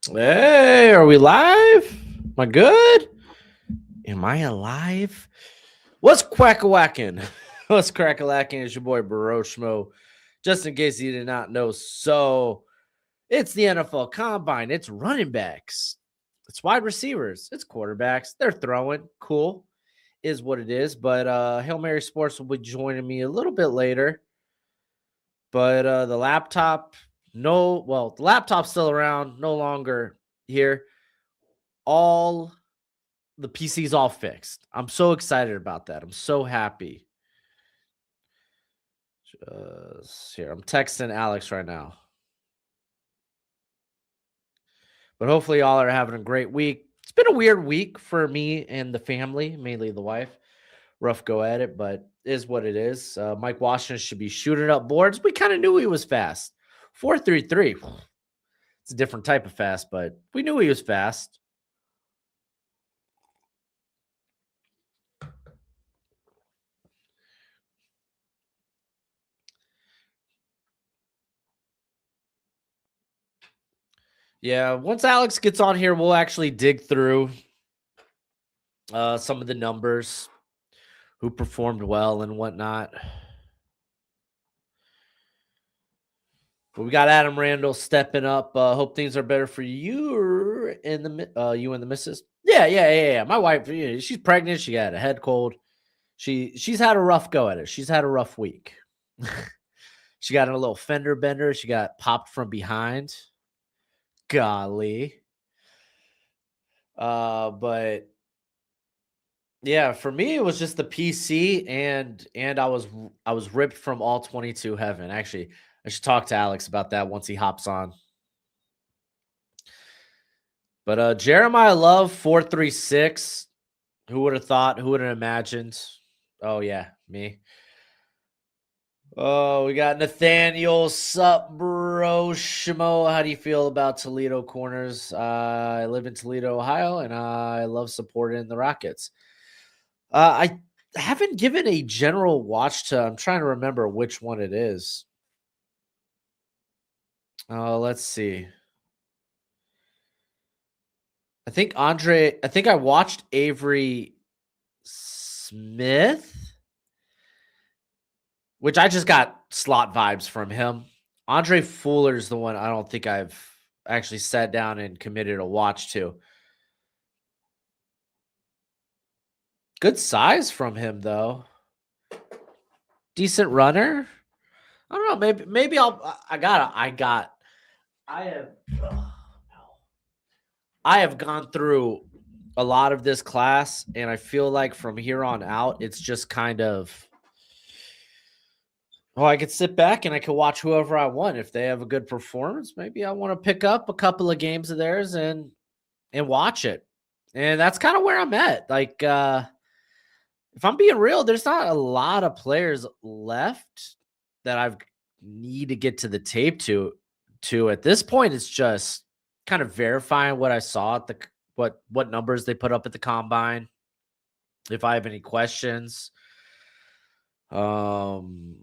Hey, are we live? Am I good? Am I alive? What's quack-a-whacking? What's crack-a-lacking? It's your boy Broshmo. Just in case you did not know, so it's the NFL Combine. It's running backs. It's wide receivers. It's quarterbacks. They're throwing. Cool is what it is. But Hail Mary Sports will be joining me a little bit later. But the laptop, the laptop's still around, no longer here. All the PC's all fixed. I'm so excited about that. I'm so happy. Just here, I'm texting Alex right now. But hopefully, y'all are having a great week. It's been a weird week for me and the family, mainly the wife. Rough go at it, but is what it is. Mike Washington should be shooting up boards. We kind of knew he was fast. 4.33. It's a different type of fast, but we knew he was fast. Yeah, once Alex gets on here, we'll actually dig through some of the numbers, who performed well and whatnot. But we got Adam Randall stepping up. Hope things are better for you and you and the missus. Yeah. My wife, she's pregnant. She had a head cold. She's had a rough go at it. She's had a rough week. She got in a little fender bender. She got popped from behind. Golly. But yeah, for me it was just the PC and I was ripped from all 22 heaven. Actually, I should talk to Alex about that once he hops on. But Jeremiah Love 436. Who would have thought? Who would have imagined? Oh yeah, me. Oh, we got Nathaniel Sup Broshmo. How do you feel about Toledo corners? I live in Toledo, Ohio, and I love supporting the Rockets. I haven't given a general watch to. I'm trying to remember which one it is. Let's see. I think I watched Avery Smith, which I just got slot vibes from him. Andre Fuller's the one I don't think I've actually sat down and committed a watch to. Good size from him though. Decent runner. I don't know. Maybe I have I have gone through a lot of this class, and I feel like from here on out, it's just kind of, I could sit back and I could watch whoever I want. If they have a good performance, maybe I want to pick up a couple of games of theirs and watch it. And that's kind of where I'm at. Like, if I'm being real, there's not a lot of players left that I've need to get to the tape to at this point. It's just kind of verifying what I saw at the what numbers they put up at the combine. If I have any questions, um,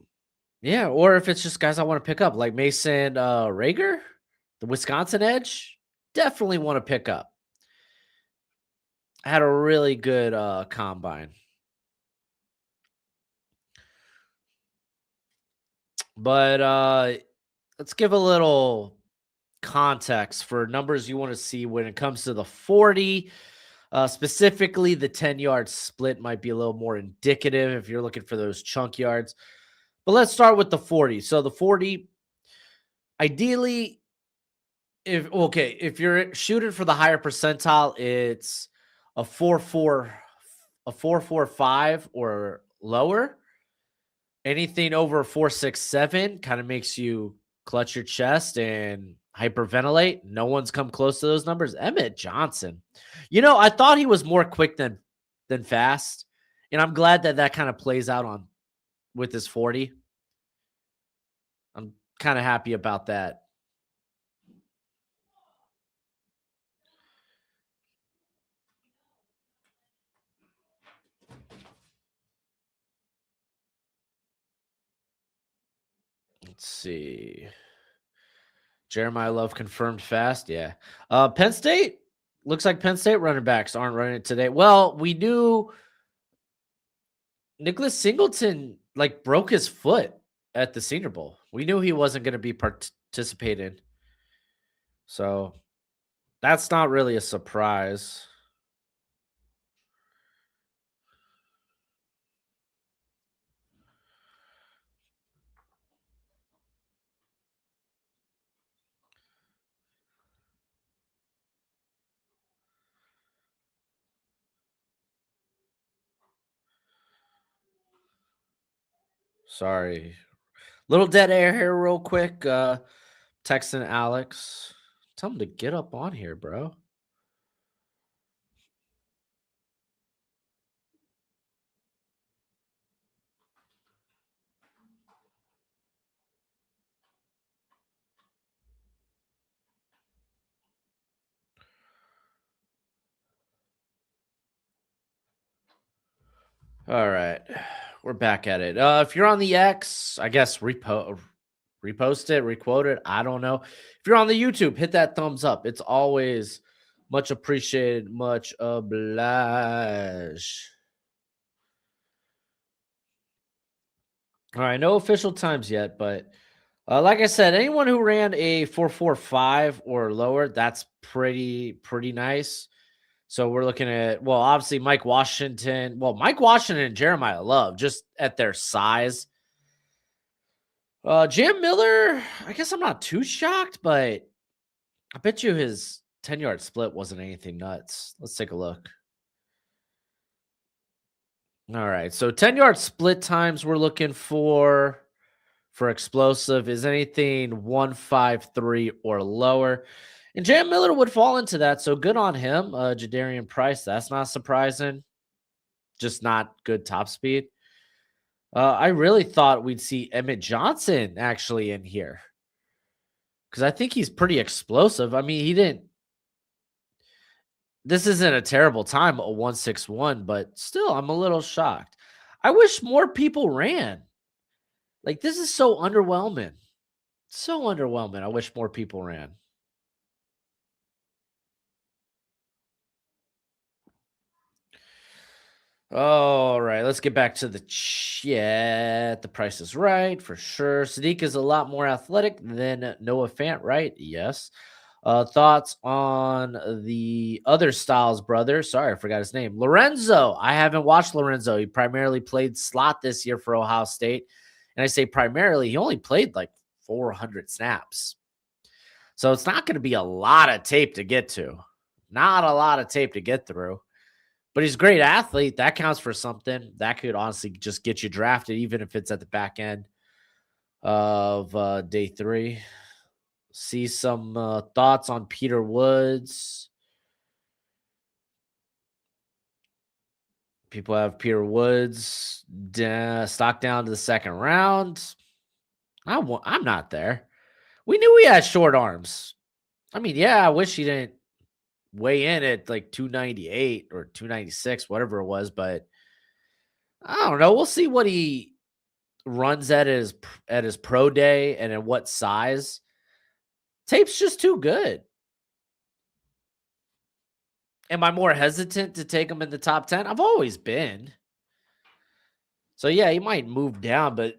yeah, or if it's just guys I want to pick up, like Mason Rager, the Wisconsin edge, definitely want to pick up. Had a really good combine. But let's give a little context for numbers you want to see when it comes to the 40. Specifically, the 10-yard split might be a little more indicative if you're looking for those chunk yards. But let's start with the 40. So the 40, ideally, if you're shooting for the higher percentile, it's a 4.4, a 4.45 or lower. Anything over 4.67 kind of makes you clutch your chest and hyperventilate. No one's come close to those numbers. Emmett Johnson, I thought he was more quick than fast, and I'm glad that that kind of plays out on with his 40. I'm kind of happy about that. Let's see. Jeremiah Love confirmed fast. Yeah. Penn State looks like Penn State running backs aren't running it today. Well, we knew Nicholas Singleton like broke his foot at the Senior Bowl. We knew he wasn't going to be participating. So that's not really a surprise. Sorry. Little dead air here, real quick. Texting Alex. Tell him to get up on here, bro. All right. We're back at it. If you're on the X, I guess repost it, requote it. I don't know. If you're on the YouTube, hit that thumbs up. It's always much appreciated, much obliged. All right, no official times yet, but like I said, anyone who ran a 4.45 or lower, that's pretty nice. So we're looking at, well, obviously Mike Washington. Well, Mike Washington and Jeremiah Love, just at their size. Jam Miller, I guess I'm not too shocked, but I bet you his 10-yard split wasn't anything nuts. Let's take a look. All right. So 10-yard split times we're looking for explosive is anything 153 or lower. And Jam Miller would fall into that. So good on him. Jadarian Price, that's not surprising. Just not good top speed. I really thought we'd see Emmett Johnson actually in here because I think he's pretty explosive. I mean, he didn't. This isn't a terrible time, a 161, but still, I'm a little shocked. I wish more people ran. Like, this is so underwhelming. So underwhelming. I wish more people ran. All right, let's get back to the chat. The Price is Right for sure. Sadiq is a lot more athletic than Noah Fant, right? Yes. Thoughts on the other Styles brother? Sorry, I forgot his name. Lorenzo. I haven't watched Lorenzo. He primarily played slot this year for Ohio State. And I say primarily, he only played like 400 snaps. So it's not going to be a lot of tape to get to. Not a lot of tape to get through. But he's a great athlete. That counts for something. That could honestly just get you drafted, even if it's at the back end of day 3. See some thoughts on Peter Woods. People have Peter Woods stock down to the second round. I'm not there. We knew he had short arms. I mean, yeah, I wish he didn't weigh in at like 298 or 296, whatever it was, but I don't know. We'll see what he runs at his pro day and at what size. Tape's just too good. Am I more hesitant to take him in the top 10? I've always been. So yeah, he might move down, but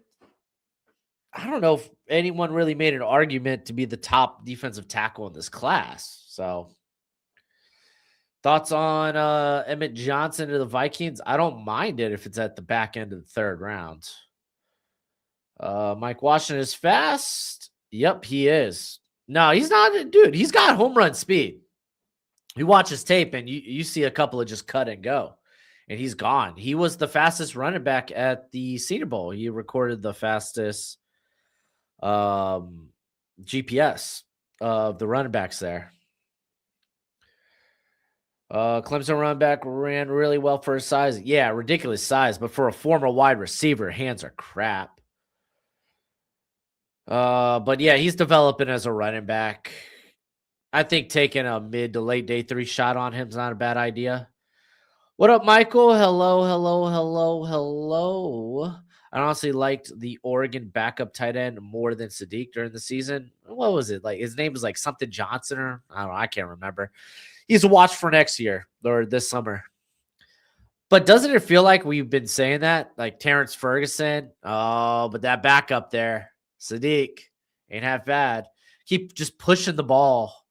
I don't know if anyone really made an argument to be the top defensive tackle in this class. So thoughts on Emmett Johnson to the Vikings? I don't mind it if it's at the back end of the 3rd round. Mike Washington is fast. Yep, he is. No, he's not, dude. He's got home run speed. You watch his tape and you see a couple of just cut and go, and he's gone. He was the fastest running back at the Senior Bowl. He recorded the fastest GPS of the running backs there. Clemson running back ran really well for his size. Yeah, ridiculous size, but for a former wide receiver, hands are crap. But yeah, he's developing as a running back. I think taking a mid to late day 3 shot on him is not a bad idea. What up, Michael? Hello. I honestly liked the Oregon backup tight end more than Sadiq during the season. What was it? Like his name was like something Johnson or I don't know. I can't remember. He's a watch for next year or this summer. But doesn't it feel like we've been saying that? Like Terrence Ferguson. Oh, but that backup there, Sadiq, ain't half bad. Keep just pushing the ball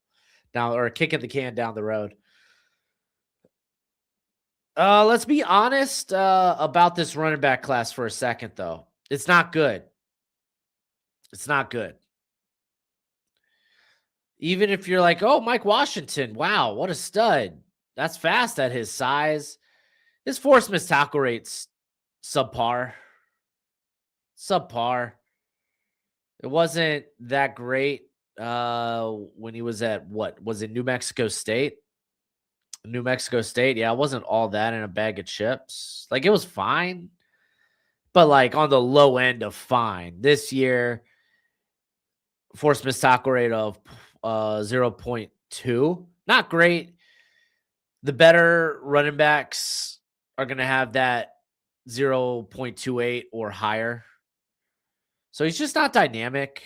down or kicking the can down the road. Let's be honest about this running back class for a second, though. It's not good. It's not good. Even if you're like, oh, Mike Washington, wow, what a stud. That's fast at his size. His force missed tackle rate's subpar. Subpar. It wasn't that great when he was at what? Was it New Mexico State? New Mexico State. Yeah, it wasn't all that in a bag of chips. Like it was fine, but like on the low end of fine. This year, force missed tackle rate of 0.2. Not great. The better running backs are going to have that 0.28 or higher. So he's just not dynamic.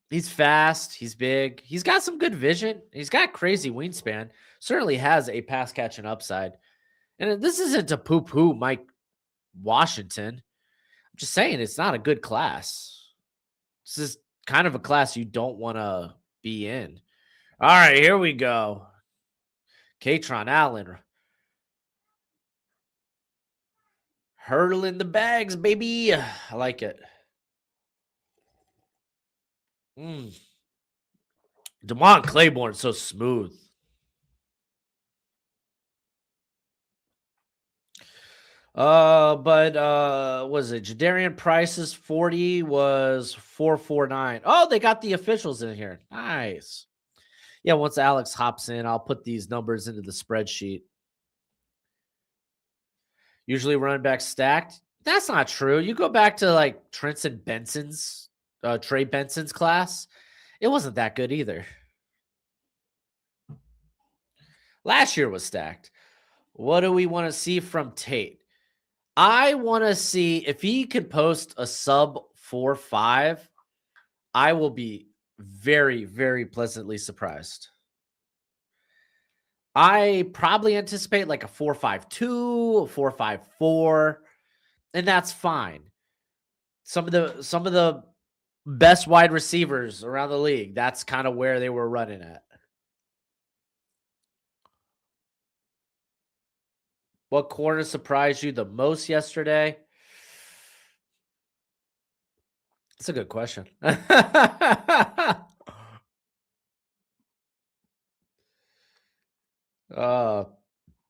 He's fast. He's big. He's got some good vision. He's got crazy wingspan. Certainly has a pass catching upside. And this isn't to poo poo Mike Washington. I'm just saying it's not a good class. This is kind of a class you don't want to be in. All right, here we go. Katron Allen hurdling the bags, baby. I like it. Damon Claiborne's so smooth. But was it Jadarian Price's 40 was 449. Oh, they got the officials in here. Nice. Yeah, once Alex hops in, I'll put these numbers into the spreadsheet. Usually running back stacked. That's not true. You go back to like Trenton Benson's, Trey Benson's class. It wasn't that good either. Last year was stacked. What do we want to see from Tate? I want to see if he could post a sub 4.5. I will be very, very pleasantly surprised. I probably anticipate like a 4.52, a 4.54, and that's fine. Some of the best wide receivers around the league, that's kind of where they were running at. What corner surprised you the most yesterday? That's a good question. uh,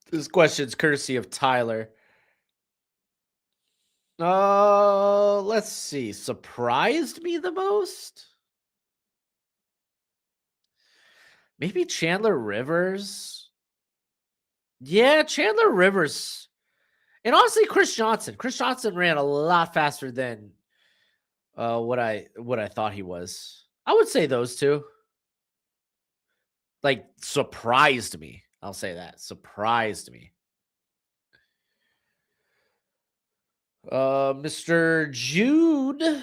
this question's courtesy of Tyler. Let's see. Surprised me the most? Maybe Chandler Rivers. Yeah, Chandler Rivers. And honestly, Chris Johnson. Chris Johnson ran a lot faster than what I thought he was. I would say those two. Like surprised me. I'll say that. Surprised me. Mr. Jude.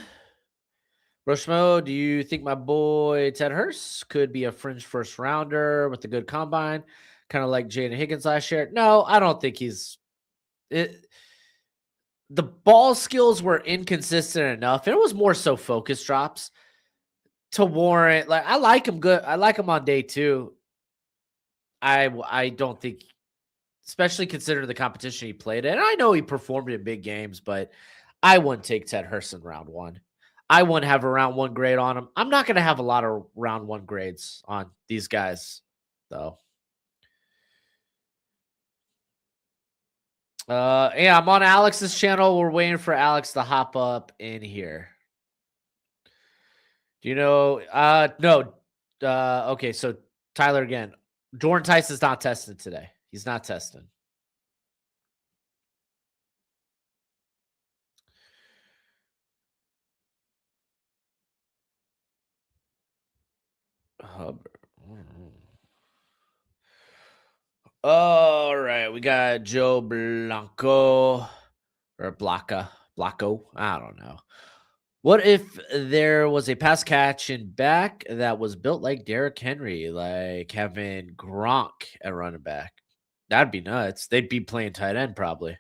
Broshmo, do you think my boy Ted Hurst could be a fringe first rounder with a good combine? Kind of like Jaden Higgins last year? No, I don't think he's it. The ball skills were inconsistent enough. And it was more so focus drops to warrant. Like I like him good. I like him on day 2. I don't think, especially considering the competition he played in. And I know he performed in big games, but I wouldn't take Ted Hurst in round 1. I wouldn't have a round 1 grade on him. I'm not going to have a lot of round 1 grades on these guys, though. Yeah, I'm on Alex's channel. We're waiting for Alex to hop up in here. Do you know? No. Okay, so Tyler again. Jordan Tyson's not testing today. He's not testing. All right, we got Joe Blanco or Blanca. Blocko. I don't know. What if there was a pass catch and back that was built like Derrick Henry, like having Gronk at running back? That'd be nuts. They'd be playing tight end probably.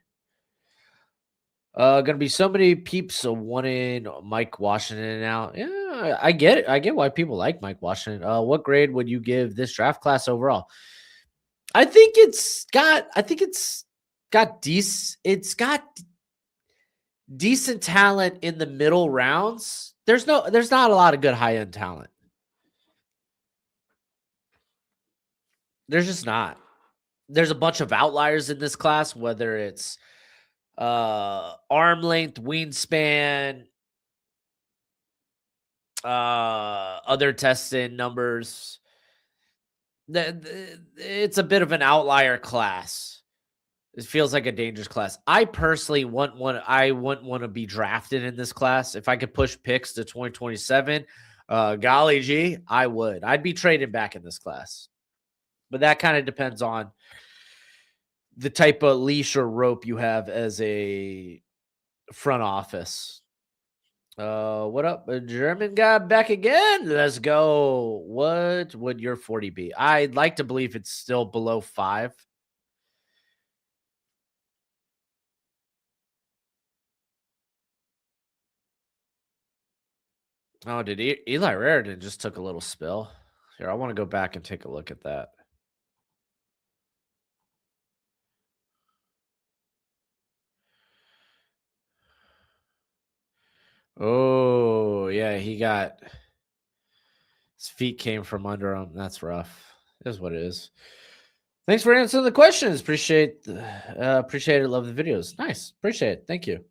Gonna be so many peeps wanting Mike Washington out. Yeah, I get it. I get why people like Mike Washington. What grade would you give this draft class overall? I think it's got decent talent in the middle rounds. There's not a lot of good high end talent. There's just not. There's a bunch of outliers in this class, whether it's arm length, wingspan, other testing numbers. It's a bit of an outlier class. It feels like a dangerous class. I personally wouldn't want to be drafted in this class. If I could push picks to 2027, golly gee, I would. I'd be trading back in this class. But that kind of depends on the type of leash or rope you have as a front office. What up? A German guy back again. Let's go. What would your 40 be? I'd like to believe it's still below 5. Oh, did Eli Raritan just took a little spill? Here, I want to go back and take a look at that. Oh, yeah, his feet came from under him. That's rough. It is what it is. Thanks for answering the questions. Appreciate it. Love the videos. Nice. Appreciate it. Thank you.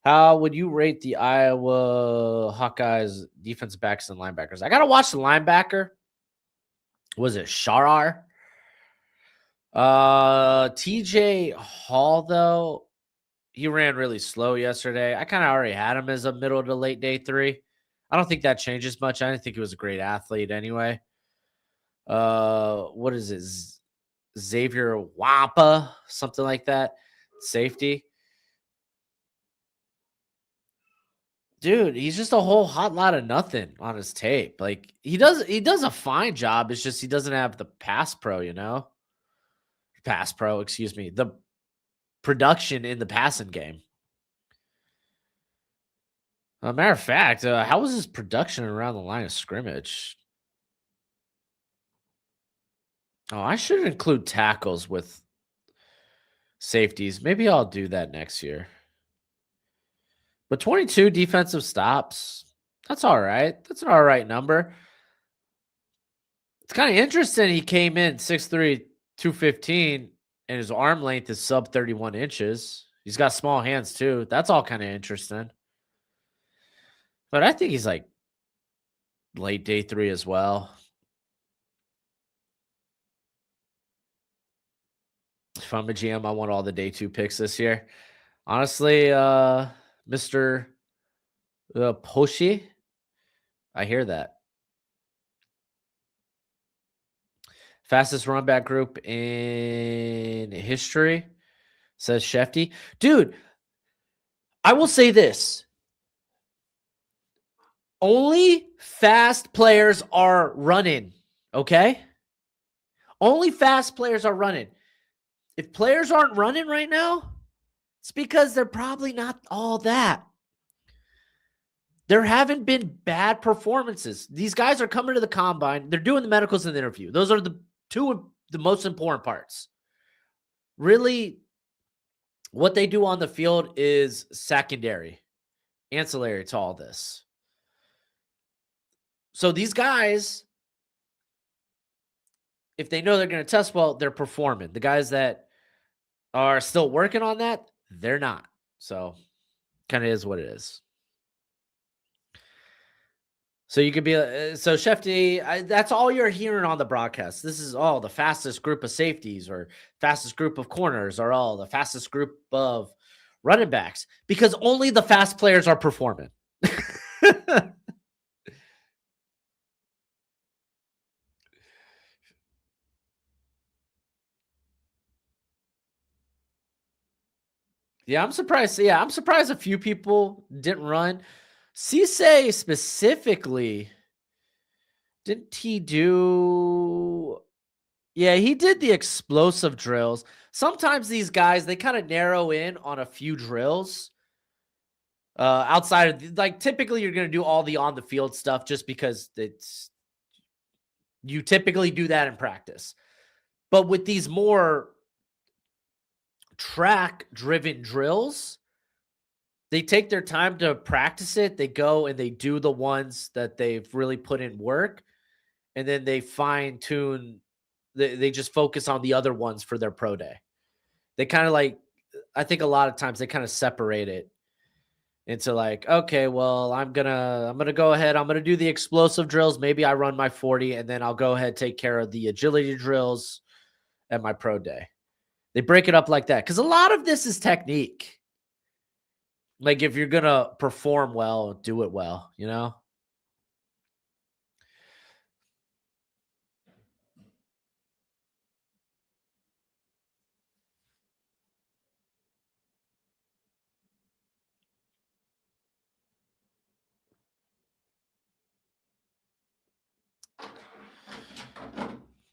How would you rate the Iowa Hawkeyes defensive backs and linebackers? I gotta watch the linebacker. Was it Sharar? TJ Hall, though, he ran really slow yesterday. I kind of already had him as a middle to late day 3. I don't think that changes much. I didn't think he was a great athlete anyway. What is it? Xavier Wampa, something like that. Safety. Dude, he's just a whole hot lot of nothing on his tape. Like he does a fine job. It's just he doesn't have the pass pro, excuse me, the production in the passing game. Matter of fact, how was his production around the line of scrimmage? Oh, I should include tackles with safeties. Maybe I'll do that next year. But 22 defensive stops, that's all right. That's an all right number. It's kind of interesting. He came in 6'3", 215, and his arm length is sub 31 inches. He's got small hands too. That's all kind of interesting. But I think he's like late day 3 as well. If I'm a GM, I want all the day 2 picks this year. Honestly, Mr. Poshi, I hear that. Fastest run back group in history, says Shefty. Dude, I will say this. Only fast players are running, okay? Only fast players are running. If players aren't running right now, it's because they're probably not all that. There haven't been bad performances. These guys are coming to the combine. They're doing the medicals and the interview. Those are the two of the most important parts. Really, what they do on the field is secondary, ancillary to all this. So these guys, if they know they're going to test well, they're performing. The guys that are still working on that, they're not. So kind of is what it is. So you could be so Shefty. That's all you're hearing on the broadcast. This is all the fastest group of safeties or fastest group of corners or all the fastest group of running backs because only the fast players are performing. Yeah, I'm surprised. Yeah, I'm surprised a few people didn't run. Cisse specifically, didn't he do? Yeah, he did the explosive drills. Sometimes these guys, they kind of narrow in on a few drills. Outside of like typically you're going to do all the on the field stuff just because it's you typically do that in practice. But with these more track driven drills, they take their time to practice it. They go and they do the ones that they've really put in work, and then they fine tune. They just focus on the other ones for their pro day. They kind of like, I think a lot of times they kind of separate it into like, okay, well, I'm gonna go ahead. I'm gonna do the explosive drills. Maybe I run my 40, and then I'll go ahead take care of the agility drills at my pro day. They break it up like that because a lot of this is technique. Like if you're gonna perform well, do it well, you know?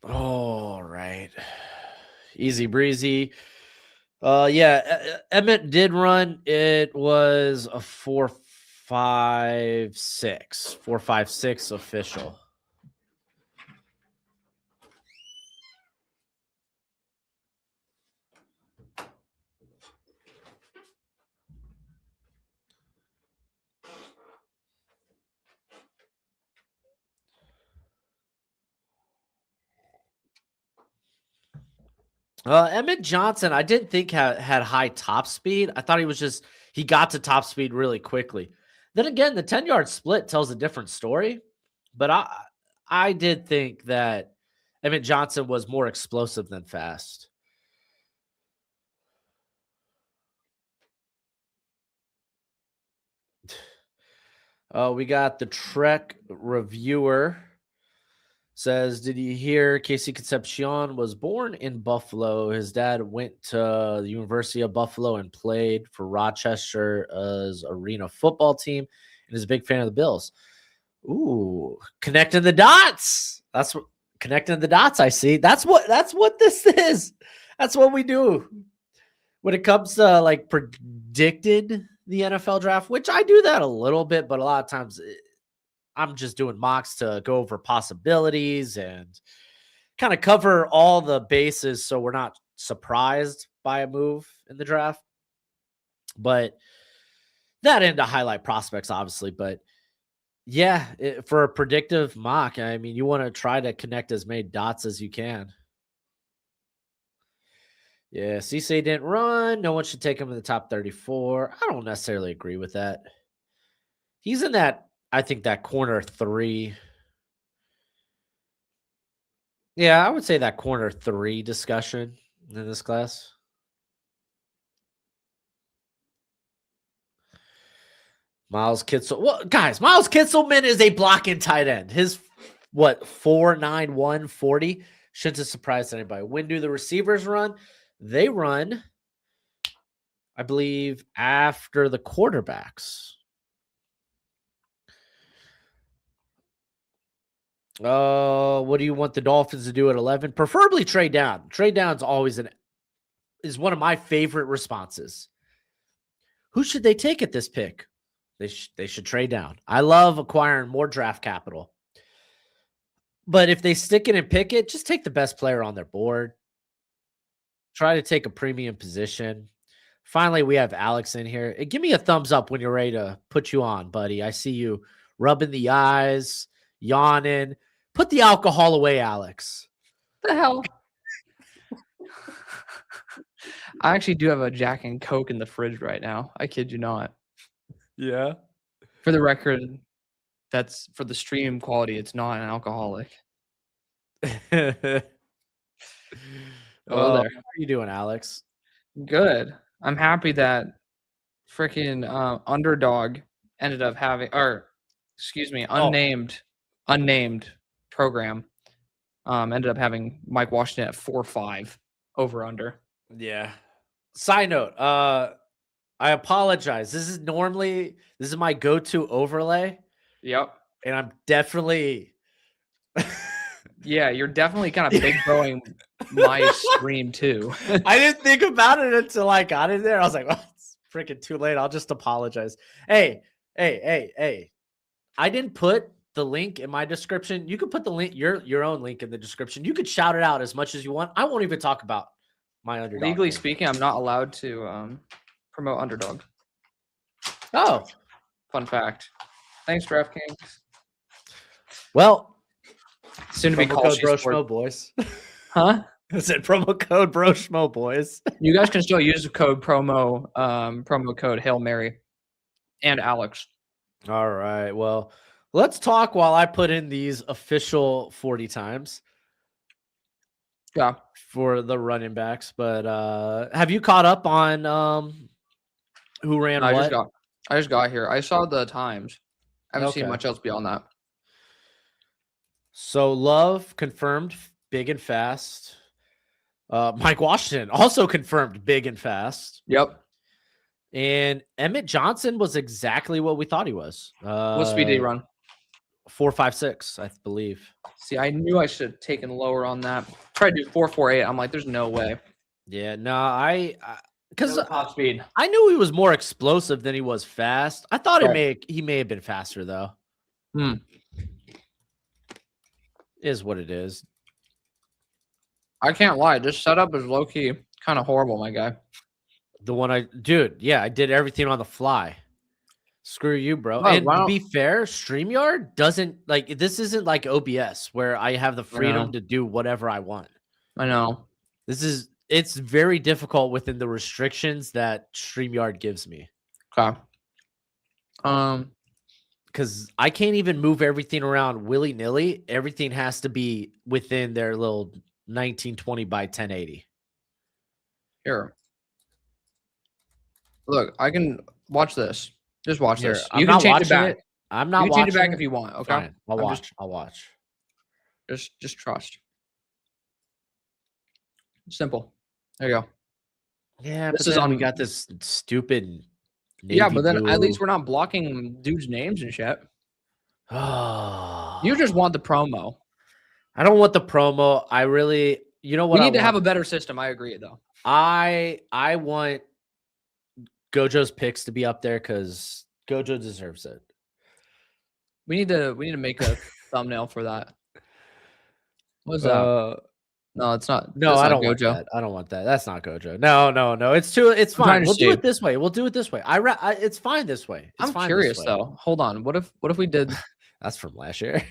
All right. Easy breezy. Yeah, Emmett did run. It was a 4.56, 4.56 official. Emmett Johnson, I didn't think had high top speed. I thought he got to top speed really quickly. Then again, the 10-yard split tells a different story. But I did think that Emmett Johnson was more explosive than fast. We got the Trek reviewer says, did you hear Casey Concepcion was born in Buffalo? His dad went to the University of Buffalo and played for Rochester's arena football team and is a big fan of the Bills. Ooh, connecting the dots. That's what connecting the dots. I see. That's what this is. That's what we do when it comes to like predicted the NFL draft, which I do that a little bit, but a lot of times I'm just doing mocks to go over possibilities and kind of cover all the bases so we're not surprised by a move in the draft. But that and to highlight prospects, obviously. But yeah, for a predictive mock, I mean, you want to try to connect as many dots as you can. Yeah, Cisse didn't run. No one should take him in the top 34. I don't necessarily agree with that. He's in that, I think, that corner three. Yeah, I would say that corner three discussion in this class. Miles Kitzel. Well, guys, Miles Kitzelman is a blocking tight end. His what 4.91 40 shouldn't have surprised anybody. When do the receivers run? They run, I believe, after the quarterbacks. What do you want the Dolphins to do at 11? Preferably trade down. Trade down's always is one of my favorite responses. Who should they take at this pick? They should trade down. I love acquiring more draft capital. But if they stick it and pick it, just take the best player on their board. Try to take a premium position. Finally, we have Alex in here. Give me a thumbs up when you're ready to put you on, buddy. I see you rubbing the eyes, yawning. Put the alcohol away, Alex. The hell? I actually do have a Jack and Coke in the fridge right now. I kid you not. Yeah. For the record, that's for the stream quality. It's not an alcoholic. Oh, there. how are you doing, Alex? Good. I'm happy that freaking underdog ended up having, or excuse me, unnamed program ended up having Mike Washington at 4.5 over under. Yeah. Side note, I apologize. This is my go-to overlay, Yep. and I'm definitely Yeah, you're definitely kind of big broing my stream too. I didn't think about it until I got in there. I was like, well, it's freaking too late. I'll just apologize. Hey. I didn't put the link in my description. You could put the link, your own link in the description. You could shout it out as much as you want. I won't even talk about my underdog. Legally thing. speaking, I'm not allowed to promote underdog. Oh, Fun fact. Thanks, DraftKings. well, Soon to be promo called code Broshmo boys. Huh? I said promo code Broshmo boys. You guys can still use the promo code Hail Mary and Alex. All right. Well, let's talk while I put in these official 40 times. Yeah. For the running backs. But have you caught up on who ran what? I just got here. I saw the times. I haven't seen Okay. much else beyond that. So Love confirmed big and fast. Mike Washington also confirmed big and fast. Yep. And Emmett Johnson was exactly what we thought he was. What speed did he run? 4.56, I believe. See, I knew I should have taken lower on that. Tried to do 4.48. I'm like, there's no way. Yeah, no, because top speed. I knew he was more explosive than he was fast. I thought Right. he may have been faster though. Is what it is. I can't lie. This setup is low key kind of horrible, my guy. The one I did everything on the fly. Screw you, bro. Oh, and to be fair, StreamYard doesn't this isn't like OBS where I have the freedom to do whatever I want. I know. It's very difficult within the restrictions that StreamYard gives me. Okay. Because I can't even move everything around willy-nilly. Everything has to be within their little 1920 by 1080. Here. Look, I can watch this. Just watch this. You can change it back. I'm not watching it. Change it back if you want. Okay. Fine. I'll watch. Just trust. Simple. There you go. Yeah, this is on. We got this stupid. Yeah, but then at least we're not blocking dudes' names and shit. You just want the promo. I don't want the promo. I really, you know what? We need to have a better system. I agree, though. I want Gojo's picks to be up there because Gojo deserves it. We need to make a thumbnail for that. What's that? No, it's not. No, I don't want that. I don't want that. That's not Gojo. No. It's fine. We'll do it this way. It's fine this way. I'm curious though. Hold on. What if we did? That's from last year.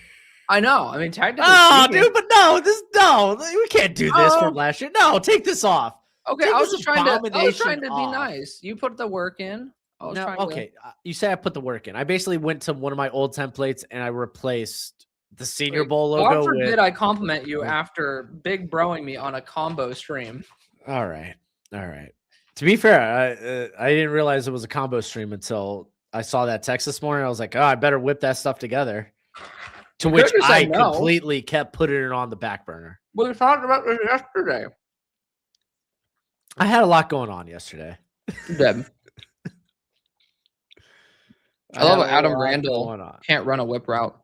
I know. I mean, technically. Oh, dude, but no. We can't do this from last year. No, take this off. Okay, I was trying to be nice. You put the work in. You say I put the work in. I basically went to one of my old templates and I replaced the Senior Bowl logo. God forbid I compliment you after big broing me on a combo stream. All right. To be fair, I didn't realize it was a combo stream until I saw that text this morning. I was like, oh, I better whip that stuff together. To which I completely kept putting it on the back burner. We talked about this yesterday. I had a lot going on yesterday. Deb. I love Adam Randall can't run a whip route.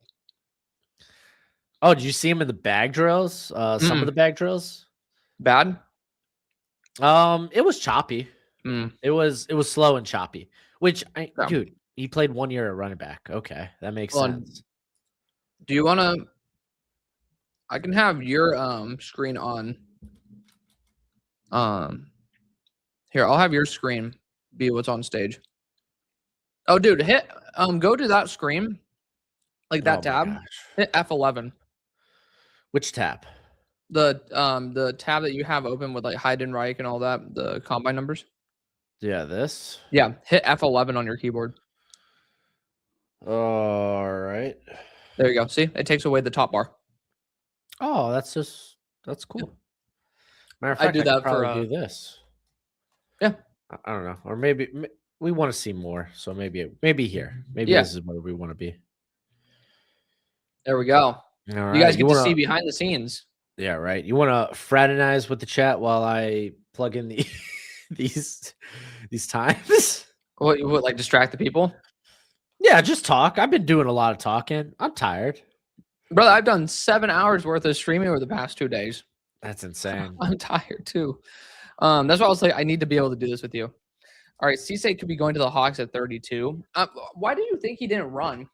Oh, did you see him in the bag drills? Some of the bag drills? Bad? It was choppy. It was slow and choppy. Which dude, he played 1 year at running back. Okay, that makes sense. Do you want to? I can have your screen on. Here, I'll have your screen be what's on stage. Oh, dude, go to that screen, like that tab. Hit F11. Which tab? The tab that you have open with like Heidenreich and all that, the combine numbers. Yeah, this. Yeah, hit F11 on your keyboard. All right. There you go. See, it takes away the top bar. Oh, that's cool. Yeah. Matter of fact, I do that for do this. Yeah. I don't know, or maybe we want to see more. So maybe here. Maybe this is where we want to be. There we go. All right. You guys get to see behind the scenes. Yeah, right. You want to fraternize with the chat while I plug in these times? What like distract the people? Yeah, just talk. I've been doing a lot of talking. I'm tired. Brother, I've done 7 hours worth of streaming over the past 2 days. That's insane. I'm tired too. That's why I was like, I need to be able to do this with you. All right, Cisse could be going to the Hawks at 32. Why do you think he didn't run?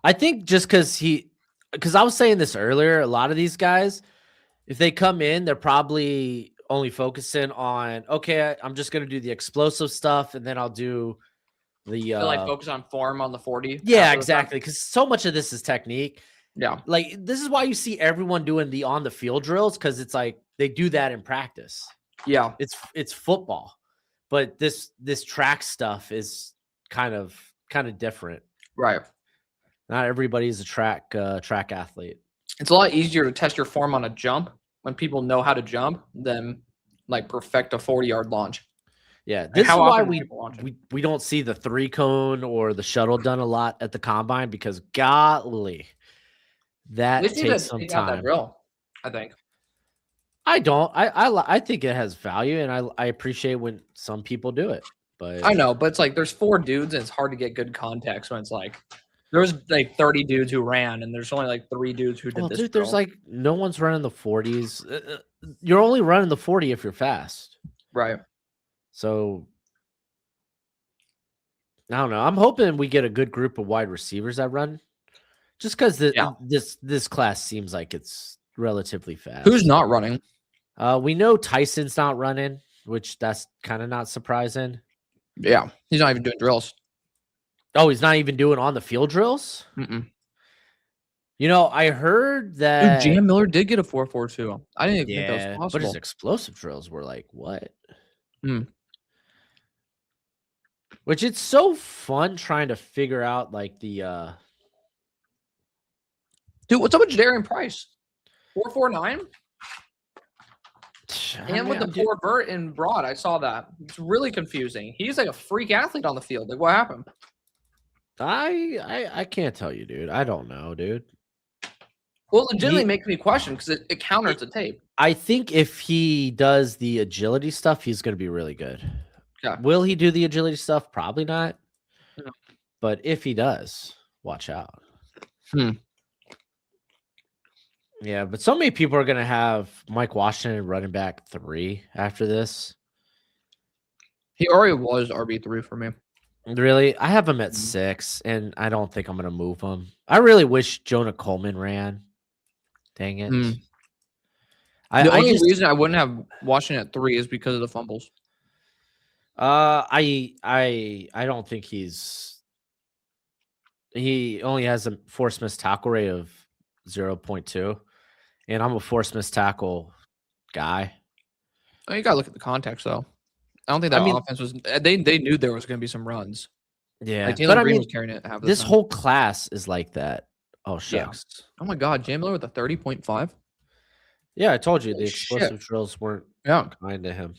I think just because I was saying this earlier, a lot of these guys, if they come in, they're probably only focusing on, okay, I'm just going to do the explosive stuff and then I'll do the like focus on form on the 40. Yeah, exactly. Because so much of this is technique. Yeah. Like this is why you see everyone doing the on the field drills, because it's like they do that in practice. Yeah. It's football. But this track stuff is kind of different. Right. Not everybody is a track athlete. It's a lot easier to test your form on a jump when people know how to jump than like perfect a 40-yard launch. Yeah, this is why we don't see the 3-cone or the shuttle done a lot at the combine, because golly, that takes some time. That drill, I think. I don't. I think it has value, and I appreciate when some people do it. But I know, but it's like there's 4 dudes, and it's hard to get good context when it's like there's like 30 dudes who ran, and there's only like 3 dudes who did this. Dude, there's like no one's running the 40s. You're only running the 40 if you're fast, right? So I don't know. I'm hoping we get a good group of wide receivers that run, just because this class seems like it's relatively fast. Who's not running? We know Tyson's not running, which that's kind of not surprising. Yeah, he's not even doing drills. Oh, he's not even doing on the field drills? Mm-mm. You know, I heard that Jam Miller did get a 4.42. I didn't even think that was possible. But his explosive drills were like, what? Which it's so fun trying to figure out like the Dude, what's up with Jadarian Price? 4.49? And with the poor vert and broad, I saw that. It's really confusing. He's like a freak athlete on the field. Like, what happened? I can't tell you, dude. I don't know, dude. Well, it legitimately makes me question because it counters the tape. I think if he does the agility stuff, he's going to be really good. Yeah. Will he do the agility stuff? Probably not. No. But if he does, watch out. Yeah, but so many people are going to have Mike Washington running back 3 after this. He already was RB3 for me. Really? I have him at 6, and I don't think I'm going to move him. I really wish Jonah Coleman ran. Dang it. The only reason I wouldn't have Washington at 3 is because of the fumbles. I don't think he only has a forced missed tackle rate of 0.2, and I'm a forced missed tackle guy. Oh, you gotta look at the context though. I don't think that offense was. They knew there was going to be some runs. Yeah, like Taylor Green was carrying it. This whole class is like that. Oh shucks! Yeah. Oh my God, Jam Miller with a 30.5. Yeah, I told you the explosive drills weren't kind to him.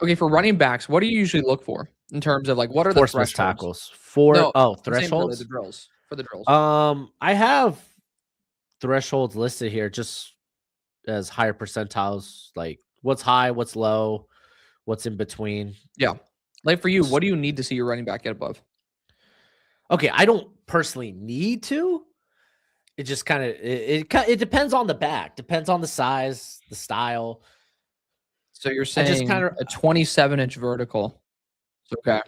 Okay, for running backs, what do you usually look for in terms of like what are the thresholds? Tackles? Thresholds the drills for the drills. I have thresholds listed here just as higher percentiles, like what's high, what's low, what's in between. Yeah, like for you, what do you need to see your running back get above? Okay, I don't personally need to. It just kind of it depends on the back, depends on the size, the style. So you're saying a 27-inch vertical. Okay.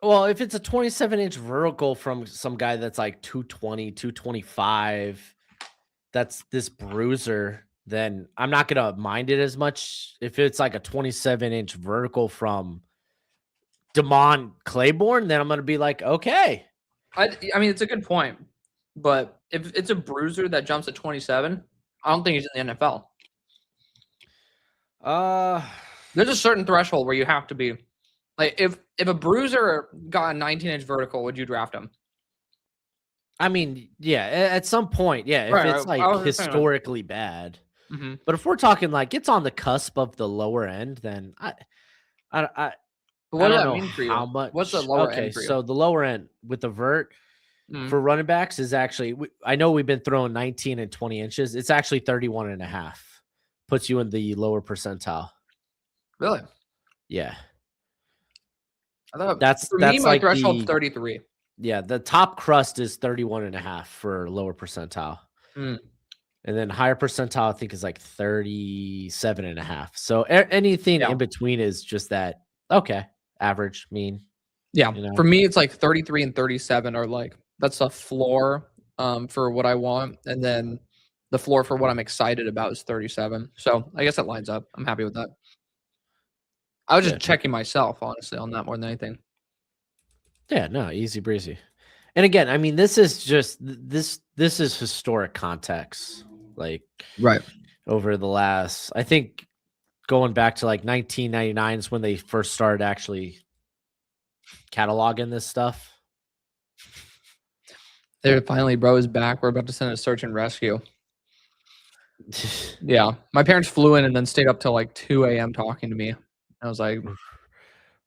Well, if it's a 27-inch vertical from some guy that's like 220, 225, that's this bruiser, then I'm not going to mind it as much. If it's like a 27-inch vertical from Damon Claiborne, then I'm going to be like, okay. I mean, it's a good point. But if it's a bruiser that jumps at 27, I don't think he's in the NFL. There's a certain threshold where you have to be like if a bruiser got a 19-inch vertical, would you draft him? I mean, yeah, at some point, yeah. If it's like historically bad, but if we're talking like it's on the cusp of the lower end, then I what does that mean for you? How much? What's the lower end for you? So the lower end with the vert for running backs is actually, I know we've been throwing 19 and 20 inches. It's actually 31 and a half. Puts you in the lower percentile. Really? Yeah. I thought for me, That's my like threshold's 33. yeah, the top crust is 31.5 for lower percentile. Mm. And then higher percentile, I think, is like 37.5. So anything Yeah. in between is just that, okay, average, mean, Yeah. you know? For me, it's like 33 and 37 are like, that's a floor for what I want. And then the floor for what I'm excited about is 37. So I guess that lines up. I'm happy with that. I was Yeah. just checking myself, honestly, on that more than anything. Yeah, no, easy breezy. And again, I mean, this is just this is historic context. Like Right. over the last, I think going back to like 1999 is when they first started actually cataloging this stuff. There finally, bro is back. We're about to send a search and rescue. Yeah. My parents flew in and then stayed up till like 2 a.m. talking to me. I was like,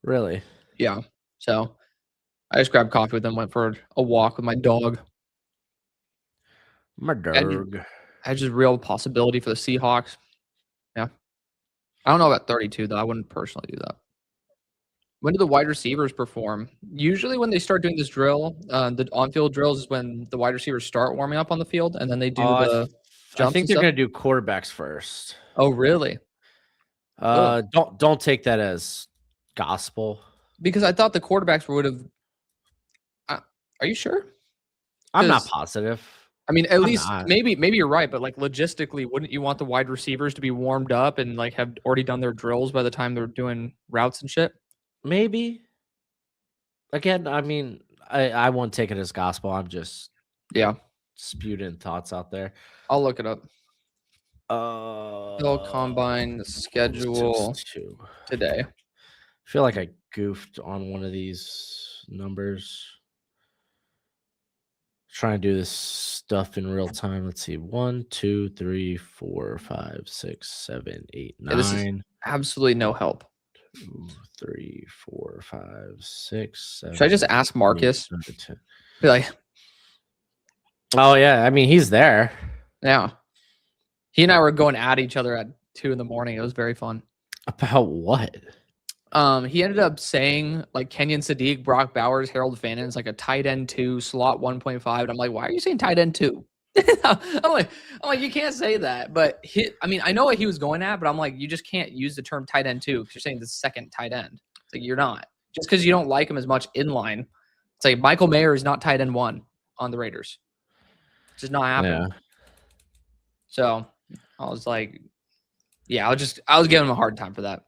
Really? yeah. So I just grabbed coffee with them, went for a walk with my dog. My And dog. had just real possibility for the Seahawks. Yeah. I don't know about 32, though. I wouldn't personally do that. When do the wide receivers perform? Usually, when they start doing this drill, the on-field drills is when the wide receivers start warming up on the field, and then they do the I jumps think and they're stuff. gonna do quarterbacks first. Oh, really? Ugh. Don't take that as gospel. Because I thought the quarterbacks would have. Are you sure? I'm not 'Cause, positive. I mean, at I'm least not. maybe you're right, but like logistically, wouldn't you want the wide receivers to be warmed up and like have already done their drills by the time they're doing routes and shit? Maybe. Again, I mean, I won't take it as gospel. I'm just Yeah, spewing thoughts out there. I'll look it up. Hill Uh, Combine schedule 6-2. today. I feel like I goofed on one of these numbers. Trying to do this stuff in real time. Let's see. 1, 2, 3, 4, 5, 6, 7, 8, Yeah, this is 9. absolutely no help. 2, 3, 4, 5, 6, Should I just 7, ask 8, Marcus? 9, 10. Be like, Oh yeah, I mean he's there. yeah. He and I were going at each other at 2 in the morning. It was very fun. About what? He ended up saying like Kenyon Sadiq, Brock Bowers, Harold Fannin is like a tight end 2, slot 1.5. And I'm like, why are you saying tight end 2? I'm like, you can't say that. But I mean, I know what he was going at, but I'm like, you just can't use the term tight end 2 because you're saying the second tight end. It's like you're not. Just because you don't like him as much in line. It's like Michael Mayer is not tight end 1 on the Raiders. It's just not happening. Yeah. So I was like, yeah, I was giving him a hard time for that.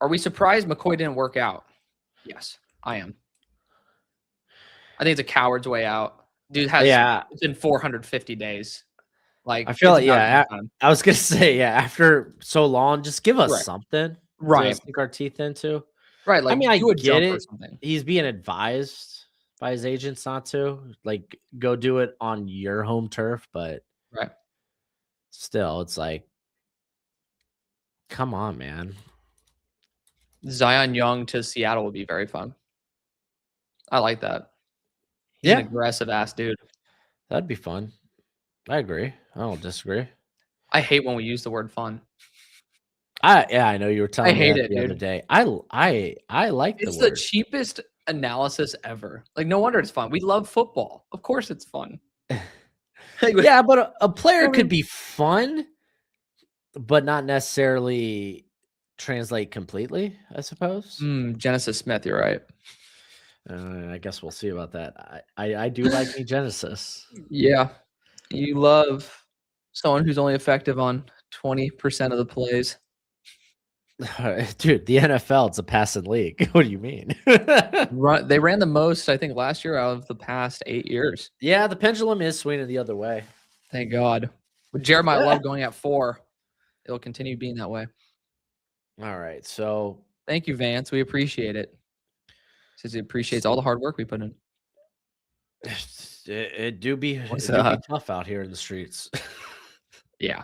Are we surprised McCoy didn't work out? Yes, I am. I think it's a coward's way out. Dude has it's in 450 days. Like I feel like I was gonna say after so long, just give us something to sink our teeth into. Right, like I mean, I do a get jump or it. something. He's being advised by his agents not to like go do it on your home turf, but Right. still, it's like, come on, man. Zion Young to Seattle would be very fun. I like that. He's an aggressive ass dude. That'd be fun. I agree. I don't disagree. I hate when we use the word fun. I know you were telling me that the other dude. day. I like It's the word. the cheapest analysis ever. Like, no wonder it's fun. We love football. Of course it's fun. Yeah, but a player could be fun, but not necessarily translate completely, I suppose. Genesis Smith, you're right. I guess we'll see about that. I do like me Genesis. Yeah. You love someone who's only effective on 20% of the plays. Dude, the NFL, it's a passing league. What do you mean? They ran the most, I think, last year out of the past 8 years. Yeah, the pendulum is swinging the other way. Thank God. With Jeremiah Love going at 4, it'll continue being that way. All right, so thank you, Vance. We appreciate it. Says he appreciates all the hard work we put in. It do be tough out here in the streets. Yeah.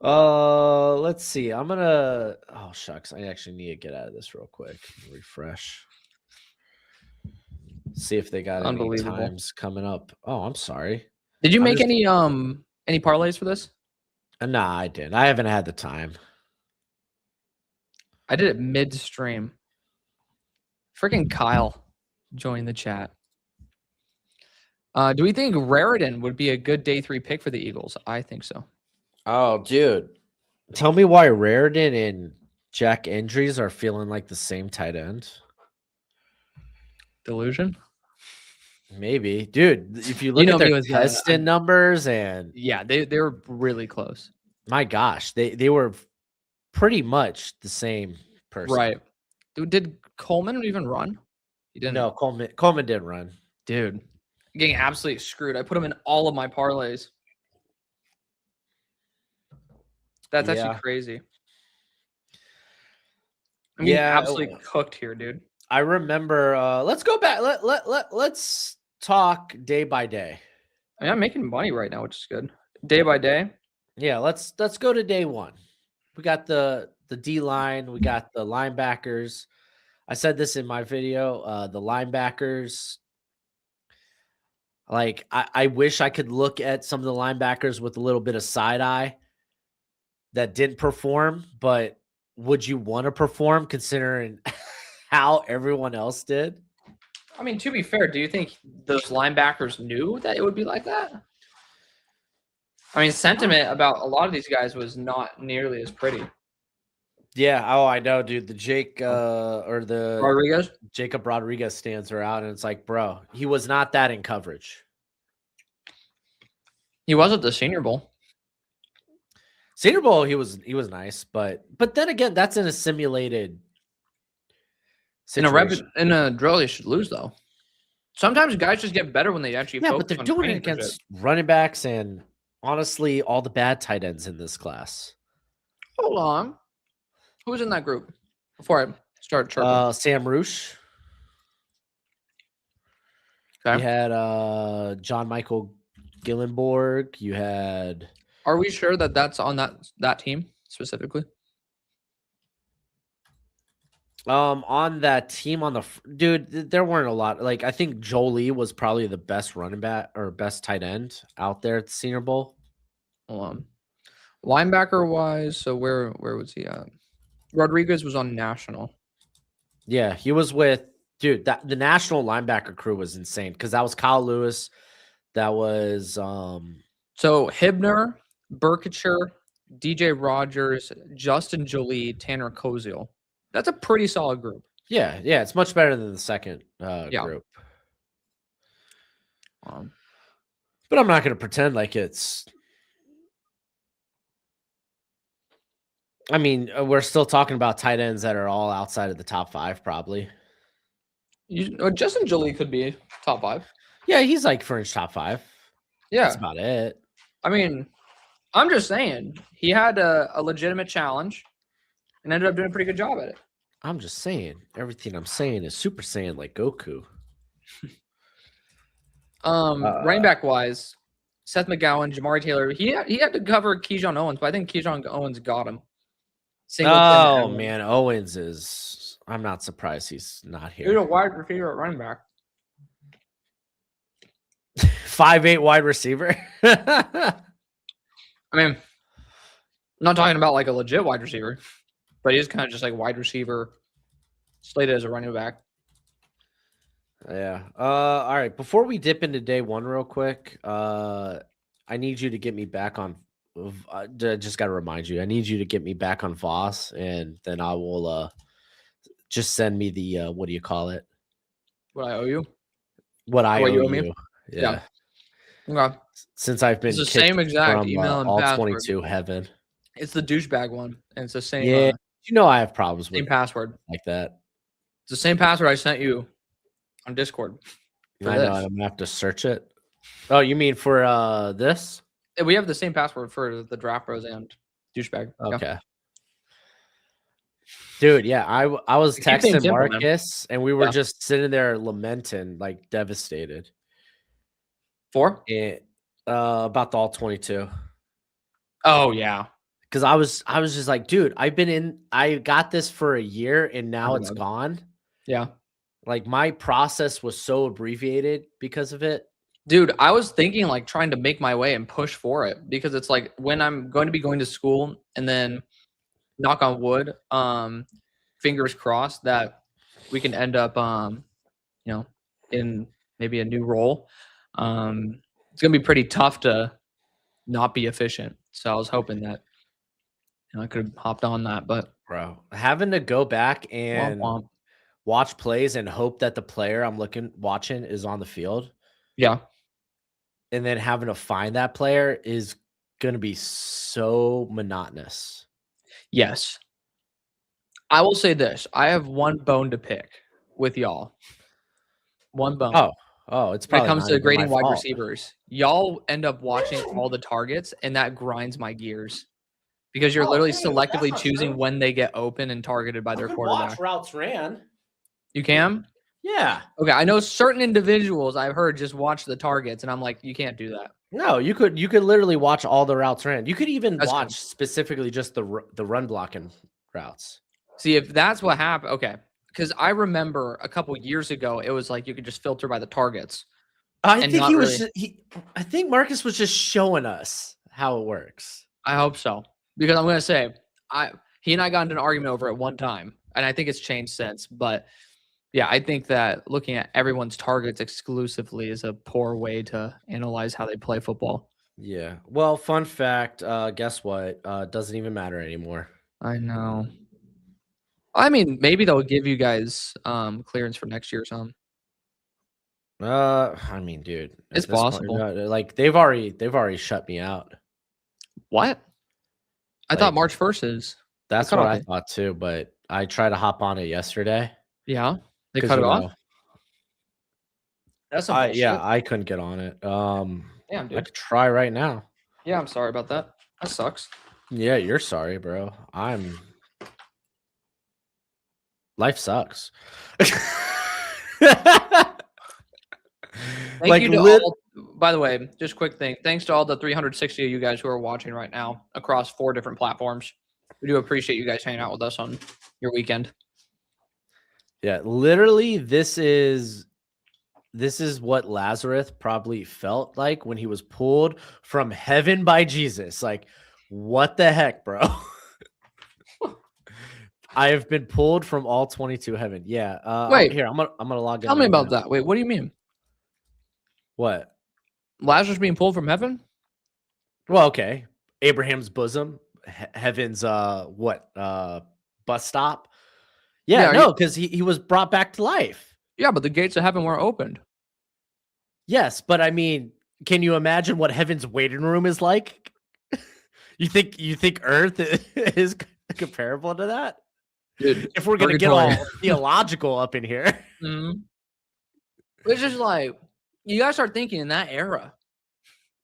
Let's see. I'm gonna. Oh shucks, I actually need to get out of this real quick. Refresh. See if they got any times coming up. Oh, I'm sorry. Did you make any parlays for this? Nah, I didn't. I haven't had the time. I did it midstream. Freaking Kyle joined the chat. Do we think Raritan would be a good day 3 pick for the Eagles? I think so. Oh, dude. Tell me why Raritan and Jack Andrews are feeling like the same tight end. Delusion? Maybe. Dude, if you look know at their me with testing numbers and yeah, they were really close. my gosh, they were pretty much the same person. Right. Dude, did Coleman even run? He didn't. No, Coleman didn't run. Dude, getting absolutely screwed. I put him in all of my parlays. That's actually crazy. I'm getting absolutely cooked here, dude. I remember. Let's go back. Let's talk day by day. I mean, I'm making money right now, which is good. Day by day. Yeah, let's go to day one. We got the D line. We got the linebackers. I said this in my video. The linebackers. Like I wish I could look at some of the linebackers with a little bit of side eye that didn't perform, but would you want to perform considering how everyone else did? I mean, to be fair, do you think those linebackers knew that it would be like that? I mean, sentiment about a lot of these guys was not nearly as pretty. Yeah. Oh, I know, dude. The Jacob Rodriguez stands are out, and it's like, bro, he was not that in coverage. He was at the Senior Bowl. Senior Bowl, he was nice, but then again, that's in a simulated situation. In a drill, they should lose though. Sometimes guys just get better when they actually focus but they're on doing it against running backs and honestly all the bad tight ends in this class. Hold on, who's in that group before I start chirping? Sam Roosh. Okay. You had John Michael Gillenborg. You had. Are we sure that that's on that team specifically? On that team, dude, there weren't a lot. Like, I think Jolie was probably the best running back or best tight end out there at the Senior Bowl. Hold on. Linebacker wise, so where was he at? Rodriguez was on National. Yeah, he was with the National linebacker crew was insane because that was Kyle Lewis. That was so Hibner, Burkitcher, DJ Rogers, Justin Jolie, Tanner Koziel. That's a pretty solid group. Yeah, it's much better than the second group. But I'm not going to pretend like it's. I mean, we're still talking about tight ends that are all outside of the top 5, probably. Justin Jolie could be top 5. Yeah, he's like fringe top 5. Yeah, that's about it. I mean, I'm just saying he had a legitimate challenge and ended up doing a pretty good job at it. I'm just saying everything I'm saying is Super Saiyan like Goku. Running back wise, Seth McGowan, Jamari Taylor. He had to cover Keyshawn Owens, but I think Keyshawn Owens got him. Man, Owens is. I'm not surprised he's not here. He's a wide receiver at running back. 5'8" wide receiver. I mean, I'm not talking about like a legit wide receiver, but he's kind of just like wide receiver, slated as a running back. Yeah. All right. Before we dip into day one, real quick, I need you to get me back on. I just got to remind you, I need you to get me back on Voss, and then I will just send me the what do you call it? What I owe you? What I owe you? Me? Yeah. Okay. Since I've been it's the same exact from, email and all password. 22 heaven. It's the douchebag one, and it's the same. Yeah, you know I have problems with same password like that. It's the same password I sent you on Discord. I know. I'm gonna have to search it. Oh, you mean for this? We have the same password for the Draft Bros and douchebag. Okay. Yeah. Dude, yeah, I was texting simple, Marcus, and we were just sitting there lamenting, like devastated. About the all 22. Oh yeah. Because I was just like, dude, I got this for a year and now it's gone. Yeah. Like my process was so abbreviated because of it. Dude, I was thinking like trying to make my way and push for it because it's like when I'm going to be going to school and then knock on wood, fingers crossed that we can end up, in maybe a new role. It's gonna be pretty tough to not be efficient. So I was hoping that I could have hopped on that, but Bro, having to go back womp and womp. watch plays and hope that the player I'm watching is on the field, Yeah. and then having to find that player is gonna be so monotonous. Yes. I will say this. I have one bone to pick with y'all. One bone. It's When it probably comes not to even my grading wide fault. receivers, y'all end up watching all the targets, and that grinds my gears because you're Oh, literally dude, that's selectively not choosing true. when they get open and targeted by You their could quarterback. watch routes ran. You can? Yeah. Okay, I know certain individuals I've heard just watch the targets, and I'm like, you can't do that. No, you could literally watch all the routes ran. You could even That's watch good. specifically just the run blocking routes. See, if that's what happened, okay. Because I remember a couple years ago, it was like you could just filter by the targets. I And think not he was. really. I think Marcus was just showing us how it works. I hope so. Because I'm gonna say, he and I got into an argument over it one time, and I think it's changed since. But yeah, I think that looking at everyone's targets exclusively is a poor way to analyze how they play football. Yeah. Well, fun fact. Guess what? Doesn't even matter anymore. I know. I mean, maybe they'll give you guys clearance for next year or something. I mean, dude, at It's this point, possible. like they've already shut me out. What? I Like, thought March 1st is the that's what cutoff I date. thought too, but I tried to hop on it yesterday Yeah, they because cut it off. That's some bullshit. I couldn't get on it. Damn, I dude. could try right now. Yeah, I'm sorry about that. That sucks. Yeah, you're sorry, bro. Life sucks. Thank you to all. By the way, just quick thing. Thanks to all the 360 of you guys who are watching right now across 4 different platforms. We do appreciate you guys hanging out with us on your weekend. Yeah, literally, this is what Lazarus probably felt like when he was pulled from heaven by Jesus. Like, what the heck, bro? I have been pulled from all 22 heaven. Yeah. Wait, here, I'm gonna log in. tell me right about now. that. Wait, what do you mean? What? Lazarus being pulled from heaven? Well, okay. Abraham's bosom, heaven's bus stop. Yeah, no, because he was brought back to life. Yeah, but the gates of heaven weren't opened. Yes, but I mean, can you imagine what heaven's waiting room is like? You think Earth is comparable to that? Dude, if we're gonna get all theological up in here. Mm-hmm. It's just like you guys start thinking in that era.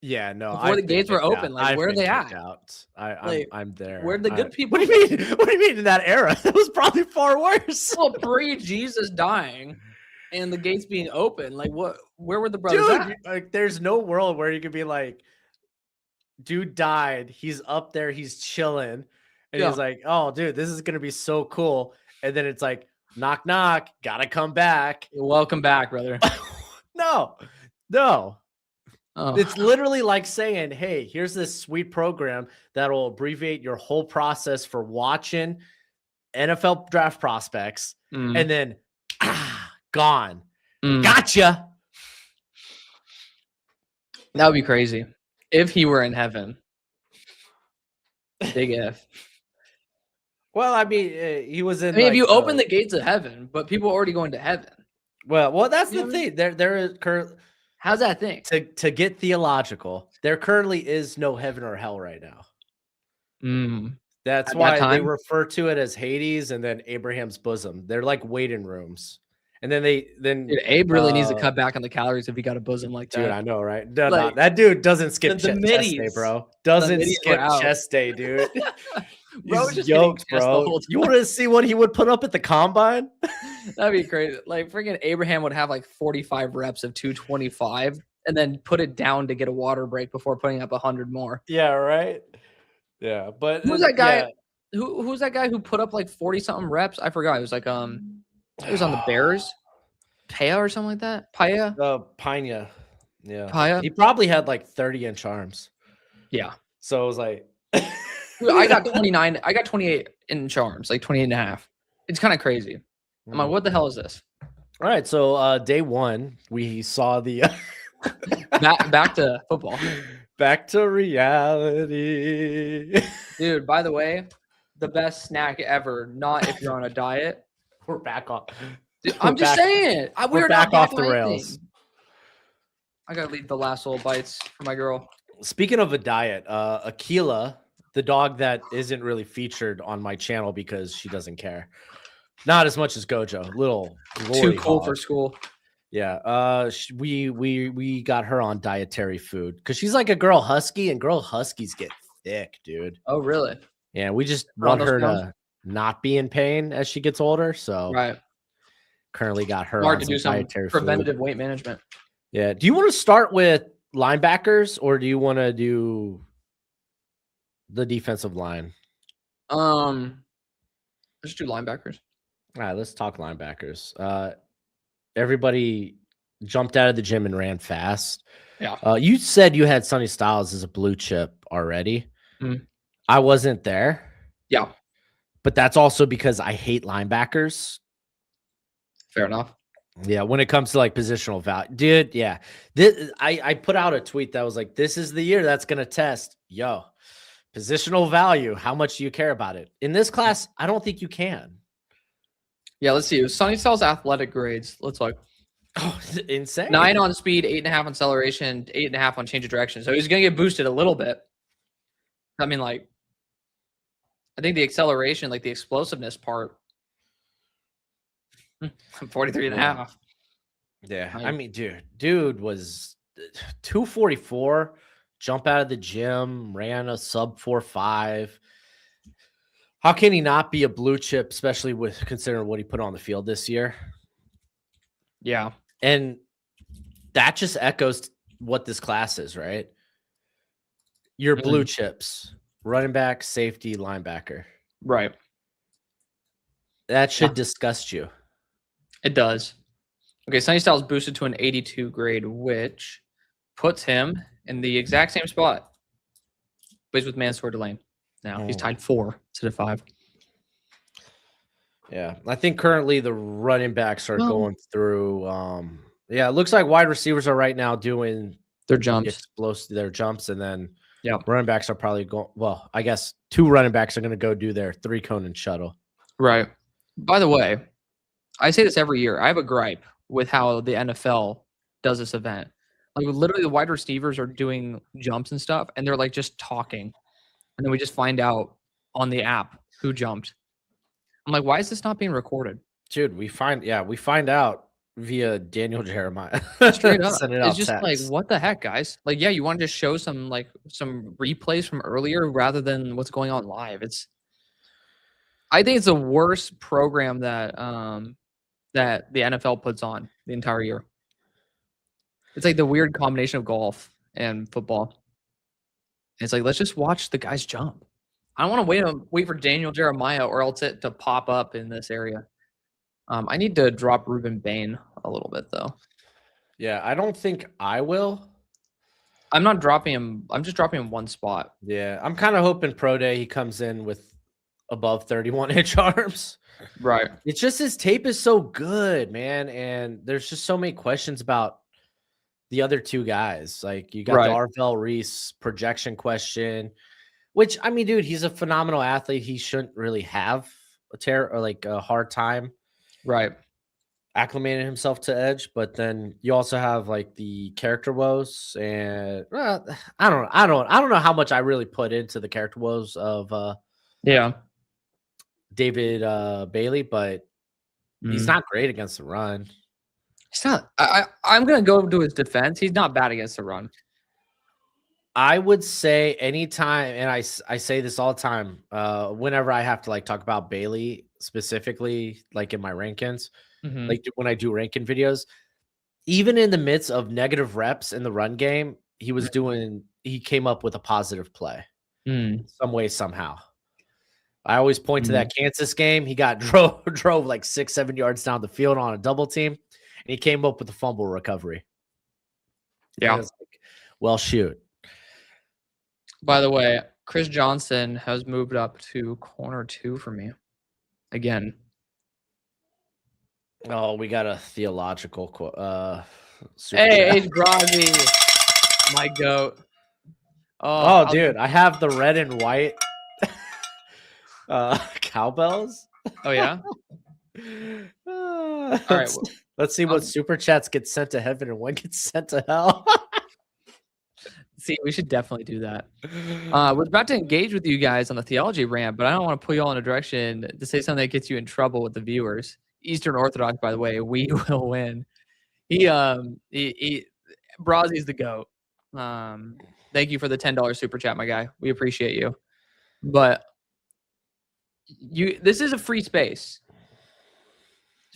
Yeah, no. Before the gates were open, like where are they at? I'm there. Where'd the good people? What do you mean? What do you mean in that era? It was probably far worse. Well, pre-Jesus dying and the gates being open, like what? Where were the brothers at? Like, there's no world where you could be like, dude died. He's up there. He's chilling. And he's like, oh, dude, this is going to be so cool. And then it's like, knock, knock. Got to come back. Welcome back, brother. No. Oh. It's literally like saying, hey, here's this sweet program that will abbreviate your whole process for watching NFL draft prospects. And then, gone. Gotcha. That would be crazy. If he were in heaven. Big F. Well, I mean, he was in. I mean, if you open the gates of heaven, but people are already going to heaven. Well, that's the thing. There is currently. How's that thing? To get theological, there currently is no heaven or hell right now. That's why they refer to it as Hades and then Abraham's bosom. They're like waiting rooms. And then Dude, Abe really needs to cut back on the calories if he got a bosom like that. Dude, I know, right? No, that dude doesn't skip chest day, bro. Doesn't skip chest day, dude. He's yoked, bro. You want to see what he would put up at the combine? That'd be crazy. Like freaking Abraham would have like 45 reps of 225 and then put it down to get a water break before putting up 100 more. Yeah, right. Yeah, but who's that guy? Yeah. Who's that guy who put up like 40 something reps? I forgot. It was like it was on the Bears. Paya or something like that. Paya. Pina. Yeah. Paya. He probably had like 30-inch arms. Yeah. So it was like I got 29. I got 28-inch arms, like 28 and a half. It's kind of crazy. I'm like, what the hell is this? All right, so day one, we saw the Back to football. back to reality. Dude, by the way, the best snack ever, not if you're on a diet. We're back off. Dude, I'm just saying. We're We're back not off the rails. I gotta leave the last little bites for my girl. Speaking of a diet, Akila, the dog that isn't really featured on my channel because she doesn't care. Not as much as Gojo. Little glory Too cool hog. for school. Yeah. We got her on dietary food because she's like a girl husky, and girl huskies get thick, dude. Oh, really? Yeah, we just Put on want those her pounds? to not be in pain as she gets older. So Right. currently got her Smart on to some do some dietary preventative food. weight management. Yeah. Do you want to start with linebackers or do you want to do the defensive line? Let's do linebackers. All right, let's talk linebackers. Everybody jumped out of the gym and ran fast. Yeah. You said you had Sonny Styles as a blue chip already. Mhm. I wasn't there. Yeah. But that's also because I hate linebackers. Fair enough. Yeah, when it comes to like positional value, dude. Yeah, I put out a tweet that was like, "This is the year that's gonna test, positional value. How much do you care about it in this class? I don't think you can." Yeah, let's see. Sonny Styles athletic grades. Let's look. Oh, insane! 9 on speed, 8.5 on acceleration, 8.5 on change of direction. So he's gonna get boosted a little bit. I mean, like, I think the acceleration, like the explosiveness part, 43.5. Yeah, I mean, dude was 244. Jump out of the gym, ran a sub 4.5. How can he not be a blue chip, especially with considering what he put on the field this year? Yeah. And that just echoes what this class is, right? Your blue chips, running back, safety, linebacker. Right. That should disgust you. It does. Okay, Sonny Styles boosted to an 82 grade, which puts him in the exact same spot. But he's with Mansour Delane. Now he's tied 4 instead of 5. Yeah, I think currently the running backs are going through. Yeah, it looks like wide receivers are right now doing their jumps, their jumps, and then yeah, running backs are probably going. Well, I guess 2 running backs are going to go do their 3-cone and shuttle. Right. By the way, I say this every year. I have a gripe with how the NFL does this event. Like literally, the wide receivers are doing jumps and stuff, and they're like just talking, and then we just find out on the app who jumped. I'm like, why is this not being recorded? Dude, we find out via Daniel Jeremiah. Straight up. It's just text. Like, what the heck, guys? Like, yeah, you want to just show some replays from earlier rather than what's going on live. I think it's the worst program that that the NFL puts on the entire year. It's like the weird combination of golf and football. It's like, let's just watch the guys jump. I don't want to wait for Daniel Jeremiah or else it to pop up in this area. I need to drop Ruben Bain a little bit though. Yeah, I don't think I will. I'm not dropping him. I'm just dropping him one spot. Yeah, I'm kind of hoping pro day he comes in with above 31-inch arms. Right. It's just his tape is so good, man, and there's just so many questions about the other 2 guys. Like you got the Arvell Reese projection question, which I mean, dude, he's a phenomenal athlete. He shouldn't really have a hard time, right, acclimating himself to edge. But then you also have like the character woes, and I don't know how much I really put into the character woes of David Bailey, but he's not great against the run. He's not. I'm gonna go to his defense. He's not bad against the run. I would say anytime, and I say this all the time, whenever I have to like talk about Bailey specifically, like in my rankings, like when I do ranking videos, even in the midst of negative reps in the run game, he came up with a positive play some way, somehow. I always point to that Kansas game. He got drove like 6-7 yards down the field on a double team, and he came up with a fumble recovery. Yeah. Like, well, shoot. By the way, Chris Johnson has moved up to corner 2 for me again. Oh, we got a theological super Hey, chat. H. Brozzy, my goat. Oh, How's dude, I have the red and white cowbells. oh yeah. All right. Let's let's see what super chats get sent to heaven and one gets sent to hell. See, we should definitely do that. We're about to engage with you guys on the theology rant, but I don't want to pull you all in a direction to say something that gets you in trouble with the viewers. Eastern Orthodox, by the way, we will win. He Brazzy's the goat. Thank you for the $10 super chat, my guy. We appreciate you. But this is a free space.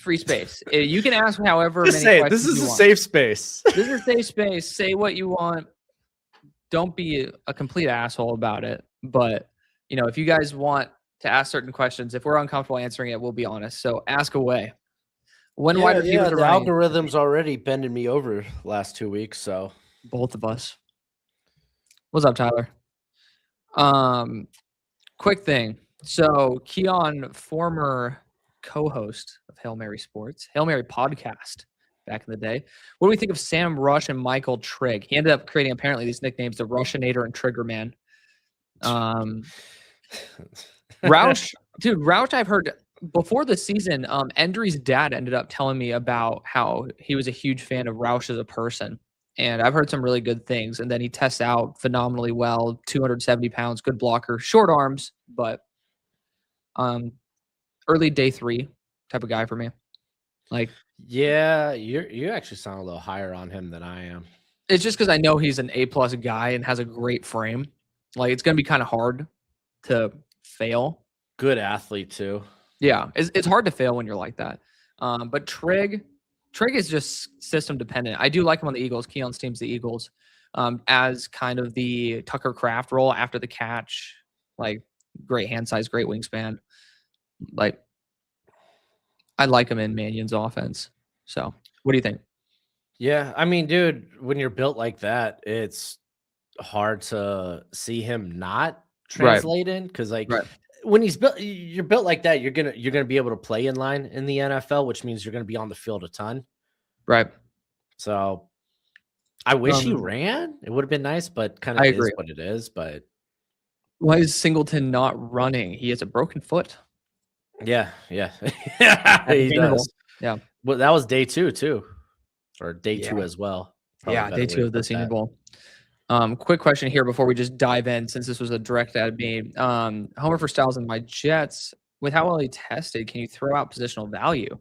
Free space. You can ask however Just many say it. questions This is you a want. safe space. This is a safe space. Say what you want. Don't be a complete asshole about it. But if you guys want to ask certain questions, if we're uncomfortable answering it, we'll be honest. So ask away. When wide receivers are the running, algorithm's already bending me over last 2 weeks, so both of us. What's up, Tyler? Quick thing. So Keon, former co-host of Hail Mary Sports, Hail Mary podcast back in the day. What do we think of Sam Rush and Michael Trigg? He ended up creating apparently these nicknames, the Russianator and Triggerman. Roush, dude, Roush, I've heard before the season, Endry's dad ended up telling me about how he was a huge fan of Roush as a person. And I've heard some really good things. And then he tests out phenomenally well, 270 pounds, good blocker, short arms, but early day 3 type of guy for me. Like, yeah, you actually sound a little higher on him than I am. it's just because I know he's an A+ guy and has a great frame. Like, it's going to be kind of hard to fail. Good athlete too. Yeah, it's hard to fail when you're like that. But Trigg is just system dependent. I do like him on the Eagles. Keon's team's the Eagles, as kind of the Tucker Kraft role after the catch. Like, great hand size, great wingspan. Like, I like him in Mannion's offense. So, what do you think? Yeah, I mean, dude, when you're built like that, it's hard to see him not translate in because, like, when you're built like that, you're gonna be able to play in line in the NFL, which means you're gonna be on the field a ton. Right. So, I wish he ran. It would have been nice, but kind I of agree. is what it is. But Why is Singleton not running? He has a broken foot. yeah, he does. Yeah. Well, that was day 2 too, or day 2 as well. Yeah, day 2 of the Senior Bowl. Quick question here before we just dive in, since this was a direct at me. Homer for Styles and my Jets. With how well he tested, can you throw out positional value?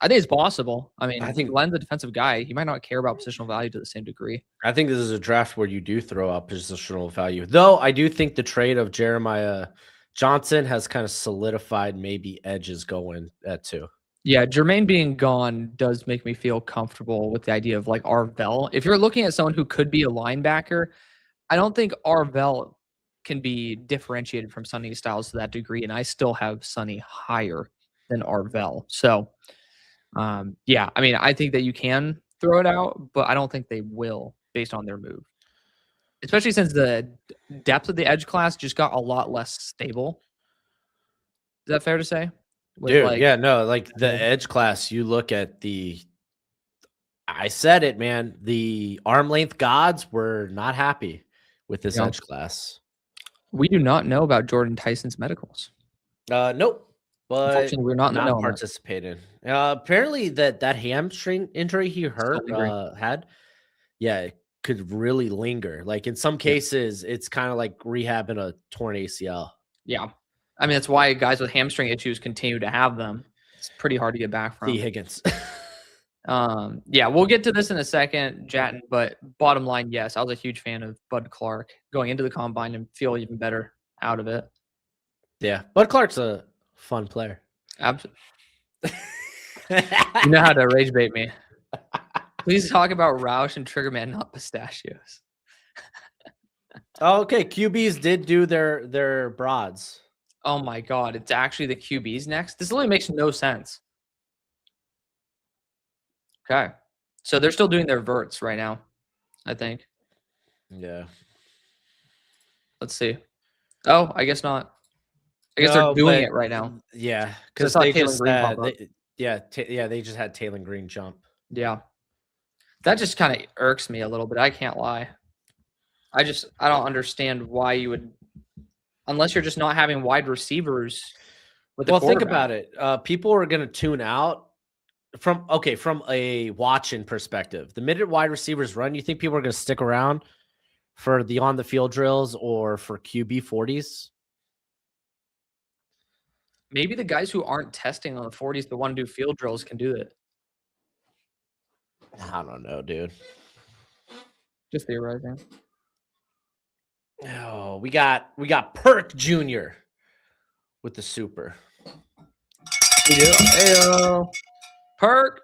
I think it's possible. I mean, I think Glenn's a defensive guy. He might not care about positional value to the same degree. I think this is a draft where you do throw out positional value. Though I do think the trade of Jeremiah Johnson has kind of solidified maybe edges going at 2. Yeah, Jermaine being gone does make me feel comfortable with the idea of like Arvell. If you're looking at someone who could be a linebacker, I don't think Arvell can be differentiated from Sonny Styles to that degree, and I still have Sonny higher than Arvell. So, yeah, I mean, I think that you can throw it out, but I don't think they will based on their move, especially since the depth of the edge class just got a lot less stable. Is that fair to say? With dude, yeah, no, like the edge class, you look at I said it, man, the arm length gods were not happy with this edge class. We do not know about Jordan Tyson's medicals. Nope. But unfortunately, we're not participating. Apparently, that hamstring injury he had, yeah, it could really linger. Like in some cases, it's kind of like rehabbing a torn ACL. Yeah, I mean that's why guys with hamstring issues continue to have them. It's pretty hard to get back from. T. Higgins. Yeah, we'll get to this in a second, Jatton, but bottom line, yes, I was a huge fan of Bud Clark going into the combine and feel even better out of it. Yeah, Bud Clark's a fun player. Absolutely. You know how to rage bait me. Please talk about Roush and Triggerman, not pistachios. Okay, QBs did do their broads. Oh my god, it's actually the QBs next? This literally makes no sense. Okay. So they're still doing their verts right now, I think. Yeah. Let's see. Oh, I guess not. I guess they're doing it right now. Yeah, because they just Yeah, yeah, they just had Taylor Green jump. Yeah. That just kind of irks me a little bit. I can't lie. I don't understand why you would, unless you're just not having wide receivers with the Well, think quarterback. about it. People are going to tune out from a watching perspective. The minute wide receivers run, you think people are going to stick around for the on the field drills or for QB 40s? Maybe the guys who aren't testing on the 40s, the one do field drills, can do it. I don't know, dude. Just theorizing. Oh, we got Perk Jr. with the super. We do. Hey, Perk.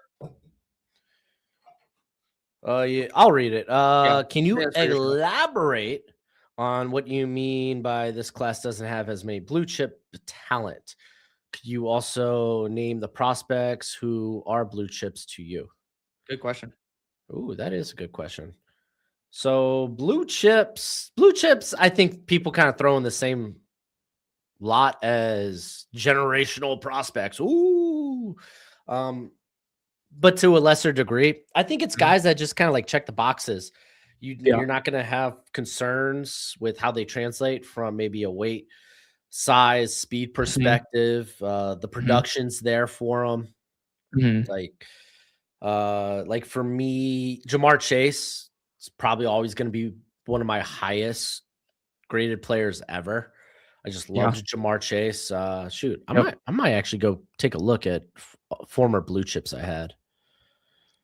Yeah, I'll read it. Can you that's pretty sure. elaborate on what you mean by this class doesn't have as many blue chip talent? Could you also name the prospects who are blue chips to you? Good question. Ooh, that is a good question. So blue chips, I think people kind of throw in the same lot as generational prospects. Ooh. But to a lesser degree, I think it's Mhm. guys that just kind of like check the boxes. Yeah. You're not going to have concerns with how they translate from maybe a weight, size, speed Mhm. perspective. The Mhm. production's there for them. Mhm. Like for me, Jamar Chase is probably always going to be one of my highest graded players ever. I just Yeah. loved Jamar Chase. Shoot, Yep. I might actually go take a look at former blue chips I had.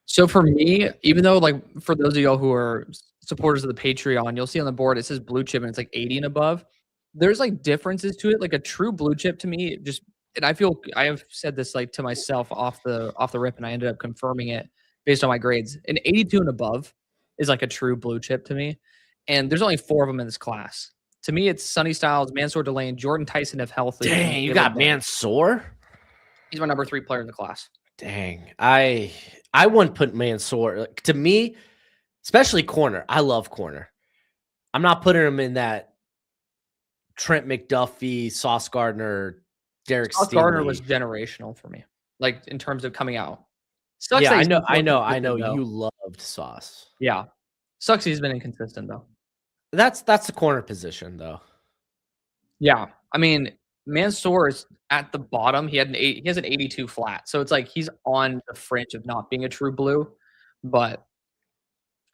So for me, even though like for those of y'all who are supporters of the Patreon, you'll see on the board it says blue chip and it's like 80 and above. There's like differences to it. Like a true blue chip to me, just and I feel I have said this like to myself off the rip, and I ended up confirming it based on my grades. An 82 and above is like a true blue chip to me. And there's only 4 of them in this class. To me, it's Sonny Styles, Mansour Delane, Jordan Tyson if healthy, and Dang, you Caleb got Bell. Mansoor? He's my number 3 player in the class. Dang, I wouldn't put Mansoor to me, especially corner. I love corner. I'm not putting him in that Trent McDuffie, Sauce Gardner, Derek Sauce Gardner was Stingley. generational for me, like, in terms of coming out. Sucks Yeah, that he's been so I know inconsistent, though. you loved Sauce. Yeah. Sucks he's been inconsistent, though. That's the corner position though. Yeah. I mean, Mansour is at the bottom. He has an 82 flat, so it's like he's on the fringe of not being a true blue, but,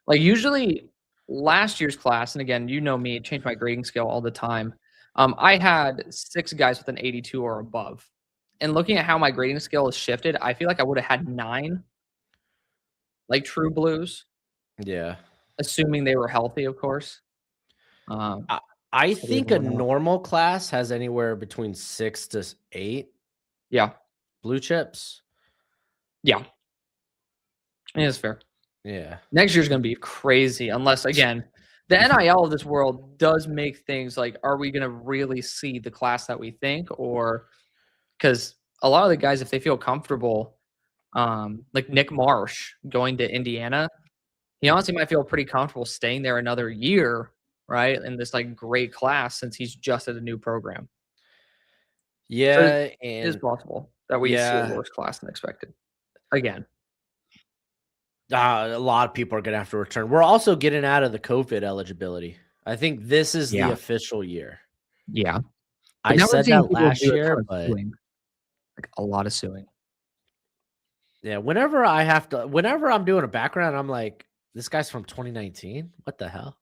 like, usually last year's class, and again, you know me, I change my grading scale all the time. I had 6 guys with an 82 or above, and looking at how my grading scale has shifted, I feel like I would've had 9, like, true blues. Yeah. Assuming they were healthy, of course. Um, I, I so we think never a know. normal class has anywhere between 6 to 8 Yeah, blue chips. yeah, it is fair. Yeah. Next year's gonna be crazy unless, again, the NIL of this world does make things like, are we gonna really see the class that we think? Or because a lot of the guys, if they feel comfortable, like Nick Marsh going to Indiana, he honestly might feel pretty comfortable staying there another year, right? In this like great class since he's just at a new program. So it Yeah, is and possible that we see a yeah, worse class than expected. Again. a lot of people are gonna have to return. We're also getting out of the COVID eligibility. I think this is the Yeah. official year. Yeah. But I now we're said seeing that people last do a year, ton of but suing, like a lot of suing. yeah, whenever I'm doing a background, I'm like, this guy's from 2019. What the hell?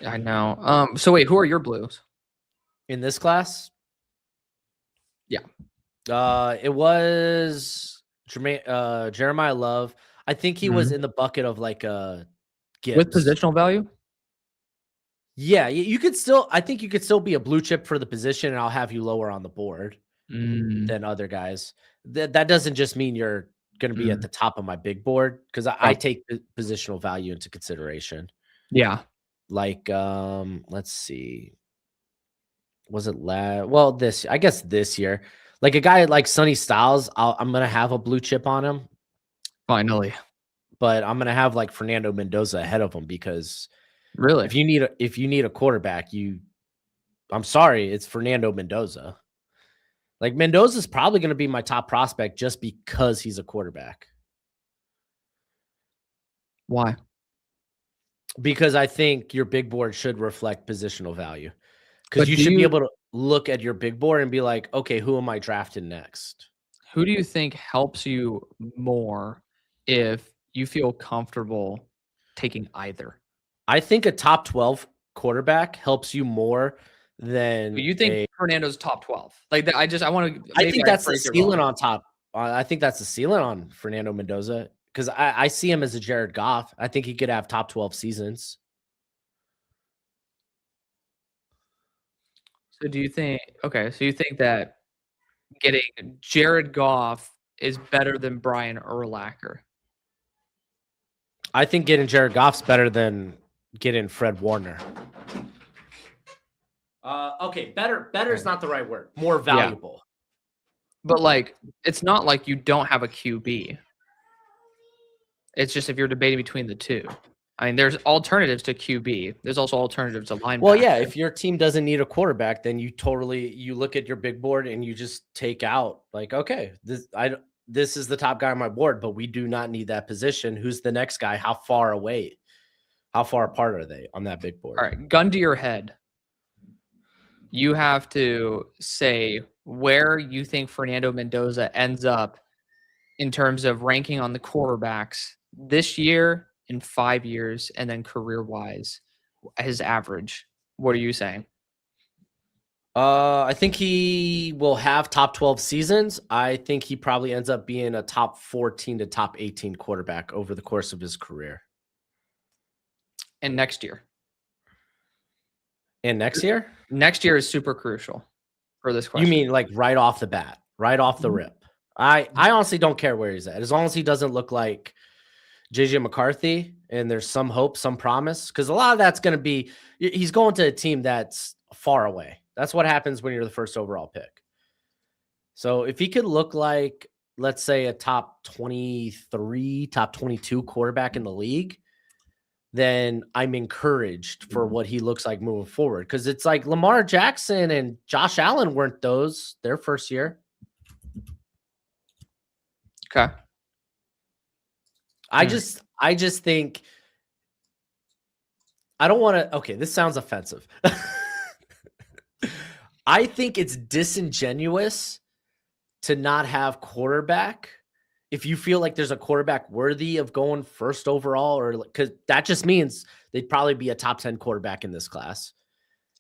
I know. So wait, who are your blues? In this class, Yeah. it was Jeremiah Love. I think he was Mhm. in the bucket of like With Gibbs. positional value? Yeah, you could still. I think you could still be a blue chip for the position, and I'll have you lower on the board Mm, than other guys. That doesn't just mean you're going to be at mm. the top of my big board because I Yep. take positional value into consideration. Yeah. Like, let's see, was it well this I guess this year, like a guy like Sonny Styles, I'm gonna have a blue chip on him, Finally. but I'm gonna have like Fernando Mendoza ahead of him because Really? if you need a quarterback, I'm sorry, it's Fernando Mendoza. Like Mendoza's probably going to be my top prospect just because he's a quarterback. Why? Because I think your big board should reflect positional value. Because But you should be able to look at your big board and be like, okay, who am I drafting next? who do you think helps you more if you feel comfortable taking either? I think a top 12 quarterback helps you more But than you think a. Fernando's top 12? Like, I want to I maybe think I that's the phrased it ceiling wrong. on top. I think that's the ceiling on Fernando Mendoza because I see him as a Jared Goff. I think he could have top 12 seasons. So do you think okay, so you think that getting Jared Goff is better than Brian Urlacher? I think getting Jared Goff's better than getting Fred Warner. Okay, better. Better is not the right word. More Yeah. valuable. But, like, it's not like you don't have a QB. It's just if you're debating between the 2. I mean, there's alternatives to QB. There's also alternatives to linebacker. Well, yeah, if your team doesn't need a quarterback, then you look at your big board and you just take out like, okay, this is the top guy on my board, but we do not need that position. Who's the next guy? How far away? How far apart are they on that big board? All right, gun to your head. You have to say where you think Fernando Mendoza ends up in terms of ranking on the quarterbacks this year, in 5 years, and then career-wise, his average. What are you saying? I think he will have top 12 seasons. I think he probably ends up being a top 14 to top 18 quarterback over the course of his career. And next year? And next year? Next year is super crucial for this You question. mean like right off the bat, right off the rip? I honestly don't care where he's at. As long as he doesn't look like JJ McCarthy and there's some hope, some promise, because a lot of that's going to be he's going to a team that's far away. That's what happens when you're the first overall pick. So if he could look like, let's say, a top 23, top 22 quarterback in the league, then I'm encouraged for what he looks like moving forward. Because it's like Lamar Jackson and Josh Allen weren't those their first year. Okay. I just think I don't want to. Okay, this sounds offensive. I think it's disingenuous to not have quarterback if you feel like there's a quarterback worthy of going first overall, or because that just means they'd probably be a top 10 quarterback in this class.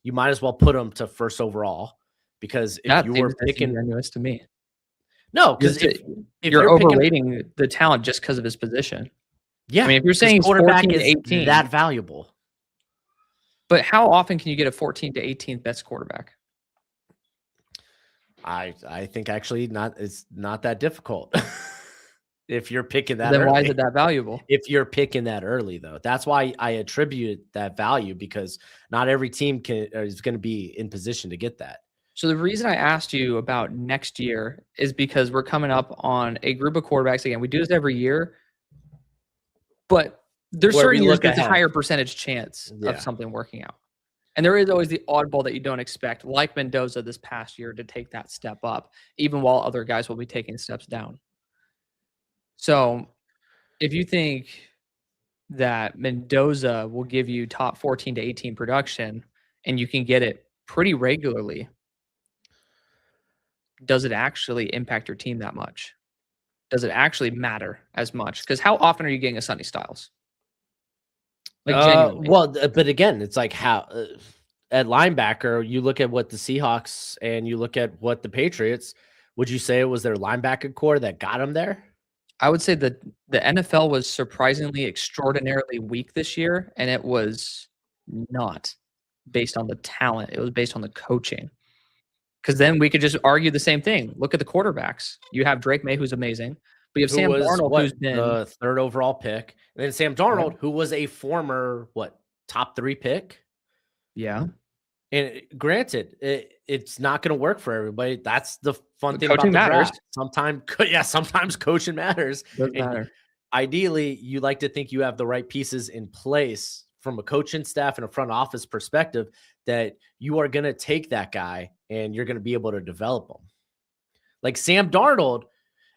You might as well put them to first overall because if That you were seems picking, disingenuous to me. no, because if You're you're picking, overrating the talent just because of his position. yeah, I mean, if you're 'cause saying he's quarterback 14 to is 18, that valuable. but how often can you get a 14 to 18th best quarterback? I think actually it's not that difficult. If you're picking that Then early. why is it that valuable? If you're picking that early, though, that's why I attribute that value, because not every team is going to be in position to get that. So the reason I asked you about next year is because we're coming up on a group of quarterbacks again. We do this every year, but there's Where we certain years look there's a ahead. higher percentage chance Yeah. of something working out. And there is always the oddball that you don't expect, like Mendoza this past year, to take that step up, even while other guys will be taking steps down. So if you think that Mendoza will give you top 14 to 18 production and you can get it pretty regularly, does it actually impact your team that much? Does it actually matter as much? Because how often are you getting a Sonny Styles? Like genuinely. Well, but again, it's like how at linebacker, you look at what the Seahawks and you look at what the Patriots. Would you say it was their linebacker core that got them there? I would say that the NFL was surprisingly extraordinarily weak this year, and it was not based on the talent. It was based on the coaching. Because then we could just argue the same thing. Look at the quarterbacks. You have Drake May, who's amazing, but you have Who Sam was Darnold, who's been the third overall pick, and then Sam Darnold, who was a former top 3 pick. Yeah. And granted, it's not going to work for everybody. That's the fun thing coaching about the matters. draft. Sometimes coaching matters. Doesn't matter. Ideally, you like to think you have the right pieces in place from a coaching staff and a front office perspective that you are going to take that guy and you're going to be able to develop him. Like Sam Darnold,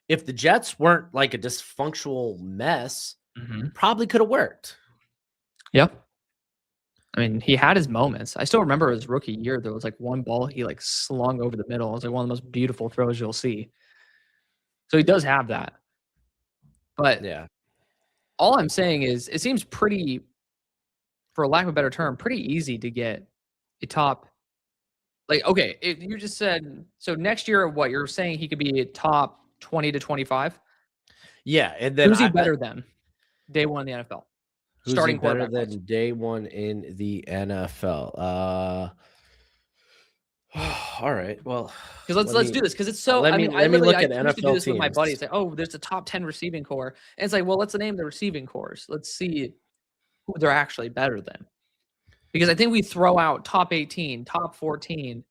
if the Jets weren't like a dysfunctional mess, probably could have worked. Yep. I mean, he had his moments. I still remember his rookie year. There was like one ball he like slung over the middle. It was like one of the most beautiful throws you'll see. So he does have that. But yeah, all I'm saying is it seems pretty, for lack of a better term, pretty easy to get a top. Like, okay, you just said, so next year, what you're saying he could be a top 20 to 25? Yeah. And then who's he better than day one in the NFL? Who's Starting he better quarterback than day one in the NFL? All right. Well, because let's do this because it's so. let I me mean, I look at used to do NFL this with my teams. buddies. Like, oh, there's a top 10 receiving core, and it's like, well, let's name the receiving cores. Let's see who they're actually better than. Because I think we throw out top 18, top 14,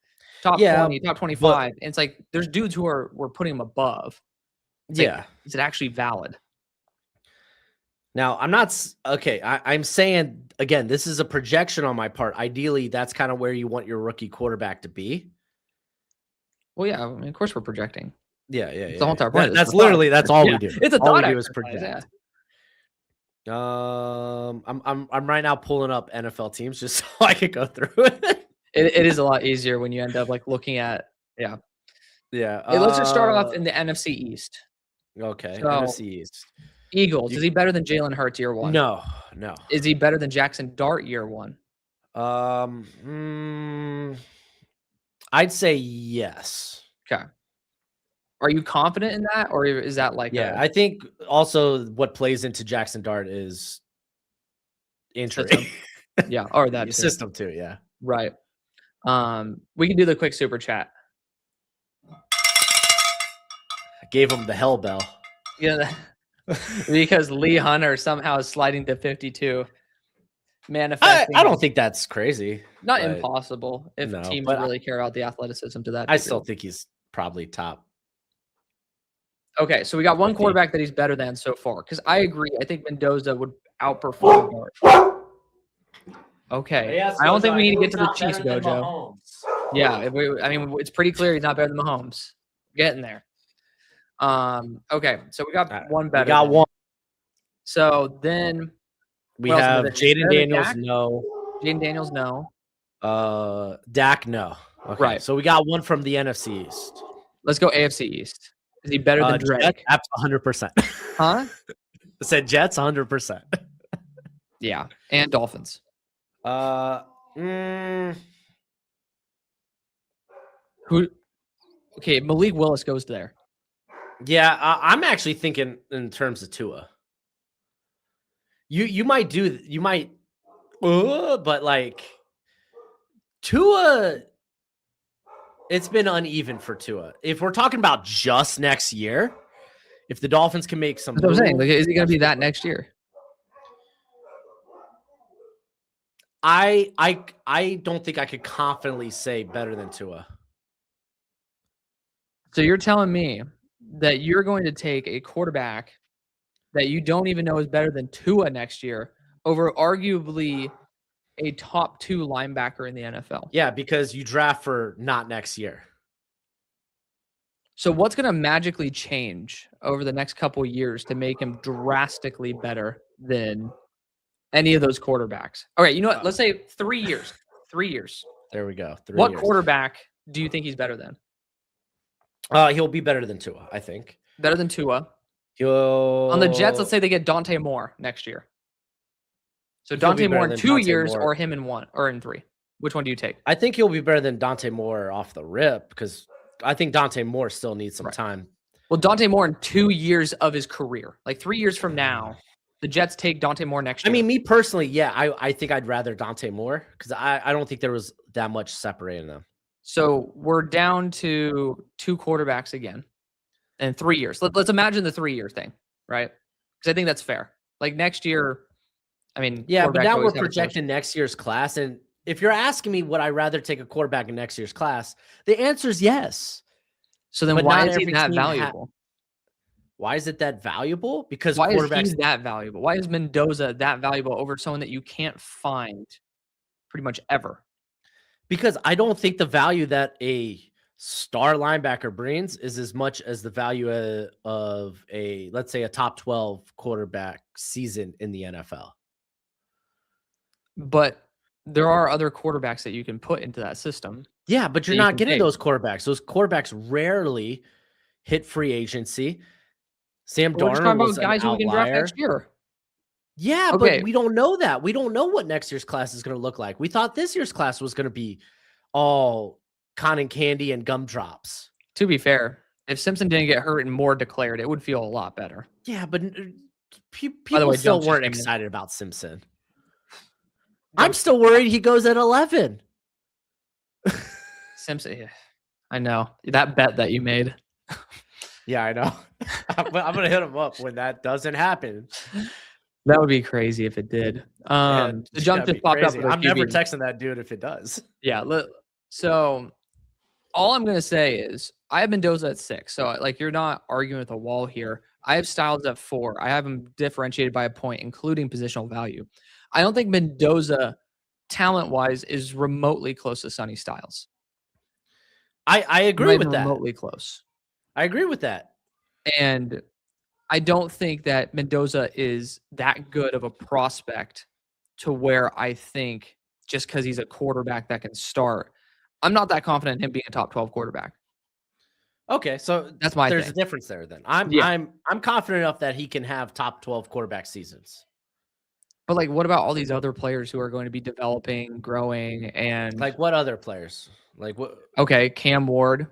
top 20, top 25, and it's like there's dudes who we're putting them above. It's like, is it actually valid? Now, I'm not okay. I'm saying again, this is a projection on my part. Ideally, that's kind of where you want your rookie quarterback to be. Well, yeah, I mean, of course we're projecting. Yeah. It's the whole entire point. That's literally that's all we do. It's all we do is project. Yeah. I'm right now pulling up NFL teams just so I could go through it. It is a lot easier when you end up like looking at yeah. Let's just start off in the NFC East. Okay, so, NFC East. Eagles. Is he better than Jalen Hurts year one? No. Is he better than Jackson Dart year one? I'd say yes. Okay. Are you confident in that, or is that like? I think also what plays into Jackson Dart is injury. Yeah, or that system too. Yeah, right. We can do the quick super chat. I gave him the hell bell. Yeah, because Lee Hunter somehow is sliding to 52. Manifesting. I don't think that's crazy. Not impossible if teams really care about the athleticism to that degree. I still think he's probably top. Okay, so we got one quarterback that he's better than so far. Because I agree. I think Mendoza would outperform Dart. Okay. I don't think we need to get to the Chiefs, Gojo. Yeah, I mean, it's pretty clear he's not better than Mahomes. Getting there. Okay, so we got one better. We got one. So then we have Jaden Daniels. No. Jaden Daniels. No. Dak. No. Okay. Right. So we got one from the NFC East. Let's go AFC East. Is he better than Drake? That's 100%. Huh? I said Jets 100%. Yeah, and Dolphins. Who? Okay, Malik Willis goes there. Yeah, I'm actually thinking in terms of Tua. You might, but like Tua, it's been uneven for Tua. If we're talking about just next year, if the Dolphins can make some, that's what I'm saying. Like, is he going to be that next year? I don't think I could confidently say better than Tua. So you're telling me that you're going to take a quarterback that you don't even know is better than Tua next year over arguably a top 2 linebacker in the NFL? Yeah, because you draft for not next year. So what's going to magically change over the next couple of years to make him drastically better than any of those quarterbacks? All right, you know what? Let's say 3 years. 3 years. There we go. What quarterback do you think he's better than? He'll be better than Tua, I think. Better than Tua. On the Jets, let's say they get Dante Moore next year. So Dante Moore in 2 years or him in 1 or in 3. Which one do you take? I think he'll be better than Dante Moore off the rip because I think Dante Moore still needs some time. Well, Dante Moore in 2 years of his career. Like 3 years from now, the Jets take Dante Moore next year. I mean, me personally, yeah, I think I'd rather Dante Moore because I don't think there was that much separating them. So we're down to 2 quarterbacks again in 3 years. Let's imagine the 3-year thing, right? Because I think that's fair. Like next year, I mean, yeah, but now we're projecting next year's class. And if you're asking me, would I rather take a quarterback in next year's class? The answer is yes. So then why is he that valuable? Why is it that valuable? Because why is he that valuable? Why is Mendoza that valuable over someone that you can't find pretty much ever? Because I don't think the value that a star linebacker brings is as much as the value of let's say, a top 12 quarterback season in the NFL. But there are other quarterbacks that you can put into that system. Yeah, but you're that you not can getting take. those quarterbacks. Those quarterbacks rarely hit free agency. Sam But we're just talking Darnold was about an guys who we can draft next outlier. year. Yeah, but Okay, we don't know that. We don't know what next year's class is going to look like. We thought this year's class was going to be all cotton candy and gumdrops. to be fair, if Simpson didn't get hurt and more declared, it would feel a lot better. Yeah, but By the people way, still Jones just weren't came in. excited about Simpson. Jones- I'm still worried he goes at 11. Simpson, yeah, I know that bet that you made. Yeah, I know. I'm going to hit him up when that doesn't happen. That would be crazy if it did. The jump just popped up. I'm never texting that dude if it does. Yeah. So all I'm gonna say is I have Mendoza at 6. So like you're not arguing with a wall here. I have Styles at 4. I have him differentiated by a point, including positional value. I don't think Mendoza, talent-wise, is remotely close to Sonny Styles. I agree with that. Remotely close. I agree with that. And I don't think that Mendoza is that good of a prospect to where I think just because he's a quarterback that can start, I'm not that confident in him being a top 12 quarterback. Okay, so that's my there's thing. a difference there then. I'm confident enough that he can have top 12 quarterback seasons. But like what about all these other players who are going to be developing, growing, and like what other players? Like what? Okay, Cam Ward,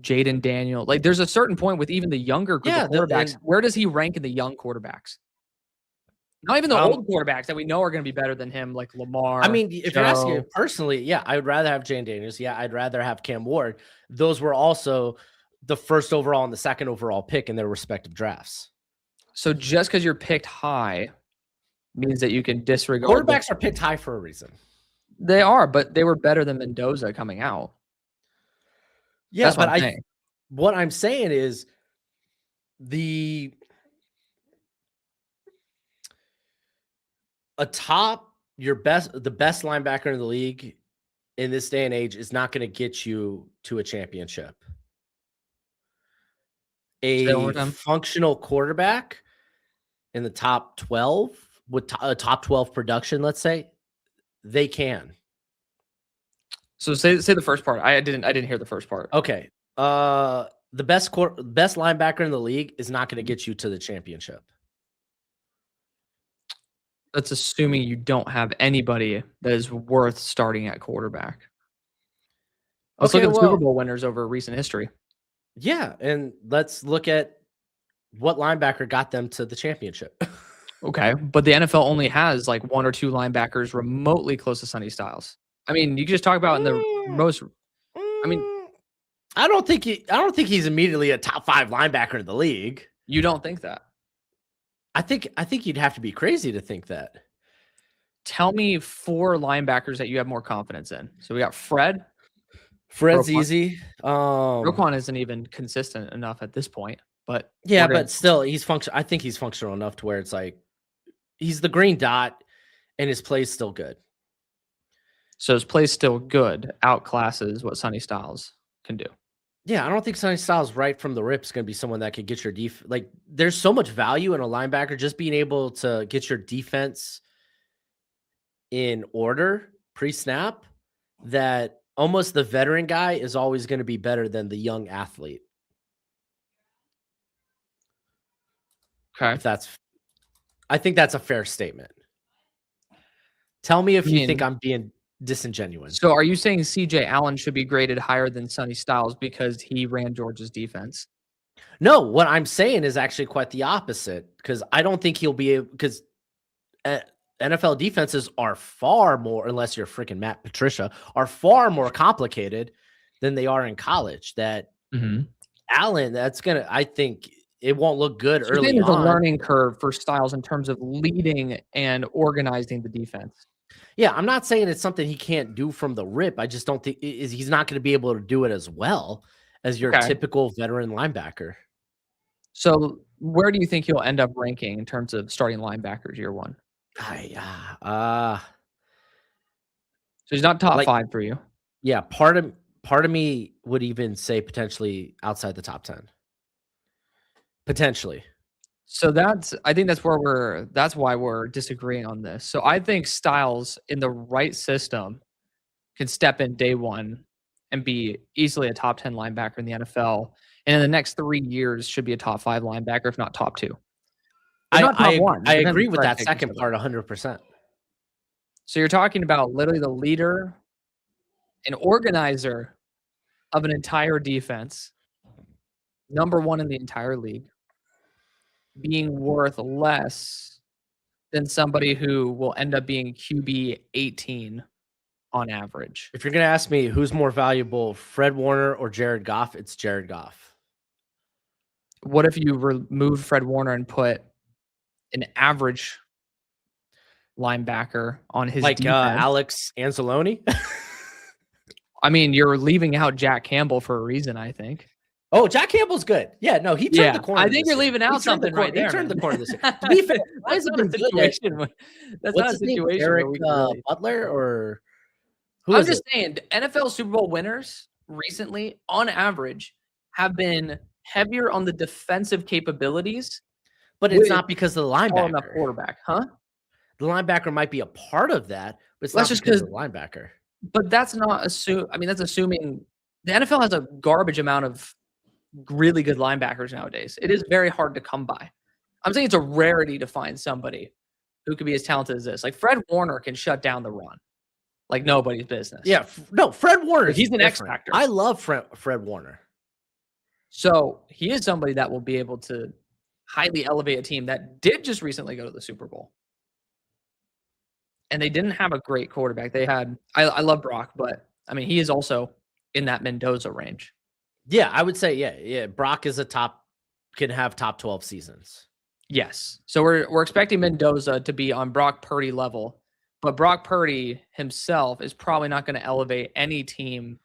Jaden Daniel. Like there's a certain point with even the younger group of quarterbacks. Where does he rank in the young quarterbacks? Not even the old quarterbacks that we know are going to be better than him, like Lamar. I mean, if you're asking me personally, yeah, I would rather have Jaden Daniels. Yeah, I'd rather have Cam Ward. Those were also the first overall and the second overall pick in their respective drafts. So just because you're picked high means that you can disregard. Quarterbacks are picked high for a reason. They are, but they were better than Mendoza coming out. Yeah, that's but what I'm saying is the best linebacker in the league in this day and age is not going to get you to a championship. A functional quarterback in the top 12 with a top 12 production, let's say, they can. So say the first part. I didn't hear the first part. Okay. The best linebacker in the league is not going to get you to the championship. That's assuming you don't have anybody that is worth starting at quarterback. Let's look at the Super Bowl winners over recent history. Yeah, and let's look at what linebacker got them to the championship. Okay, but the NFL only has like one or two linebackers remotely close to Sonny Styles. I mean, you can just talk about in the most. I mean, I don't think he's immediately a top 5 linebacker in the league. You don't think that? I think you'd have to be crazy to think that. Tell me 4 linebackers that you have more confidence in. So we got Fred. Fred's easy. Roquan isn't even consistent enough at this point, but yeah, but still, I think he's functional enough to where it's like he's the green dot, and his play's still good. So his play's still good. Outclasses what Sonny Styles can do. Yeah, I don't think Sonny Styles right from the rip is going to be someone that could get your defense. Like, there's so much value in a linebacker just being able to get your defense in order pre-snap that almost the veteran guy is always going to be better than the young athlete. Okay. I think that's a fair statement. Tell me if you think I'm being disingenuous. So are you saying CJ Allen should be graded higher than Sonny Styles because he ran Georgia's defense? No, what I'm saying is actually quite the opposite, because I don't think he'll be able, because NFL defenses are far more, unless you're freaking Matt Patricia, are far more complicated than they are in college. That Allen, I think it won't look good early on. There's a learning curve for Styles in terms of leading and organizing the defense. Yeah, I'm not saying it's something he can't do from the rip. I just don't think he's not going to be able to do it as well as your typical veteran linebacker. So where do you think he'll end up ranking in terms of starting linebackers year one? So he's not top 5 for you. Yeah, part of part of me would even say potentially outside the top 10. Potentially. So I think that's why we're disagreeing on this. So I think Styles in the right system can step in day one and be easily a top 10 linebacker in the NFL. And in the next 3 years should be a top 5 linebacker, if not top 2. But not top 1. I Depends agree on with where that it takes second each part other. 100%. So you're talking about literally the leader, an organizer of an entire defense, number 1 in the entire league, being worth less than somebody who will end up being QB 18 on average. If you're going to ask me who's more valuable, Fred Warner or Jared Goff, it's Jared Goff. What if you remove Fred Warner and put an average linebacker on his Like defense? Alex Anzalone? I mean, you're leaving out Jack Campbell for a reason, I think. Oh, Jack Campbell's good. Yeah, no, he turned the corner. I think you're leaving out something right there. He turned man. the corner this year. To be fair, that's not a situation. That's not a situation Eric where we can really. Butler or who I'm is just it? saying, NFL Super Bowl winners recently, on average, have been heavier on the defensive capabilities. But it's not because of the Enough linebacker. quarterback, huh? The linebacker might be a part of that, but it's That's not just because of the linebacker. But that's not that's assuming the NFL has a garbage amount of really good linebackers nowadays. It is very hard to come by. I'm saying it's a rarity to find somebody who could be as talented as this. Like Fred Warner can shut down the run like nobody's business. Yeah, no, Fred Warner. He's an X factor. I love Fred Warner. So he is somebody that will be able to highly elevate a team that did just recently go to the Super Bowl. And they didn't have a great quarterback. They had, I love Brock, but I mean, he is also in that Mendoza range. Yeah, I would say, yeah. Brock is can have top 12 seasons. Yes. So we're expecting Mendoza to be on Brock Purdy level, but Brock Purdy himself is probably not going to elevate any team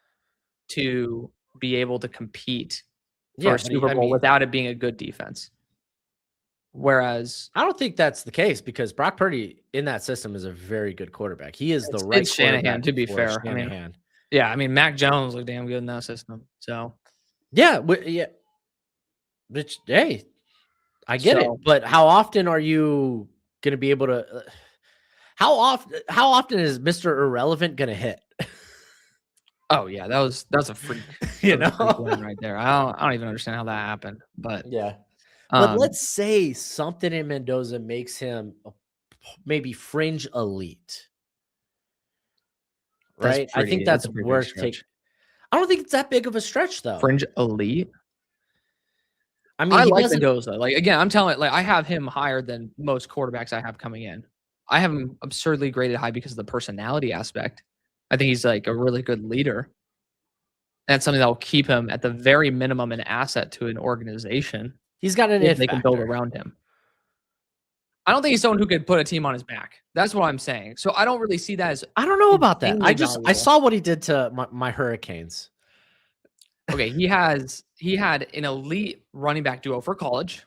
to be able to compete for a Super Bowl without it being a good defense. Whereas I don't think that's the case because Brock Purdy in that system is a very good quarterback. He is the right Shanahan, to be fair. Shanahan. I mean, Mac Jones looked damn good in that system. So yeah. Which hey, I get it. But how often are you going to be able to? How often is Mr. Irrelevant going to hit? Oh yeah, that was a freak. Freak right there. I don't even understand how that happened. But yeah. But let's say something in Mendoza makes him maybe fringe elite. Right? I think that's worth taking. I don't think it's that big of a stretch, though. Fringe elite? I mean, I like Mendoza. Like, again, I'm telling I have him higher than most quarterbacks I have coming in. I have him absurdly graded high because of the personality aspect. I think he's like a really good leader. That's something that will keep him at the very minimum an asset to an organization. He's got an if they can build around him. I don't think he's someone who could put a team on his back. That's what I'm saying. So I don't really see that as. I don't know about that. I saw what he did to my Hurricanes. Okay, he had an elite running back duo for college.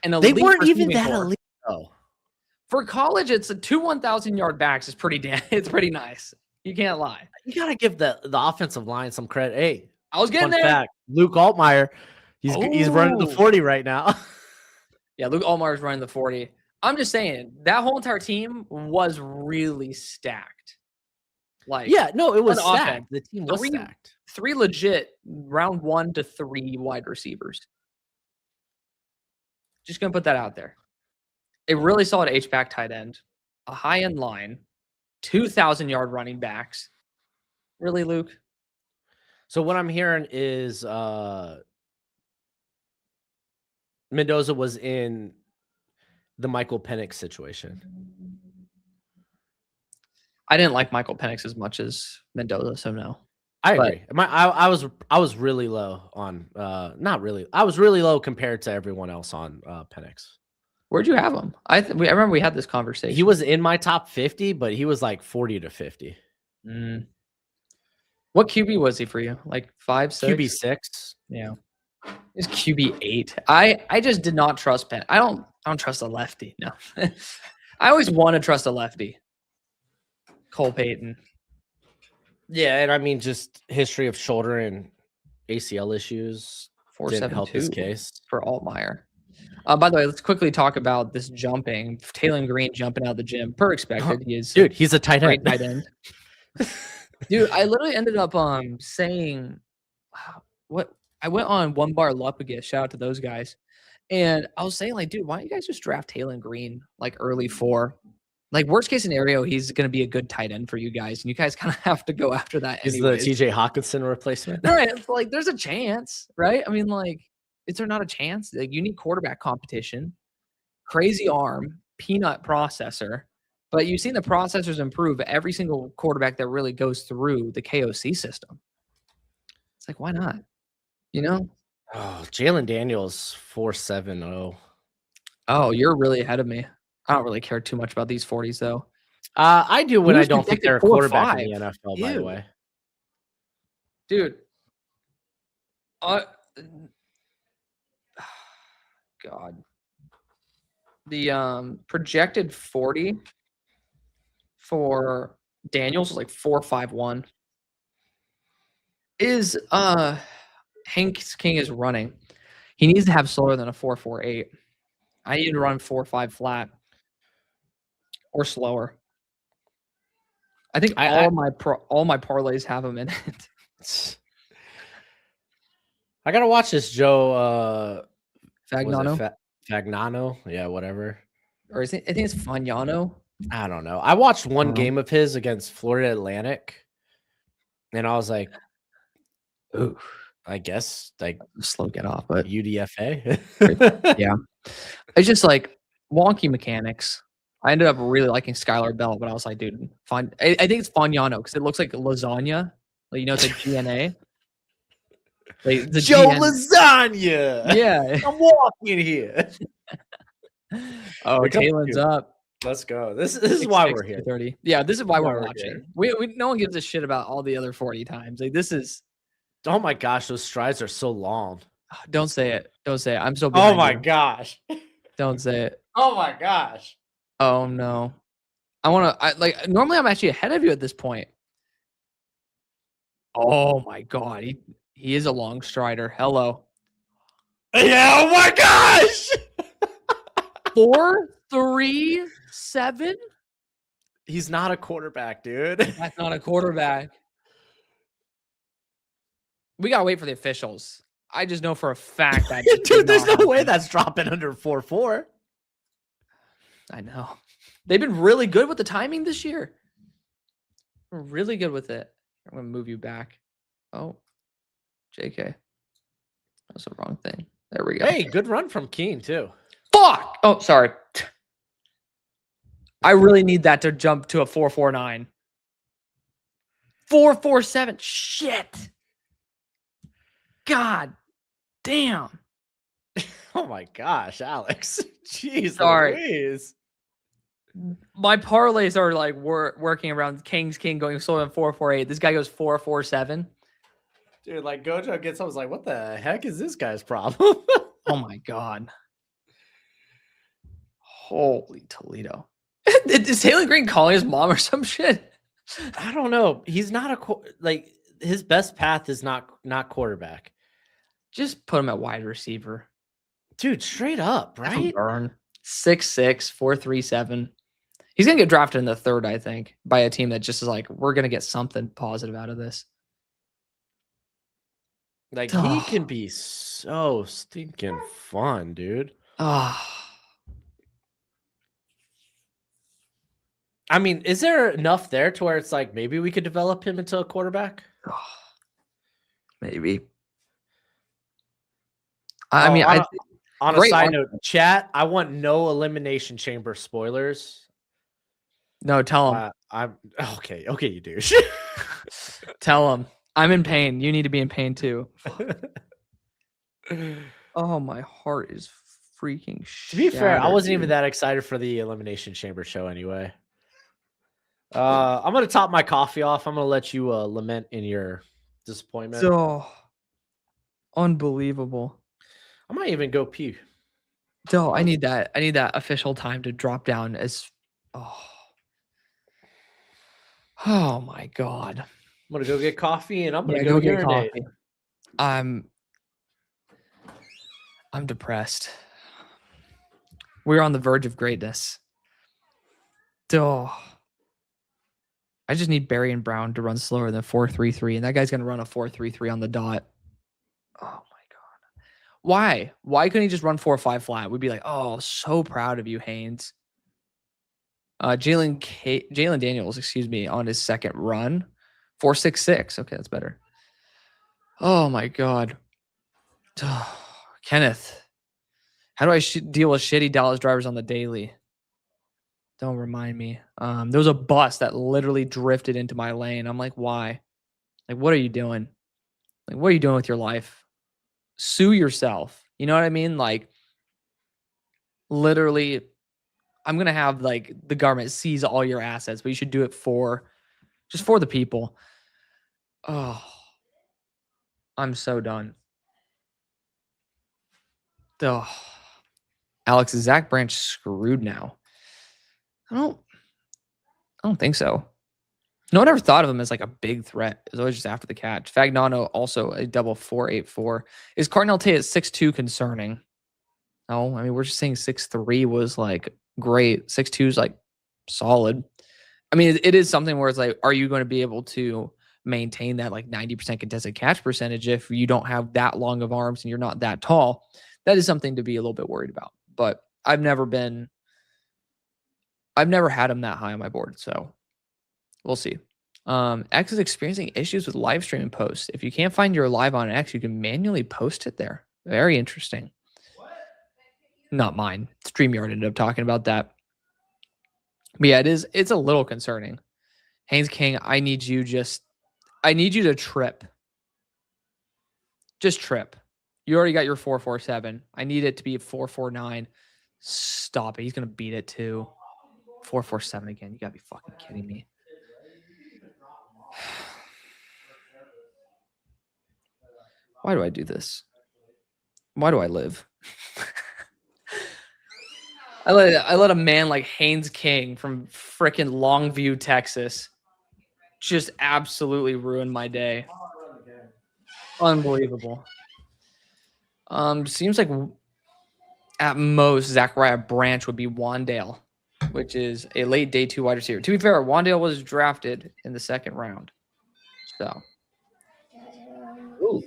And they weren't even that elite though. For college, it's 2 1,000-yard backs is it's pretty nice. You can't lie. You gotta give the offensive line some credit. Hey, I was getting there. Fact, Luke Altmaier. He's running the 40 right now. Yeah, Luke Altmaier's running the 40. I'm just saying that whole entire team was really stacked. Like, yeah, no, it was stacked. The team was stacked. 3 legit round 1 to 3 wide receivers. Just gonna put that out there. A really solid H-back tight end, a high-end line, 2,000-yard running backs. Really, Luke? So what I'm hearing is Mendoza was in the Michael Penix situation. I didn't like Michael Penix as much as Mendoza, so no. I agree. I was really low on not really. I was really low compared to everyone else on Penix. Where'd you have him? I remember we had this conversation. He was in my top 50, but he was like 40 to 50. What QB was he for you? Like 5, 6? QB 6. Yeah. He's QB 8. I just did not trust Penn. I don't trust a lefty. No. I always want to trust a lefty. Cole Payton. Yeah, and I mean, just history of shoulder and ACL issues didn't help his 4.72 case. for Altmaier. By the way, let's quickly talk about this jumping. Taylor Green jumping out of the gym. Per expected. He is Dude, he's a tight great end. tight end. Dude, I literally ended up saying what I went on One Bar Lupagus. Shout out to those guys. And I was saying, like, dude, why don't you guys just draft Taylor Green like early 4? Like, worst case scenario, he's gonna be a good tight end for you guys, and you guys kind of have to go after that He's anyways. the TJ Hawkinson replacement. All right, it's like there's a chance, right? I mean, like, is there not a chance? Like, you need quarterback competition, crazy arm, peanut processor, but you've seen the processors improve every single quarterback that really goes through the KOC system. It's like, why not? You know? Oh, Jalen Daniels 4.70. Oh, you're really ahead of me. I don't really care too much about these 40s though. I do when He I was don't think projected they're a quarterback 4.5. in the NFL, by the Ew. way. Dude. God. The projected 40 for Daniels was like 4.51. Is Hank's King is running. He needs to have slower than a 4.48. I need to run 4.5 flat or slower. I think all my parlays have him in it. I gotta watch this Joe Fagnano, Fagnano, yeah, whatever. or I think it's Fagnano. I don't know. I watched one game of his against Florida Atlantic, and I was like, "Ooh, I guess like slow get off." But UDFA, yeah, it's just like wonky mechanics. I ended up really liking Skylar Bell, but I was like, dude, fine. I think it's Fagnano because it looks like lasagna. Like, you know, it's like GNA. Like the Joe GN Lasagna. Yeah. I'm walking here. Oh, Talen's up. Let's go. This is why we're here. 30. Yeah, this is why we're we're watching. We no one gives a shit about all the other 40 times. Like, this is. Oh my gosh, those strides are so long. Don't say it. Don't say it. I'm so behind Oh my you. gosh. Don't say it. Oh my gosh. Oh no. Like, normally I'm actually ahead of you at this point. Oh my god. He is a long strider. Hello. Yeah, oh my gosh. 4.37? He's not a quarterback, dude. That's not a quarterback. We gotta wait for the officials. I just know for a fact that dude, there's no way that's dropping under 4.4. I know. They've been really good with the timing this year. Really good with it. I'm gonna move you back. Oh, JK. That's the wrong thing. There we go. Hey, good run from Keen too. Fuck! Oh, sorry. I really need that to jump to a 4.49. 4.47. Shit. God damn. Oh my gosh, Alex. Jeez, Sorry. Louise. My parlays are like working around King's King going slower than 4.48. This guy goes 4.47. Dude, like Gojo gets, I was like, what the heck is this guy's problem? Oh my god. Holy Toledo. Is Taylor Green calling his mom or some shit? I don't know. He's not like his best path is not quarterback. Just put him at wide receiver. Dude, straight up, right? Burn. 6'6", 4.37. He's gonna get drafted in the 3rd, I think, by a team that just is like, we're gonna get something positive out of this. Like, he can be so stinking fun, dude. I mean, is there enough there to where it's like maybe we could develop him into a quarterback? Maybe. On a side note, chat, I want no Elimination Chamber spoilers. No, tell him. I'm okay. Okay, you do. Tell him. I'm in pain. You need to be in pain too. Oh, my heart is freaking To be fair, I wasn't even that excited for the Elimination Chamber show anyway. I'm gonna top my coffee off. I'm gonna let you lament in your disappointment. So unbelievable. I might even go pee. So I need that official time to drop down as oh my god. I'm gonna go get coffee and I'm gonna Yeah, go go get urinate. coffee. I'm depressed. We're on the verge of greatness. Oh, I just need Barry and Brown to run slower than 4.33, and that guy's gonna run a 4.33 on the dot. Oh my god. Why? Why couldn't he just run 4.5 flat? We'd be like, oh, so proud of you, Haynes. Jalen Daniels, excuse me, on his second run, 4.66. Okay, that's better. Oh my god. Kenneth, how do I deal with shitty Dallas drivers on the daily? Don't remind me. There was a bus that literally drifted into my lane. I'm like, why? Like, what are you doing? Like, what are you doing with your life? Sue yourself. You know what I mean? Like, literally, I'm gonna have like the government seize all your assets, but you should do it just for the people. Oh, I'm so done. Oh, Alex, is Zach Branch screwed now? I don't think so. No one ever thought of him as like a big threat. It was always just after the catch. Fagnano also a double 4.84. Is Cardinal Tate at 6'2" concerning? No, I mean, we're just saying 6'3" was like great. 6'2" is like solid. I mean, it is something where it's like, are you going to be able to maintain that like 90% contested catch percentage if you don't have that long of arms and you're not that tall? That is something to be a little bit worried about. But I've never had him that high on my board, so we'll see. X is experiencing issues with live stream and post. If you can't find your live on X, you can manually post it there. Very interesting. Not mine. StreamYard ended up talking about that. But yeah, it's a little concerning. Haynes King, I need you to trip. Just trip. You already got your 4.47. I need it to be 4.49. Stop it. He's gonna beat it too. 4.47 again. You gotta be fucking kidding me. Why do I do this? Why do I live? I let a man like Haynes King from frickin' Longview, Texas, just absolutely ruin my day. Unbelievable. Seems like at most Zachariah Branch would be Wandale, which is a late day 2 wide receiver. To be fair, Wandale was drafted in the second round. So, ooh,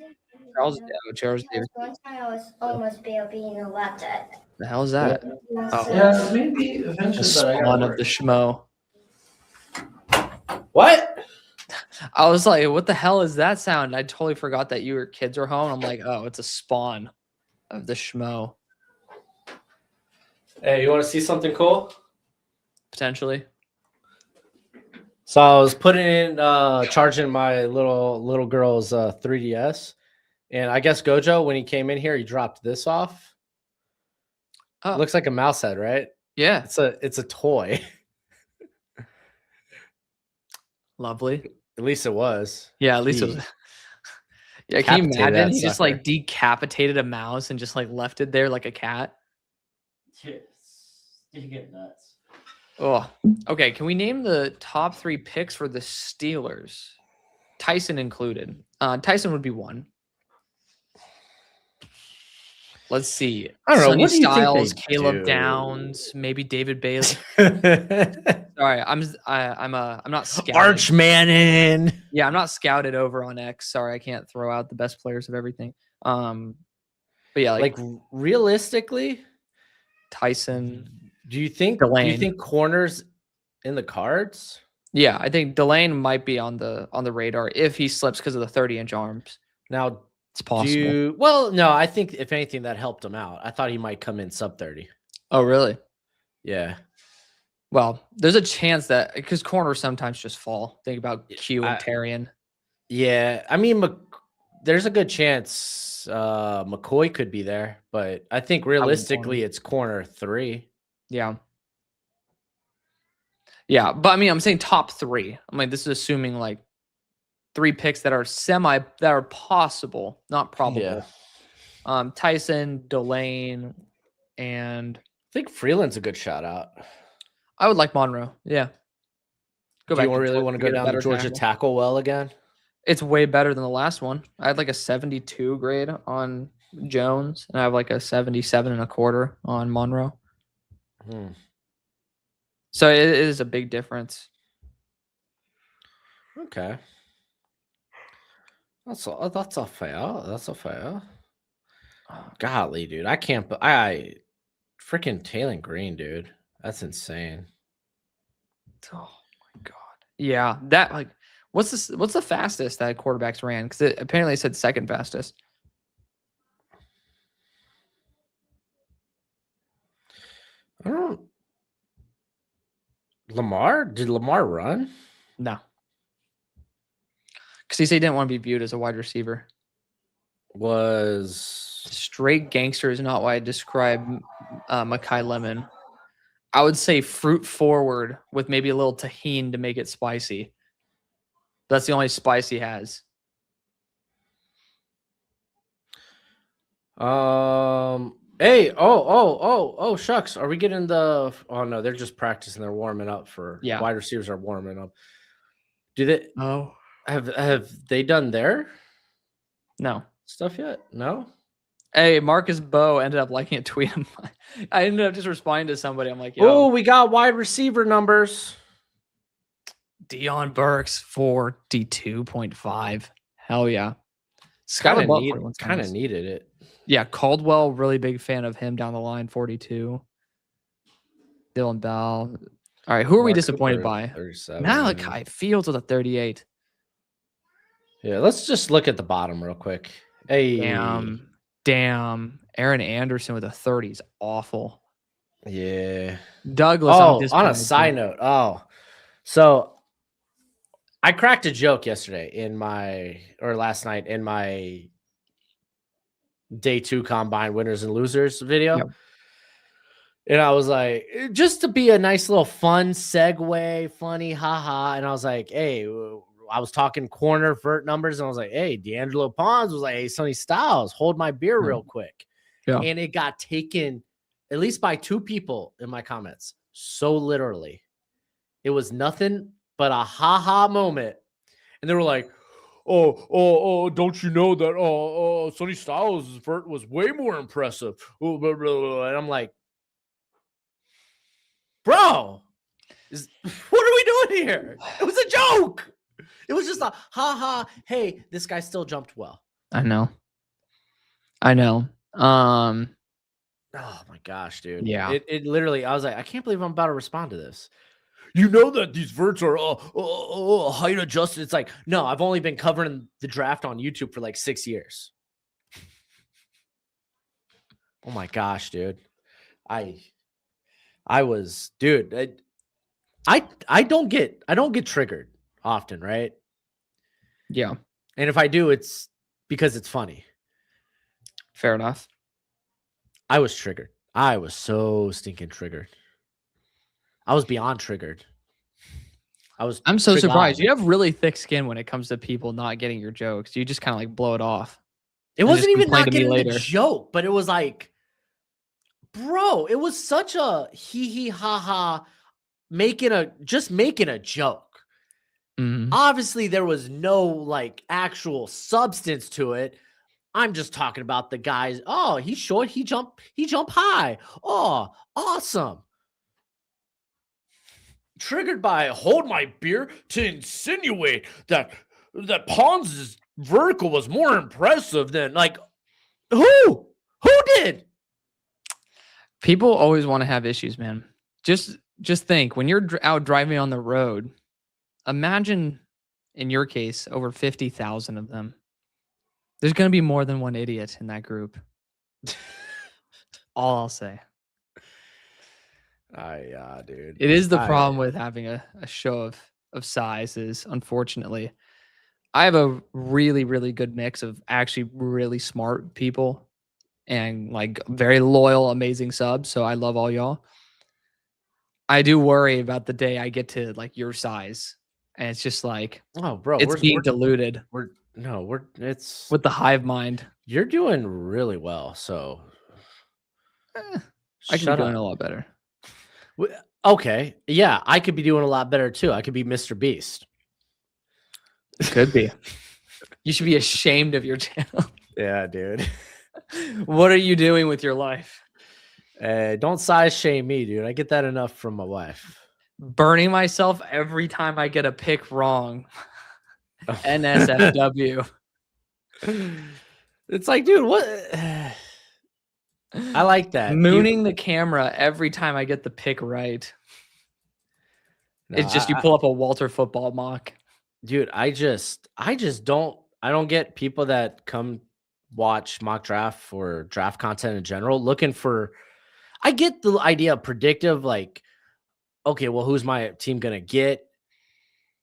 Charles Davis. One time I was almost being elected. The hell is that? Oh, Yeah, maybe the eventually, but I gotta spawn of work. the schmo. What? I was like, what the hell is that sound? I totally forgot that your kids are home. I'm like, oh, it's a spawn of the schmo. Hey, you want to see something cool? Potentially. So I was putting in charging my little girl's 3DS, and I guess Gojo, when he came in here, he dropped this off. Oh, Looks like a mouse head, right? yeah. It's a toy. Lovely. At least it was. Yeah, at least it He was. Yeah, can you decapitated imagine? that He just sucker. like decapitated a mouse and just like left it there like a cat. Yes. You get nuts. Oh, okay. Can we name the top 3 picks for the Steelers? Tyson included. Tyson would be one. Let's see. I don't know. Sonny What do you Styles, think they Caleb do? Downs, maybe David Bailey. Sorry, I'm not scouted. Arch Manning. Yeah, I'm not scouted over on X. Sorry, I can't throw out the best players of everything. But yeah, Like realistically, Tyson. do you think Delane. corners in the cards? Yeah, I think Delane might be on the radar if he slips because of the 30-inch arms. Now, It's possible. well, no, I think if anything that helped him out. I thought he might come in sub 30. Oh, really? Yeah. Well, there's a chance that because corners sometimes just fall. Think about Q and Tarian. Yeah, I mean, there's a good chance McCoy could be there, but I think realistically it's corner 3. Yeah. Yeah, but I mean, I'm saying top 3. I mean, this is assuming like 3 picks that are possible, not probable. Yeah. Tyson, Delane, and I think Freeland's a good shout out. I would like Monroe. Yeah. Do you really want to go down the Georgia tackle well again? It's way better than the last one. I had like a 72 grade on Jones, and I have like a 77.25 on Monroe. So it is a big difference. Okay. That's a fair. That's a fair. Golly, dude. I can't. I freaking Taylor Green, dude. That's insane. Oh my god. Yeah, that like what's this? What's the fastest that quarterbacks ran? Because it apparently said second fastest. I don't. Lamar? Did Lamar run? No, because he said he didn't want to be viewed as a wide receiver. Was Straight gangster is not why I describe Makai Lemon. I would say fruit forward with maybe a little tahini to make it spicy. That's the only spice he has. Hey, oh, shucks. Are we getting the? Oh no, they're just practicing. They're warming up for. Yeah. Wide receivers are warming up. Do they? Oh Have they done their no. stuff yet? No. Hey, Marcus Bowe ended up liking a tweet. I ended up just responding to somebody. I'm like, Oh, yo, we got wide receiver numbers. Deion Burks 42.5. Hell yeah. Skylar Butler Kind of needed it. Yeah, Caldwell, really big fan of him down the line, 42. Dylan Bell. All right, who are we Mark disappointed Cooper, by? 37. Malachi Fields with a 38. Yeah, let's just look at the bottom real quick. Hey, Damn. Aaron Anderson with a 30 is awful. yeah. Douglas. Oh, on a side note. Oh, so I cracked a joke yesterday last night in my day 2 combine winners and losers video. Yep. And I was like, just to be a nice little fun segue, funny, haha. And I was like, hey, I was talking corner vert numbers, and I was like, hey, D'Angelo Pons was like, hey, Sonny Styles, hold my beer real quick. Yeah. And it got taken at least by 2 people in my comments. So literally, it was nothing but a haha moment. And they were like, oh, don't you know that Sonny Styles' vert was way more impressive? And I'm like, bro, what are we doing here? It was a joke. It was just a haha. Hey, this guy still jumped well. I know. Oh my gosh, dude. Yeah. It literally, I was like, I can't believe I'm about to respond to this. You know that these verts are height adjusted. It's like, no, I've only been covering the draft on YouTube for like 6 years. Oh my gosh, dude. I was, dude. I don't get triggered often, right? Yeah. And if I do, it's because it's funny. Fair enough. I was triggered. I was so stinking triggered. I was beyond triggered. I'm so surprised. You have really thick skin when it comes to people not getting your jokes. You just kind of like blow it off. It wasn't even not getting the joke, but it was like, bro, it was such a hee ha ha, making a joke. Mm-hmm. Obviously, there was no like actual substance to it. I'm just talking about the guys. Oh, he's short. He jump high. Oh, awesome. Triggered by hold my beer to insinuate that Pons' vertical was more impressive than like who did? People always want to have issues, man. Just think when you're out driving on the road, imagine in your case over 50,000 of them. There's going to be more than one idiot in that group. All I'll say. Dude. It is the problem with having a show of sizes, unfortunately. I have a really, really good mix of actually really smart people and like very loyal, amazing subs. So I love all y'all. I do worry about the day I get to like your size. And it's just like, oh, bro, it's being diluted. It's with the hive mind. You're doing really well. So I could be doing a lot better. Okay. Yeah, I could be doing a lot better too. I could be Mr. Beast. Could be. You should be ashamed of your channel. Yeah, dude. What are you doing with your life? Don't size shame me, dude. I get that enough from my wife. Burning myself every time I get a pick wrong. NSFW. It's like, dude, what? I like that. Mooning the camera every time I get the pick right. No, It's just you pull up a Walter football mock. dude, I just don't get people that come watch mock draft or draft content in general looking for. I get the idea of predictive, like, okay, well, who's my team gonna get?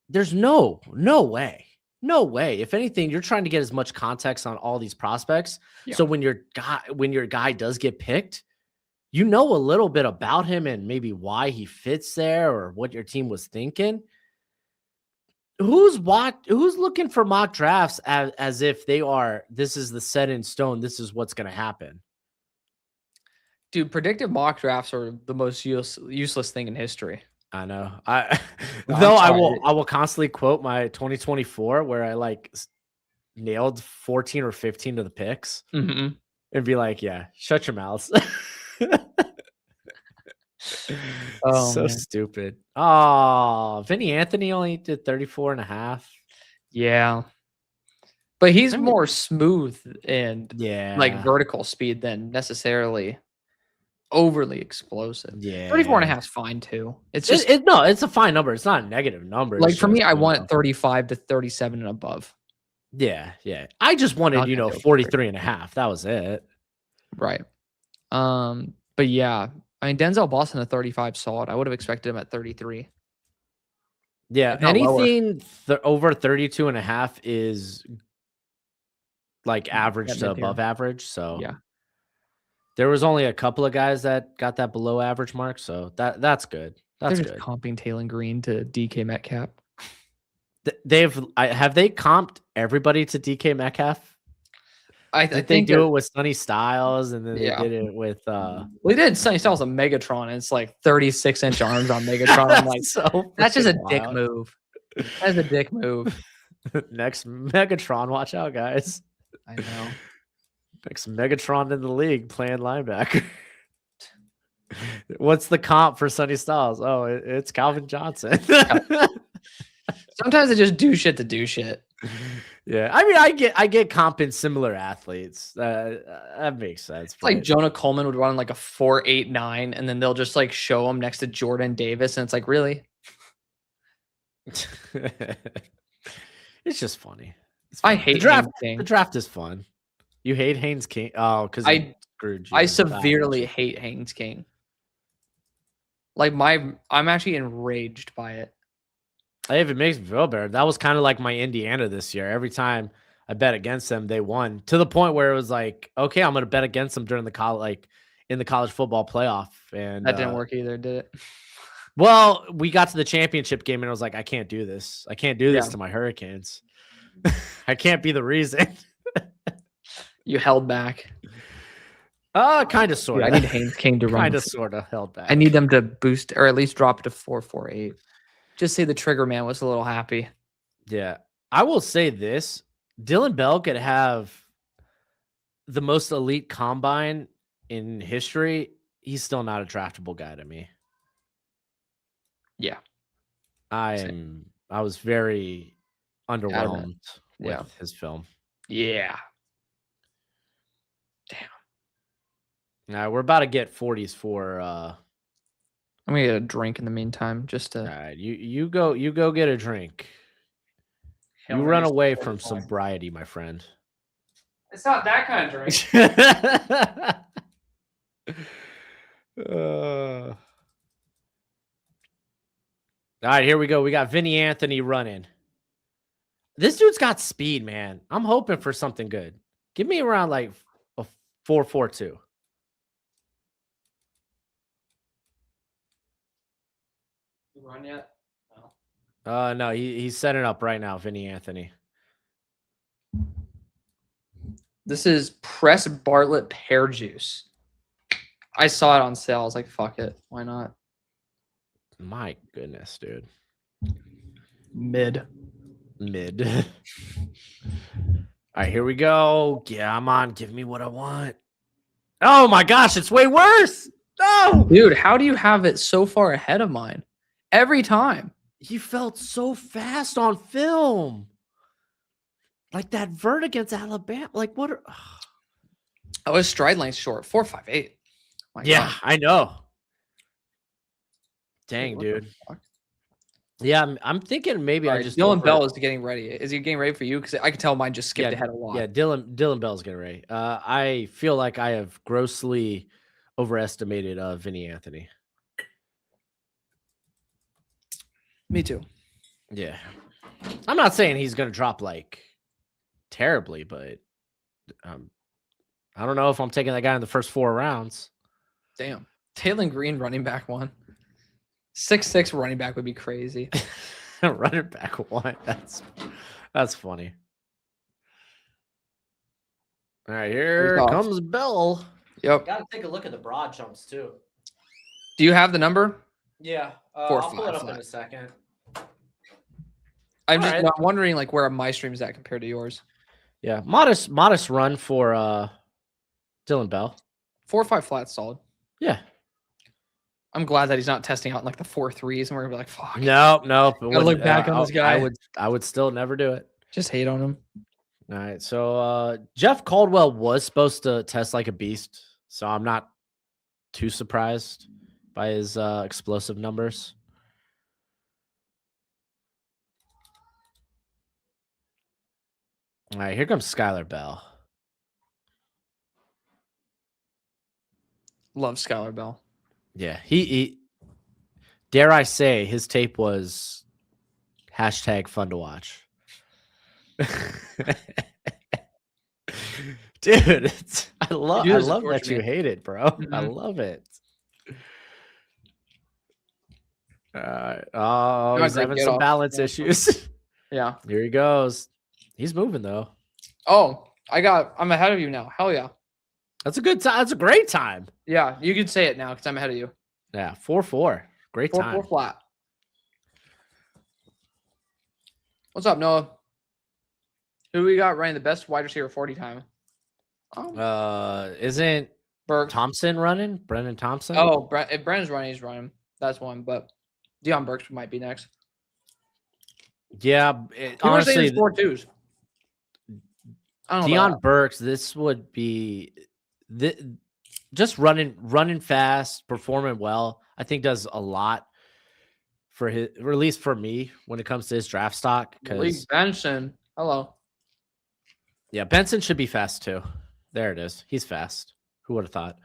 There's no way. No way. If anything, you're trying to get as much context on all these prospects. Yeah. So when your guy does get picked, you know a little bit about him and maybe why he fits there or what your team was thinking. Who's looking for mock drafts as if this is the set in stone, this is what's gonna happen? Dude, predictive mock drafts are the most useless thing in history. I know. I'm Though sorry. I will constantly quote my 2024 where I like nailed 14 or 15 of the picks Mm-hmm. and be like, yeah, shut your mouths. Oh, so man. stupid. Oh, Vinny Anthony only did 34 and a half. Yeah. But he's I mean- more smooth and Yeah. like vertical speed than necessarily overly explosive. Yeah. 34 and a half is fine too. It's just no, it's a fine number. It's not a negative number. like It's for me, just, I you know. want 35 to 37 and above. Yeah. I just wanted, Not gonna do it. 43 and a half. That was it. Right. But yeah, I mean Denzel Boston at 35 solid. I would have expected him at 33. Yeah. If not lower. Anything over 32 and a half is like average Yeah, to mid-tier. above average. So Yeah. there was only a couple of guys that got that below average mark. So that's good. That's They're good. just comping Taylor Green to DK Metcalf. Have they comped everybody to DK Metcalf? I Did they think do that- it with Sonny Styles and then Yeah. they did it with We did Sonny Styles on Megatron, and it's like 36-inch arms on Megatron. I'm like, so that's just a freaking dick wild. move. That's a dick move. Next Megatron, watch out, guys. I know. Next Megatron in the league playing linebacker. What's the comp for Sonny Styles? Oh, it's Calvin Johnson. Sometimes they just do shit to do shit. Yeah, I mean, I get comp in similar athletes. That makes sense. It's like Jonah Coleman would run like a 4.89, and then they'll just like show him next to Jordan Davis, and it's like, really? It's just funny. I fun. hate the draft. Haynes King. The draft is fun. You hate Haynes King? Oh, because I screwed you. I severely hate Haynes King. Like I'm actually enraged by it. Hey, if it makes me feel better, that was kind of like my Indiana this year. Every time I bet against them, they won to the point where it was like, okay, I'm going to bet against them during the in the college football playoff, and That didn't work either, did it? Well, we got to the championship game, and I was like, I can't do this. I can't do this Yeah. to my Hurricanes. I can't be the reason. You held back. Kind of, sort Dude, of. I need Haynes King to run. Kind of, sort of held back. I need them to boost or at least drop it to 4.48. Just say the trigger man was a little happy. Yeah. I will say this. Dylan Bell could have the most elite combine in history. He's still not a draftable guy to me. Yeah. I was very underwhelmed with Yeah. his film. Yeah. Now we're about to get 40s for I'm gonna get a drink in the meantime, just to. all right. You go get a drink. You run away from sobriety, my friend. It's not that kind of drink. All right, here we go. We got Vinny Anthony running. This dude's got speed, man. I'm hoping for something good. Give me around like a 4.42. You run yet? No. No, he's setting up right now, Vinny Anthony. This is Press Bartlett pear juice. I saw it on sale. I was like, fuck it. Why not? My goodness, dude. Mid. Mid. All right, here we go. Yeah, I'm on. Give me what I want. Oh my gosh, it's way worse. No, Dude, how do you have it so far ahead of mine? Every time. he felt so fast on film. Like that vert against Alabama. Like what? Oh, his stride length short. 4.58. My Yeah, God. I know. Dang, What the dude. fuck? Yeah, I'm thinking maybe All I right, just Dylan Bell is getting ready. Is he getting ready for you? Because I can tell mine just skipped ahead a lot. Yeah, Dylan Bell's getting ready. I feel like I have grossly overestimated Vinny Anthony. Me too. Yeah. I'm not saying he's gonna drop like terribly, but I don't know if I'm taking that guy in the first 4 rounds. Damn. Taylor Green running back 1. 6'6" running back would be crazy. Running back 1. That's funny. All right, here comes Bell. Yep. Got to take a look at the broad jumps too. Do you have the number? Yeah, 4, I'll pull it 5 up flat. in a second. I'm All just right. wondering like where my stream's at compared to yours. Yeah, modest run for Dylan Bell. 4 or 5 flat solid. Yeah. I'm glad that he's not testing out like the 4 3s and we're gonna be like, fuck. Nope. Gotta look back on this guy. I would still never do it. Just hate on him. All right. So Jeff Caldwell was supposed to test like a beast, so I'm not too surprised by his explosive numbers. All right, here comes Skylar Bell. Love Skylar Bell. Yeah, he dare I say his tape was #fun to watch. Dude, I love that you hate it, bro. Mm-hmm. I love it. Oh, he's having some balance issues. Yeah. Here he goes. He's moving though. Oh, I'm ahead of you now. Hell yeah. That's a good time. That's a great time. Yeah, you can say it now because I'm ahead of you. Yeah, 4-4. Great time. 4 flat. What's up, Noah? Who we got running the best wide receiver 40 time? Oh. Isn't Burke Thompson running? Brendan Thompson? Oh, if Brennan's running, he's running. That's one, but Deion Burks might be next. Yeah, honestly, 4 2s. Deion Burks, this would be just running fast, performing well. I think does a lot for his, or at least for me, when it comes to his draft stock. Because Benson, hello. Yeah, Benson should be fast too. There it is. He's fast. Who would have thought?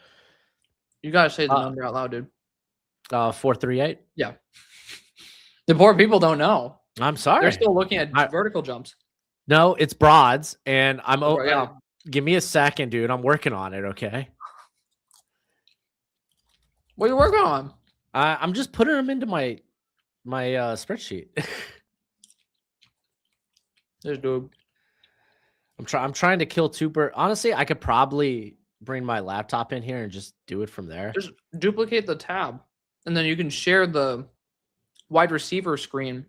You gotta say the number out loud, dude. 4.38. Yeah. The poor people don't know. I'm sorry. They're still looking at vertical jumps. No, it's broads, and I'm yeah. Give me a second, dude. I'm working on it. Okay. What are you working on? I'm just putting them into my spreadsheet. There's dude. I'm trying to kill 2 birds. Honestly, I could probably bring my laptop in here and just do it from there. Just duplicate the tab, and then you can share the wide receiver screen.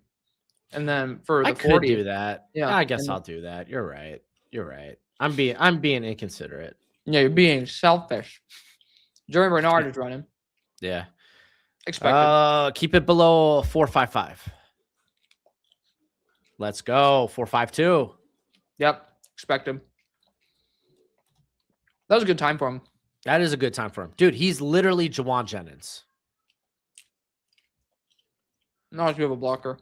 And then for the 40, could do that. Yeah, I guess I'll do that. You're right. I'm being inconsiderate. Yeah, you're being selfish. Jeremy Bernard is running. Yeah. Expected. Keep it below 4.55. Let's go. 4.52. Yep. Expect him. That was a good time for him. That is a good time for him. Dude, he's literally Jawan Jennings. Not as good of a blocker.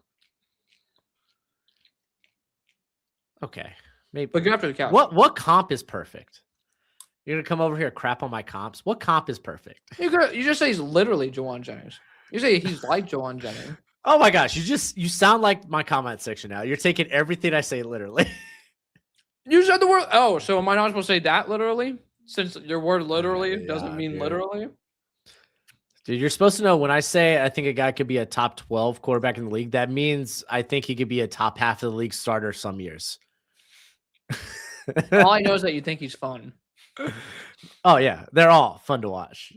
Okay. Maybe. But get after the couch. What comp is perfect? You're gonna come over here and crap on my comps? What comp is perfect? You just say he's literally Jawan Jennings. You say he's like Jawan Jennings. Oh my gosh, you sound like my comment section now. You're taking everything I say literally. You said the word. Oh, so am I not supposed to say that literally? Since your word literally doesn't mean literally? Dude, you're supposed to know when I say I think a guy could be a top 12 quarterback in the league, that means I think he could be a top half of the league starter some years. All I know is that you think he's fun. Oh, yeah. They're all fun to watch.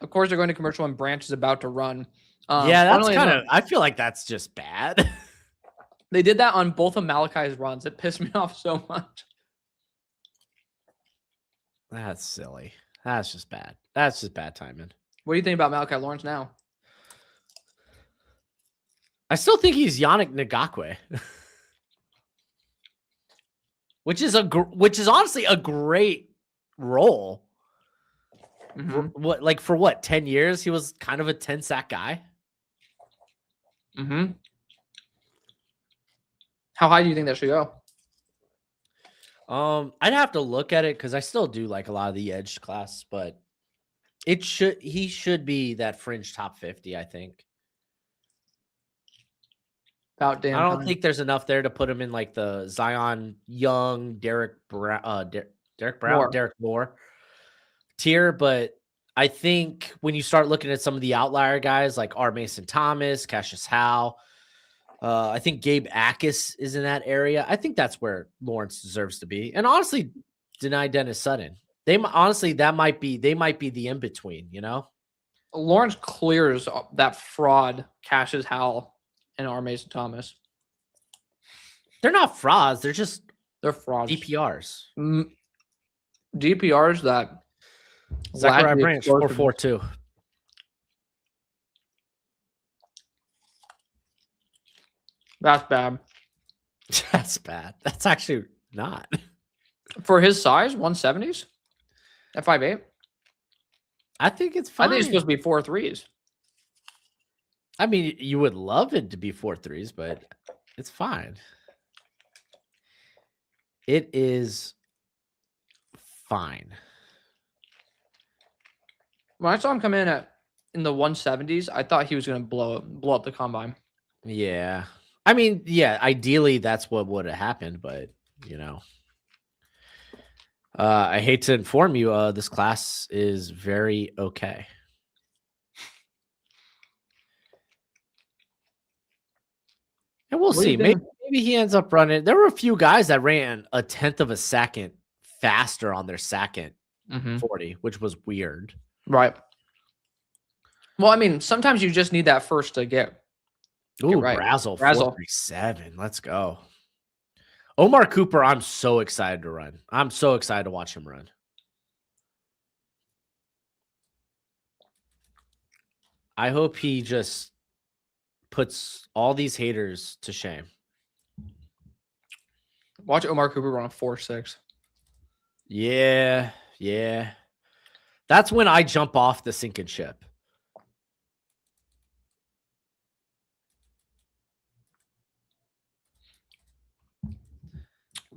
Of course, they're going to commercial when Branch is about to run. Yeah, that's kind of, I feel like that's just bad. They did that on both of Malachi's runs. It pissed me off so much. That's silly. That's just bad. That's just bad timing. What do you think about Malachi Lawrence now? I still think he's Yannick Ngakwe. which is honestly a great role. Mm-hmm. For what 10 years he was kind of a 10 sack guy. Mm-hmm. How high do you think that should go? I'd have to look at it because I still do like a lot of the edge class, but he should be that fringe top 50, I think. About damn I don't time. think there's enough there to put him in like the Zion Young, Derek Moore tier, but I think when you start looking at some of the outlier guys like R. Mason Thomas, Cassius Howe, I think Gabe Akis is in that area. I think that's where Lawrence deserves to be. And honestly, deny Dennis Sutton. They might be the in between, you know? Lawrence clears that fraud, Cassius Howell and R. Mason Thomas. They're not frauds. They're frauds. DPRs. DPRs that Zachariah Branch 442. That's bad. That's bad. That's actually not. For his size, 170s at 5'8". I think it's fine. I think it's supposed to be 4.3s. I mean, you would love it to be 4.3s, but it's fine. It is fine. When I saw him come in in the 170s, I thought he was going to blow up the combine. Yeah. I mean, yeah, ideally that's what would have happened, but you know. I hate to inform you, this class is very okay. And we'll see. Maybe he ends up running. There were a few guys that ran a 1/10 of a second faster on their second 40, which was weird. Right. Well, I mean, sometimes you just need that first to get right. Brazel 437. Let's go. Omar Cooper, I'm so excited to run. I'm so excited to watch him run. I hope he just puts all these haters to shame. Watch Omar Cooper run a 4.6. Yeah. That's when I jump off the sinking ship.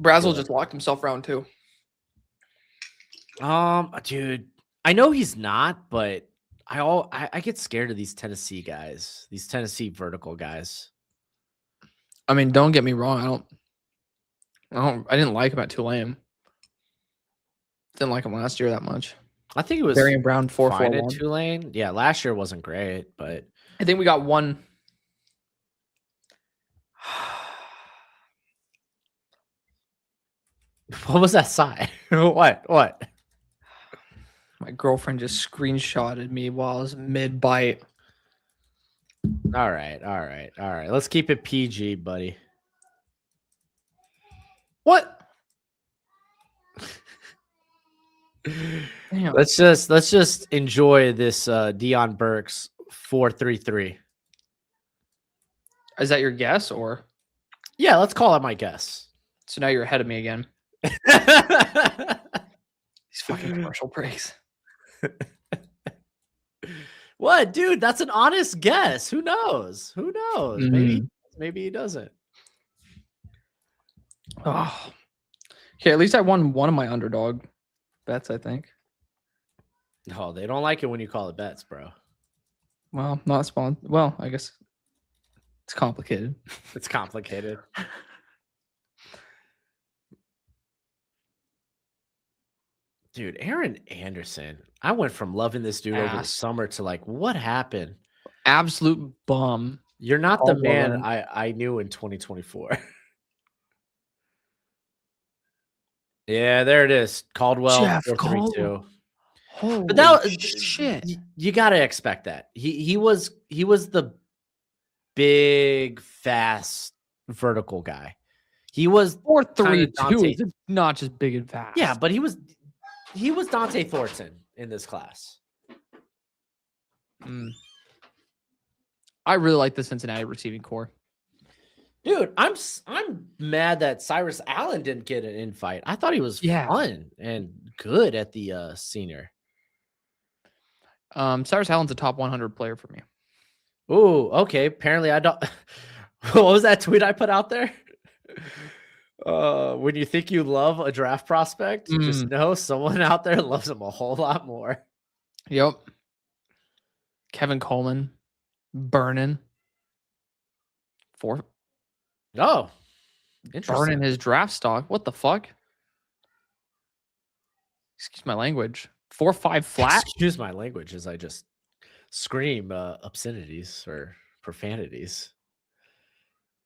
Brazel just locked himself round 2. Dude, I know he's not, but I get scared of these Tennessee guys, these Tennessee vertical guys. I mean, don't get me wrong. I didn't like him at Tulane. Didn't like him last year that much. I think it was Darian Brown 4.41 at Tulane. Yeah, last year wasn't great, but I think we got one. What was that sign? What? My girlfriend just screenshotted me while I was mid-bite. All right. Let's keep it PG, buddy. What? Damn. Let's just enjoy this Deion Burks 4.33. Is that your guess or? Yeah, let's call it my guess. So now you're ahead of me again. These fucking commercial breaks. What, dude? That's an honest guess. Who knows? Maybe he doesn't. Oh. Okay, at least I won one of my underdog bets, I think. No, they don't like it when you call it bets, bro. Well, not spawn. Well, I guess it's complicated. It's complicated. Dude, Aaron Anderson. I went from loving this dude over the summer to like, what happened? Absolute bum. You're not the man I knew in 2024. Yeah, there it is. Caldwell, Jeff 432. Holy But that shit. You gotta expect that. He was the big, fast vertical guy. He was 4'3", Dante. 2. Not just big and fast. Yeah, but he was Dante Thornton in this class. I really like the Cincinnati receiving core. Dude, I'm mad that Cyrus Allen didn't get an invite. I thought he was fun and good at the senior. Cyrus Allen's a top 100 player for me. Oh, okay. Apparently, I don't. What was that tweet I put out there? When you think you love a draft prospect, just know someone out there loves him a whole lot more. Yep. Kevin Coleman, burning. Oh, interesting. Burning his draft stock. What the fuck? Excuse my language. 4.5 flat. Excuse my language as I just scream obscenities or profanities.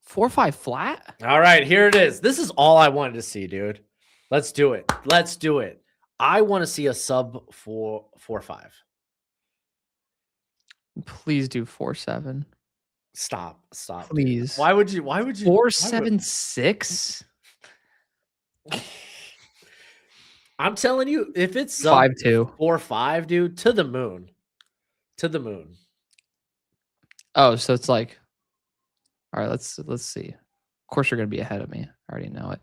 4.5 flat. All right, here it is. This is all I wanted to see, dude. Let's do it. Let's do it. I want to see a sub 4.5. Please do 4.7. Stop. Please. Why would you 4.76? I'm telling you, if it's sub 5.2. 4.5, dude, to the moon. To the moon. Oh, so it's like, all right, let's see. Of course, you're gonna be ahead of me. I already know it.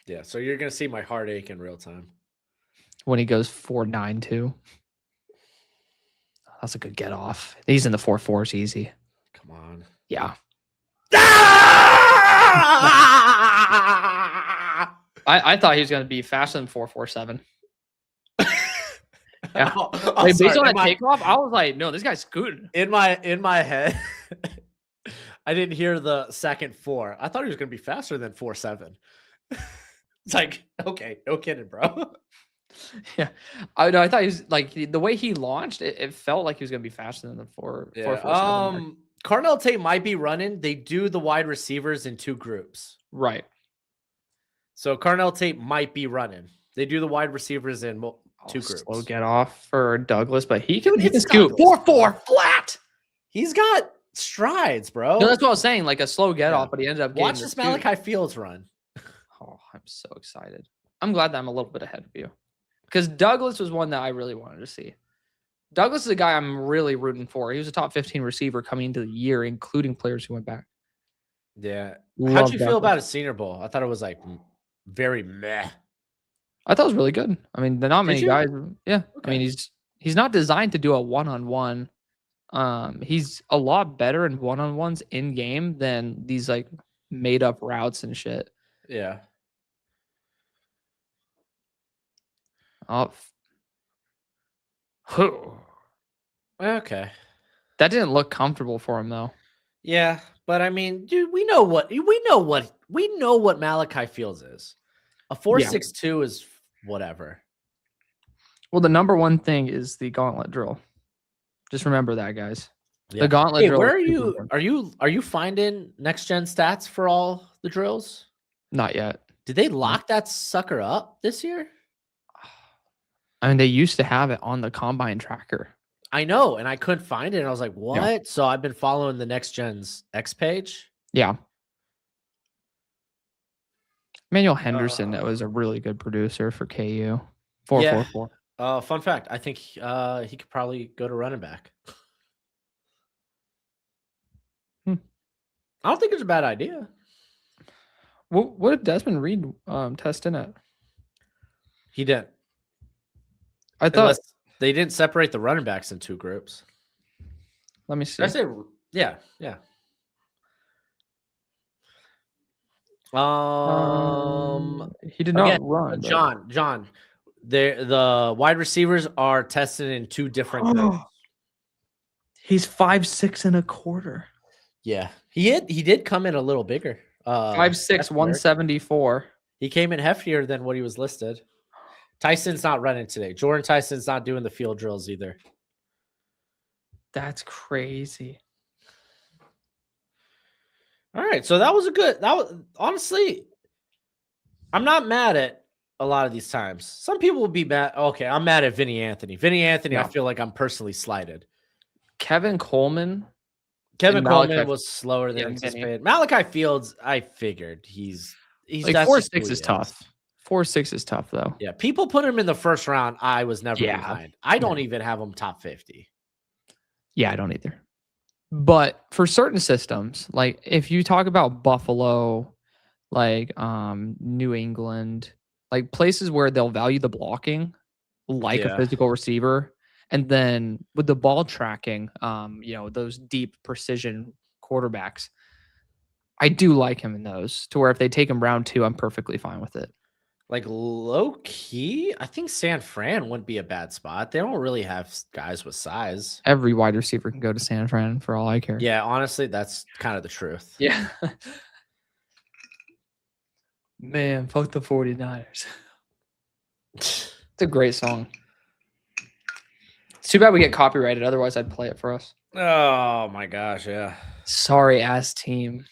Yeah, so you're gonna see my heartache in real time. When he goes 4.92. That's a good get off. He's in the 4.4s easy. Come on. Yeah. I thought he was going to be faster than 4.47. Yeah. Based on a takeoff, I was like, no, this guy's good. In my head, I didn't hear the second 4. I thought he was going to be faster than 4.7. It's like, okay, no kidding, bro. Yeah, I thought he was like the way he launched. It felt like he was going to be faster than the 4. Yeah. Carnell Tate might be running. They do the wide receivers in 2 groups, right? So Carnell Tate might be running. They do the wide receivers in 2 groups. Slow get off for Douglas, but he can scoot 4.4 flat. He's got strides, bro. No, that's what I was saying. Like a slow get off, but he ended up getting watch this Malachi Fields run. Oh, I'm so excited. I'm glad that I'm a little bit ahead of you. Because Douglas was one that I really wanted to see. Douglas is a guy I'm really rooting for. He was a top 15 receiver coming into the year, including players who went back. Yeah. How'd you feel about his Senior Bowl? I thought it was like very meh. I thought it was really good. I mean, not many guys. Yeah. Okay. I mean, he's not designed to do a one-on-one. He's a lot better in one-on-ones in game than these like made up routes and shit. Yeah. Oh. Okay. That didn't look comfortable for him though. Yeah, but I mean, dude, we know what Malachi Fields is. A 4.62 is whatever. Well, the number one thing is the gauntlet drill. Just remember that, guys. Yeah. The gauntlet drill. Where are you? Are you finding next gen stats for all the drills? Not yet. Did they lock that sucker up this year? I mean, they used to have it on the combine tracker. I know, and I couldn't find it. And I was like, what? Yeah. So I've been following the next gen's X page. Yeah. Manuel Henderson, that was a really good producer for KU. 4.44. Fun fact, I think he could probably go to running back. I don't think it's a bad idea. What did Desmond Reed test in it? He didn't. I thought they didn't separate the running backs in 2 groups. Let me see. I say, yeah. He did not run. John. The wide receivers are tested in 2 different groups. He's 5'6.25". Yeah, he did come in a little bigger. 5'6", 174. He came in heftier than what he was listed. Tyson's not running today. Jordan Tyson's not doing the field drills either. That's crazy. All right, so that was honestly, I'm not mad at a lot of these times. Some people will be mad. Okay, I'm mad at Vinny Anthony. I feel like I'm personally slighted. Kevin Coleman Kevin Malachi- Coleman was slower than Yeah, anticipated. Malachi Fields, I figured he's like that's just 4.6 who he is tough. 4.6 is tough though. Yeah, people put him in the first round. I was never Yeah. behind. I don't even have him top 50. Yeah, I don't either. But for certain systems, like if you talk about Buffalo, like New England, like places where they'll value the blocking, like a Yeah. physical receiver, and then with the ball tracking, those deep precision quarterbacks, I do like him in those. To where if they take him round 2, I'm perfectly fine with it. Like low key, I think San Fran wouldn't be a bad spot. They don't really have guys with size. Every wide receiver can go to San Fran for all I care. Yeah, honestly, that's kind of the truth. Yeah. Man, fuck the 49ers. It's a great song. It's too bad we get copyrighted. Otherwise, I'd play it for us. Oh my gosh, yeah. Sorry, ass team.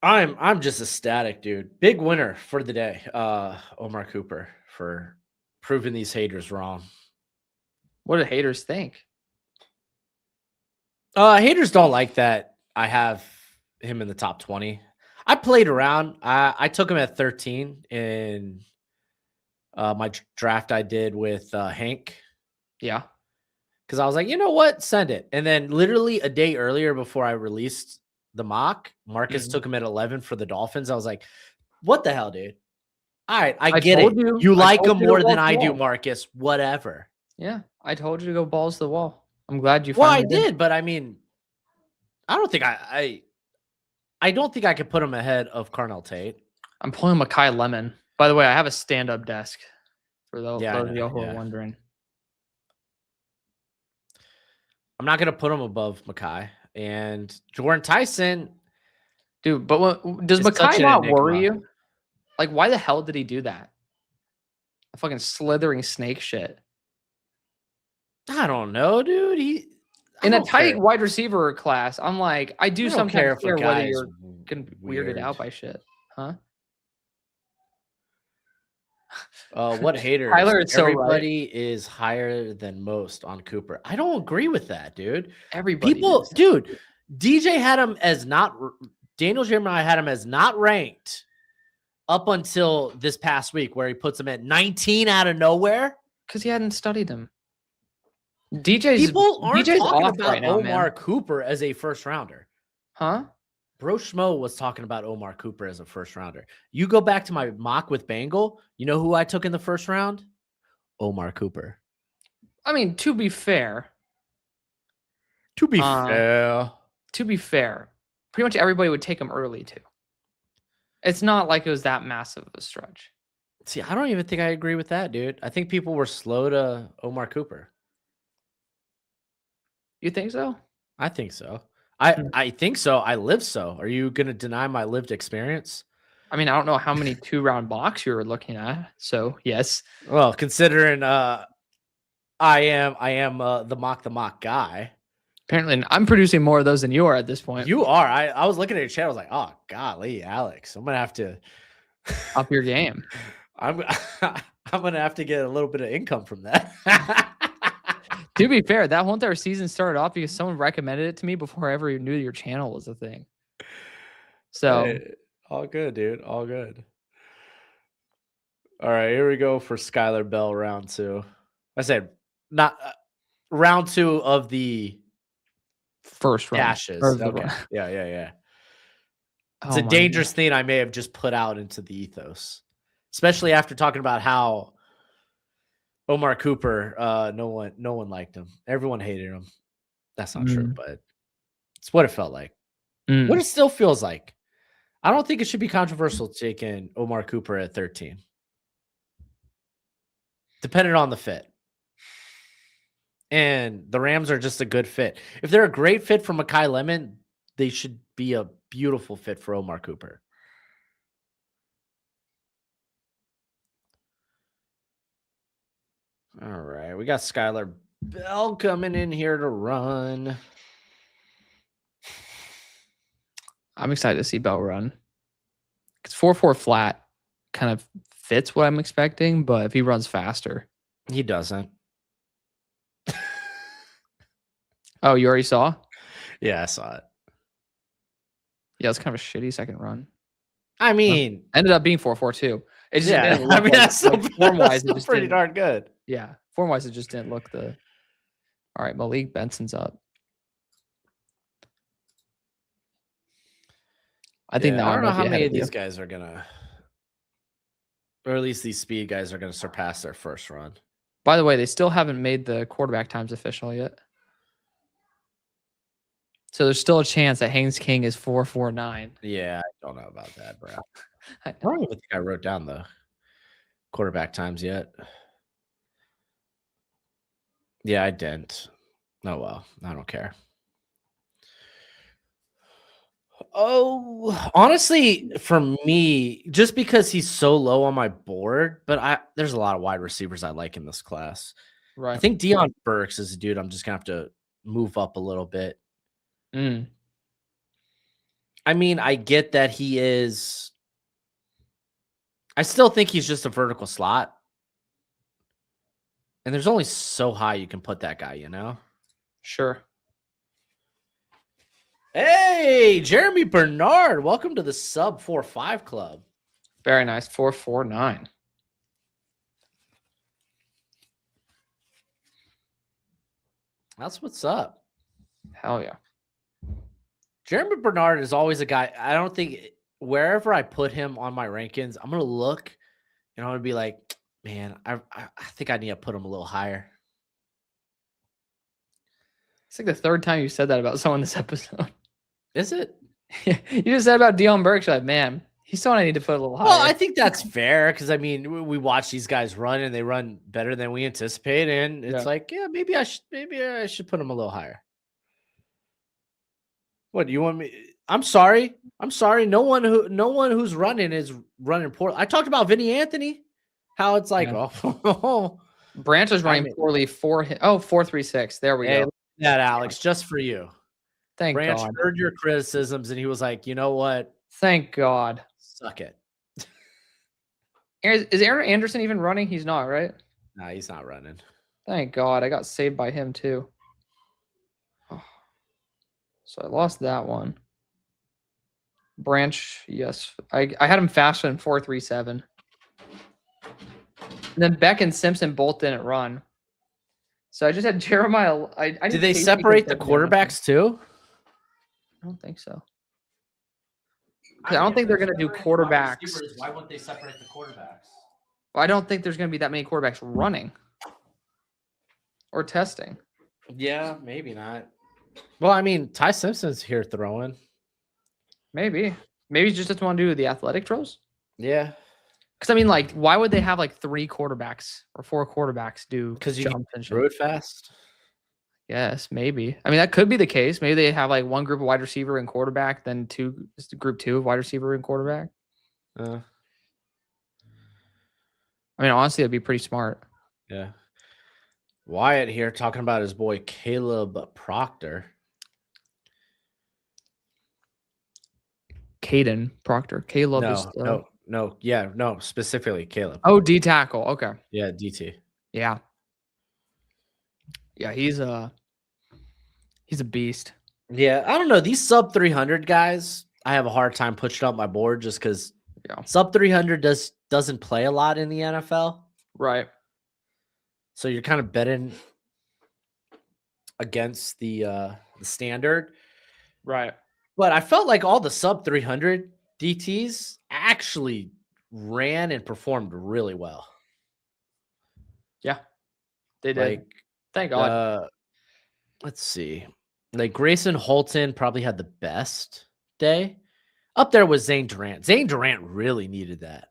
I'm just ecstatic, dude. Big winner for the day. Omar Cooper for proving these haters wrong. What do haters think? Haters don't like that I have him in the top 20. I played around. I took him at 13 in my draft I did with Hank. Yeah. Because I was like, you know what? Send it. And then literally a day earlier before I released the mock, Marcus took him at 11 for the Dolphins. I was like, what the hell, dude? All right, I get it. told you. You I like told him you to more than walk I the do, wall. Marcus. Whatever. Yeah, I told you to go balls to the wall. I'm glad you Well, I finally did, but I mean, I don't think I don't think I could put him ahead of Carnell Tate. I'm pulling Makai Lemon. By the way, I have a stand-up desk for those Yeah, I of know, y'all who yeah. are wondering. I'm not going to put him above Makai. And Jordan Tyson. Dude, but does It's such Makai an not worry enigma. you? Like, why the hell did he do that? A fucking slithering snake shit. I don't know, dude. I In a don't tight care. wide receiver class, I'm like, I do I don't care sometimes if a care whether guy is you're weirded out by shit. Huh? What haters? Tyler is so right. Everybody is higher than most on Cooper. I don't agree with that, dude. Everybody People, is. dude, DJ had him as not Daniel Jeremiah had him as not ranked up until this past week, where he puts him at 19 out of nowhere. Because he hadn't studied him. People aren't DJ's talking off about right now, Omar man. Cooper as a first rounder. Huh? Broshmo was talking about Omar Cooper as a first rounder. You go back to my mock with Bengal. You know who I took in the first round? Omar Cooper. I mean, to be fair, To be fair, pretty much everybody would take him early too. It's not like it was that massive of a stretch. see, I don't even think I agree with that, dude. I think people were slow to Omar Cooper. You think so? I think so. I think so. I live so. Are you going to deny my lived experience? I mean, I don't know how many 2-round mocks you were looking at. So yes. Well, considering I am the mock guy. Apparently, I'm producing more of those than you are at this point. You are. I was looking at your channel. I was like, oh golly, Alex, I'm gonna have to Up your game. I'm gonna have to get a little bit of income from that. To be fair, that whole entire season started off because someone recommended it to me before I ever even knew your channel was a thing. So Hey, all good, dude. All good. All right, here we go for Skylar Bell round 2. I said not round 2 of the first round. dashes. Or the Okay. run. Yeah. It's Oh a my dangerous God. thing I may have just put out into the ethos, especially after talking about how Omar Cooper, no one liked him. Everyone hated him. That's not true, but it's what it felt like. What it still feels like. I don't think it should be controversial taking Omar Cooper at 13. Depending on the fit. And the Rams are just a good fit. If they're a great fit for Makai Lemon, they should be a beautiful fit for Omar Cooper. All right. We got Skylar Bell coming in here to run. I'm excited to see Bell run. Because 4.4 flat kind of fits what I'm expecting, but if he runs faster. He doesn't. Oh, you already saw? Yeah, I saw it. Yeah, it's kind of a shitty second run. I mean, Ended up being 4.42. It just yeah, didn't look I mean, like, that's still, form-wise, still it just pretty didn't. darn good. Yeah, form-wise, it just didn't look the. All right, Malik Benson's up. I think now I I don't know might how be ahead many of of these you. guys are gonna, or at least these speed guys are gonna surpass their first run. By the way, they still haven't made the quarterback times official yet. So there's still a chance that Haynes King is 4.49. Yeah, I don't know about that, bro. I I don't even think I wrote down the quarterback times yet. Yeah, I didn't. Oh well, I don't care. Oh, honestly, for me, just because he's so low on my board, but there's a lot of wide receivers I like in this class. I Right. think Deion Burks is a dude I'm just gonna have to move up a little bit. Mm. I mean, I get that he is. I still think he's just a vertical slot. And there's only so high you can put that guy, you know? Sure. Hey, Jeremy Bernard, welcome to the sub 4-5 club. Very nice. 4.49. That's what's up. Hell yeah. Jeremy Bernard is always a guy. I don't think wherever I put him on my rankings, I'm gonna look and I'm gonna be like, man, I think I need to put him a little higher. It's like the third time you said that about someone this episode. Is it? You just said about Deion Burks. You're like, man, he's someone I need to put a little higher. Well, I think that's fair because I mean we watch these guys run and they run better than we anticipate, and it's like, yeah, maybe I should put him a little higher. What do you want me? I'm sorry. No one who's running is running poorly. I talked about Vinny Anthony, how it's like, oh, Branch is running poorly. 4.36. There we go. That Alex, just for you. Thank Branch God. heard your criticisms and he was like, you know what? Thank God. Suck it. Is Aaron Anderson even running? He's not, right? Nah, he's not running. Thank God. I got saved by him too. Oh. So I lost that one. Branch, yes. I had him faster than 4.37. And then Beck and Simpson both didn't run. So I just had Jeremiah. Did they separate the quarterbacks too? I don't think so. I don't think they're going to do quarterbacks. Why wouldn't they separate the quarterbacks? Well, I don't think there's going to be that many quarterbacks running or testing. Yeah, maybe not. Well, I mean, Ty Simpson's here throwing. Maybe he just doesn't want to do the athletic drills. Yeah. Because I mean, like, why would they have like 3 quarterbacks or 4 quarterbacks do? Because you can throw it fast. Yes, maybe. I mean, that could be the case. Maybe they have like one group of wide receiver and quarterback, then group 2 of wide receiver and quarterback. I mean, honestly, that'd be pretty smart. Yeah. Wyatt here talking about his boy Caleb Proctor. Caden Proctor. Caleb is no, specifically Caleb. Oh, D tackle. Okay. Yeah, DT. Yeah. Yeah, he's a beast. Yeah, I don't know. These sub 300 guys, I have a hard time pushing up my board just because sub 300 doesn't play a lot in the NFL. Right. So you're kind of betting against the standard. Right. But I felt like all the sub 300 DTs actually ran and performed really well. Yeah, they did. Like, thank God. Let's see. Like Grayson Holton probably had the best day. Up there was Zane Durant. Zane Durant really needed that,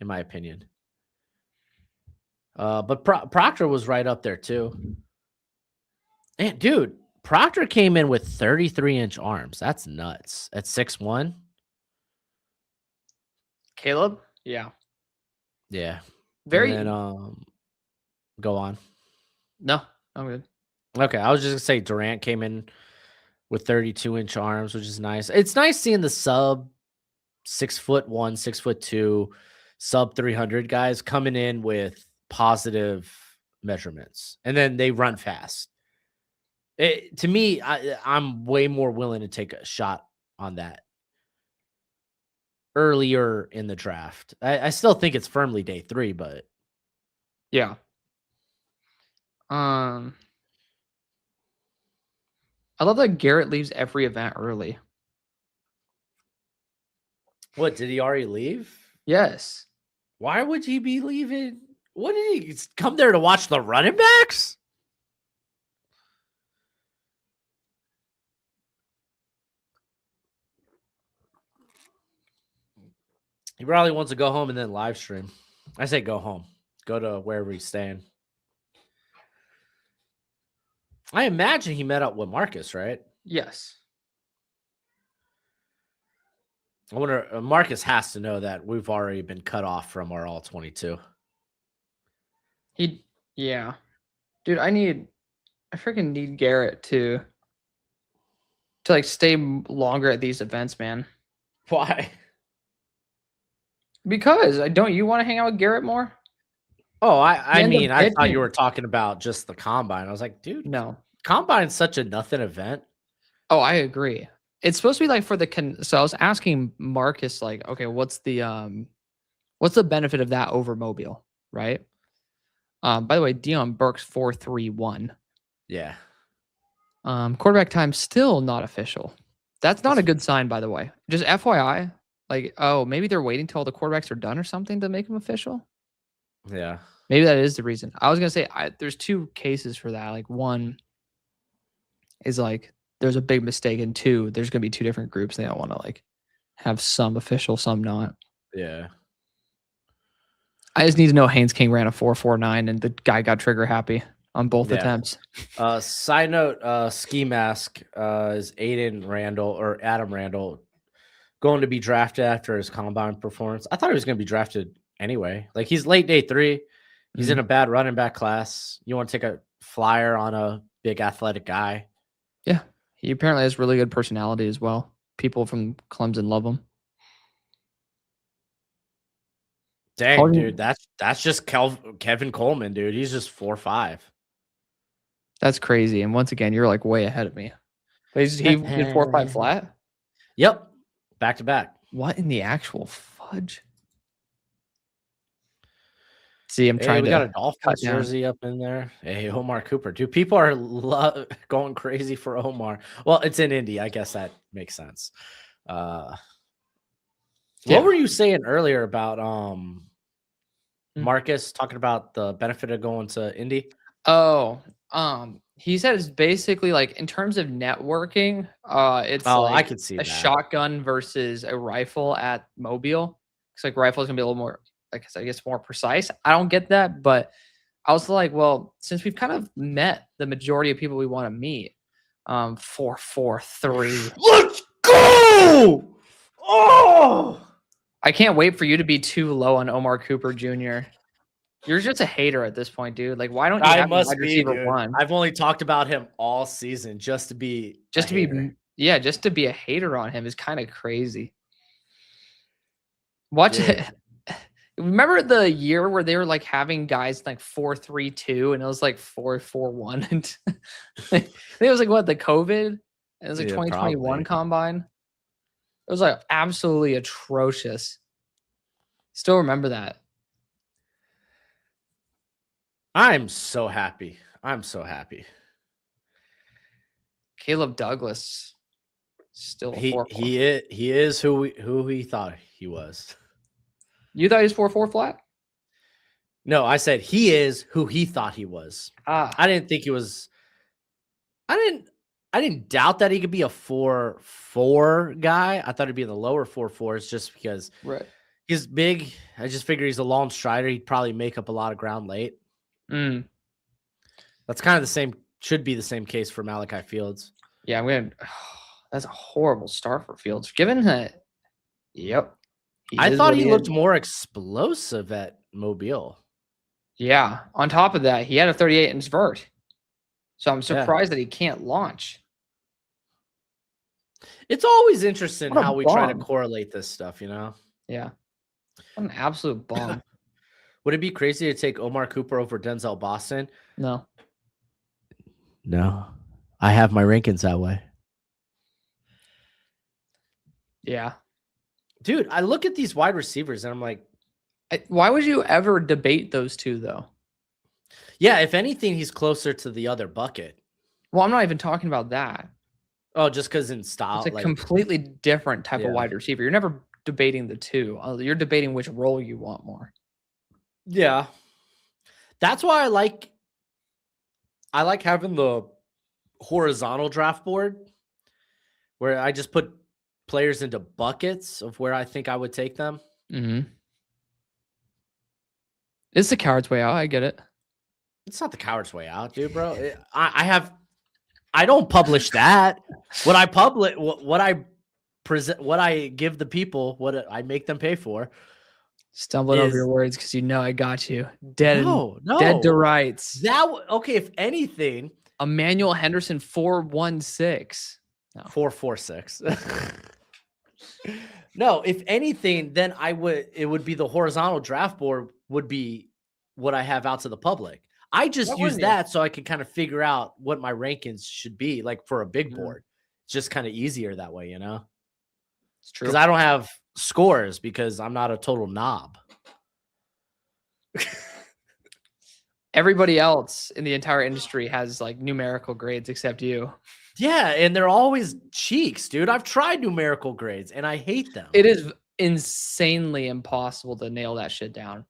in my opinion. But Proctor was right up there too. And dude, Proctor came in with 33-inch arms. That's nuts. At 6'1". Caleb? Yeah. Yeah. Very. And then, go on. No, I'm good. Okay, I was just gonna say Durant came in with 32-inch arms, which is nice. It's nice seeing the sub 6'1", 6'2", sub 300 guys coming in with positive measurements, and then they run fast. To me, I'm way more willing to take a shot on that earlier in the draft. I still think it's firmly day 3, but Yeah. I love that Garrett leaves every event early. what, did he already leave? Yes. Why would he be leaving? What did he come there to watch the running backs? He probably wants to go home and then live stream. I say go home. Go to wherever he's staying. I imagine he met up with Marcus, right? Yes. I wonder, Marcus has to know that we've already been cut off from our all 22. Yeah. Dude, I freaking need Garrett to like stay longer at these events, man. Why? Because don't you want to hang out with Garrett more? Oh, I mean, I thought you pitching. were talking about just the combine. I was like, dude, No. combine's such a nothing event. Oh, I agree. It's supposed to be like for the so I was asking Marcus, like, okay, what's the benefit of that over Mobile, right? By the way, Dion Burks 4.31. Yeah. Quarterback time still not official. That's not a good sign, by the way. Just FYI, like, oh, maybe they're waiting till all the quarterbacks are done or something to make them official. Yeah. Maybe that is the reason. I was gonna say there's 2 cases for that. Like, one is like there's a big mistake, and 2, there's gonna be 2 different groups. They don't want to like have some official, some not. Yeah. I just need to know Haynes King ran a 4.49 and the guy got trigger happy on both attempts. Side note, Ski Mask is Adam Randall going to be drafted after his combine performance. I thought he was going to be drafted anyway. Like, he's late day 3. He's in a bad running back class. You want to take a flyer on a big athletic guy. Yeah. He apparently has really good personality as well. People from Clemson love him. Dang, dude, that's just Kevin Coleman, dude. He's just 4.5. That's crazy. And once again, you're like way ahead of me. But he did 4.5 flat? Yep. Back to back. What in the actual fudge? See, I'm trying we to got a Dolphins down. jersey up in there. Hey, Omar Cooper. Dude, people are going crazy for Omar. Well, it's in Indy. I guess that makes sense. What were you saying earlier about Marcus talking about the benefit of going to Indy? Oh, he said it's basically like in terms of networking, it's like I could see a shotgun versus a rifle at Mobile. It's like rifle is gonna be a little more, like, I guess, more precise. I don't get that, but I was like, well, since we've kind of met the majority of people we want to meet, 4.43. Let's go! Oh, I can't wait for you to be too low on Omar Cooper Jr. You're just a hater at this point, dude. Like, why don't you have wide receiver 1? I've only talked about him all season just to be just to be a hater on him is kind of crazy. Watch it. Remember the year where they were like having guys like 4.32 and it was like 4.41 and I think it was like what, the COVID? It was like 2021 probably. combine. It was like absolutely atrocious. Still remember that. I'm so happy. Caleb Douglas still he is who he thought he was. You thought he was 4.4 flat? No, I said he is who he thought he was. I didn't think he was. I didn't doubt that he could be a 4.4 guy. I thought he'd be in the lower 4.4s just because he's big. I just figured he's a long strider. He'd probably make up a lot of ground late. That's kind of the same. Should be the same case for Malachi Fields. Yeah, that's a horrible start for Fields. Given that, yep. I thought he looked more explosive at Mobile. Yeah. On top of that, he had a 38 in his vert. So I'm surprised that he can't launch. It's always interesting how we try to correlate this stuff, you know? Yeah. What an absolute bomb. Would it be crazy to take Omar Cooper over Denzel Boston? No. No. I have my rankings that way. Yeah. Dude, I look at these wide receivers and I'm like, Why would you ever debate those two though? yeah, if anything, he's closer to the other bucket. Well, I'm not even talking about that. Oh, just because in style, It's a like completely different type Yeah. of wide receiver. You're never debating the two. You're debating which role you want more. yeah. That's why I like having the horizontal draft board where I just put players into buckets of where I think I would take them. Mm-hmm. It's the coward's way out. I get it. It's not the coward's way out, dude, bro. I don't publish that. What I publish, what I present, what I give the people, what I make them pay for. Stumbling over your words because you know I got you. Dead to rights. Okay, if anything, Emmanuel Henderson 416. No. 446. No, if anything, then it would be the horizontal draft board would be what I have out to the public. I just use that so I can kind of figure out what my rankings should be like for a big board. It's just kind of easier that way, you know? It's true. Because I don't have scores because I'm not a total knob. Everybody else in the entire industry has like numerical grades except you. Yeah, and they're always cheeks, dude. I've tried numerical grades and I hate them. It is insanely impossible to nail that shit down.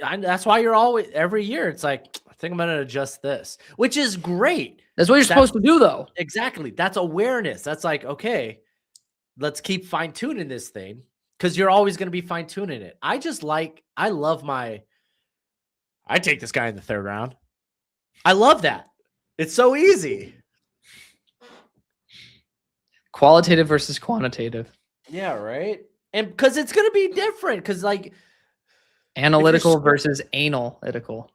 That's why you're always every year. It's like, I think I'm going to adjust this, which is great. That's what you're supposed to do, though. Exactly. That's awareness. That's like, okay, let's keep fine tuning this thing because you're always going to be fine tuning it. I take this guy in the third round. I love that. It's so easy. Qualitative versus quantitative. Yeah, right. And because it's going to be different because like, analytical versus analytical.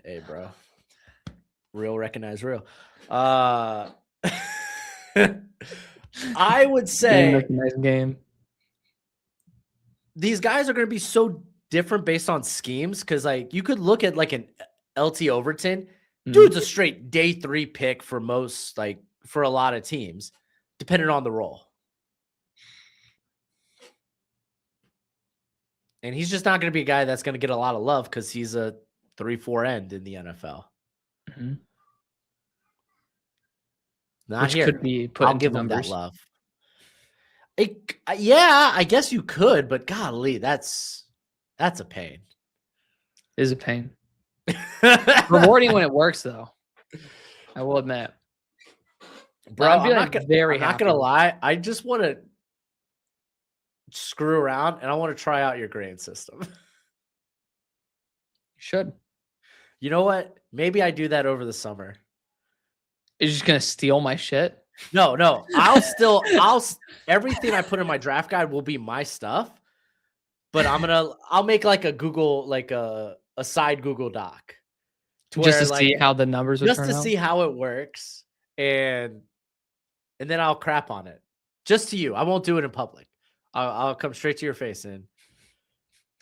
Hey, bro. Real recognize real. I would say game. These guys are going to be so different based on schemes because like you could look at like an LT Overton. Dude's a straight day 3 pick for most, like for a lot of teams, depending on the role. And he's just not going to be a guy that's going to get a lot of love because he's a 3-4 end in the NFL. Mm-hmm. Not Which here. Could be put I'll into give numbers. him that love. Yeah, I guess you could, but golly, that's a pain. It is a pain. Rewarding when it works, though. I will admit. Bro, I'm not gonna lie. I just want to screw around and I want to try out your grade system. You should. You know what? Maybe I do that over the summer. You're just gonna steal my shit? No. Everything I put in my draft guide will be my stuff. But I'll make like a Google, like a side Google Doc. Just to see how the numbers would turn out? Just to see how it works. And then I'll crap on it. Just to you. I won't do it in public. I'll come straight to your face and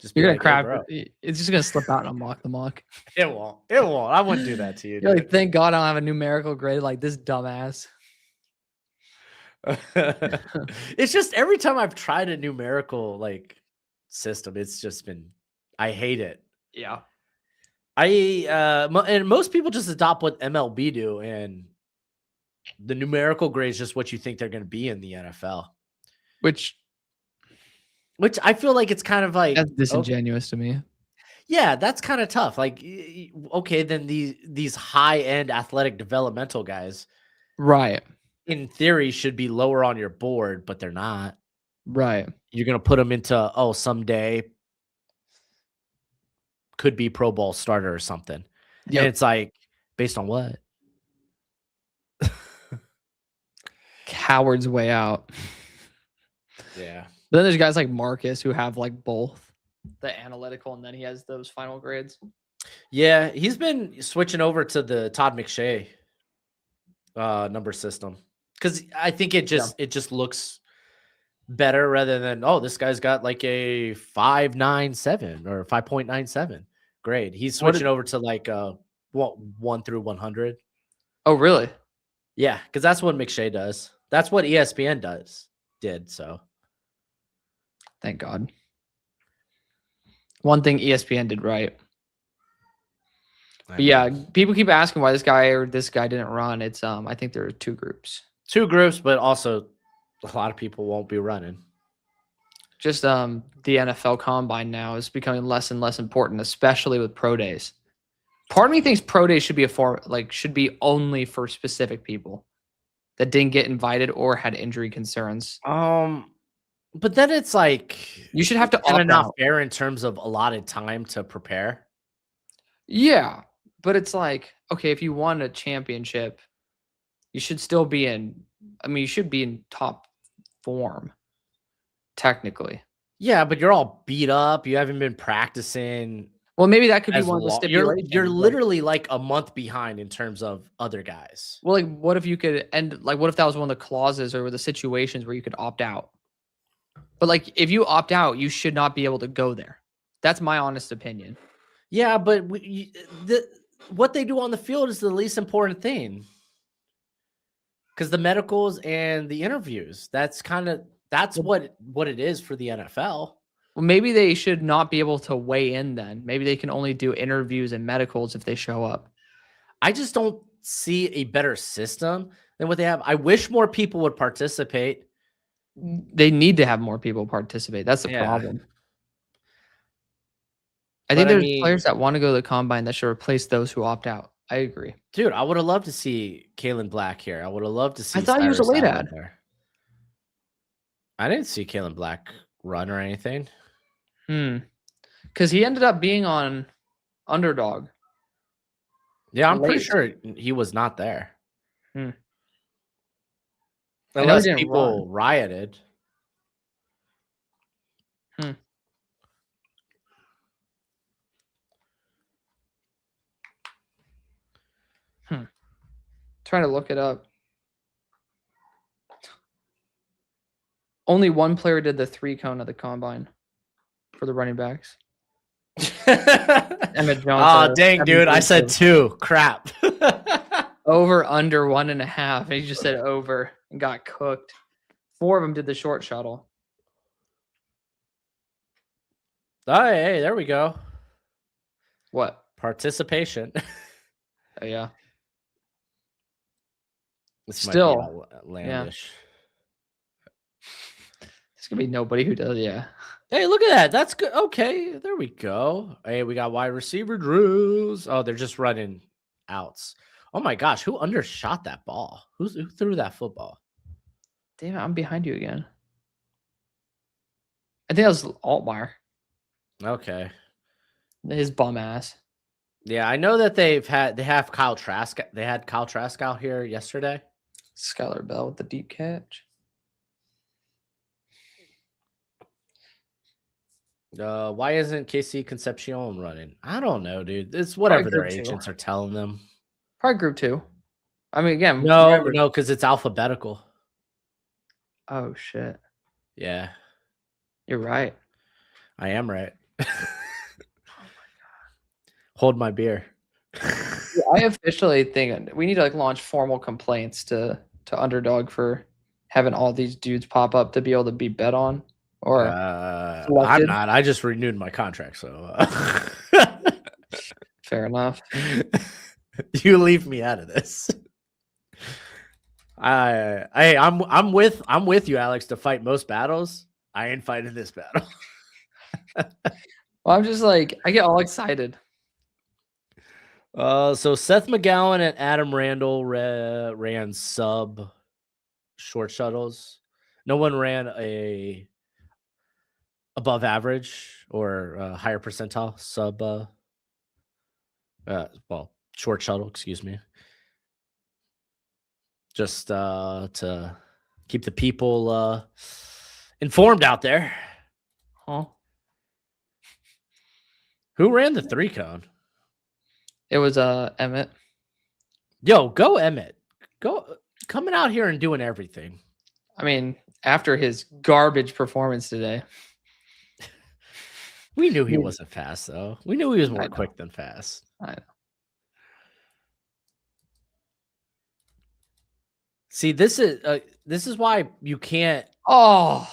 just you're gonna like, crap. Hey, it's just gonna slip out and unlock the mock. It won't. I wouldn't do that to you. You're like, thank God I don't have a numerical grade like this dumbass. It's just every time I've tried a numerical like system, it's just been I hate it. Yeah. And most people just adopt what MLB do, and the numerical grade is just what you think they're going to be in the NFL. Which I feel like it's kind of like that's disingenuous to me. Yeah, that's kind of tough. Like, okay, then these high-end athletic developmental guys, right, in theory should be lower on your board, but they're not. Right. You're going to put them into, someday could be Pro Bowl starter or something. Yep. And it's like, based on what? Coward's way out. Yeah. Then there's guys like Marcus who have like both the analytical and then he has those final grades. Yeah, he's been switching over to the Todd McShay number system because I think it just looks better rather than this guy's got like a 5.97 or 5.97 grade. He's switching over to like 1 through 100. Oh, really? Yeah, because that's what McShay does. That's what ESPN did. So Thank God. One thing ESPN did right. But yeah, people keep asking why this guy or this guy didn't run. It's I think there are 2 groups. 2 groups, but also a lot of people won't be running. Just the NFL combine now is becoming less and less important, especially with pro days. Part of me thinks pro days should be should be only for specific people that didn't get invited or had injury concerns. But then it's like You should have to kind of opt not out. fair in terms of allotted time to prepare. Yeah, but it's like, okay, if you won a championship, you should still be in. I mean, you should be in top form, technically. Yeah, but you're all beat up. You haven't been practicing. Well, maybe that could be as one of the long. stipulations. You're literally like a month behind in terms of other guys. Well, like, what if you could end? Like, what if that was one of the clauses or the situations where you could opt out? But like, if you opt out, you should not be able to go there. That's my honest opinion. Yeah, but what they do on the field is the least important thing. Because the medicals and the interviews, that's what it is for the NFL. Well, maybe they should not be able to weigh in then. Maybe they can only do interviews and medicals if they show up. I just don't see a better system than what they have. I wish more people would participate. They need to have more people participate. That's the problem. I think there's players that want to go to the combine that should replace those who opt out. I agree. Dude, I would have loved to see Kalen Black here. I would have loved to see I thought he was a Cyrus late Allen ad. there. I didn't see Kalen Black run or anything. Because he ended up being on Underdog. Yeah, I'm pretty sure he was not there. I know Unless he didn't people run. rioted. Trying to look it up. Only one player did the 3-cone at the combine for the running backs. Emmett Jones. Oh, dang, dude. I said 2. Crap. Over, under 1.5. And he just said over and got cooked. 4 of them did the short shuttle. Oh, hey, there we go. What? Participation. Oh, yeah. This Still might be outlandish. There's gonna be nobody who does. Yeah. Hey, look at that. That's good. Okay, there we go. Hey, we got wide receiver drills. Oh, they're just running outs. Oh my gosh, who undershot that ball? Who threw that football? Damn it, I'm behind you again. I think that was Altmaier. Okay. His bum ass. Yeah, I know that they have Kyle Trask. They had Kyle Trask out here yesterday. Skylar Bell with the deep catch. Why isn't KC Concepcion running? I don't know, dude. It's whatever their agents are telling them. Probably group 2. I mean, again, no, because it's alphabetical. Oh shit. Yeah, you're right. I am right. Oh my god! Hold my beer. I officially think we need to launch formal complaints to Underdog for having all these dudes pop up to be able to be bet on. Or I'm not. I just renewed my contract, so fair enough. You leave me out of this. I'm with you, Alex, to fight most battles. I ain't fighting this battle. Well, I'm just I get all excited. So Seth McGowan and Adam Randall ran sub short shuttles. No one ran a above average or higher percentile sub short shuttle, excuse me. Just to keep the people informed out there. Huh? Who ran the 3-cone? It was Emmett. Yo, go Emmett. Go coming out here and doing everything. I mean, after his garbage performance today. We knew he wasn't fast, though. We knew he was more quick than fast. I know. See, this is why you can't. Oh,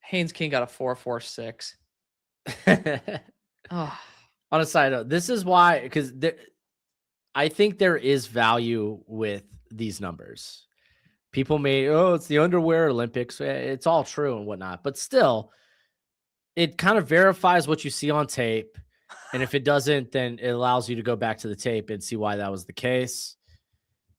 Haynes King got a 4.46. Oh, On a side note, this is why, because I think there is value with these numbers. People may, it's the underwear Olympics. It's all true and whatnot, but still, it kind of verifies what you see on tape. And if it doesn't, then it allows you to go back to the tape and see why that was the case.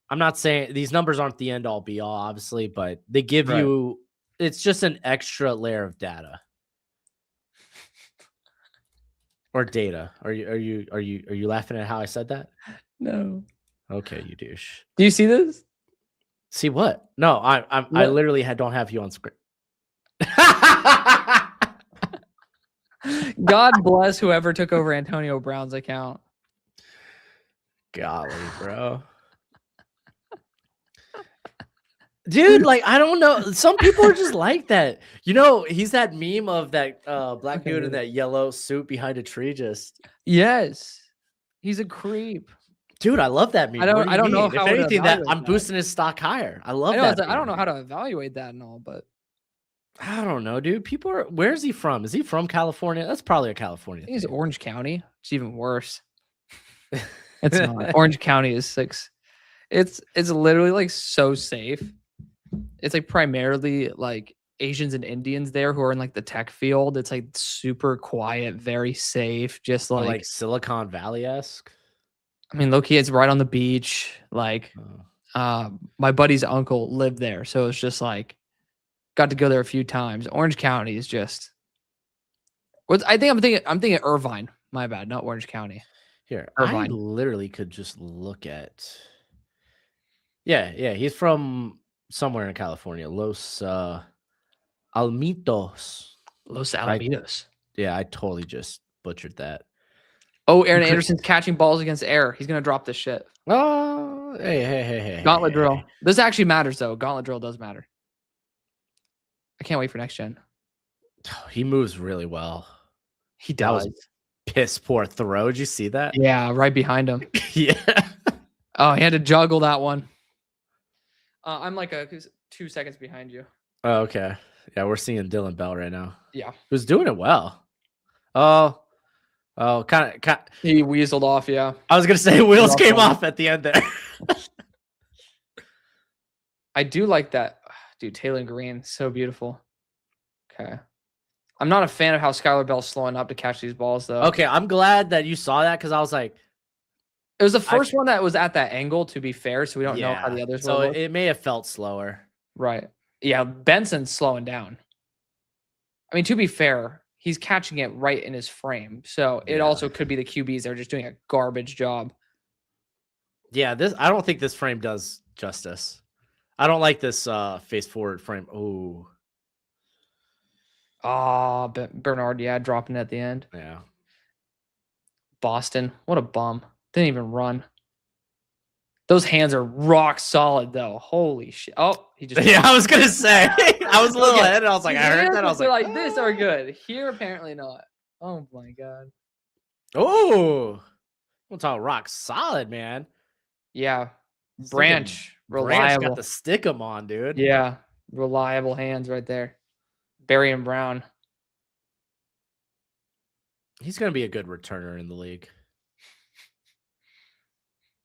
I'm not saying these numbers aren't the end all be all, obviously, but they give you, it's just an extra layer of data. Or data. Are you laughing at how I said that? no. Okay, you douche. Do you see this? See what? No, I What? literally don't have you on screen. God bless whoever took over Antonio Brown's account. Golly, bro. Dude, like, I don't know. Some people are just like that. You know, he's that meme of that black dude in that yellow suit behind a tree. Just Yes, he's a creep. dude, I love that meme. I don't know If how to anything, that evaluate I'm that. boosting his stock higher. I love I know, that. I don't know how to evaluate that and all, but I don't know, dude. People are. Where's he from? Is he from California? That's probably a California. I think it's thing. Orange County. It's even worse. It's not. Orange County is 6. It's literally like so safe. It's like primarily like Asians and Indians there who are in like the tech field. It's like super quiet, very safe. Just Or like Silicon Valley-esque. I mean, low-key, it's right on the beach. Like, my buddy's uncle lived there, so it's just like got to go there a few times. Orange County is just. I'm thinking Irvine. My bad, not Orange County. Here, Irvine. I literally could just look at. Yeah, he's from somewhere in California, Los Alamitos. Los Alamitos. Yeah, I totally just butchered that. Oh, Aaron Anderson's catching balls against air. He's gonna drop this shit. Oh, hey. Gauntlet drill. This actually matters though. Gauntlet drill does matter. I can't wait for next gen. He moves really well. He That was does. piss poor throw. Did you see that? Yeah, right behind him. Yeah. Oh, he had to juggle that one. I'm like 2 seconds behind you. Oh, okay. Yeah, we're seeing Dylan Bell right now. Yeah. Who's doing it well. Oh, kind of. He weaseled off, yeah. I was gonna say wheels Rough came one. off at the end there. I do like that. Dude, Taylor Green, so beautiful. Okay. I'm not a fan of how Skylar Bell's slowing up to catch these balls, though. Okay, I'm glad that you saw that because I was like, It was the first one that was at that angle, to be fair, so we don't know how the others so will look. it may have felt slower. Right. Yeah, Benson's slowing down. I mean, to be fair, he's catching it right in his frame. So it also could be the QBs that are just doing a garbage job. Yeah, I don't think this frame does justice. I don't like this face forward frame. Oh. Oh, Bernard, yeah, dropping at the end. Yeah. Boston, what a bum. Didn't even run. Those hands are rock solid, though. Holy shit. Oh, he just. Yeah, I was going to say. I was a little ahead and I was like, I heard that. I was like, this are good. Here, apparently not. Oh, my God. Oh. We'll talk rock solid, man. Yeah. Branch, Branch reliable. got the stick 'em on, dude. Yeah. Reliable hands right there. Barry and Brown. He's going to be a good returner in the league.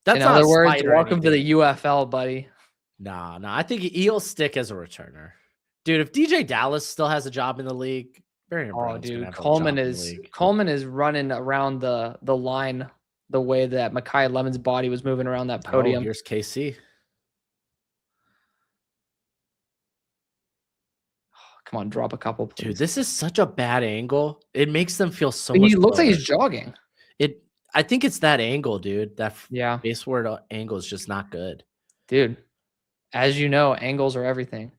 That's in other words, or welcome to anything. the UFL, buddy. Nah. I think he'll stick as a returner. Dude, if DJ Dallas still has a job in the league, Barry and Brown's gonna have a job in the league. Coleman is running around the line the way that Mekhi Lemon's body was moving around that podium. Oh, here's KC. Come on, drop a couple, please. Dude, this is such a bad angle. It makes them feel so He much looks like slower. he's jogging. I think it's that angle, dude. That Yeah. base word angle is just not good. Dude, as you know, angles are everything.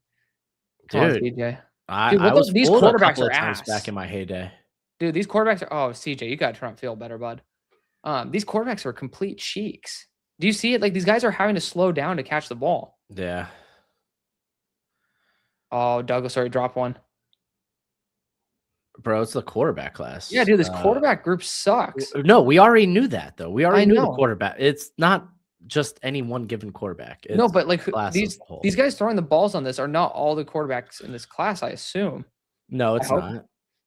Come on, Dude, CJ. I Dude, was these fooled a quarterbacks couple are of times ass. back in my heyday. Dude, these quarterbacks are. Oh, CJ, you got to turn up field better, bud. These quarterbacks are complete cheeks. Do you see it? Like, these guys are having to slow down to catch the ball. Yeah. Oh, Douglas already dropped one. Bro, it's the quarterback class. Yeah, dude, this quarterback group sucks. No, we already knew that, though. We already knew the know. quarterback. It's not just any one given quarterback. No, It's but like class as a whole. these guys throwing the balls on this are not all the quarterbacks in this class, I assume. No, it's hope. not. So, like,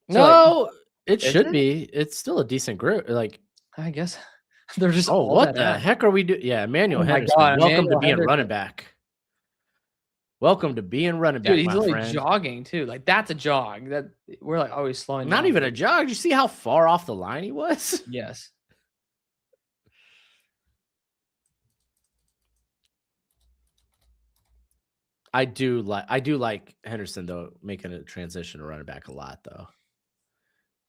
No, it is should it? be. It's still a decent group. Like, I guess they're just oh, all what that the ass. heck are we doing? Yeah, Emmanuel Oh my Henderson. God, Welcome to Emmanuel being Henderson. running back. Welcome to being running Dude, back, he's my literally friend. jogging too. Like that's a jog. That we're like always slowing Not down. even a jog. Did you see how far off the line he was? Yes. I do like Henderson though, making a transition to running back a lot though.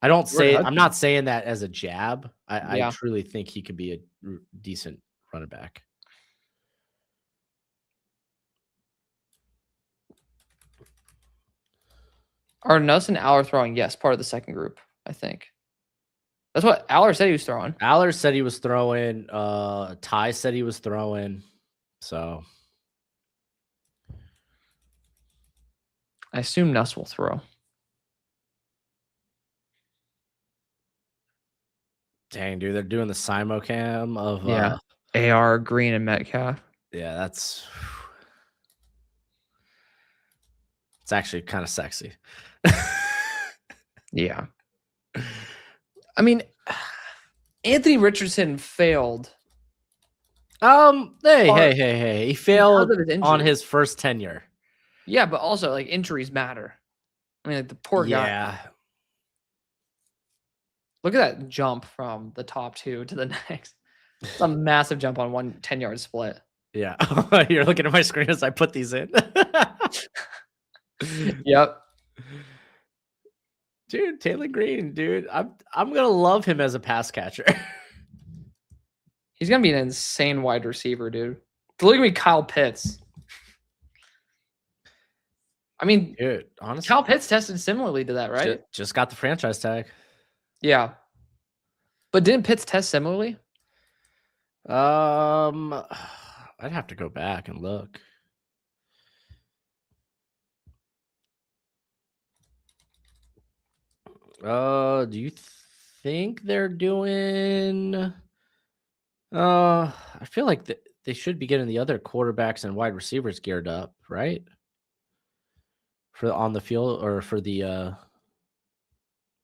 I'm not saying that as a jab. I Yeah. truly think he could be a decent running back. Are Nuss and Aller throwing? Yes, part of the second group, I think. That's what Aller said he was throwing. Aller said he was throwing. Ty said he was throwing. So I assume Nuss will throw. dang, dude, they're doing the simulcam of Yeah. AR, Green, and Metcalf. yeah, it's actually kind of sexy. Yeah. I mean, Anthony Richardson failed. Hey. He failed of his on injury. his first tenure. Yeah, but also like injuries matter. I mean, like the poor guy. Yeah. Look at that jump from the top two to the next. It's a massive jump on one 10-yard split. Yeah. You're looking at my screen as I put these in. Yep. Dude, Taylor Green, dude. I'm gonna love him as a pass catcher. He's gonna be an insane wide receiver, dude. Look at me, Kyle Pitts. I mean, Dude, honestly, Kyle Pitts tested similarly to that, right? just got the franchise tag. Yeah. But didn't Pitts test similarly? I'd have to go back and look. Do you think they're doing? I feel like they should be getting the other quarterbacks and wide receivers geared up, right? For on the field or for the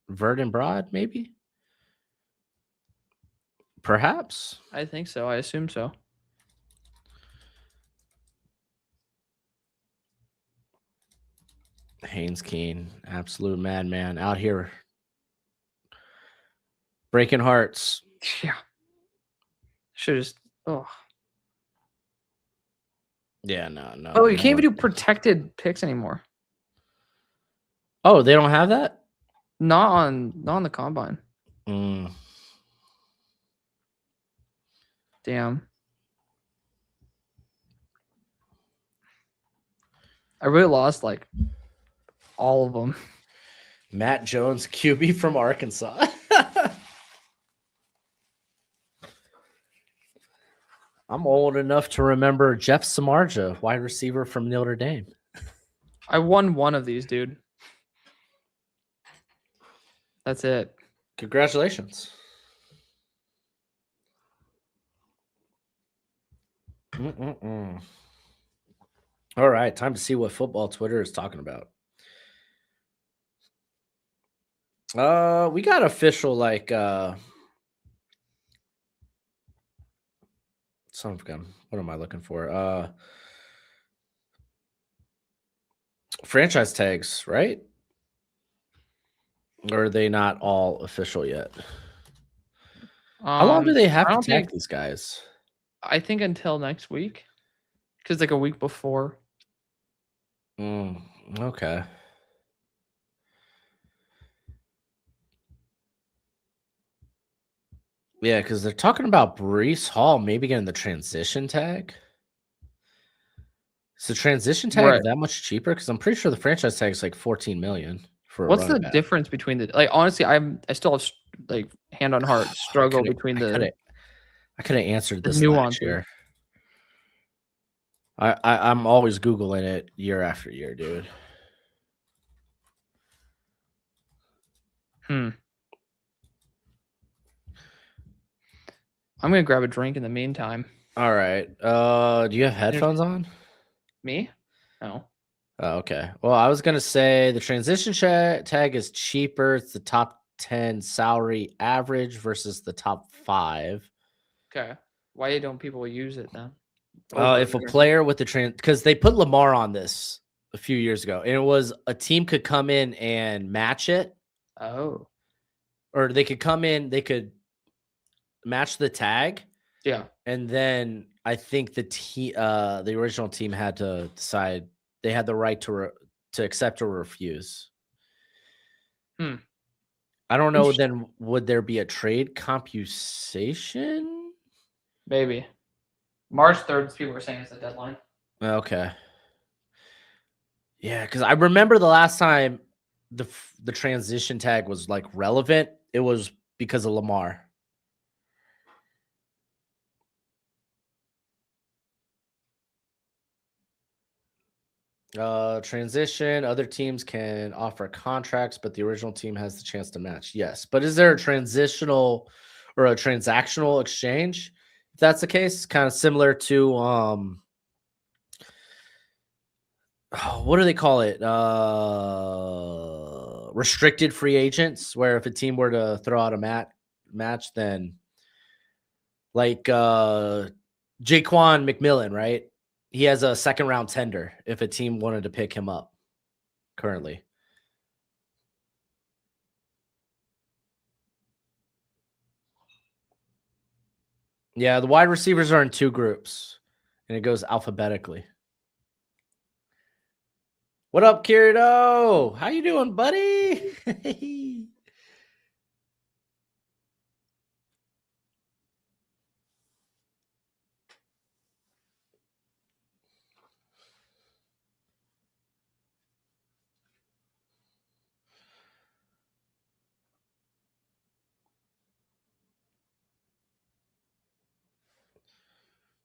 vert and broad, maybe. Perhaps. I think so. I assume so. Haynes Keen, absolute madman out here breaking hearts. Yeah. Should just Yeah, no. Oh, you can't even do protected picks anymore. Oh, they don't have that? Not on the combine. Damn. I really lost like all of them. Matt Jones, QB from Arkansas. I'm old enough to remember Jeff Samardzija, wide receiver from Notre Dame. I won one of these, dude. That's it. Congratulations. All right, time to see what football Twitter is talking about. We got official like son of a gun. What am I looking for? Franchise tags, right? Or are they not all official yet? How long do they have to tag these guys? I think until next week. Because like a week before. Okay. Yeah, because they're talking about Breece Hall maybe getting the transition tag. Is the transition tag that much cheaper? Because I'm pretty sure the franchise tag is like $14 million for. What's the difference between the like? Honestly, I still have like hand on heart struggle between the. I could have answered this nuance last year. I'm always Googling it year after year, dude. I'm gonna grab a drink in the meantime. All right. Do you have headphones on? Me? No. Oh, okay. Well, I was gonna say the transition tag is cheaper. It's the top 10 salary average versus the top 5. Okay. Why don't people use it then? If a player with the because they put Lamar on this a few years ago, and it was a team could come in and match it, Oh. or they could come in, they could match the tag, Yeah. and then I think the original team had to decide they had the right to accept or refuse. Hmm. I don't know. Then would there be a trade compensation? Maybe. March 3rd, people were saying is the deadline. Okay. Yeah, because I remember the last time the transition tag was like relevant, it was because of Lamar. Transition, other teams can offer contracts, but the original team has the chance to match. Yes. But is there a transitional or a transactional exchange? If that's the case, kind of similar to what do they call it? Restricted free agents, where if a team were to throw out a match, then like Jaquan McMillan, right? He has a second round tender if a team wanted to pick him up currently. Yeah, the wide receivers are in 2 groups, and it goes alphabetically. What up, Kirito? How you doing, buddy?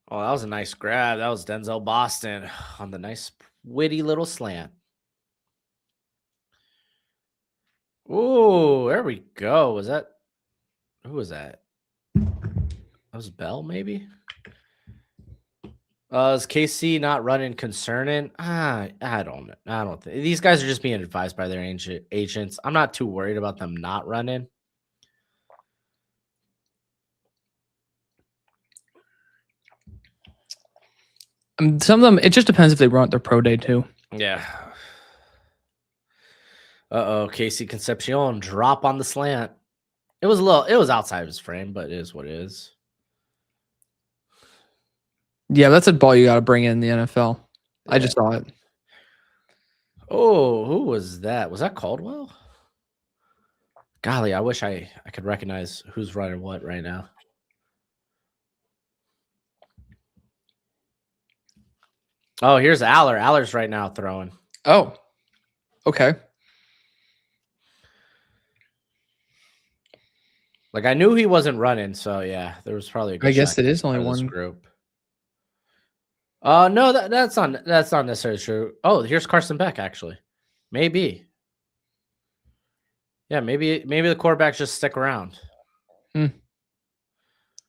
Oh, that was a nice grab. That was Denzel Boston on the nice, witty little slant. Ooh, there we go. Was that who was that? That was Bell, maybe? Is KC not running concerning? I don't think these guys are just being advised by their agents. I'm not too worried about them not running. Some of them, it just depends if they run their pro day too. Yeah. Casey Concepcion drop on the slant. It was outside of his frame, but it is what it is. Yeah, that's a ball you got to bring in the NFL. Yeah. I just saw it. Oh, who was that? Was that Caldwell? Golly, I wish I could recognize who's running what right now. Oh, here's Aller. Aller's right now throwing. Oh, okay. Like I knew he wasn't running, so yeah, there was probably a good I guess shot it is only one group. No, that's not necessarily true. Oh, here's Carson Beck actually. Maybe. Yeah, maybe the quarterbacks just stick around.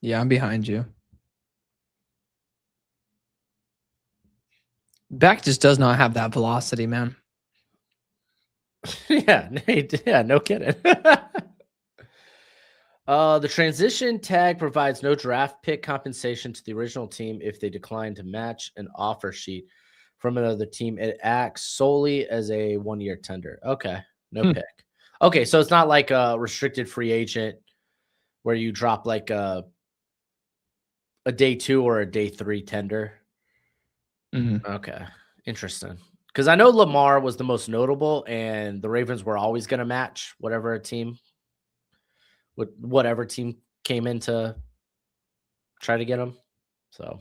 Yeah, I'm behind you. Beck just does not have that velocity, man. Yeah, no kidding. The transition tag provides no draft pick compensation to the original team if they decline to match an offer sheet from another team. It acts solely as a 1-year tender. Okay, no pick. Okay, so it's not like a restricted free agent where you drop like a day 2 or a day 3 tender. Okay, interesting. Because I know Lamar was the most notable, and the Ravens were always going to match whatever team came in to try to get him. So,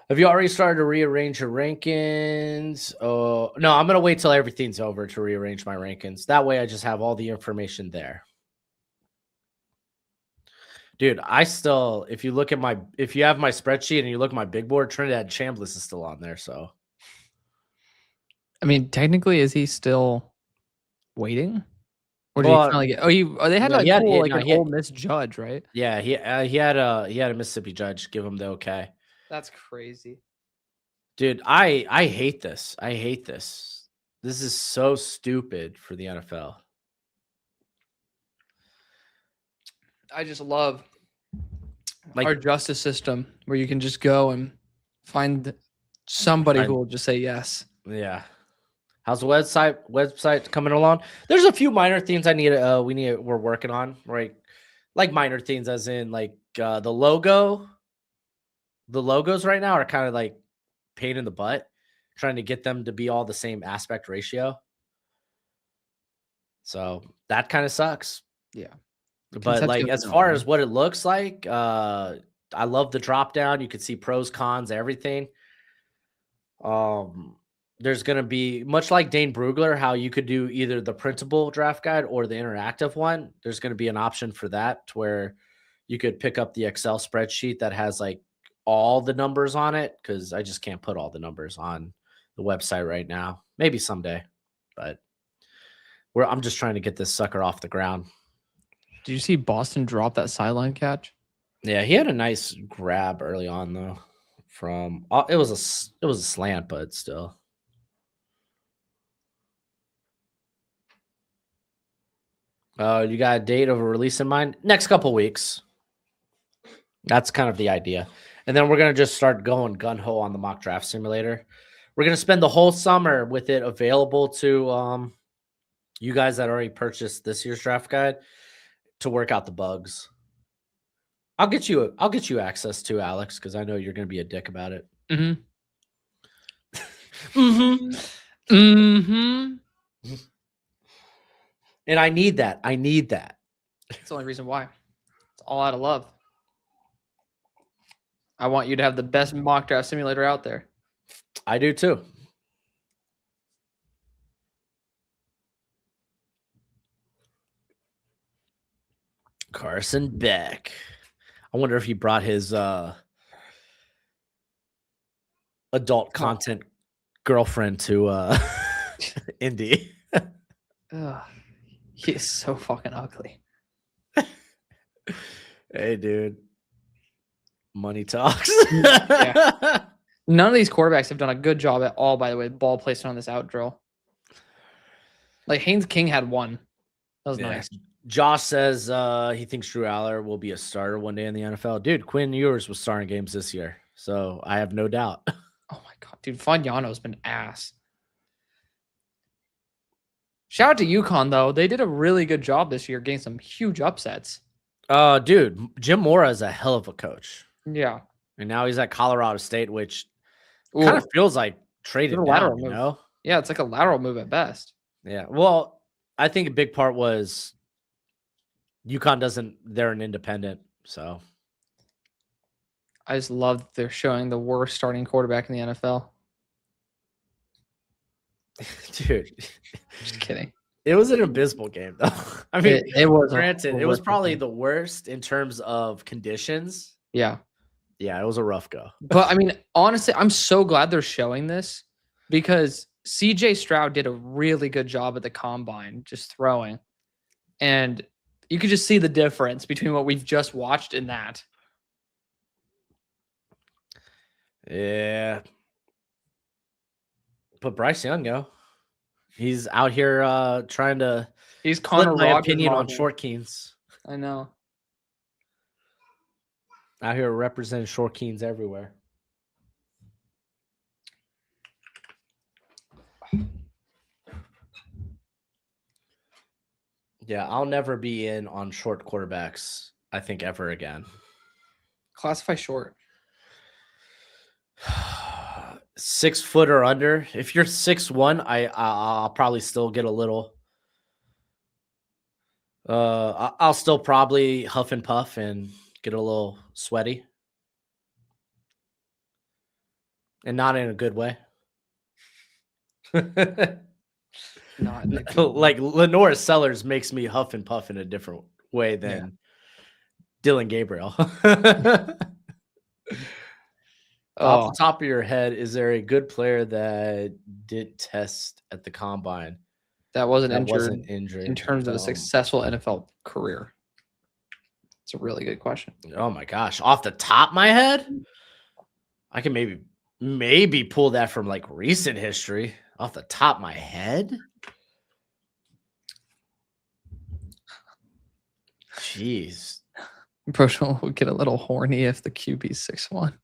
have you already started to rearrange your rankings? Oh, no, I'm going to wait till everything's over to rearrange my rankings. That way I just have all the information there. Dude, if you have my spreadsheet and you look at my big board, Trinidad Chambliss is still on there. So, I mean, technically, is he still waiting? Or did he Well, finally get? Oh, they had no, like he had- cool, he- like no, an he had- Ole Miss judge, right? Yeah, he had a Mississippi judge give him the okay. That's crazy. Dude, I hate this. I hate this. This is so stupid for the NFL. I just love Like, our justice system where you can just go and find somebody who Find- will just say yes. yeah. How's the website coming along? There's a few minor things we're working on, right? Like minor things as in like the logo. The logos right now are kind of like pain in the butt, trying to get them to be all the same aspect ratio. So that kind of sucks. Yeah. But like Conception as of far it, as what it looks like, I love the drop down. You can see pros, cons, everything. There's gonna be much like Dane Brugler, how you could do either the printable draft guide or the interactive one. There's gonna be an option for that to where you could pick up the Excel spreadsheet that has like all the numbers on it, because I just can't put all the numbers on the website right now. Maybe someday, but I'm just trying to get this sucker off the ground. Did you see Boston drop that sideline catch? Yeah, he had a nice grab early on though. From it was a slant, but still. You got a date of a release in mind? Next couple weeks. That's kind of the idea. And then we're gonna just start going gun ho on the mock draft simulator. We're gonna spend the whole summer with it available to you guys that already purchased this year's draft guide to work out the bugs. I'll get you access to Alex, because I know you're gonna be a dick about it. Mm-hmm. Mm-hmm. Mm-hmm. And I need that. I need that. That's the only reason why. It's all out of love. I want you to have the best mock draft simulator out there. I do too. Carson Beck. I wonder if he brought his adult content girlfriend to Indy. Ugh, he is so fucking ugly. Hey, dude. Money talks. Yeah. None of these quarterbacks have done a good job at all, by the way, ball placement on this out drill. Like Haynes King had one. That was nice. Josh says he thinks Drew Aller will be a starter one day in the NFL. Dude, Quinn Ewers was starting games this year, so I have no doubt. Oh my god, dude, Fagnano's been ass. Shout out to UConn though; they did a really good job this year, getting some huge upsets. Dude, Jim Mora is a hell of a coach. Yeah, and now he's at Colorado State, which Ooh, kind of feels like traded a down, lateral you move. know? Yeah, it's like a lateral move at best. Yeah. Well, I think a big part was UConn they're an independent, so I just love that they're showing the worst starting quarterback in the NFL. dude. Just kidding. It was an abysmal game, though. I mean, It was granted, it was horrific probably game. the worst in terms of conditions. Yeah. Yeah, it was a rough go. But I mean, honestly, I'm so glad they're showing this because CJ Stroud did a really good job at the combine just throwing. And you could just see the difference between what we've just watched and that. Yeah. But Bryce Young, yo. He's out here trying to He's flip Connor my Rogers opinion on Marvin. short keens. I know. Out here representing short keens everywhere. Yeah, I'll never be in on short quarterbacks, I think, ever again. Classify short. 6 foot or under. If you're 6'1", I'll probably still get a little. I'll still probably huff and puff and get a little sweaty, and not in a good way. Not in a Like Lenora Sellers makes me huff and puff in a different way than Dylan Gabriel. Off the top of your head, is there a good player that did test at the combine? that wasn't That injured wasn't injured. in terms of a successful NFL career? It's a really good question. Oh my gosh. Off the top of my head, I can maybe pull that from like recent history. Off the top of my head. Jeez. Broshmo would get a little horny if the QB's 6'1".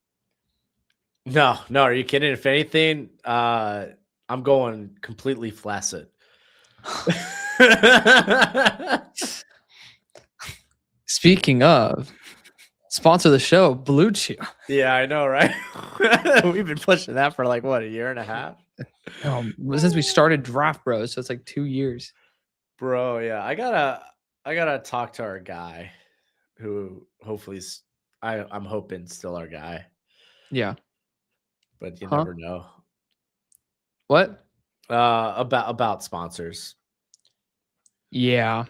No, are you kidding? If anything, I'm going completely flaccid. Speaking of, sponsor the show, Blue Chew. Yeah, I know, right? We've been pushing that for like what, a year and a half? Since we started Draft Bros, so it's like 2 years. Bro, yeah. I gotta talk to our guy who hopefully I'm hoping still our guy, Yeah. but you Huh? never know. What? About sponsors. Yeah.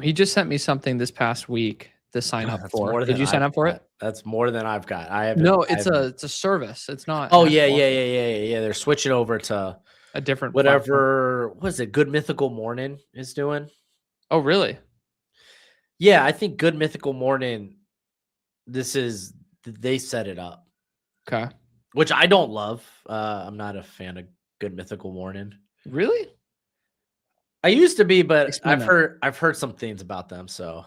He just sent me something this past week to sign up That's for. more Did than you sign I've up for got. it? That's more than I've got. I have No, it's a service. It's not. Oh an yeah, actual yeah. They're switching over to a different platform. whatever. What is it? Good Mythical Morning is doing. Oh, really? Yeah, I think Good Mythical Morning. They set it up, Okay. which I don't love. I'm not a fan of Good Mythical Morning. Really? I used to be, but Explain I've heard some things about them. So,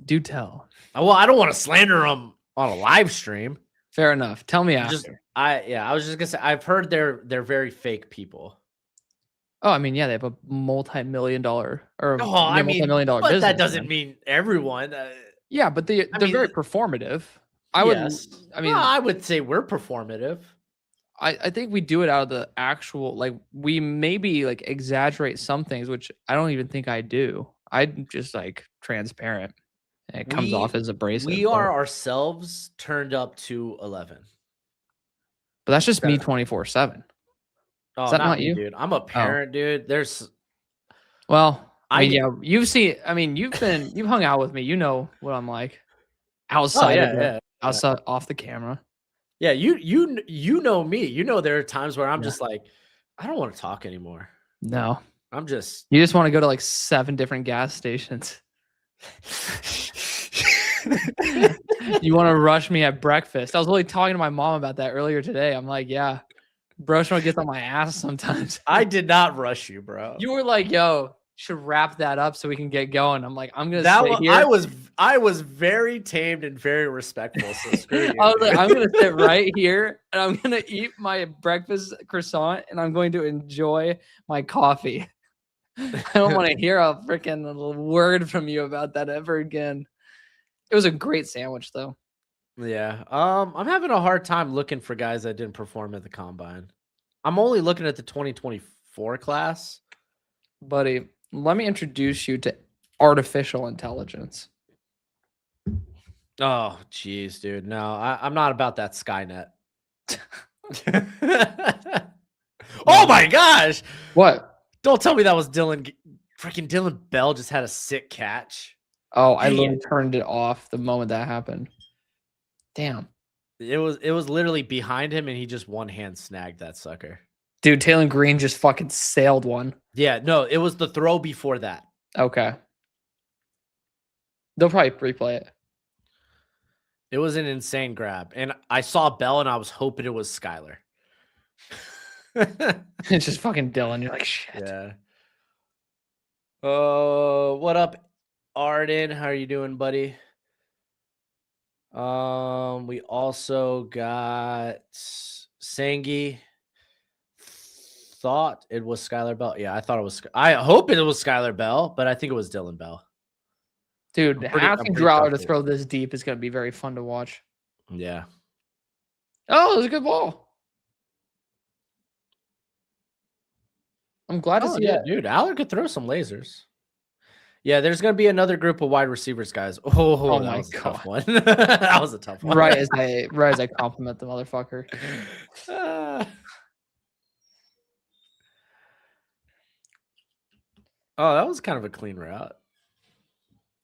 Do tell. well, I don't want to slander them on a live stream. Fair enough. Tell me after. I was just gonna say I've heard they're very fake people. Oh, I mean, yeah, they have a multi-million-dollar or Oh, I mean, multi-million-dollar but business. that doesn't man. mean everyone. Yeah, but they're mean, very performative. Yes. I mean, Well, I would say we're performative. I think we do it out of the actual, like, we maybe like exaggerate some things, which I don't even think I do. I'm just like transparent. And it comes off as abrasive. We are ourselves turned up to 11. But that's just me 24/7. Oh, Is that not me, you? dude. I'm a parent, dude. Well, I mean, yeah, you've hung out with me. You know what I'm like outside outside off the camera. Yeah, you know me. You know there are times where I'm just like, I don't want to talk anymore. No. You just want to go to like 7 different gas stations. You want to rush me at breakfast. I was really talking to my mom about that earlier today. I'm like, yeah, Broshmo gets on my ass sometimes. I did not rush you, bro. You were like, yo, should wrap that up so we can get going. I'm like, I'm gonna sit here. I was very tamed and very respectful. So screw you. I was like, I'm gonna sit right here and I'm gonna eat my breakfast croissant and I'm going to enjoy my coffee. I don't want to hear a freaking word from you about that ever again. It was a great sandwich, though. Yeah. I'm having a hard time looking for guys that didn't perform at the combine. I'm only looking at the 2024 class. Buddy, let me introduce you to artificial intelligence. Oh, geez, dude. No, I'm not about that Skynet. Oh my gosh. What? Don't tell me that was Dylan. Freaking Dylan Bell just had a sick catch. Oh, I literally turned it off the moment that happened. Damn. It was literally behind him, and he just one hand snagged that sucker. Dude, Taylor Green just fucking sailed one. Yeah, no, it was the throw before that. Okay. They'll probably replay it. It was an insane grab. And I saw Bell, and I was hoping it was Skyler. It's just fucking Dylan. You're like, shit. Yeah. What up, Arden? How are you doing, buddy? We also got Sangi. Thought it was Skylar Bell. Yeah, I thought it was. I hope it was Skylar Bell, but I think it was Dylan Bell. Dude, asking Drowler to throw this deep is going to be very fun to watch. Yeah. Oh, it was a good ball. I'm glad to see that. Dude, Aller could throw some lasers. Yeah, there's going to be another group of wide receivers, guys. Oh that was a tough one. That was a tough one. Right as I compliment the motherfucker. Oh, that was kind of a clean route.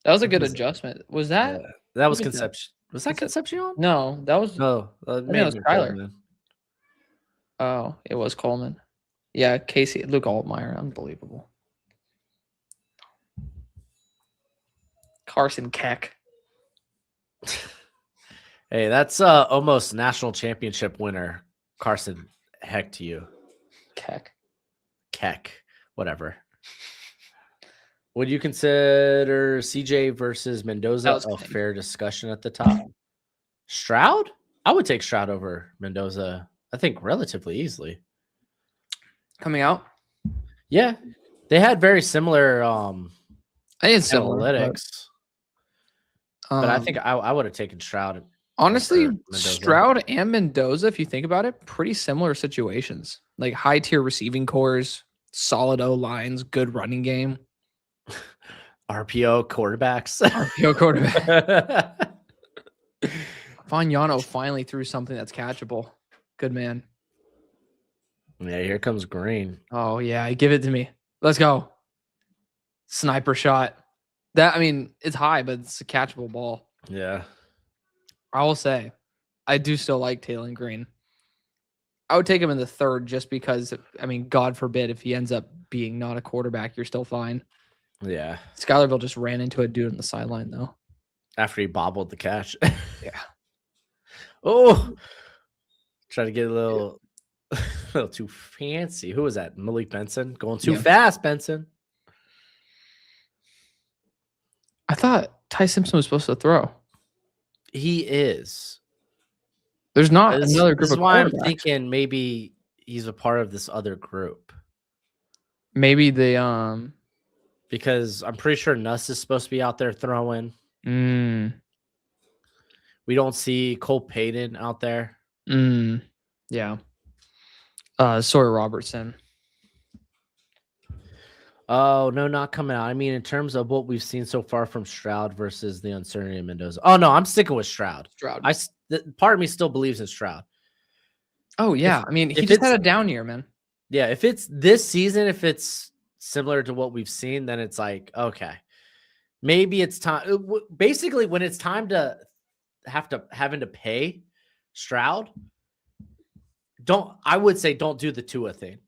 That was a good adjustment. Was that? Yeah, that was Conception. Was that Concepcion? No, that was. No, I think it was Kyler. Oh, it was Coleman. Yeah, Casey, Luke Altmaier, unbelievable. Carson Keck. Hey, that's almost national championship winner Carson Heck to you. Keck, whatever. Would you consider CJ versus Mendoza a fair discussion at the top? Stroud? I would take Stroud over Mendoza, I think, relatively easily. Coming out? Yeah. They had very similar I think it's analytics. But I think I would have taken Stroud. Honestly, Stroud and Mendoza, if you think about it, pretty similar situations. Like high tier receiving cores, solid O lines, good running game. RPO quarterbacks. RPO quarterback. Fagnano finally threw something that's catchable. Good man. Yeah, here comes Green. Oh, yeah. Give it to me. Let's go. Sniper shot. That, I mean, it's high, but it's a catchable ball. Yeah. I will say, I do still like Taylor Green. I would take him in the third just because, I mean, God forbid if he ends up being not a quarterback, you're still fine. Yeah. Skylerville just ran into a dude on the sideline, though. After he bobbled the catch. Yeah. Oh, try to get a little too fancy. Who was that? Malik Benson going too fast, Benson. I thought Ty Simpson was supposed to throw. He is. There's not another group this is of why I'm thinking maybe he's a part of this other group. Maybe the because I'm pretty sure Nuss is supposed to be out there throwing. We don't see Cole Payton out there. Yeah. Sawyer Robertson. Oh, no, not coming out. I mean, in terms of what we've seen so far from Stroud versus the uncertainty of Mendoza. Oh, no, I'm sticking with Stroud. Part of me still believes in Stroud. Oh, yeah. I mean, he just had a down year, man. Yeah, if it's this season, if it's similar to what we've seen, then it's like, okay, maybe it's time. Basically, when it's time to having to pay Stroud, I would say don't do the Tua thing.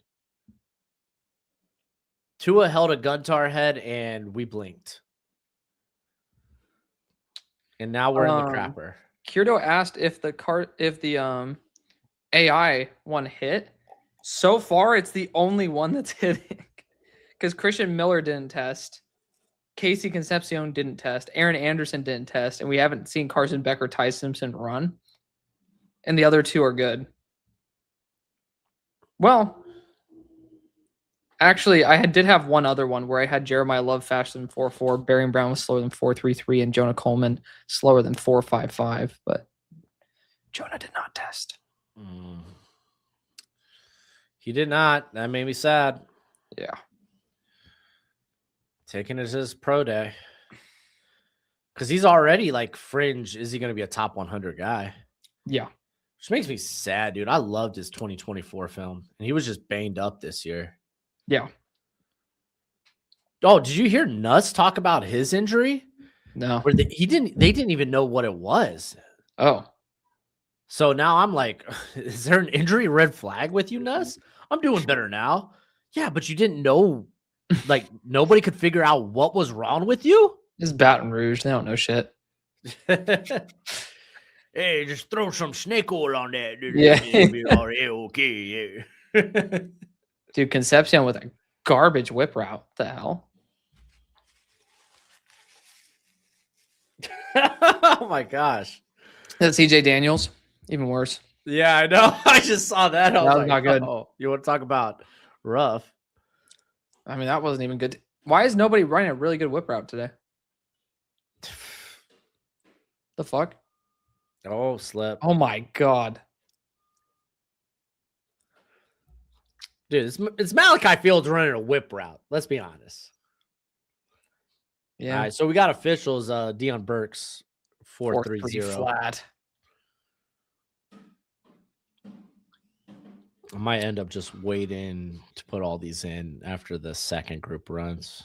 Tua held a gun to our head and we blinked. And now we're in the crapper. Kirdo asked if the AI one hit. So far, it's the only one that's hitting. Because Christian Miller didn't test. Casey Concepcion didn't test. Aaron Anderson didn't test. And we haven't seen Carson Beck or Ty Simpson run. And the other two are good. Well, actually, I did have one other one where I had Jeremiah Love faster than 4.4, Barian Brown was slower than 4.33, and Jonah Coleman slower than 4.55. But Jonah did not test. He did not. That made me sad. Yeah. Taking it as his pro day. Because he's already like fringe. Is he going to be a top 100 guy? Yeah. Which makes me sad, dude. I loved his 2024 film. And he was just banged up this year. Yeah. Oh, did you hear Nuss talk about his injury? No. They didn't even know what it was. Oh. So now I'm like, is there an injury red flag with you, Nuss? I'm doing better now. Yeah, but you didn't know. Like, nobody could figure out what was wrong with you? It's Baton Rouge. They don't know shit. Hey, just throw some snake oil on that. Dude. Yeah. Okay, yeah. Dude, Concepcion with a garbage whip route. What the hell? Oh, my gosh. That's CJ Daniels. Even worse. Yeah, I know. I just saw that. That was not good. Oh, you want to talk about rough? I mean, that wasn't even good. Why is nobody running a really good whip route today? The fuck? Oh, slip. Oh my god. Dude, it's Malachi Fields running a whip route. Let's be honest. Yeah. All right, so we got officials. Deion Burks 4.30 flat. I might end up just waiting to put all these in after the second group runs.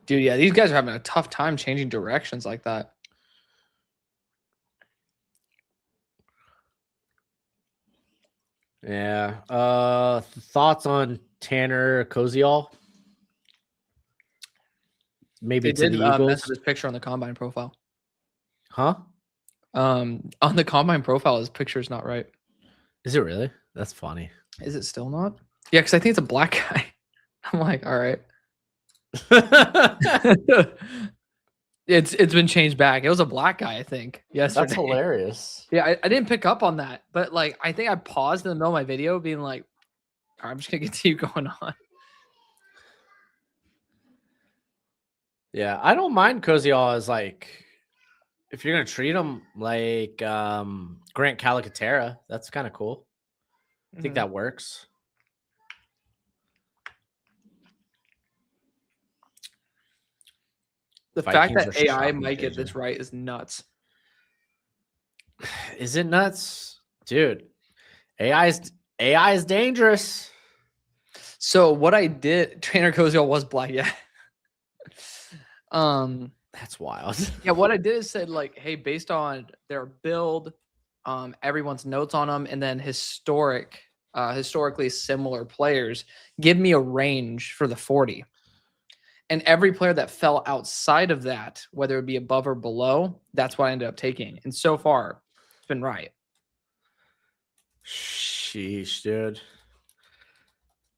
Dude, yeah, these guys are having a tough time changing directions like that. Yeah. Thoughts on Tanner Koziol? Maybe They to did the mess Eagles. up his picture on the combine profile. Huh? On the combine profile, his picture is not right. Is it really? That's funny. Is it still not? Yeah, because I think it's a black guy. I'm like, all right. It's been changed back. It was a black guy, I think, yesterday. That's hilarious. Yeah, I didn't pick up on that, but like I think I paused in the middle of my video, being like, all right, I'm just gonna continue going on. Yeah, I don't mind Koziol as like if you're gonna treat him like Grant Calicatera, that's kind of cool. I think that works. The Vikings fact are that AI shocking might get changing. this right is nuts. Is it nuts, dude? AI is dangerous. So what I did, Trainer Koziel was black, yeah. That's wild. Yeah, what I did is said like, hey, based on their build, everyone's notes on them, and then historically similar players, give me a range for the 40. And every player that fell outside of that, whether it be above or below, that's what I ended up taking. And so far, it's been right. Sheesh, dude.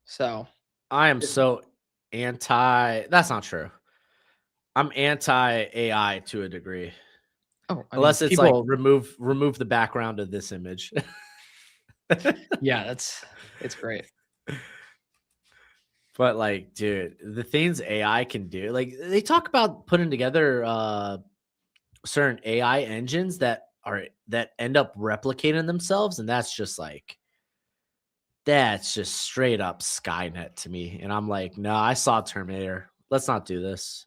So I am so anti. That's not true. I'm anti AI to a degree. Unless it's like remove the background of this image. Yeah, it's great. But like, dude, the things AI can do, like they talk about putting together certain AI engines that end up replicating themselves, and that's just straight up Skynet to me. And I'm like, no, I saw Terminator. Let's not do this.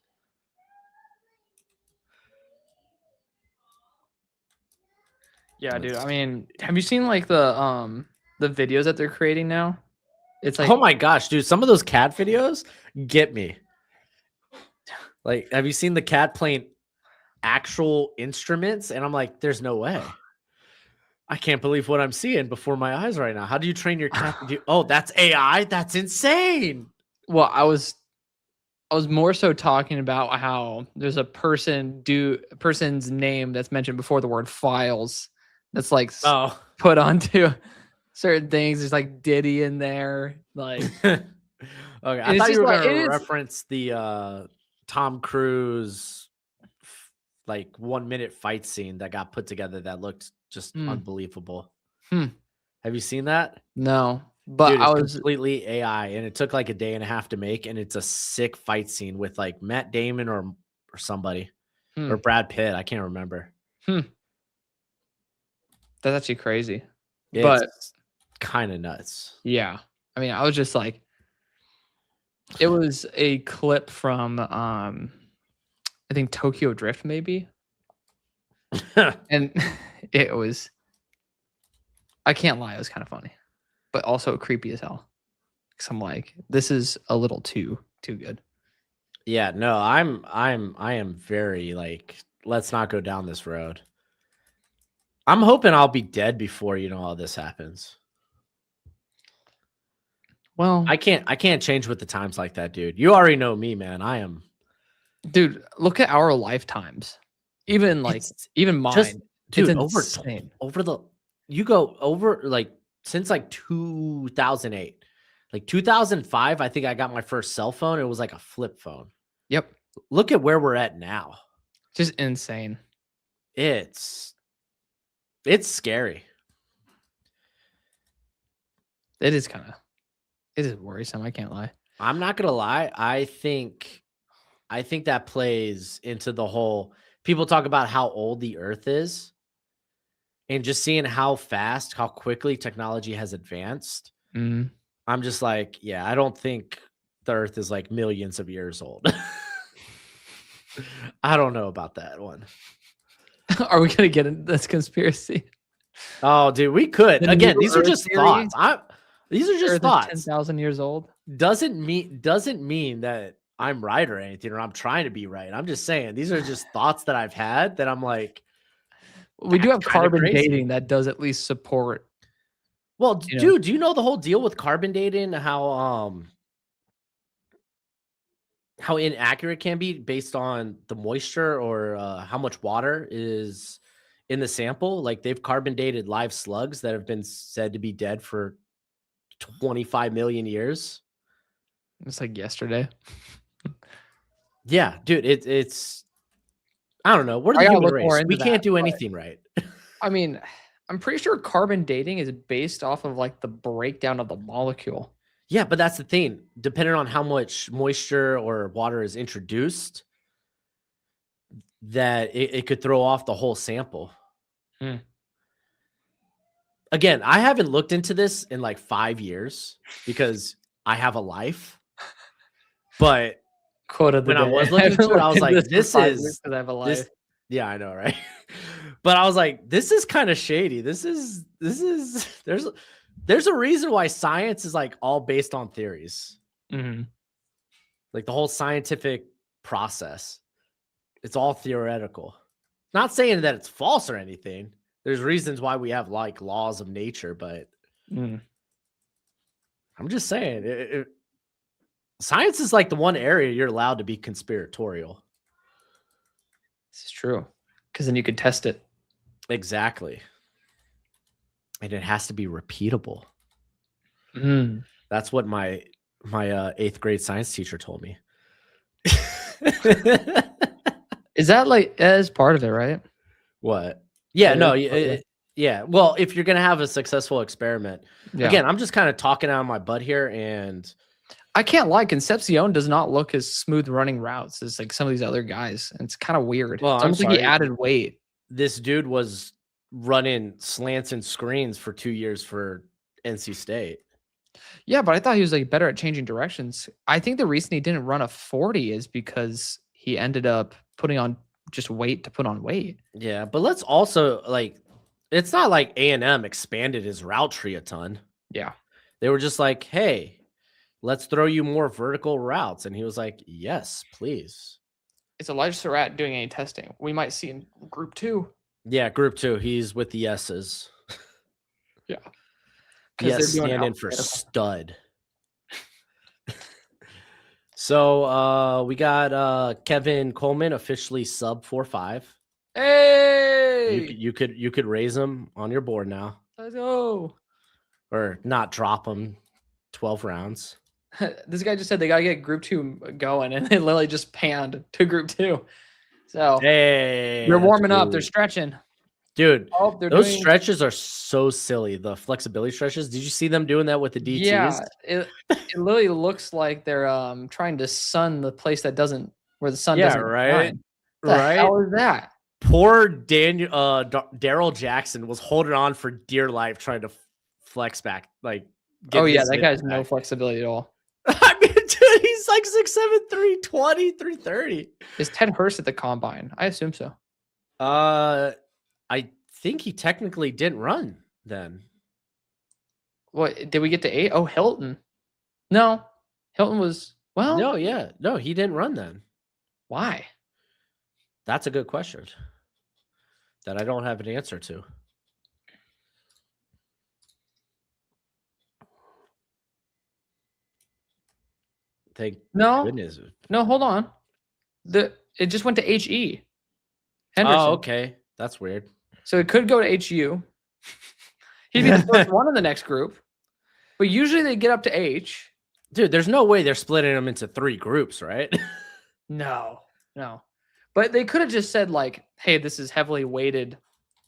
Yeah, dude. I mean, have you seen like the videos that they're creating now? It's like, oh my gosh, dude, some of those cat videos get me. Like, have you seen the cat playing actual instruments? And I'm like, there's no way. I can't believe what I'm seeing before my eyes right now. How do you train your cat to do? Oh, that's AI. That's insane. well, I was more so talking about how there's a person's name that's mentioned before the word files that's like put onto certain things. There's like Diddy in there, like okay. I it's thought you just were like- gonna it is- reference the Tom Cruise like 1 minute fight scene that got put together that looked just unbelievable. Have you seen that? No, but dude, I it's was completely AI, and it took like a day and a half to make, and it's a sick fight scene with like Matt Damon or somebody or Brad Pitt. I can't remember. That's actually crazy. It's but kind of nuts. yeah, I mean, I was just like, it was a clip from I think Tokyo Drift maybe. And it was, I can't lie, it was kind of funny, but also creepy as hell. Cause I'm like, this is a little too good. Yeah, no, I am very like, let's not go down this road. I'm hoping I'll be dead before all this happens. Well, I can't change with the times like that, dude. You already know me, man. I am. Dude, look at our lifetimes. Even like even mine. Just, dude, you go over like since like 2008. Like 2005, I think I got my first cell phone. It was like a flip phone. Yep. Look at where we're at now. Just insane. It's scary. It is worrisome. I can't lie. I'm not gonna lie. I think that plays into the whole. People talk about how old the Earth is, and just seeing how quickly technology has advanced. I'm just like, yeah, I don't think the Earth is like millions of years old. I don't know about that one. Are we gonna get into this conspiracy? Oh, dude, we could. Again, these are just thoughts. These are just thoughts. 10,000 years old. Doesn't mean that I'm right or anything, or I'm trying to be right. I'm just saying these are just thoughts that I've had that I'm like. We do have carbon dating that does at least support Well, You know? dude, do you know the whole deal with carbon dating? How inaccurate it can be based on the moisture or how much water is in the sample? Like they've carbon dated live slugs that have been said to be dead for 25 million years. It's like yesterday. Yeah, dude, it's I don't know. We're I the gotta human look more race. into We can't that, do but anything right. I mean, I'm pretty sure carbon dating is based off of like the breakdown of the molecule. Yeah, but that's the thing. Depending on how much moisture or water is introduced, that it could throw off the whole sample. Hmm. Again, I haven't looked into this in like 5 years because I have a life. But Quote of the when I day. was looking into it, I was like, this for 5 years 'cause I have a life. this. Yeah, I know, right? But I was like, this is kind of shady. This is there's a reason why science is like all based on theories. Mhm. Like the whole scientific process. It's all theoretical. Not saying that it's false or anything. There's reasons why we have like laws of nature, but Mm. I'm just saying science is like the one area you're allowed to be conspiratorial. This is true. Because then you could test it. Exactly. And it has to be repeatable. Mm. That's what my 8th grade science teacher told me. Is that like as part of it, right? What? Yeah, That no, is part of it. yeah. Well, if you're gonna have a successful experiment, Yeah. again, I'm just kind of talking out of my butt here, and I can't lie. Concepcion does not look as smooth running routes as like some of these other guys. And it's kind of weird. Well, It's I'm almost like he sorry. added weight. This dude was running slants and screens for 2 years for NC State. Yeah, but I thought he was like better at changing directions. I think the reason he didn't run a 40 is because he ended up putting on just weight to put on weight. Yeah, but let's also like, it's not like A&M expanded his route tree a ton. Yeah. They were just like, hey, let's throw you more vertical routes. And he was like, yes, please. It's Elijah Surratt doing any testing. We might see in group 2. Yeah, group 2. He's with the S's. Yeah. Yes, stand in for stud. So we got Kevin Coleman officially sub 4.5. Hey, You could raise him on your board now, let's go. or not drop him 12 rounds. This guy just said they gotta get group 2 going, and they literally just panned to group 2. So Hey, they're that's warming up, they're cool. stretching. Dude, Oh, they're those doing stretches are so silly. The flexibility stretches. Did you see them doing that with the DTs? yeah. It literally looks like they're trying to sun the place that doesn't where the sun Yeah, doesn't right. shine. The Right. hell is that? Poor Daniel Daryl Jackson was holding on for dear life trying to flex back. Like, Oh yeah, his that hip guy's no back. flexibility at all. I mean, dude, he's like 6'7", 320, 330. Is Ted Hurst at the combine? I assume so. I think he technically didn't run then. What did we get to 8? Oh, Hilton. No, Hilton was well. No, he didn't run then. Why? That's a good question that I don't have an answer to. Thank goodness. No, hold on. It just went to HE. Henderson. Oh, okay. That's weird. So it could go to HU. He'd be the first one in the next group. But usually they get up to H. Dude, there's no way they're splitting them into 3 groups, right? No. But they could have just said like, hey, this is heavily weighted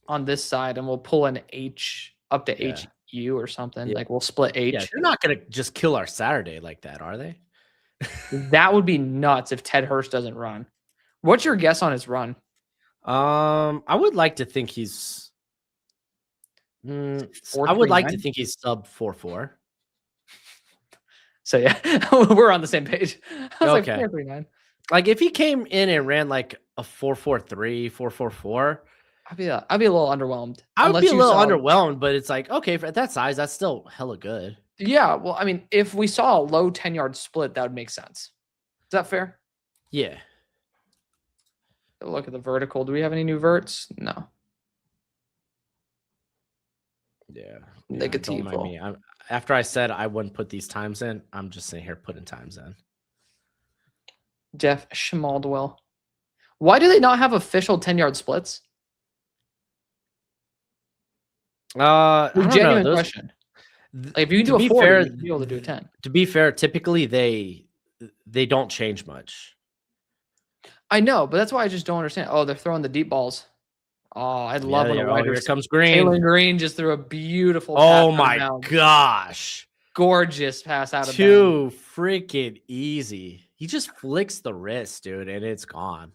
on this side and we'll pull an H up to HU or something. Yeah. Like we'll split H. Yeah, they're not going to just kill our Saturday like that, are they? That would be nuts if Ted Hurst doesn't run. What's your guess on his run? I would like to think he's I would like to think he's sub 4.4. So yeah, we're on the same page. I was Okay. like 4.39. Like if he came in and ran like a 4.43, 4.44, I'd be a little underwhelmed. I would Unless be a you little saw- underwhelmed, but it's like, okay, at that size, that's still hella good. Yeah, well, I mean, if we saw a low 10-yard split, that would make sense. Is that fair? Yeah. Look at the vertical. Do we have any new verts? No. Yeah. Don't mind Negativo. me. After I said I wouldn't put these times in, I'm just sitting here putting times in. Jeff Schmaldwell. Why do they not have official 10-yard splits? I don't know. Genuine question. Like, if you can do a 40, you can be able to do a 10. To be fair, typically they don't change much. I know, but that's why I just don't understand. Oh, they're throwing the deep balls. Oh, I love when a wide Here receiver. comes Green. Taylor Green just threw a beautiful pass. Oh my gosh. Gorgeous pass out of bounds. Too freaking easy. He just flicks the wrist, dude, and it's gone.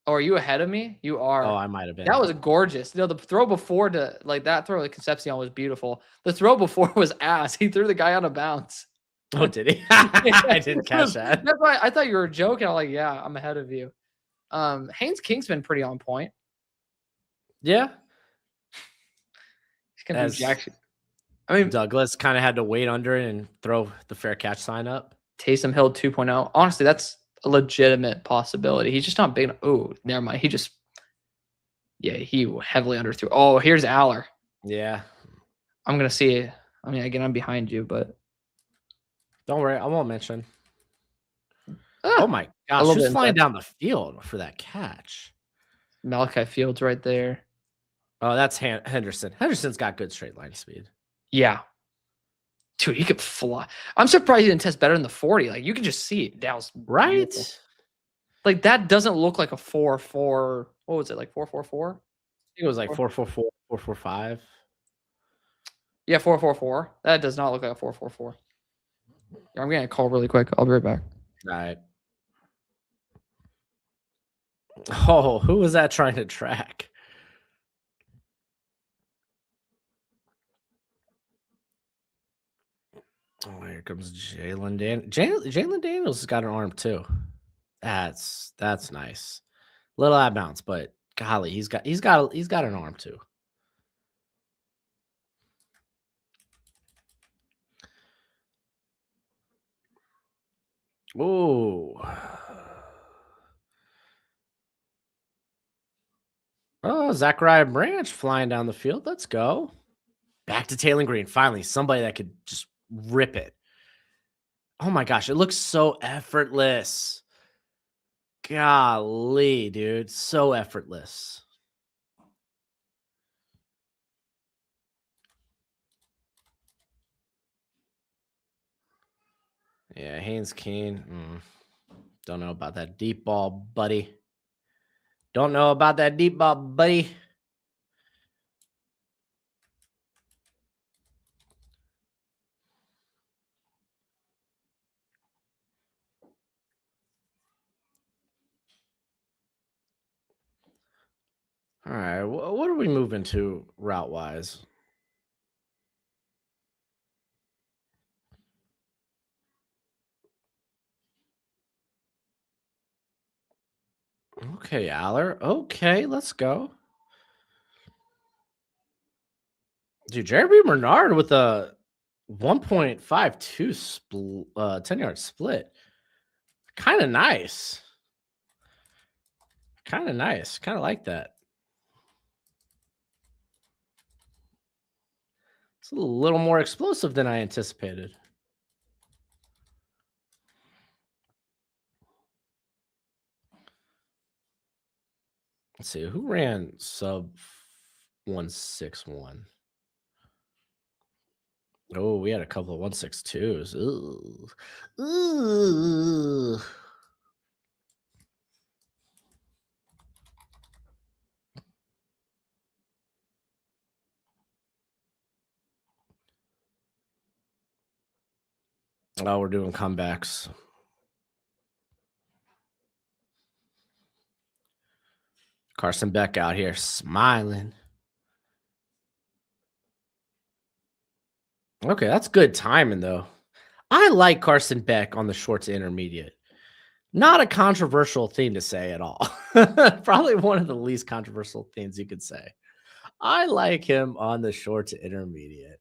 Oh, are you ahead of me? You are. Oh, I might have been. That was gorgeous. The throw before to like that throw to Concepcion was beautiful. The throw before was ass. He threw the guy out of bounds. Oh, did he? I didn't catch that. That's why I thought you were joking. I'm like, yeah, I'm ahead of you. Haynes King's been pretty on point. Yeah. He's gonna do Jackson. I mean, Douglas kind of had to wait under it and throw the fair catch sign up. Taysom Hill 2.0. Honestly, that's a legitimate possibility. He's just not big. Oh, never mind. He heavily underthrew. Oh, here's Aller. Yeah. I'm gonna see. I mean, again, I'm behind you, but don't worry, I won't mention. Oh my gosh, who's flying down the field for that catch? Malachi Fields right there. Oh, that's Henderson. Henderson's got good straight line speed. Yeah. Dude, he could fly. I'm surprised he didn't test better than the 40. Like, you can just see it. That was right. Beautiful. Like, that doesn't look like a 4.4. What was it, like 4.44? I think it was like 4.44, 4.45. Yeah, 4.44. That does not look like a 4.44. I'm getting a call really quick. I'll be right back. All right. Oh, who was that trying to track? Oh, here comes Jalen Jalen Daniels has got an arm too. That's nice. Little out of bounds, but golly, he's got an arm too. Oh. Oh, Zachariah Branch flying down the field. Let's go. Back to Taylor Green. Finally, somebody that could just rip it. Oh my gosh, it looks so effortless. Golly, dude. So effortless. Yeah, Haynes King. Don't know about that deep ball, buddy. Don't know about that deep ball, buddy. All right, what are we moving to route-wise? Okay, Aller. Okay, let's go. Dude, Jeremy Bernard with a 1.52 10-yard split. Kind of nice. Kind of nice. Kind of like that. It's a little more explosive than I anticipated. Let's see, who ran sub 161? Oh, we had a couple of 162s. Ooh. Ooh. Oh, we're doing comebacks. Carson Beck out here smiling. Okay, that's good timing, though. I like Carson Beck on the short to intermediate. Not a controversial thing to say at all. Probably one of the least controversial things you could say. I like him on the short to intermediate.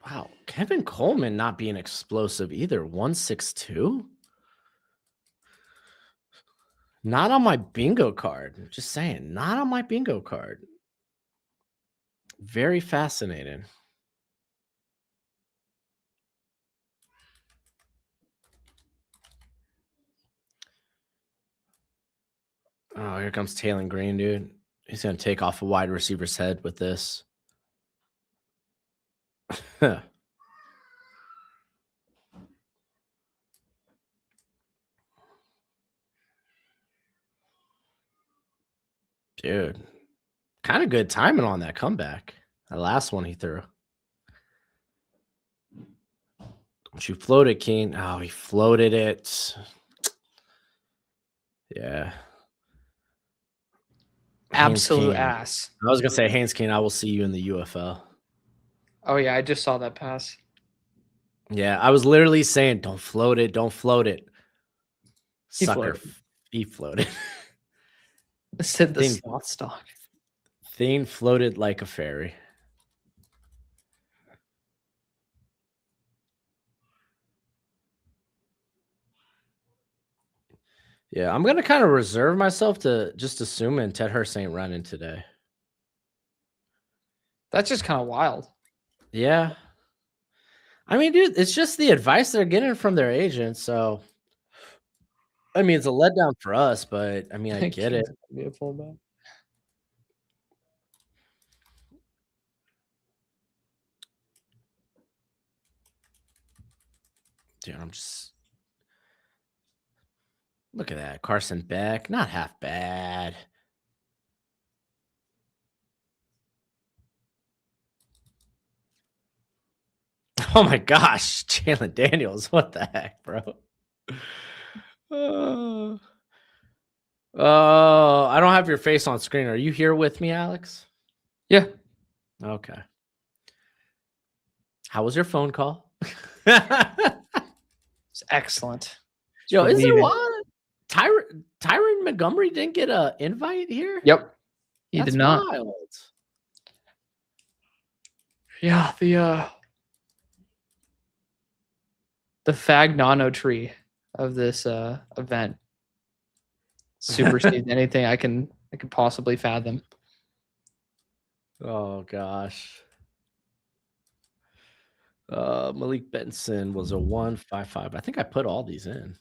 Wow, Kevin Coleman not being explosive either. 162. Not on my bingo card. Just saying, not on my bingo card. Very fascinating. Oh, here comes Taylor Green, dude. He's going to take off a wide receiver's head with this. Dude, kind of good timing on that comeback. That last one he threw. Don't you float it, King? Oh, he floated it. Yeah. Absolute ass. I was going to say, Haynes King, I will see you in the UFL. Oh, yeah. I just saw that pass. Yeah, I was literally saying, don't float it. Don't float it. He Sucker. floated. He floated. Said the Thing- slot stock. Thing floated like a fairy. Yeah, I'm going to kind of reserve myself to just assuming Ted Hurst ain't running today. That's just kind of wild. Yeah. I mean, dude, it's just the advice they're getting from their agents. So, I mean, it's a letdown for us, but I mean, I get it. Be a fullback. Dude, I'm just. Look at that. Carson Beck. Not half bad. Oh my gosh. Jalen Daniels. What the heck, bro? I don't have your face on screen. Are you here with me, Alex? Yeah. Okay. How was your phone call? It's excellent. Yo, is there Believe it. one? Tyron Montgomery didn't get an invite here? Yep. He That's did not. wild. Yeah, the Fagnano tree of this event supersedes anything I can possibly fathom. Oh gosh. Malik Benson was a 155. I think I put all these in.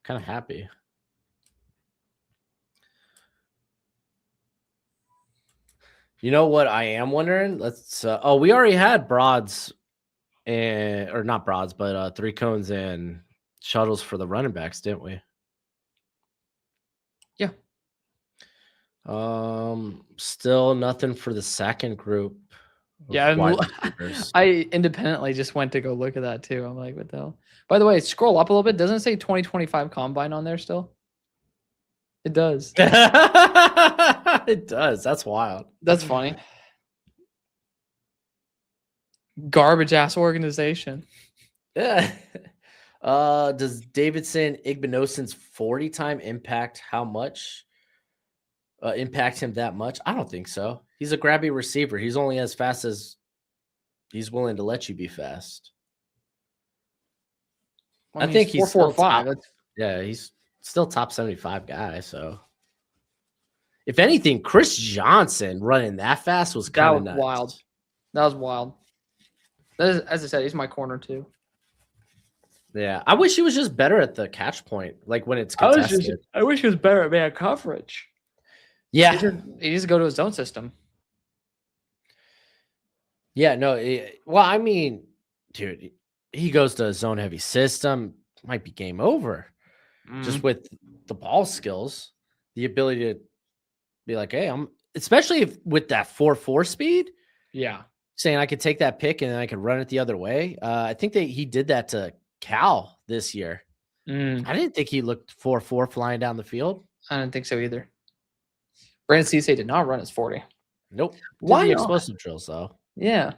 Kind of happy. You know what I am wondering? Let's we already had broads and or not broads, but 3 cones and shuttles for the running backs, didn't we? Yeah. Still nothing for the second group. Yeah, wide receivers. I independently just went to go look at that too. I'm like, what the hell? By the way, scroll up a little bit. Doesn't it say 2025 combine on there still? It does. It does. That's wild. That's funny. Garbage ass organization. Yeah. Does Davidson Igbinosin's 40 time impact how much? Impact him that much? I don't think so. He's a grabby receiver. He's only as fast as he's willing to let you be fast. Well, I think he's 4.45. Yeah, he's still top 75 guy. So, if anything, Chris Johnson running that fast was kind of nuts. Wild. That was wild. As I said, he's my corner too. Yeah, I wish he was just better at the catch point, like when it's contested. I wish he was better at man coverage. Yeah, he needs to go to his own system. Yeah, no. Well, I mean, dude, he goes to a zone heavy system, might be game over. Just with the ball skills, the ability to be like, hey, especially with that 4.4 speed. Yeah. Saying I could take that pick and then I could run it the other way. I think that he did that to Cal this year. I didn't think he looked 4.4 flying down the field. I didn't think so either. Brandon Cisse did not run his 40. Nope. Why Did the not? explosive drills though? Yeah.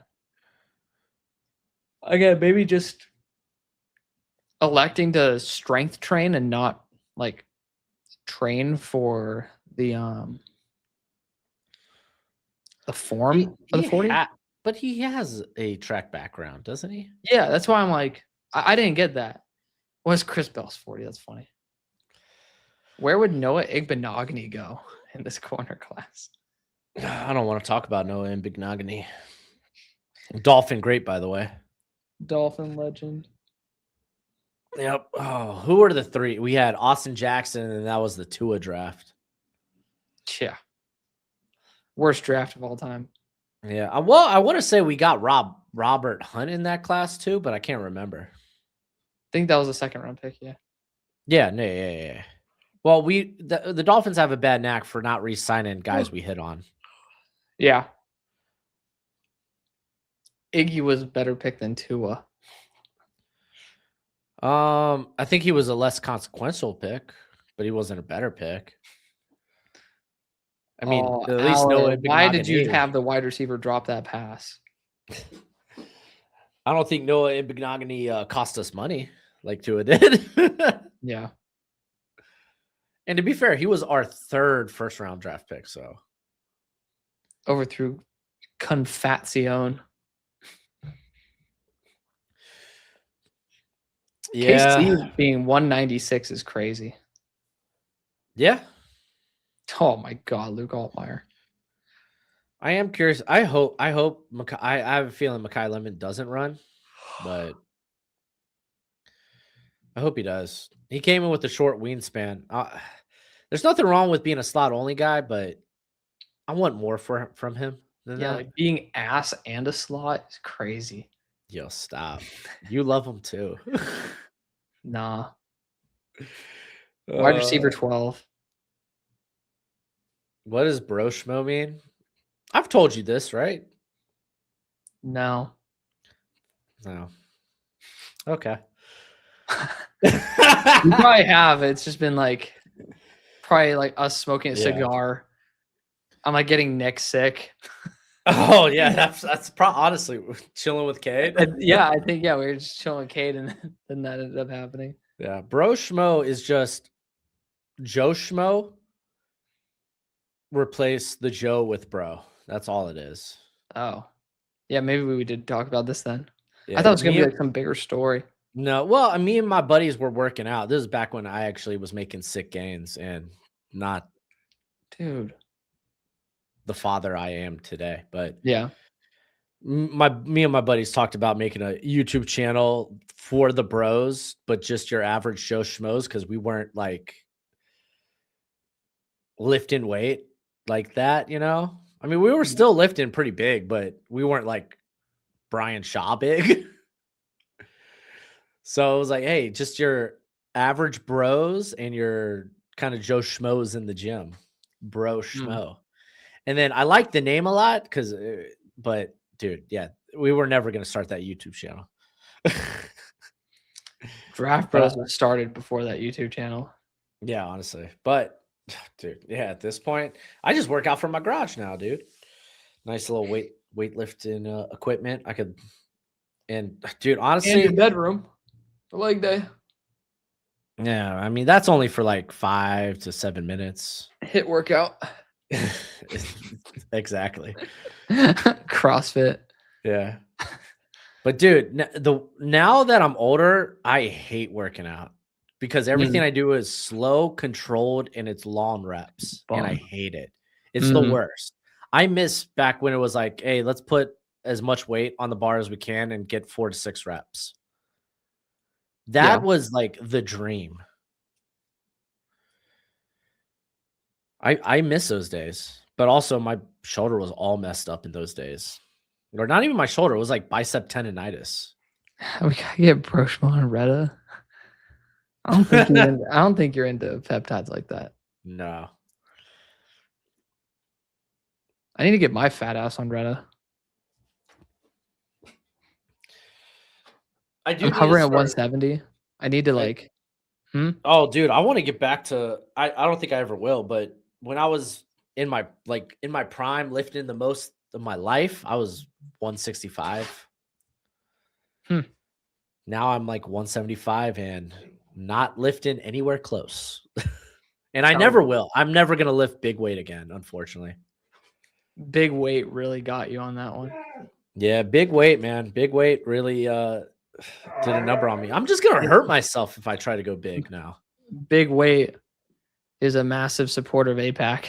Again, maybe just electing to strength train and not like train for the form of the 40. But he has a track background, doesn't he? Yeah, that's why I'm like, I didn't get that. What's Chris Bell's 40? That's funny. Where would Noah Igbenogany go in this corner class? I don't want to talk about Noah Ibignogany. Dolphin great, by the way. Dolphin legend. Yep. Oh, who were the three? We had Austin Jackson, and that was the Tua draft. Yeah. Worst draft of all time. Yeah. Well, I want to say we got Robert Hunt in that class too, but I can't remember. I think that was a second round pick. Yeah. Yeah. No. Yeah. Well, the Dolphins have a bad knack for not re-signing guys we hit on. Yeah. Iggy was a better pick than Tua. I think he was a less consequential pick, but he wasn't a better pick. I mean, at least Noah. Why did you have the wide receiver drop that pass? I don't think Noah Ibignogany cost us money like Tua did. Yeah. And to be fair, he was our third first-round draft pick. So overthrew Confazione. Yeah. KC being 196 is crazy. Yeah. Oh my God, Luke Altmaier. I am curious. I hope I have a feeling Mekhi Lemon doesn't run, but I hope he does. He came in with a short wingspan. There's nothing wrong with being a slot only guy, but I want more from him than that. Like being ass and a slot is crazy. Yo, stop. You love him too. Nah. Wide receiver 12. What does Broshmo mean? I've told you this, right? No. No. Okay. You probably have. It's just been like probably like us smoking a Yeah. cigar. I'm like getting Nick sick. Oh yeah, that's honestly chilling with Cade. Yeah, I think we were just chilling with Cade, and then that ended up happening. Yeah, Bro Schmo is just Joe Schmo. Replace the Joe with Bro. That's all it is. Oh, yeah. Maybe we did talk about this then. Yeah, I thought it was gonna be like some bigger story. No, well, me and my buddies were working out. This is back when I actually was making sick gains and not Dude. the father I am today. But Yeah. me and my buddies talked about making a YouTube channel for the bros, but just your average Joe Schmoes, because we weren't like lifting weight like that, you know? I mean, we were still lifting pretty big, but we weren't like Brian Shaw big. So it was like, hey, just your average bros and your kind of Joe Schmoes in the gym. Bro Schmo. And then I like the name a lot because, but dude, yeah, we were never going to start that YouTube channel. Draft Bros was started before that YouTube channel. Yeah, honestly. But dude, yeah, at this point, I just work out from my garage now, dude. Nice little weightlifting equipment. I could, and dude, honestly, in your bedroom, the leg day. Yeah, I mean that's only for like 5 to 7 minutes. Hit workout. Exactly. CrossFit. Yeah. But dude, now that I'm older, I hate working out because everything I do is slow, controlled, and it's long reps, and I hate it. It's the worst. I miss back when it was like, hey, let's put as much weight on the bar as we can and get 4 to 6 reps. That was like the dream. I miss those days, but also my shoulder was all messed up in those days. Or not even my shoulder, it was like bicep tendonitis. We gotta get Broshmo and Retta. I don't think you're into peptides like that. No. I need to get my fat ass on Retta. I'm hovering at 170. I need to like. Oh, dude, I want to get back to. I don't think I ever will, but when I was in my prime, lifting the most of my life, I was 165. Now I'm like 175 and not lifting anywhere close. And I never will. I'm never gonna lift big weight again, unfortunately. Big weight really got you on that one. Yeah, big weight, man. Big weight really did a number on me. I'm just gonna hurt myself if I try to go big now. Big weight is a massive supporter of APAC.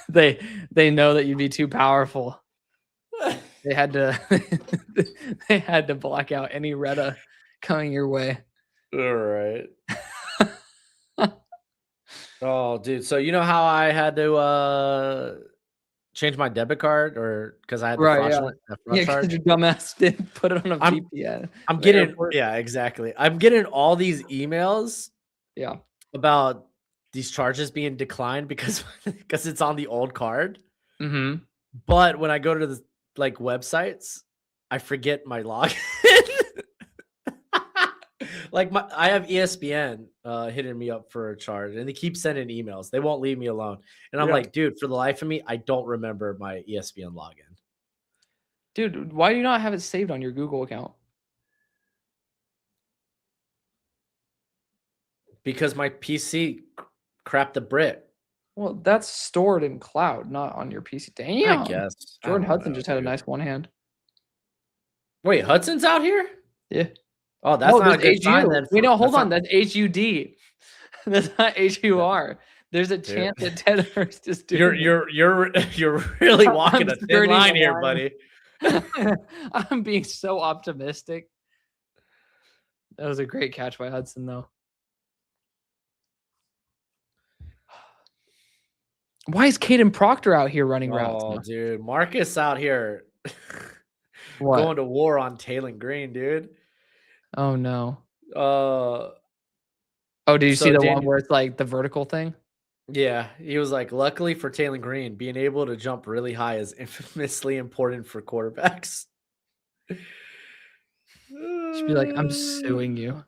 They know that you'd be too powerful. They had to they had to block out any Retta coming your way. All right. Oh, dude. So you know how I had to change my debit card, or because I had the Right, yeah. fraudulent that fraud Yeah, because charge? your dumbass didn't put it on a I'm- VPN. I'm the getting airport. yeah, exactly. I'm getting all these emails Yeah. about these charges being declined because because it's on the old card. Mm-hmm. But when I go to the like websites, I forget my login. Like I have ESPN hitting me up for a charge, and they keep sending emails. They won't leave me alone. And I'm Yeah. like, dude, for the life of me, I don't remember my ESPN login. Dude, why do you not have it saved on your Google account? Because my PC crapped the brick. Well, that's stored in cloud, not on your PC. Damn. I guess. I Jordan don't Hudson know, just had a dude. nice one hand. Wait, Hudson's out here? Yeah. Oh, that's not a good there's sign HU. then. Wait, no, hold on. Not- That's HUD. That's not HUR. There's a chance that Ted Hurst is doing you're really walking a thin skirting the line here, line. buddy. I'm being so optimistic. That was a great catch by Hudson, though. Why is Caden Proctor out here running routes? Oh, now? dude, Marcus out here What? going to war on Taylor Green, dude. Oh no. Uh, Oh, did you So see the one Daniel- where it's like the vertical thing? yeah, he was like, luckily for Taylor Green, being able to jump really high is infamously important for quarterbacks. Should be like, I'm suing you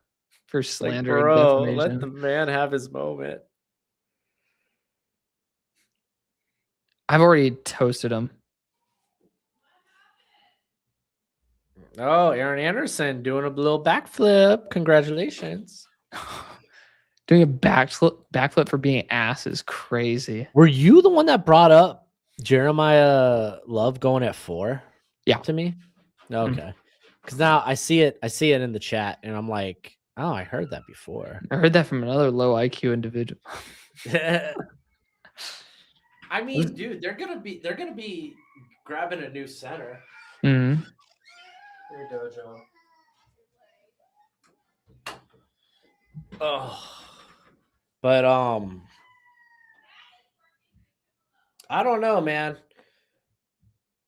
for Like, slander and bro, defamation. let the man have his moment. I've already toasted him. Oh, Aaron Anderson doing a little backflip. Congratulations. Doing a backflip for being ass is crazy. Were you the one that brought up Jeremiah Love going at 4? Yeah. To me? Okay. Because now I see it in the chat, and I'm like, oh, I heard that before. I heard that from another low IQ individual. I mean, dude, they're gonna be grabbing a new center. Mm-hmm. Here, Dojo. Oh, but I don't know, man.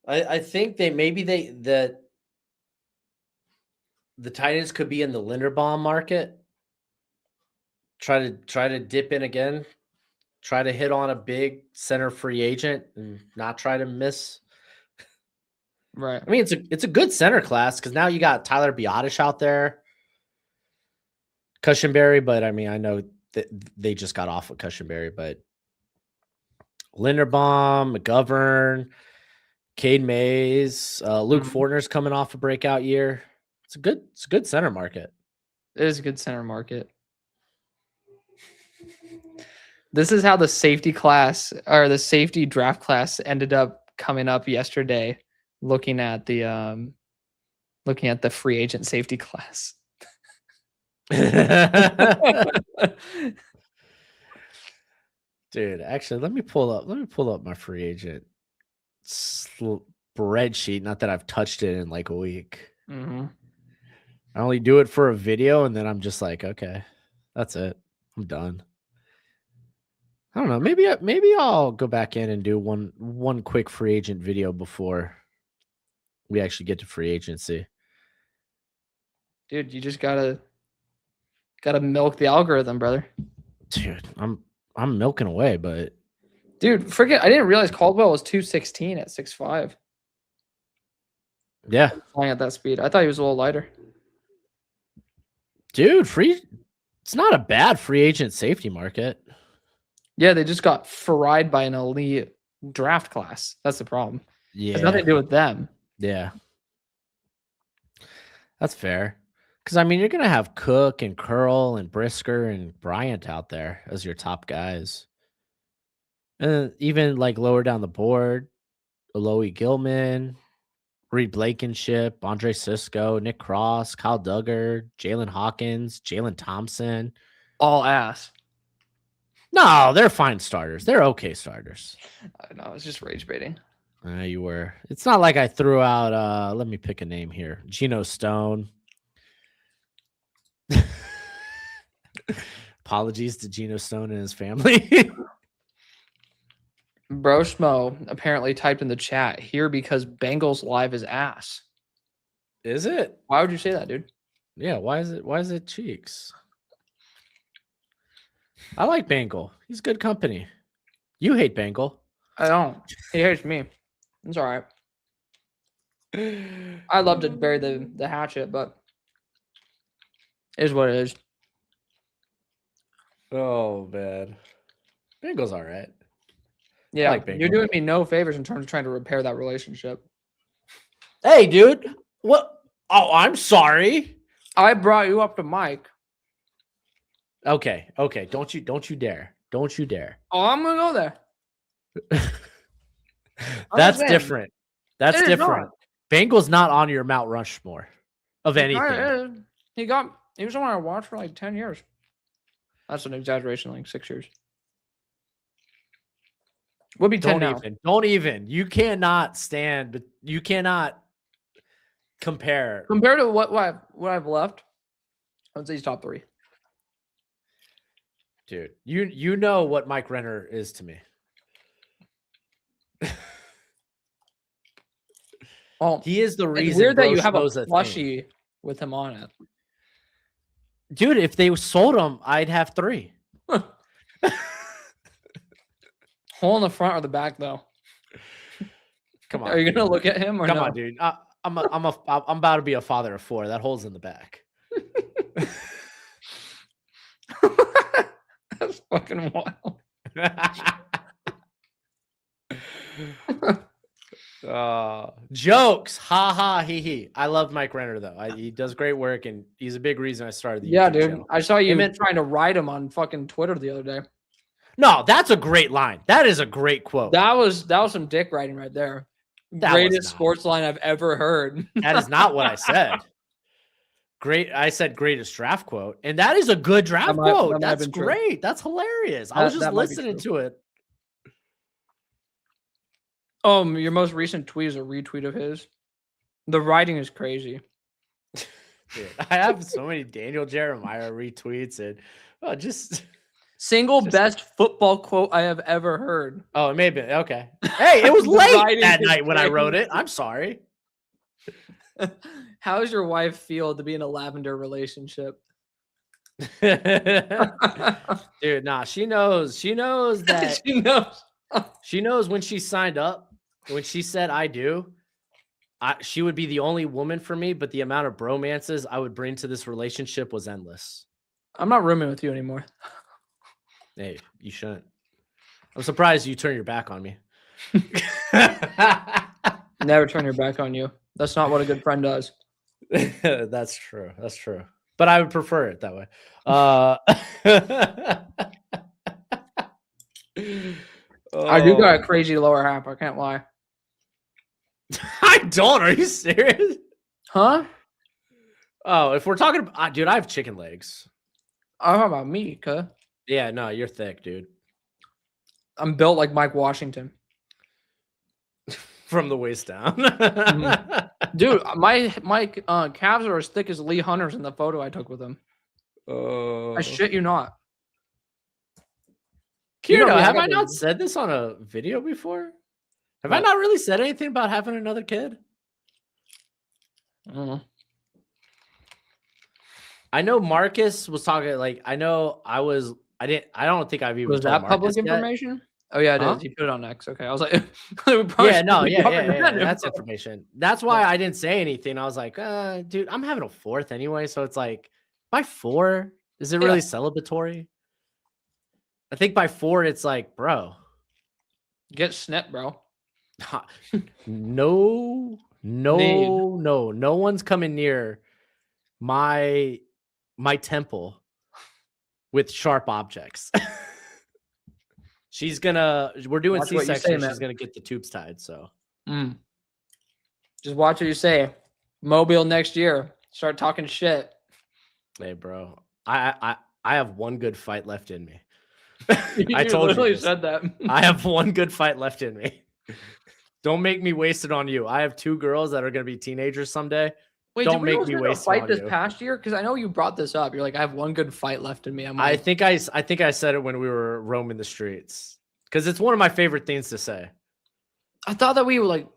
I think the Titans could be in the Linderbaum market. Try to dip in again. Try to hit on a big center free agent and not try to miss. Right. I mean, it's a good center class because now you got Tyler Biotish out there, Cushenberry, but I mean, I know that they just got off with Cushenberry, but Linderbaum, McGovern, Cade Mays, Luke Fortner's coming off a breakout year. It's a good center market. It is a good center market. This is how the safety class or the safety draft class ended up coming up yesterday. Looking at the free agent safety class. Dude, actually, let me pull up my free agent spreadsheet. Not that I've touched it in like a week. Mm-hmm. I only do it for a video, and then I'm just like, okay, that's it. I'm done. I don't know. Maybe I'll go back in and do one quick free agent video before we actually get to free agency. Dude, you just gotta milk the algorithm, brother. Dude, I'm milking away, but dude, forget I didn't realize Caldwell was 216 at 6'5". Yeah, Flying at that speed. I thought he was a little lighter. Dude, it's not a bad free agent safety market. Yeah, they just got fried by an elite draft class. That's the problem. Yeah. It has nothing to do with them. Yeah. That's fair. Because, I mean, you're going to have Cook and Curl and Brisker and Bryant out there as your top guys. And even, like, lower down the board, Eloy Gilman, Reed Blankenship, Andre Sisco, Nick Cross, Kyle Duggar, Jalen Hawkins, Jalen Thompson. All ass. No, they're fine starters. They're okay starters. I know, it's just rage baiting. You were. It's not like I threw out. Let me pick a name here. Geno Stone. Apologies to Geno Stone and his family. Broshmo apparently typed in the chat here because Bengals live is ass. Is it? Why would you say that, dude? Yeah. Why is it? Why is it cheeks? I like Bengal. He's good company. You hate Bengal. I don't. He hates me. It's all right. I love to bury the hatchet, but it is what it is. Oh man, Bengal's all right. Yeah, like Bengal. you're doing me no favors in terms of trying to repair that relationship. Hey, dude. What? Oh, I'm sorry. I brought you up to Mike. Okay. Don't you dare. Don't you dare. Oh, I'm gonna go there. That's saying. different. That's It is different. not. Bengal's not on your Mount Rushmore of anything. He was someone I watched for like 10 years. That's an exaggeration, like 6 years. Would be 10 now. Don't even. You cannot stand, but you cannot compare. Compared to what I've left, I would say he's top 3. Dude, you know what Mike Renner is to me. Well, He is the reason. it's weird that you have a Broshmo's thing. plushie with him on it. Dude, if they sold him, I'd have 3. Hole in the front or the back, though. Come on. Are you gonna look at him or Come no? on, dude. I'm about to be a father of 4. That hole's in the back. That's fucking wild. Jokes. Ha ha he he. I love Mike Renner though. He does great work and he's a big reason I started the Yeah, YouTube dude. channel. I saw you Amen. trying to ride him on fucking Twitter the other day. No, that's a great line. That is a great quote. That was some dick riding right there. That was Greatest not. sports line I've ever heard. That is not what I said. I said greatest draft quote, and that is a good draft quote. that might have That's been true. great. That's hilarious. I was just That might be listening true. to it. Your most recent tweet is a retweet of his. The writing is crazy. Dude, I have so many Daniel Jeremiah retweets and just Best football quote I have ever heard. Oh, it may have been okay. Hey, it was The late writing that is night when I wrote it. crazy. I'm sorry. How does your wife feel to be in a lavender relationship? Dude, nah, she knows that She knows. she knows when she signed up, when she said I do, she would be the only woman for me, but the amount of bromances I would bring to this relationship was endless. I'm not rooming with you anymore. Hey, you shouldn't. I'm surprised you turned your back on me. Never turn your back on you. That's not what a good friend does. That's true. That's true. But I would prefer it that way. I do got a crazy lower half. I can't lie. I don't. Are you serious? Huh? Oh, if we're talking about, dude, I have chicken legs. I'm talking about me, cuz. Yeah, no, you're thick, dude. I'm built like Mike Washington. From the waist down. Dude, my calves are as thick as Lee Hunter's in the photo I took with him. I shit you not. You Kira, know, have I I got not the- said this on a video before? Have I What? not really said anything about having another kid? I don't know. I know Marcus was talking like I don't think I've even Was told that public Marcus yet. information? Oh yeah, it Huh? is. He put it on X. Okay, I was like, we probably Yeah, no, shouldn't be yeah, covering that that's info. information. That's why I didn't say anything. I was like, dude, I'm having a 4th anyway, so it's like by 4, is it really celebratory? I think by 4, it's like, bro, Get snip, bro. no one's coming near my temple with sharp objects. We're doing Watch what you say, C-section. man. She's gonna get the tubes tied. So Just watch what you say. Mobile next year. Start talking shit. Hey, bro. I have one good fight left in me. You I told you literally this. said that. I have one good fight left in me. Don't make me waste it on you. I have 2 girls that are going to be teenagers someday. Wait, Don't did we make always me get a waste it fight on this you. past year? Because I know you brought this up. You're like, I have one good fight left in me. I'm I like, think I said it when we were roaming the streets because it's one of my favorite things to say. I thought that we were like,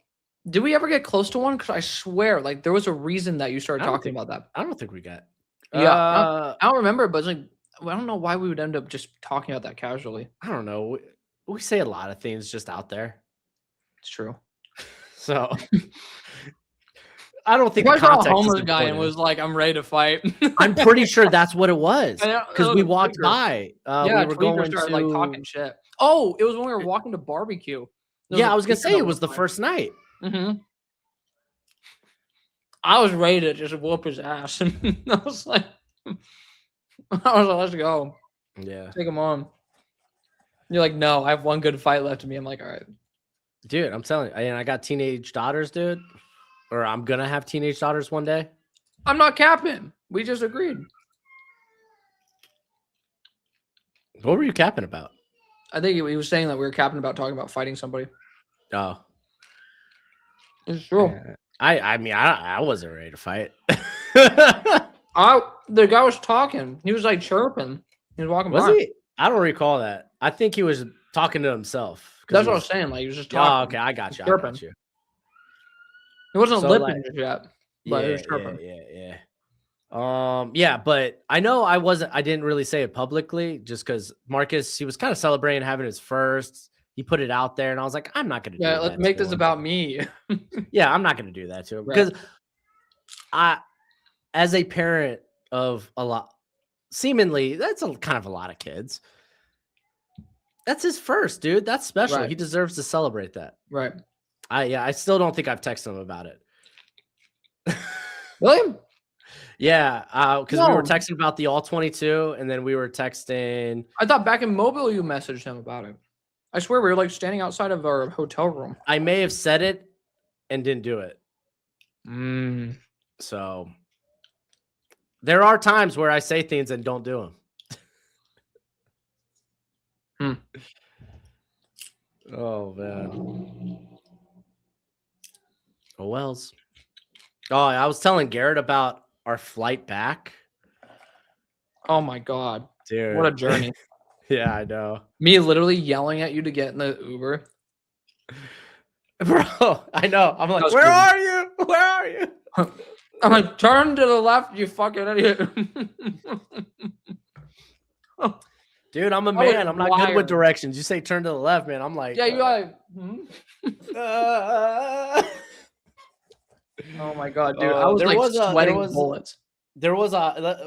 did we ever get close to one? Because I swear, like, there was a reason that you started talking about that. I don't think we got. Yeah, I don't remember, but it's like, I don't know why we would end up just talking about that casually. I don't know. We say a lot of things just out there. It's true. So I don't think I the saw a context is homeless guy and important. was like, I'm ready to fight. I'm pretty sure that's what it was I know, because that we was walked Tweaker. by. Yeah, We were Tweaker going started to like talking shit. Oh, it was when we were walking to barbecue. Yeah, I was gonna say it was the first night. Mm-hmm. I was ready to just whoop his ass. And I was like, let's go. Yeah. Take him on. You're like, no, I have one good fight left in me. I'm like, all right. Dude, I'm telling you, and I got teenage daughters, dude. Or I'm gonna have teenage daughters one day. I'm not capping. We just agreed. What were you capping about? I think he was saying that we were capping about talking about fighting somebody. Oh. It's true. Yeah. I mean, I wasn't ready to fight. The guy was talking. He was like chirping. He was walking Was by. he? I don't recall that. I think he was talking to himself. That's what I was saying. Like he was just talking. Oh, okay. I got you. I Chirping. got you. He wasn't So, lipping like, just yet. But it was chirping. Yeah, but I know I didn't really say it publicly just because Marcus, he was kind of celebrating having his first. He put it out there, and I was like, I'm not gonna do that. Let's make to this him. about me. Yeah, I'm not gonna do that to him Right. because as a parent of a lot, seemingly that's kind of a lot of kids. That's his first, dude. That's special. Right. He deserves to celebrate that. Right. I still don't think I've texted him about it. Really? Yeah, because we were No. texting about the all 22, and then we were texting. I thought back in Mobile you messaged him about it. I swear we were like standing outside of our hotel room. I may have said it and didn't do it. So there are times where I say things and don't do them. Oh man. Oh wells. Oh, I was telling Garrett about our flight back. Oh my god. Dude. What a journey. Yeah, I know. Me literally yelling at you to get in the Uber. Bro, I know. I'm like, was where cool. are you? Where are you? I'm like, turn to the left, you fucking idiot. Dude, I'm a I was man. I'm not good wired. with directions. You say turn to the left, man. I'm like, Yeah, you like, oh my god, dude. I was there like was sweating bullets. There was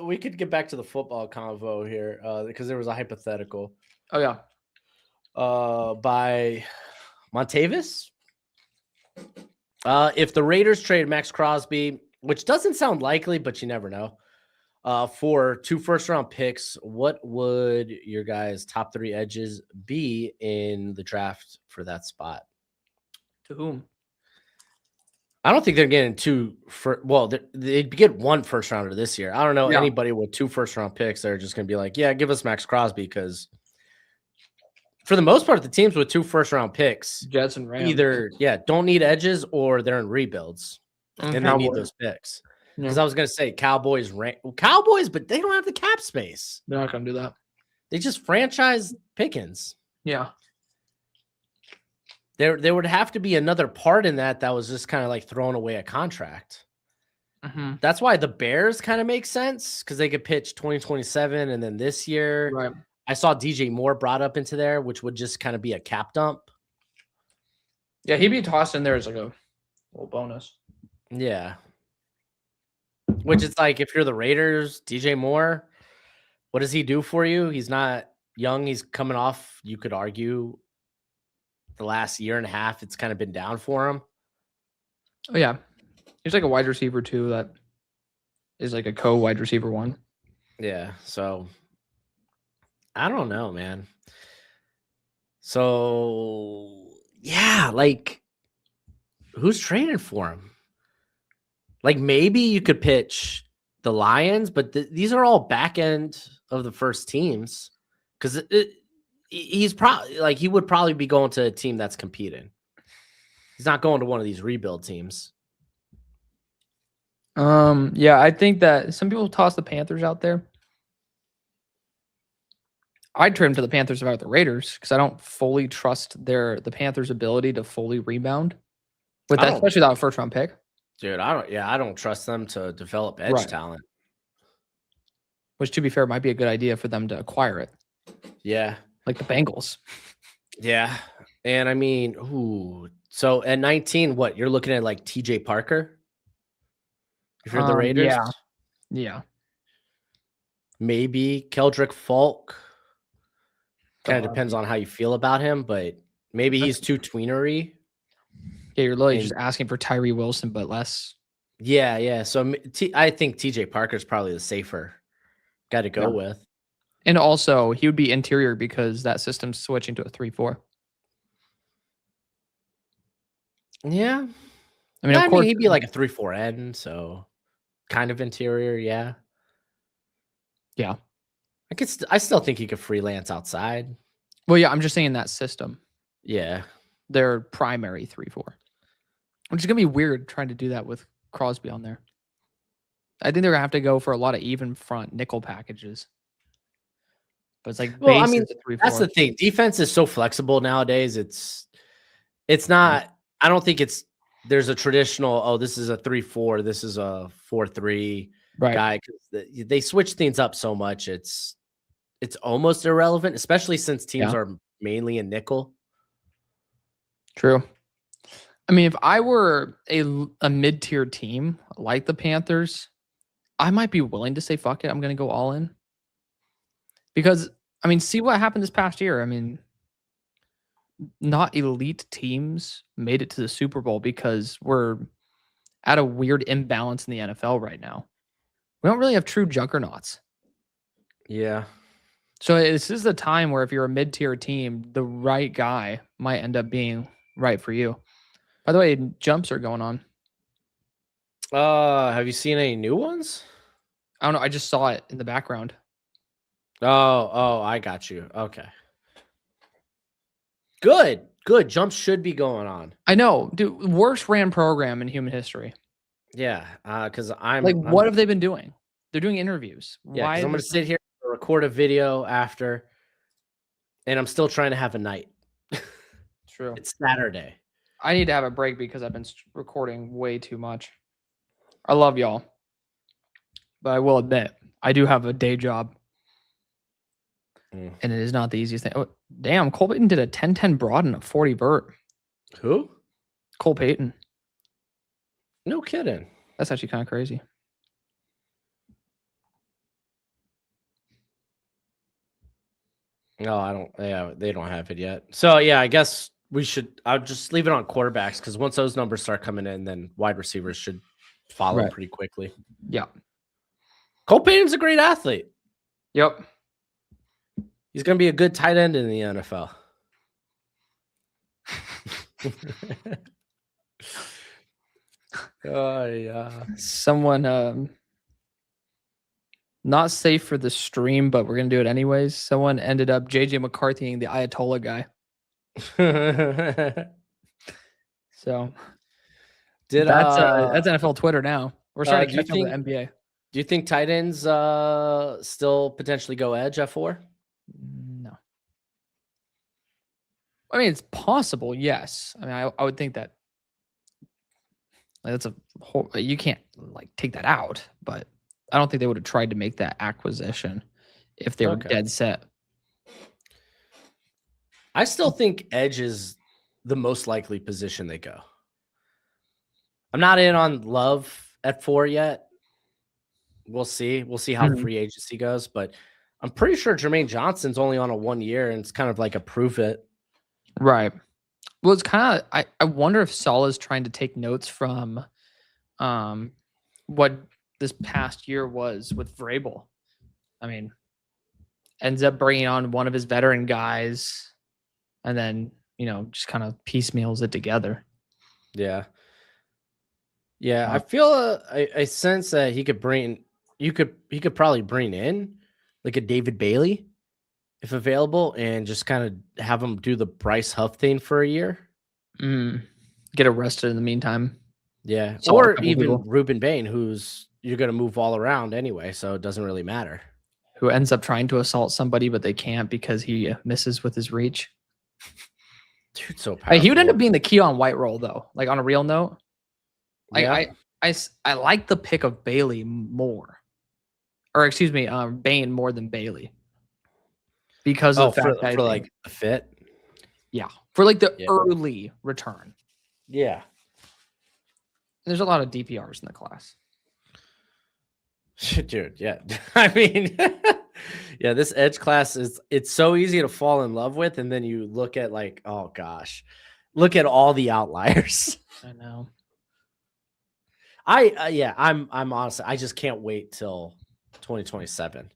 we could get back to the football convo here because there was a hypothetical Oh yeah. by Montavis. If the Raiders trade Max Crosby, which doesn't sound likely, but you never know, for 2 first-round picks, what would your guys' top 3 edges be in the draft for that spot? To whom? I don't think they're getting 2 they'd get 1 first rounder this year. I don't know anybody with 2 first-round picks that are just going to be like, yeah, give us Max Crosby, because for the most part, the teams with 2 first-round picks Jets and Rams. either don't need edges or they're in rebuilds and they need those picks. Because I was going to say Cowboys, but they don't have the cap space. They're not going to do that. They just franchise Pickens. Yeah. There would have to be another part in that was just kind of like throwing away a contract. Mm-hmm. That's why the Bears kind of make sense because they could pitch 2027 and then this year. Right. I saw DJ Moore brought up into there, which would just kind of be a cap dump. Yeah, he'd be tossed in there as like a little bonus. Yeah. Which it's like if you're the Raiders, DJ Moore, what does he do for you? He's not young. He's coming off, you could argue, the last year and a half, it's kind of been down for him. Oh yeah. He's like a wide receiver too that is like a co-wide receiver 1. Yeah, so I don't know, man. So yeah, like who's trading for him? Like maybe you could pitch the Lions, but these are all back end of the first teams because he's probably like he would probably be going to a team that's competing. He's not going to one of these rebuild teams. Yeah, I think that some people toss the Panthers out there. I'd trade him to the Panthers about the Raiders because I don't fully trust the Panthers' ability to fully rebound with that, especially without a first round pick. Dude, I don't trust them to develop edge talent. Which, to be fair, might be a good idea for them to acquire it. Yeah. Like the Bengals. Yeah. And I mean, so at 19, what you're looking at like TJ Parker? If you're the Raiders? Yeah. Maybe Keldrick Falk. Kind of depends on how you feel about him, but maybe he's too tweenery. Yeah, you're literally just asking for Tyree Wilson, but less. Yeah. So I think TJ Parker's probably the safer guy to go with. And also, he would be interior because that system's switching to a 3-4. Yeah. I mean, of course, he'd be like a 3-4 end, so kind of interior, yeah. Yeah. I still think he could freelance outside. Well, yeah, I'm just saying that system. Yeah. Their primary 3-4. Which is going to be weird trying to do that with Crosby on there. I think they're going to have to go for a lot of even front nickel packages. But it's like, well, I mean, that's the thing. Defense is so flexible nowadays. It's not, I don't think there's a traditional, this is a 3-4, this is a 4-3 guy. Because they switch things up so much. It's almost irrelevant, especially since teams are mainly in nickel. True. I mean, if I were a mid-tier team like the Panthers, I might be willing to say, fuck it, I'm going to go all in. Because, I mean, see what happened this past year. I mean, not elite teams made it to the Super Bowl because we're at a weird imbalance in the NFL right now. We don't really have true juggernauts. Yeah. So this is the time where if you're a mid-tier team, the right guy might end up being right for you. By the way, jumps are going on. Have you seen any new ones? I don't know. I just saw it in the background. Oh, I got you. Okay. Good. Jumps should be going on. I know, dude. Worst ran program in human history. Yeah, because what have they been doing? They're doing interviews. Yeah, I'm going to sit here and record a video after, and I'm still trying to have a night. True. It's Saturday. I need to have a break because I've been recording way too much. I love y'all, but I will admit I do have a day job. And it is not the easiest thing. Oh, damn, Cole Payton did a 10-10 broad and a 40 vert. Who? Cole Payton. No kidding. That's actually kind of crazy. No, I don't. Yeah, they don't have it yet. So yeah, I guess I'll just leave it on quarterbacks because once those numbers start coming in, then wide receivers should follow pretty quickly. Yeah. Cole Payton's a great athlete. Yep. He's going to be a good tight end in the NFL. Oh, yeah. Someone, not safe for the stream, but we're going to do it anyways. Someone ended up JJ McCarthying the Ayatollah guy. So that's NFL Twitter now. We're starting to catch up with the NBA. Do you think tight ends still potentially go edge at 4? No. I mean, it's possible, yes. I mean, I would think that that's a whole, you can't like take that out, but I don't think they would have tried to make that acquisition if they were dead set. I still think edge is the most likely position they go. I'm not in on Love at 4 yet. We'll see. We'll see how free agency goes, but I'm pretty sure Jermaine Johnson's only on a 1 year, and it's kind of like a prove it. Right. Well, it's kind of, I wonder if Salah's trying to take notes from what this past year was with Vrabel. I mean, ends up bringing on one of his veteran guys and then, just kind of piecemeals it together. Yeah. Yeah, I feel I sense that he could he could probably bring in like a David Bailey if available and just kind of have him do the Bryce Huff thing for a year. Get arrested in the meantime. Yeah. Saw a Or couple even people. Ruben Bain, who's you're gonna move all around anyway, so it doesn't really matter. Who ends up trying to assault somebody, but they can't because he misses with his reach. Dude, so Like, powerful. he would end up being the Keon White role, though. Like, on a real note, like Yeah. I like the pick of Bailey more, or excuse me, Bain more than Bailey, because of the fact that I for think, like the fit. yeah, for like the Yeah. early return. Yeah. There's a lot of DPRs in the class. Dude, yeah. I mean, yeah, this edge class it's so easy to fall in love with, and then you look at like, oh gosh, look at all the outliers. I know. I'm honestly, I just can't wait till 2027.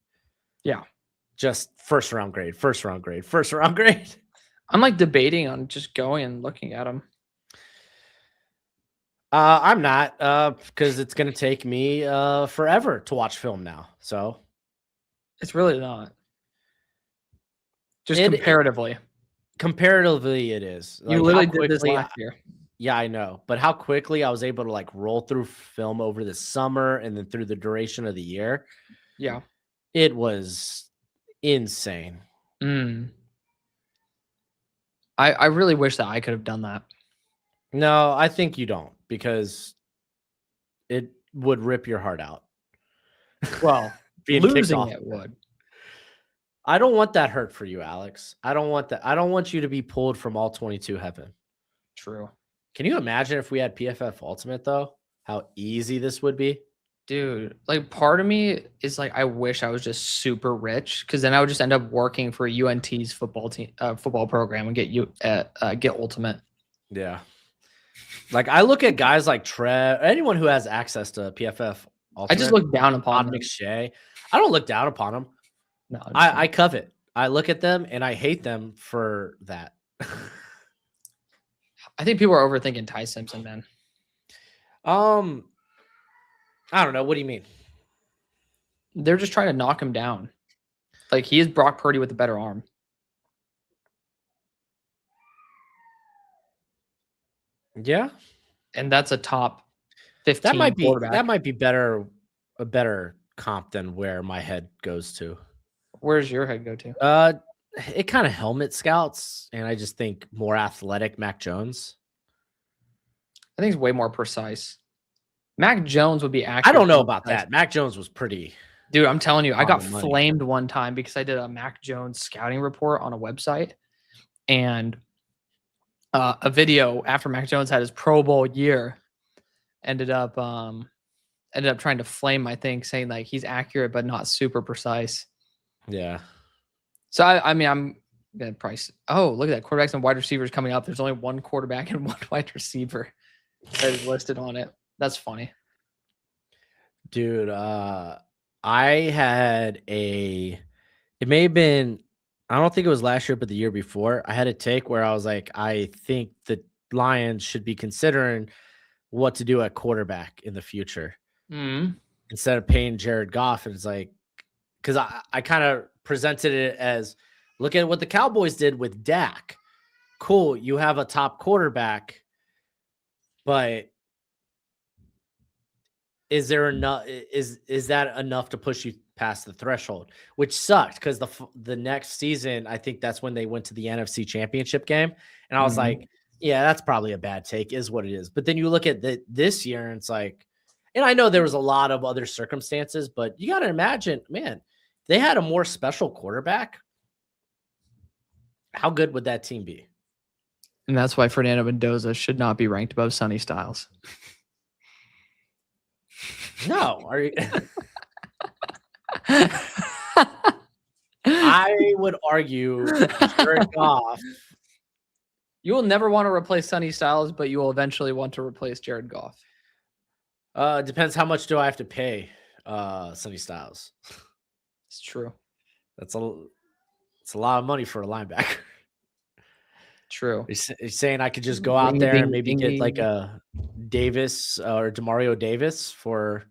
Yeah. Just first round grade. I'm like debating on just going and looking at them. I'm not, because it's gonna take me forever to watch film now. So It's really not. Just It- comparatively. it is. You Like, literally how did this quickly last year. Yeah, I know. But how quickly I was able to like roll through film over the summer and then through the duration of the year. Yeah. It was insane. I really wish that I could have done that. No, I think you don't, because it would rip your heart out. Well, Being kicked losing off. it would. I don't want that hurt for you, Alex. I don't want that. I don't want you to be pulled from all 22 heaven. True. Can you imagine if we had PFF Ultimate though? How easy this would be? Dude, like part of me is like I wish I was just super rich, because then I would just end up working for UNT's football program and get Ultimate. Yeah. Like I look at guys like Trev, anyone who has access to PFF Ultimate. I just look down upon them. McShay. I don't look down upon them. No, I covet. I look at them and I hate them for that. I think people are overthinking Ty Simpson, man. I don't know. What do you mean? They're just trying to knock him down. Like, he is Brock Purdy with a better arm. Yeah. And that's a top 15 That might be quarterback. a better comp than where my head goes to. Where's your head go to? It kind of helmet scouts, and I just think more athletic Mac Jones. I think it's way more precise. Mac Jones would be accurate. I don't know about that. Mac Jones was pretty. Dude, I'm telling you, I got the money. flamed one time because I did a Mac Jones scouting report on a website, and a video after Mac Jones had his Pro Bowl year ended up trying to flame my thing, saying like he's accurate but not super precise. Yeah. So I mean, I'm gonna price. Oh, look at that! Quarterbacks and wide receivers coming up. There's only one quarterback and one wide receiver that is listed on it. That's funny. Dude, I had it may have been, I don't think it was last year, but the year before, I had a take where I was like, I think the Lions should be considering what to do at quarterback in the future instead of paying Jared Goff. And it's like, because I kind of presented it as, look at what the Cowboys did with Dak. Cool, you have a top quarterback, but is there enough? Is that enough to push you past the threshold? Which sucked, because the next season, I think that's when they went to the NFC Championship game, and I was like, yeah, that's probably a bad take, is what it is. But then you look at this year, and it's like, and I know there was a lot of other circumstances, but you got to imagine, man, they had a more special quarterback. How good would that team be? And that's why Fernando Mendoza should not be ranked above Sonny Styles. No, are you? I would argue Jared Goff. You will never want to replace Sonny Styles, but you will eventually want to replace Jared Goff. Depends how much do I have to pay Sonny Styles. It's true. It's a lot of money for a linebacker. True. He's saying I could just go out there and maybe get like a Davis or DeMario Davis for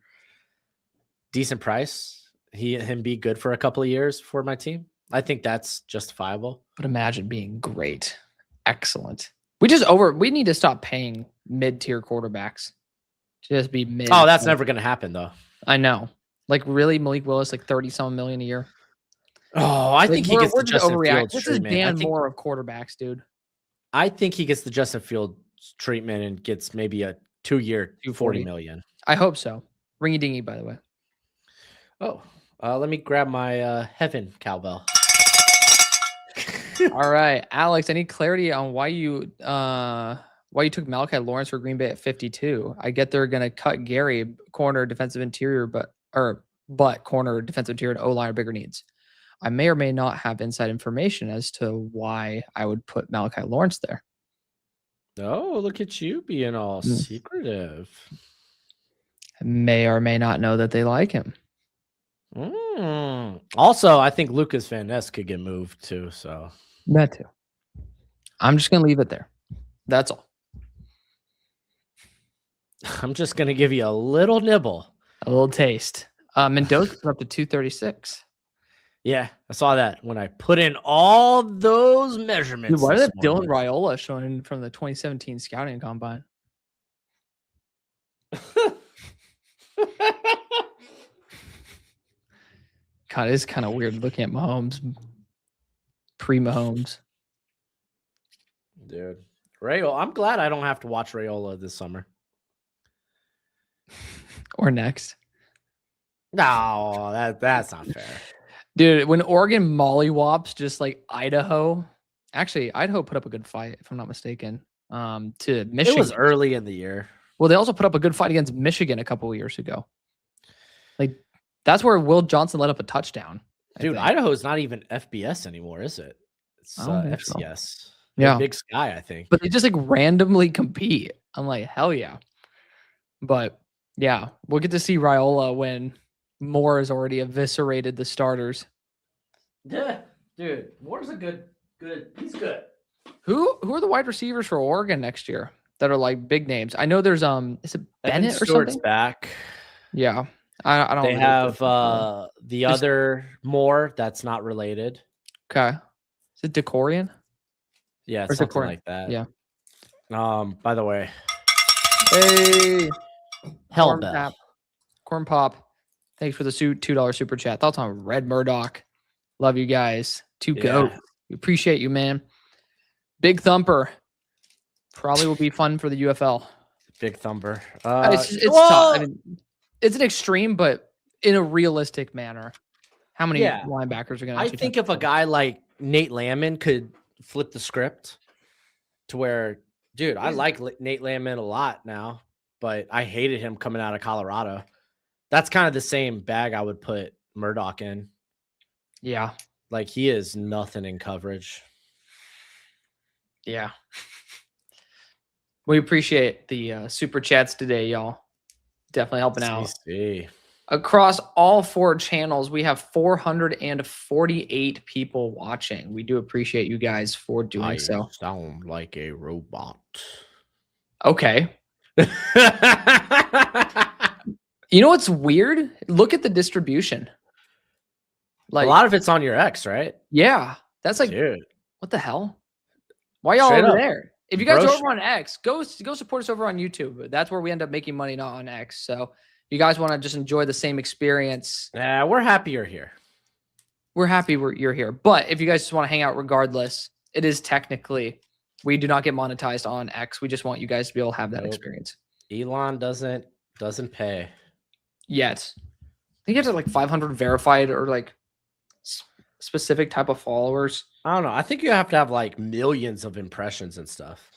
decent price. Him be good for a couple of years for my team. I think that's justifiable. But imagine being great. Excellent. We need to stop paying mid-tier quarterbacks. Just be mid. Oh, that's never going to happen though. I know. Like really, Malik Willis, like 30-some million a year. Oh, I think he gets the Justin Fields This is treatment. Dan Moore of quarterbacks, dude. I think he gets the Justin Fields treatment and gets maybe a 2-year, $40 million. I hope so. Ringy dingy, by the way. Oh, let me grab my heaven cowbell. All right, Alex. Any clarity on why you took Malachi Lawrence for Green Bay at 52? I get they're gonna cut Gary, corner, defensive interior, but corner, defensive interior, and O-line are bigger needs. I may or may not have inside information as to why I would put Malachi Lawrence there. Oh, look at you being all secretive. I may or may not know that they like him. Also, I think Lucas Van Ness could get moved too. So that too. I'm just gonna leave it there. That's all. I'm just gonna give you a little nibble, a little taste. Mendoza's up to 236. Yeah, I saw that when I put in all those measurements. Dude, why is Dylan Raiola showing from the 2017 scouting combine? God, it's kind of weird looking at Mahomes, pre-Mahomes. Dude, Raiola, I'm glad I don't have to watch Raiola this summer. Or next. No, that's not fair. Dude, when Oregon mollywops just like Idaho, actually, Idaho put up a good fight, if I'm not mistaken, to Michigan. It was early in the year. Well, they also put up a good fight against Michigan a couple of years ago. Like, that's where Will Johnson let up a touchdown. Dude, Idaho is not even FBS anymore, is it? It's FCS. So. Yeah. Big Sky, I think. But they just like randomly compete. I'm like, hell yeah. But yeah, we'll get to see Raiola when Moore has already eviscerated the starters. Yeah, dude, Moore's a good. He's good. Who are the wide receivers for Oregon next year that are like big names? I know there's is it Bennett or something? Back. Yeah, I don't. They have the other Moore that's not related. Okay, is it Decorian? Yeah, it's something like that. Yeah. By the way, hey, Hellbell. Corn Pop. Thanks for the $2 super chat. Thoughts on Red Murdoch? Love you guys. Go. We appreciate you, man. Big Thumper. Probably will be fun for the UFL. Big Thumper. It's tough. I mean, it's an extreme, but in a realistic manner. How many linebackers are going to? I think if a guy like Nate Landman could flip the script to where, dude, I like Nate Landman a lot now, but I hated him coming out of Colorado. That's kind of the same bag I would put Murdoch in. Yeah. Like, he is nothing in coverage. Yeah. We appreciate the super chats today, y'all. Definitely helping out. Across all 4 channels, we have 448 people watching. We do appreciate you guys for doing so. Sound like a robot. Okay. You know what's weird? Look at the distribution. Like, a lot of it's on your X, right? Yeah. That's like, dude, what the hell? Why y'all over there? If you guys are over on X, go support us over on YouTube. That's where we end up making money, not on X. So if you guys want to just enjoy the same experience. Yeah, we're happy you're here. We're happy you're here. But if you guys just want to hang out regardless, it is technically, we do not get monetized on X. We just want you guys to be able to have that experience. Elon doesn't pay. Yet. I think you have to like 500 verified or like specific type of followers. I don't know. I think you have to have like millions of impressions and stuff.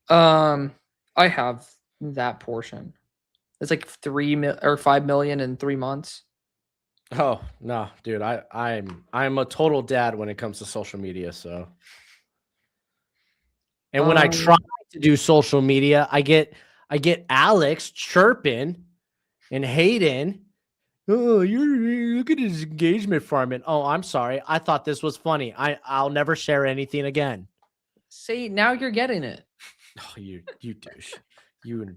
I have that portion. It's like 5 million in 3 months. Oh no, dude! I'm a total dad when it comes to social media. So, and when I try to do social media, I get Alex chirping and Hayden Oh, you're look at his engagement farming. Oh, I'm sorry. I thought this was funny. I'll never share anything again. See, now you're getting it. Oh, you douche. You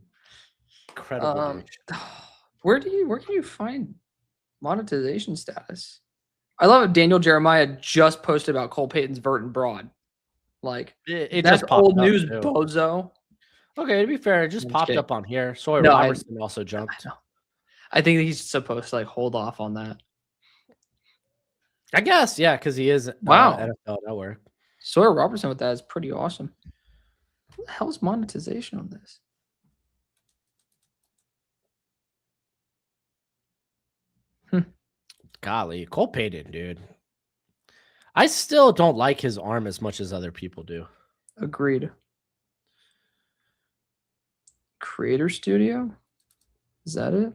incredible douche. Where can you find monetization status? I love it. Daniel Jeremiah just posted about Cole Payton's vert and broad. Like It that's just popped old up, news, too. bozo. Okay, to be fair, it just I'm popped kidding. up on here. Sawyer No, Robertson also jumped. I think he's supposed to like hold off on that. I guess, yeah, because he is Wow. NFL Network. Sawyer Robertson with that is pretty awesome. What the hell's monetization on this? Golly, Cole Payton, dude. I still don't like his arm as much as other people do. Agreed. Creator Studio? Is that it?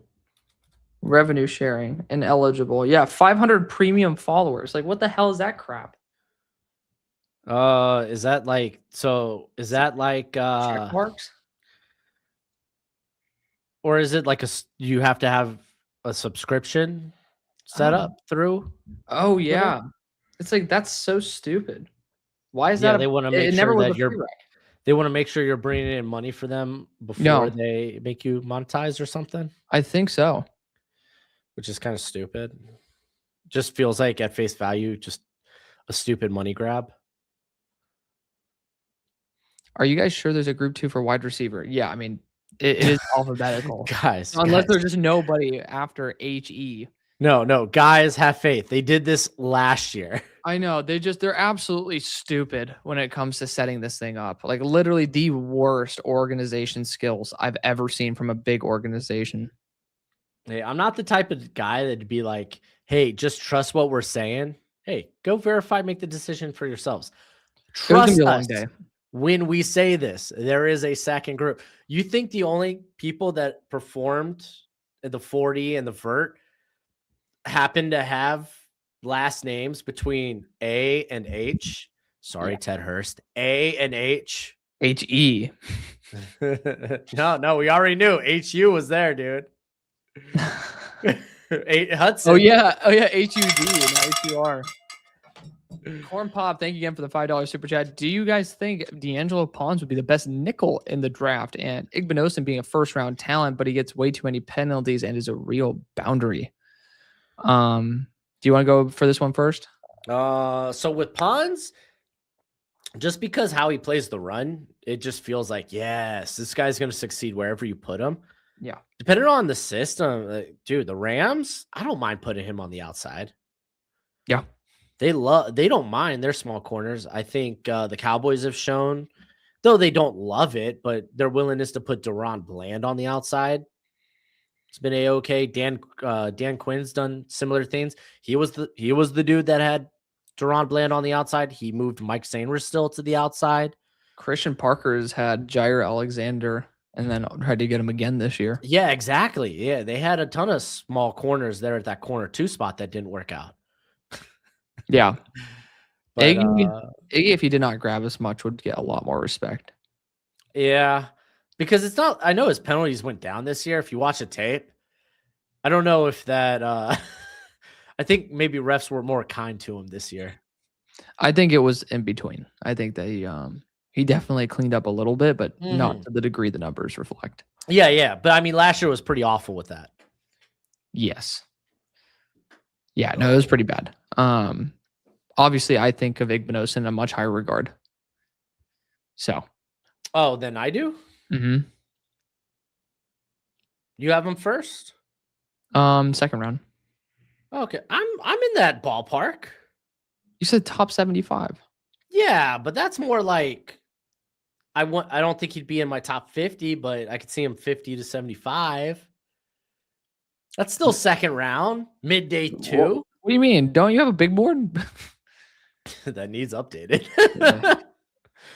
Revenue sharing, ineligible. Yeah, 500 premium followers. Like, what the hell is that crap? Is that like Check marks? or is it like you have to have a subscription set up through? Oh yeah, it's like that's so stupid. Why is Yeah, that? they want to make It never sure was that a you're. prereq. They want to make sure you're bringing in money for them before No. they make you monetize or something, I think so. which is kind of stupid. Just feels like at face value, just a stupid money grab. Are you guys sure there's a group 2 for wide receiver? Yeah, I mean it is alphabetical. Guys, Unless guys. there's just nobody after HE. No, guys, have faith. They did this last year. I know they're absolutely stupid when it comes to setting this thing up. Like literally the worst organization skills I've ever seen from a big organization. Hey, I'm not the type of guy that'd be like, hey, just trust what we're saying. Hey, go verify, make the decision for yourselves. It was gonna Trust be a long us day. when we say this. There is a second group. You think the only people that performed at the 40 and the vert happen to have last names between A and H? Sorry, Yeah. Ted Hurst. A and H. HE. No, we already knew HU was there, dude. Hudson. Oh yeah, HUD, not HUR. Corn Pop, thank you again for the $5 super chat. Do you guys think D'Angelo Pons would be the best nickel in the draft? And Igbinosin being a first round talent, but he gets way too many penalties and is a real boundary. Do you want to go for this one first? So with Pons, just because how he plays the run, it just feels like, yes, this guy's going to succeed wherever you put him. Yeah. Depending on the system, dude, the Rams, I don't mind putting him on the outside. Yeah. They don't mind their small corners. I think the Cowboys have shown, though they don't love it, but their willingness to put Deron Bland on the outside. It's been a-okay. Dan Quinn's done similar things. He was the dude that had Deron Bland on the outside. He moved Mike Sanders still to the outside. Christian Parker's had Jair Alexander and then tried to get him again this year. Yeah, exactly. Yeah, they had a ton of small corners there at that corner 2 spot that didn't work out. Yeah. But, Iggy, if he did not grab as much, would get a lot more respect. Yeah, because it's not. I know his penalties went down this year. If you watch the tape, I don't know if that. I think maybe refs were more kind to him this year. I think it was in between. I think they he definitely cleaned up a little bit, but not to the degree the numbers reflect. Yeah. But I mean, last year was pretty awful with that. Yes. Yeah, no, it was pretty bad. Obviously, I think of Igbinosin in a much higher regard. So. Oh, then I do? Mm-hmm. You have him first? Second round. Okay, I'm in that ballpark. You said top 75. Yeah, but that's more like I don't think he'd be in my top 50, but I could see him 50 to 75. That's still second round, midday 2. What do you mean? Don't you have a big board? That needs updated. Yeah.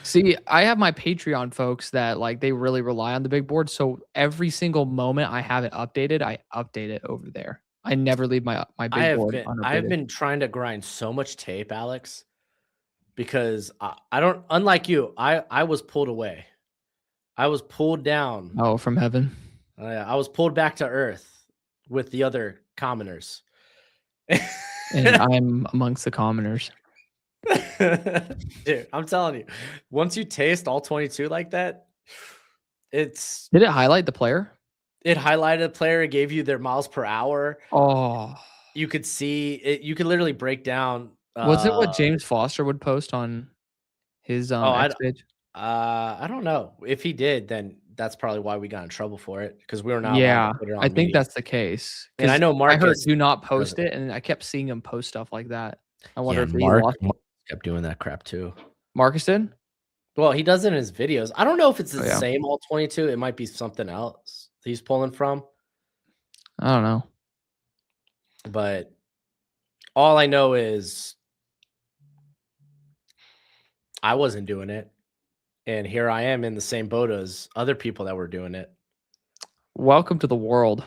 See, I have my Patreon folks that like they really rely on the big board. So every single moment I have it updated, I update it over there. I never leave my big board unupdated. I have been trying to grind so much tape, Alex, because I don't. Unlike you, I was pulled away. I was pulled down. Oh, from heaven. I was pulled back to earth with the other commoners. And I'm amongst the commoners. Dude, I'm telling you, once you taste all 22 like that, Did it highlight the player? it highlighted a player, it gave you their miles per hour. Oh, You could see it, you could literally break down. was it what James Foster would post on his X page? I don't know. If he did, then that's probably why we got in trouble for it, because we were not allowed Yeah, to put it on I think media. that's the case. And I 'Cause know I heard Marcus do not post doesn't. it, and I kept seeing him post stuff like that. I wonder Yeah, if he lost. Mark kept doing that crap too. Marcus did? Well, he does it in his videos. I don't know if it's the Oh, yeah. same all 22. It might be something else he's pulling from. I don't know. But all I know is I wasn't doing it. And here I am in the same boat as other people that were doing it. Welcome to the world.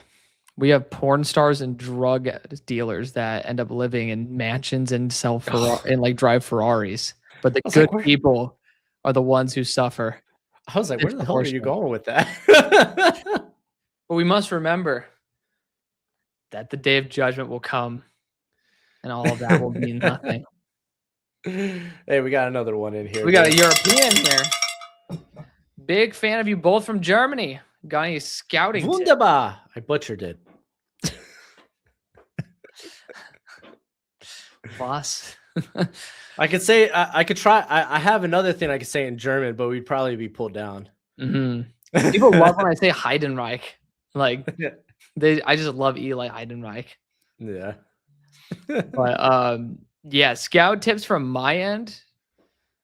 We have porn stars and drug dealers that end up living in mansions and and like drive Ferraris. But the good people are the ones who suffer. I was like, where the hell are you going with that? But we must remember that the day of judgment will come and all of that will mean nothing. Hey, we got another one in here. We got a European here. Big fan of you both from Germany. Got any scouting? Wunderbar. I butchered it. Boss. I could say, I could try. I have another thing I could say in German, but we'd probably be pulled down. Mm-hmm. People love when I say Heidenreich. Like, I just love Eli Heidenreich. Yeah. But yeah, scout tips from my end.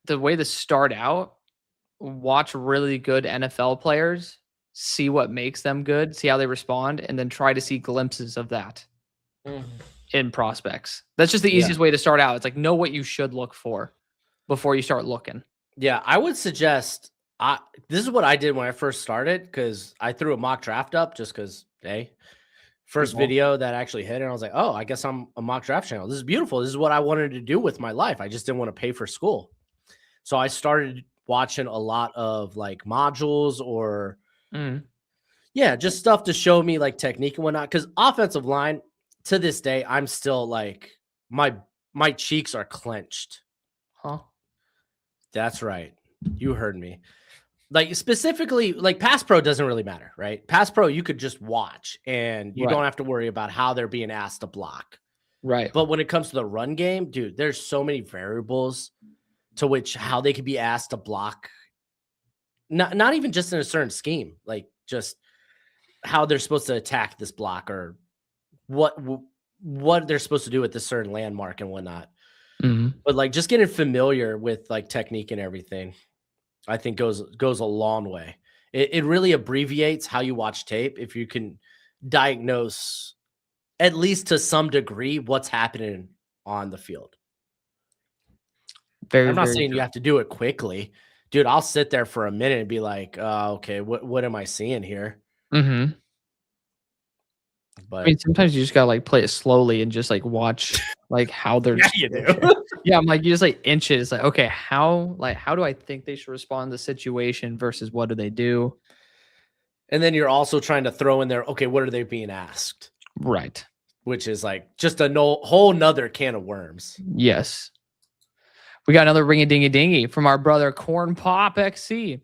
The way to start out, watch really good NFL players, see what makes them good, see how they respond, and then try to see glimpses of that in prospects. That's just the easiest way to start out. It's like, know what you should look for before you start looking. Yeah, I would suggest this is what I did when I first started, because I threw a mock draft up just because, hey, first video that actually hit, and I was like, oh, I guess I'm a mock draft channel. This is beautiful. This is what I wanted to do with my life. I just didn't want to pay for school. So I started watching a lot of like modules or just stuff to show me like technique and whatnot. Because offensive line, to this day, I'm still like, my cheeks are clenched. Huh? That's right. You heard me. Like specifically, like pass pro doesn't really matter, right? Pass pro, you could just watch and you don't have to worry about how they're being asked to block. Right. But when it comes to the run game, dude, there's so many variables to which how they could be asked to block. Not even just in a certain scheme, like just how they're supposed to attack this block or what they're supposed to do with this certain landmark and whatnot. But like just getting familiar with like technique and everything, I think goes a long way. It really abbreviates how you watch tape if you can diagnose at least to some degree what's happening on the field. I'm not saying you have to do it quickly. Dude, I'll sit there for a minute and be like, okay, what am I seeing here? But I mean, sometimes you just gotta like play it slowly and just like watch like how they're you do. Yeah, I'm like, you just like inch it. It's like, okay, how do I think they should respond to the situation versus what do they do? And then you're also trying to throw in there, okay, what are they being asked? Right. Which is like just a whole nother can of worms. Yes. We got another ring-a-dingy-dingy from our brother Corn Pop XC.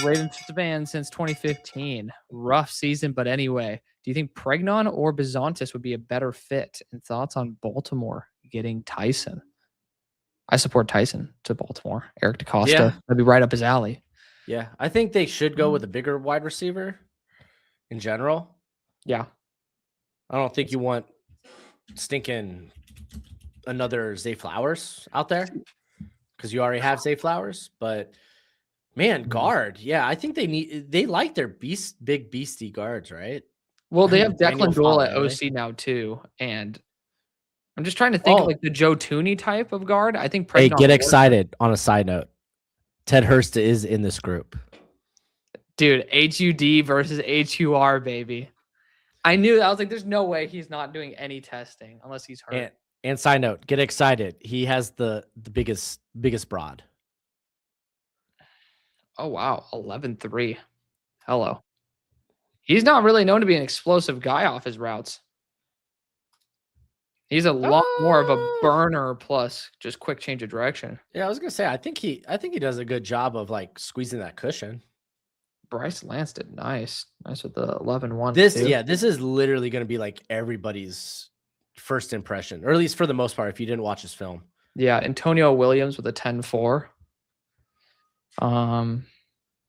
Ravens fan since 2015. Rough season, but anyway. Do you think Pregnon or Bizontis would be a better fit? And thoughts on Baltimore getting Tyson? I support Tyson to Baltimore. Eric DeCosta. That'd be right up his alley. Yeah, I think they should go with a bigger wide receiver in general. Yeah. I don't think you want stinking another Zay Flowers out there because you already have Zay Flowers. But man, guard. Yeah, I think they like their big beastie guards, right? Well, they have Declan Dole at OC now too, and I'm just trying to think of like the Joe Tooney type of guard. I think. Hey, get excited! On a side note, Ted Hurst is in this group, dude. HUD versus HUR, baby. I knew that. I was like, "There's no way he's not doing any testing unless he's hurt." And side note, get excited! He has the biggest broad. Oh wow, 11-3. Hello. He's not really known to be an explosive guy off his routes. He's a lot more of a burner plus just quick change of direction. Yeah, I was gonna say I think he does a good job of like squeezing that cushion. Bryce Lance did nice with the 11-1. This too. this is literally gonna be like everybody's first impression, or at least for the most part, if you didn't watch his film. Yeah, Antonio Williams with a 10-4.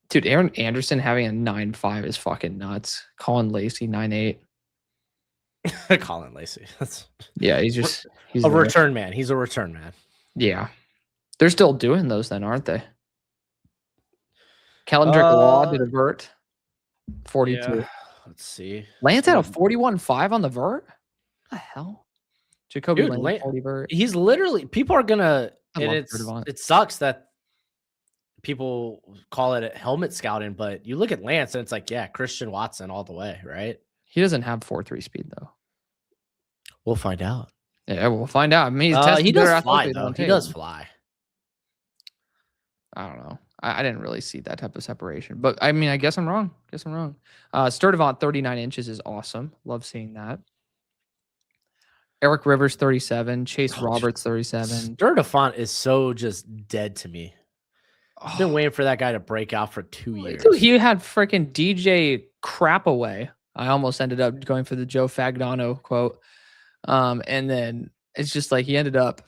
Dude, Aaron Anderson having a 9.5 is fucking nuts. Colin Lacey 9.8. Colin Lacey. Yeah, he's a return man. He's a return man. Yeah. They're still doing those then, aren't they? Kellendrick Law did a vert. 42. Yeah. Let's see. Lance had a 41.5 on the vert? What the hell? Jacoby Dude, Lane 40 vert. He's literally, people are gonna, and it sucks that people call it helmet scouting, but you look at Lance and it's like, yeah, Christian Watson all the way, right? He doesn't have 4.3 speed though. We'll find out. Yeah, we'll find out. I mean, he does fly though. He does fly. I don't know. I didn't really see that type of separation, but I mean, I guess I'm wrong. Sturdivant 39 inches is awesome. Love seeing that. Eric Rivers 37. Chase Roberts 37. Sturdivant is so just dead to me. I've been waiting for that guy to break out for 2 years. Dude, he had freaking DJ crap away. I almost ended up going for the Joe Fagnano quote. And then it's just like he ended up,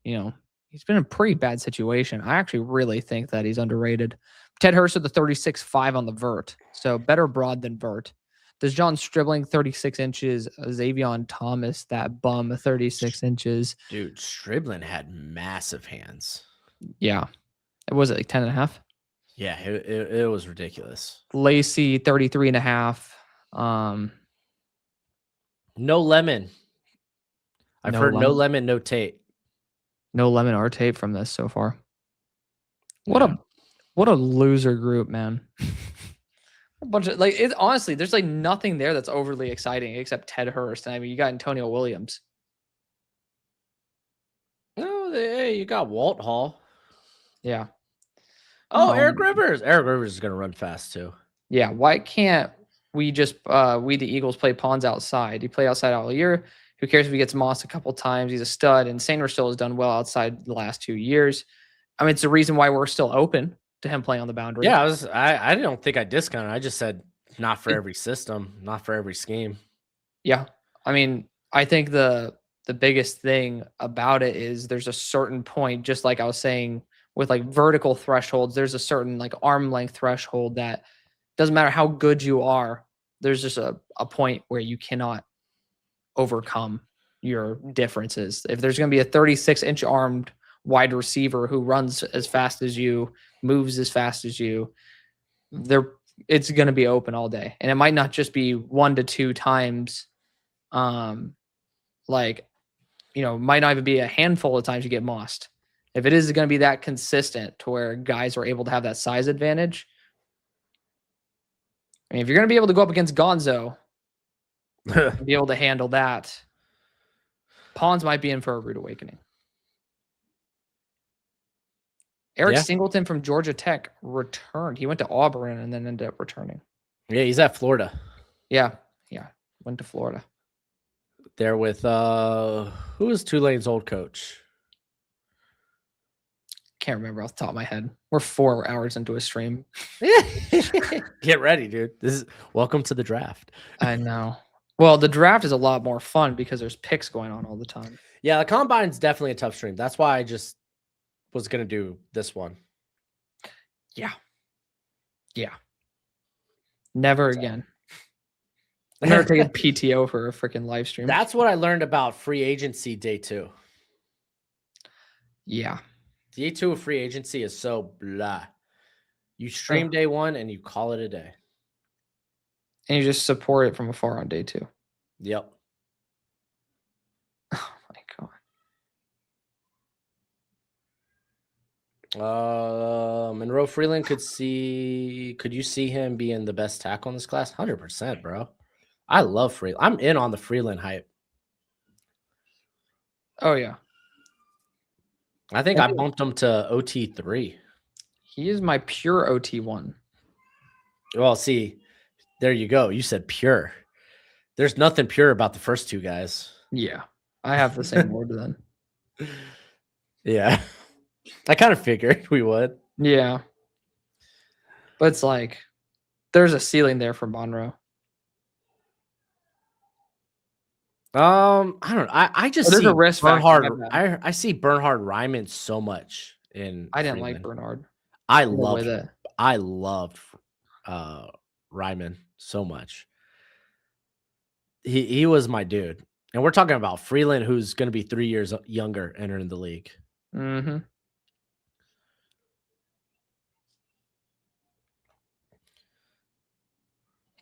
he's been in a pretty bad situation. I actually really think that he's underrated. Ted Hurst with the 36.5 on the vert. So better broad than vert. Does John Stribling 36 inches? Xavion Thomas, that bum, 36 inches. Dude, Stribling had massive hands. Yeah. Was it like 10.5? Yeah, it was ridiculous. Lacey 33.5. No lemon. I've heard no lemon, no tape. No lemon or tape from this so far. What a loser group, man. A bunch of honestly, there's like nothing there that's overly exciting except Ted Hurst. And I mean, you got Antonio Williams. No, hey, you got Walt Hall. Yeah. Oh, Eric Rivers. Eric Rivers is gonna run fast too. Yeah. Why can't we just we the Eagles play Pawns outside? He played outside all year. Who cares if he gets mossed a couple times? He's a stud, and Sainer still has done well outside the last 2 years. I mean, it's the reason why we're still open to him playing on the boundary. Yeah, I don't think I discounted. I just said not for every system, not for every scheme. Yeah. I mean, I think the biggest thing about it is there's a certain point, just like I was saying with like vertical thresholds, there's a certain like arm length threshold that doesn't matter how good you are. There's just a point where you cannot overcome your differences. If there's going to be a 36-inch armed wide receiver who runs as fast as you, moves as fast as you, it's going to be open all day. And it might not just be 1 to 2 times. Might not even be a handful of times you get mossed. If it is going to be that consistent to where guys are able to have that size advantage, I mean, if you're going to be able to go up against Gonzo and be able to handle that, Pawns might be in for a rude awakening. Eric Singleton from Georgia Tech returned. He went to Auburn and then ended up returning. Yeah, he's at Florida. Yeah. Went to Florida. There with who is Tulane's old coach? Can't remember off the top of my head. We're 4 hours into a stream. Get ready, dude. Welcome to the draft. I know. Well, the draft is a lot more fun because there's picks going on all the time. Yeah, the combine's definitely a tough stream. That's why I just was gonna do this one. Yeah. Never again. I'm never taking PTO for a freaking live stream. That's what I learned about free agency day 2. Yeah. Day 2 of free agency is so blah. You stream day 1 and you call it a day. And you just support it from afar on day 2. Yep. Oh my God. Monroe Freeland could you see him being the best tackle in this class? 100%, bro. I love Freeland. I'm in on the Freeland hype. Oh yeah. I think I bumped him to OT3. He is my pure OT1. Well, see, There you go. You said pure. There's nothing pure about the first two guys. Yeah, I have the same order then. Yeah. I kind of figured we would. Yeah, but it's like there's a ceiling there for Monroe. I don't know. I just there's see a risk factor, Bernhard. my bad. I see Bernhard Ryman so much in. I didn't like Freeman. Bernard. I No loved. way that- I loved Ryman so much. He was my dude, and we're talking about Freeland, who's going to be 3 years younger entering the league. Mm-hmm.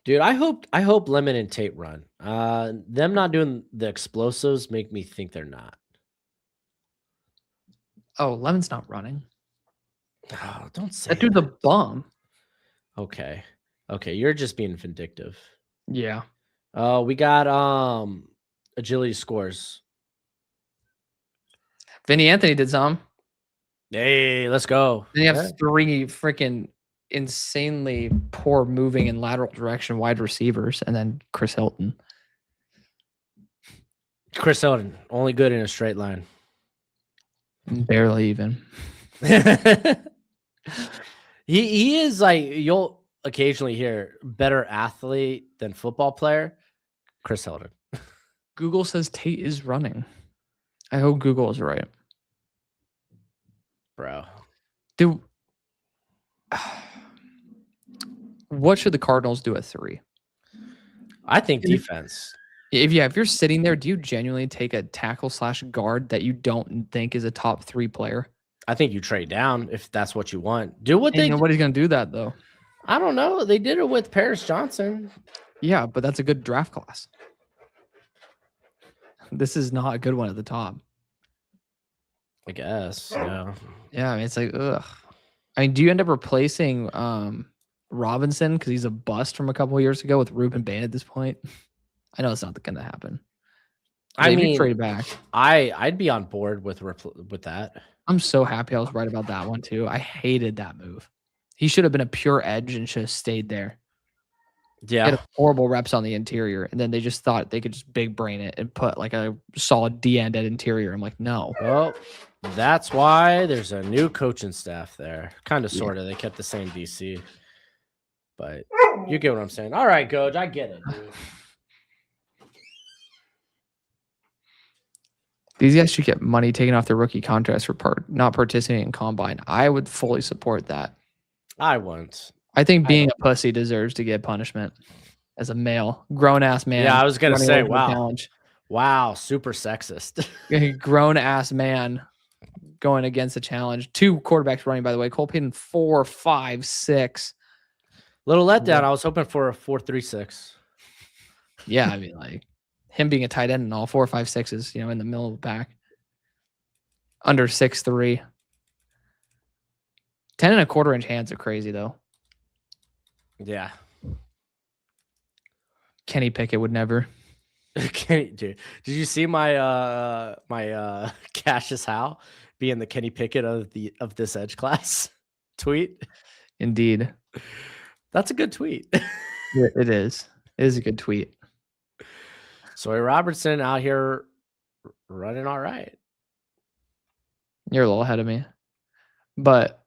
Dude, I hope Lemon and Tate run. Them not doing the explosives make me think they're not. Oh, Lemon's not running. Oh, don't say That dude's a bum. Okay. Okay, you're just being vindictive. Yeah. We got agility scores. Vinny Anthony did some. Hey, let's go. Then you have 3 freaking insanely poor moving in lateral direction wide receivers, and then Chris Hilton. Chris Hilton, only good in a straight line. Barely even. He is like, you'll occasionally hear better athlete than football player. Chris Hilton. Google says Tate is running. I hope Google is right. Bro. Dude, what should the Cardinals do at 3? I think defense. If you're sitting there, do you genuinely take a tackle/guard that you don't think is a top 3 player? I think you trade down if that's what you want. Do what And they nobody's gonna do that though. I don't know. They did it with Paris Johnson. Yeah, but that's a good draft class. This is not a good one at the top. I guess. Yeah. Yeah, I mean, it's like, ugh. I mean, do you end up replacing Robinson because he's a bust from a couple of years ago with Ruben Bain at this point? I know it's not going to happen. I If you mean, trade back. I'd be on board with that. I'm so happy I was right about that one too. I hated that move. He should have been a pure edge and should have stayed there. He Yeah. had horrible reps on the interior, and then they just thought they could just big brain it and put like a solid D end at interior. I'm like, no. Well, that's why there's a new coaching staff there. Kind of, sort of. They kept the same DC. But you get what I'm saying. All right, Coach. I get it, dude. These guys should get money taken off their rookie contracts for not participating in combine. I would fully support that. I won't. I think being a pussy deserves to get punishment as a male, grown ass man. Yeah, I was gonna running say, away from a wow. challenge. Wow, super sexist. A grown ass man going against a challenge. 2 quarterbacks running, by the way. Cole Payton 4, 5, 6. Little letdown. I was hoping for a 4.36. Yeah, I mean, like him being a tight end and all 4, 5, 6s, in the middle of the pack. Under 6'3". 10 1/4 inch hands are crazy though. Yeah. Kenny Pickett would never. Dude, did you see my Cassius Howe being the Kenny Pickett of this edge class tweet? Indeed. That's a good tweet. It is. It is a good tweet. Sawyer Robertson out here running all right. You're a little ahead of me. But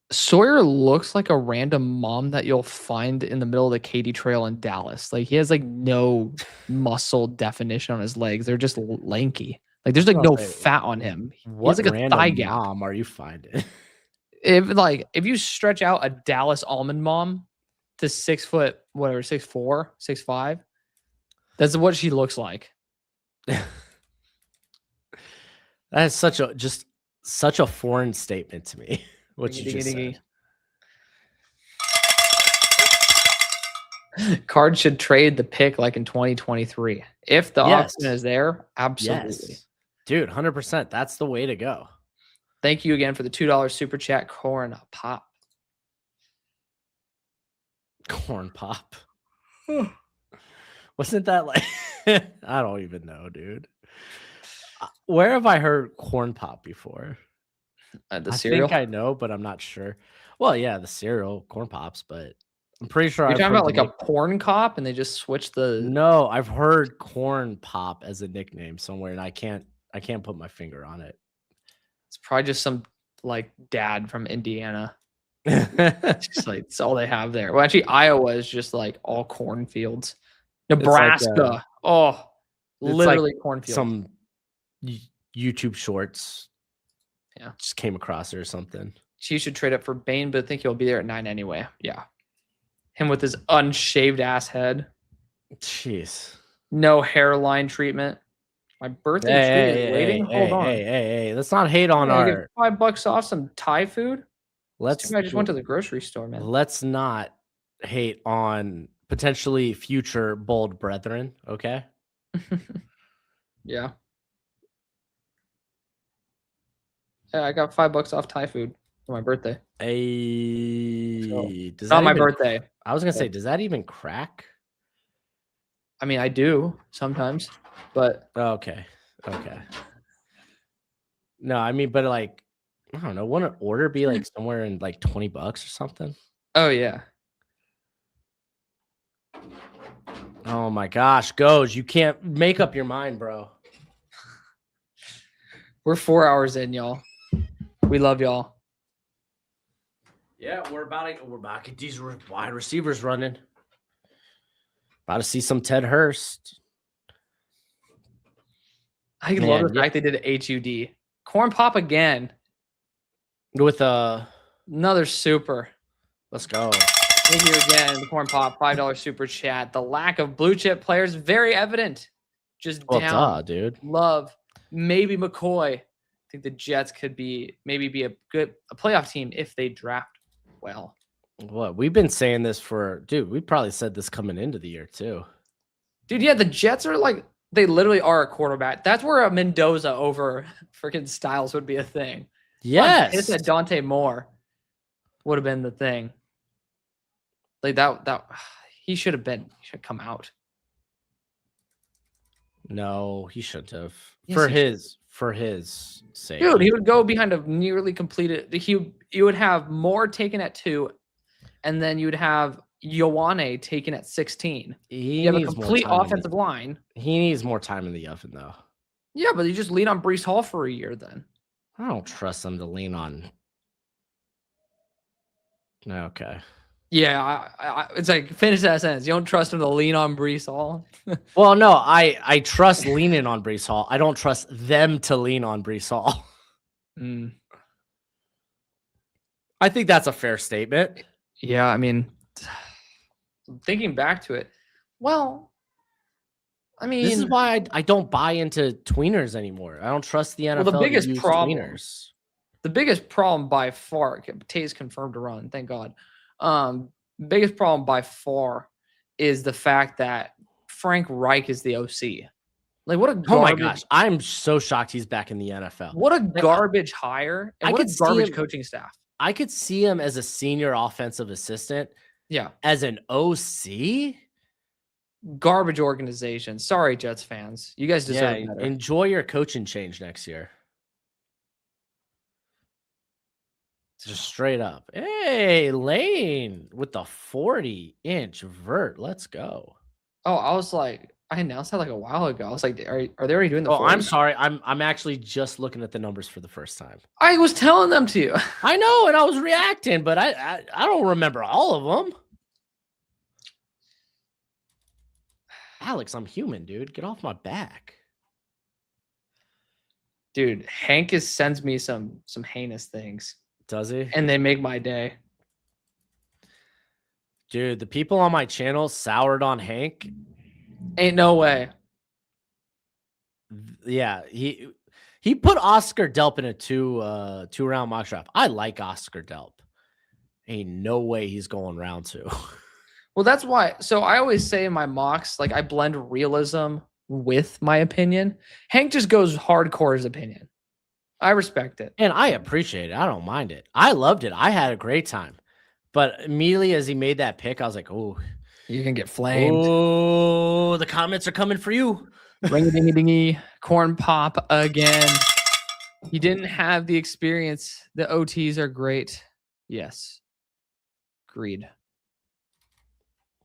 Sawyer looks like a random mom that you'll find in the middle of the Katy Trail in Dallas. Like he has like no muscle definition on his legs. They're just lanky. Like there's like no fat on him. What he has like a random thigh gap. mom are you finding? If you stretch out a Dallas almond mom to 6 foot, whatever, 6'4", 6'5", that's what she looks like. That is such a foreign statement to me. What you just said. Cards should trade the pick like in 2023. If the option is there, absolutely. Yes. Dude, 100%. That's the way to go. Thank you again for the $2 super chat, Corn Pop. Corn Pop. Wasn't that like I don't even know, dude. Where have I heard Corn Pop before? The cereal? I think I know, but I'm not sure. Well, yeah, the cereal, Corn Pops, but I'm pretty sure You're I've talking heard about the like a porn cop, and they just switched the. No, I've heard corn pop as a nickname somewhere, and I can't put my finger on it. It's probably just some like dad from Indiana. Just like it's all they have there. Well, actually, Iowa is just like all cornfields. Nebraska, it's literally like cornfields. some YouTube shorts. Yeah. Just came across it or something. She should trade up for Bane, but I think he'll be there at 9 anyway. Yeah. Him with his unshaved ass head. Jeez. No hairline treatment. My birthday treat is waiting. Hold on. Hey. Let's not hate on I our. get $5 off some Thai food. I just went to the grocery store, man. Let's not hate on potentially future bold brethren, okay? Yeah. Yeah, I got $5 off Thai food for my birthday. Does Not that my even, birthday. I was gonna say, does that even crack? I mean, I do sometimes, but Okay. No, I mean, but like, I don't know. Wouldn't an order be like somewhere in like $20 or something? oh yeah. Oh my gosh, Goj, you can't make up your mind, bro. We're 4 hours in, y'all. We love y'all. Yeah, we're about to get these wide receivers running. About to see some Ted Hurst. I love the fact they did HUD. Corn pop again. With another super. Let's go. Thank you again, Corn Pop, $5 super chat. The lack of blue chip players very evident. Just down, dude. Love, maybe McCoy. I think the Jets could maybe be a playoff team if they draft well. What we've been saying this for, dude. We probably said this coming into the year too. Dude, yeah, the Jets are like they literally are a quarterback. That's where a Mendoza over freaking Styles would be a thing. Yes, it's that Dante Moore would have been the thing. Like that he should have come out. No, he shouldn't have. Yes, for his sake. Dude, he would go behind a nearly completed. You would have Moore taken at 2, and then you'd have Ioane taken at 16. You have a complete offensive line. He needs more time in the oven, though. Yeah, but you just lean on Breece Hall for a year then. I don't trust them to lean on. Okay. Yeah, it's like finish that sentence. You don't trust him to lean on Breece Hall. Well, no, I trust leaning on Breece Hall. I don't trust them to lean on Breece Hall. I think that's a fair statement. Yeah, I mean, thinking back to it, well, I mean, this is why I don't buy into tweeners anymore. I don't trust the NFL. Well, the biggest problem, tweeners. The biggest problem by far, Tay's confirmed to run, thank God. Biggest problem by far is the fact that Frank Reich is the OC. Like, what a garbage, oh my gosh, I'm so shocked he's back in the NFL. What a garbage hire and what a garbage coaching staff. I could see him as a senior offensive assistant. Yeah, as an OC. Garbage organization. Sorry, Jets fans, you guys deserve better. Enjoy your coaching change next year. Just straight up. Hey, Lane with the 40-inch vert. Let's go. Oh, I was like, I announced that like a while ago. I was like, are they already doing the 40? 40? I'm sorry. I'm actually just looking at the numbers for the first time. I was telling them to you. I know, and I was reacting, but I don't remember all of them. Alex, I'm human, dude. Get off my back. Dude, Hank sends me some heinous things. Does he? And they make my day. Dude, the people on my channel soured on Hank. Ain't no way. Yeah, he put Oscar Delp in a two-round mock draft. I like Oscar Delp. Ain't no way he's going round 2. Well, that's why. So I always say in my mocks, like I blend realism with my opinion. Hank just goes hardcore his opinion. I respect it. And I appreciate it. I don't mind it. I loved it. I had a great time. But immediately as he made that pick, I was like, oh. You can get flamed. Oh, the comments are coming for you. Ring-a-dingy-dingy. Corn Pop again. He didn't have the experience. The OTs are great. Yes. Agreed.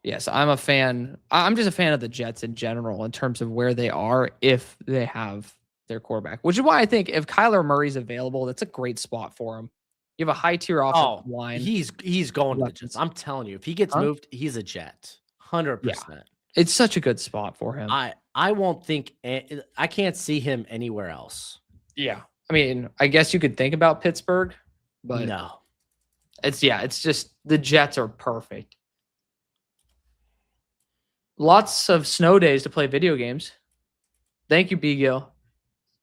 Yes, I'm a fan. I'm just a fan of the Jets in general in terms of where they are if they have their quarterback, which is why I think if Kyler Murray's available, that's a great spot for him. You have a high tier offensive line. He's going to the Jets. weapons. I'm telling you, if he gets Huh? moved, he's a Jet. 100%. It's such a good spot for him. I won't think I can't see him anywhere else. Yeah. I mean, I guess you could think about Pittsburgh, but No. it's just the Jets are perfect. Lots of snow days to play video games. Thank you, B Gill.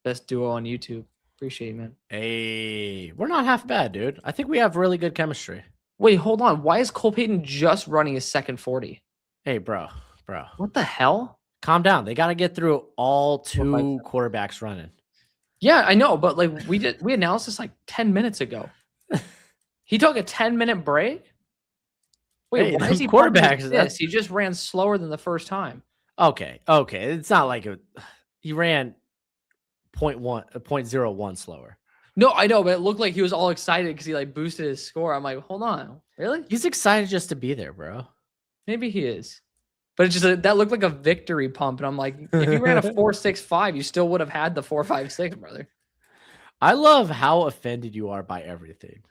Best duo on YouTube. Appreciate it, man. Hey, we're not half bad, dude. I think we have really good chemistry. Wait, hold on. Why is Cole Payton just running his second 40? Hey, bro. What the hell? Calm down. They got to get through all 2 5-7. quarterbacks running. Yeah, I know, but like we announced this like 10 minutes ago. He took a 10-minute break. Wait, Hey, why is he quarterbacks? this? He just ran slower than the first time. Okay. It's not like he ran 0.01 slower. No, I know, but it looked like he was all excited because he like boosted his score. I'm like, hold on, really? He's excited just to be there, bro. Maybe he is. But it just that looked like a victory pump. And I'm like, if you ran a 4.65, you still would have had the 4.56, brother. I love how offended you are by everything.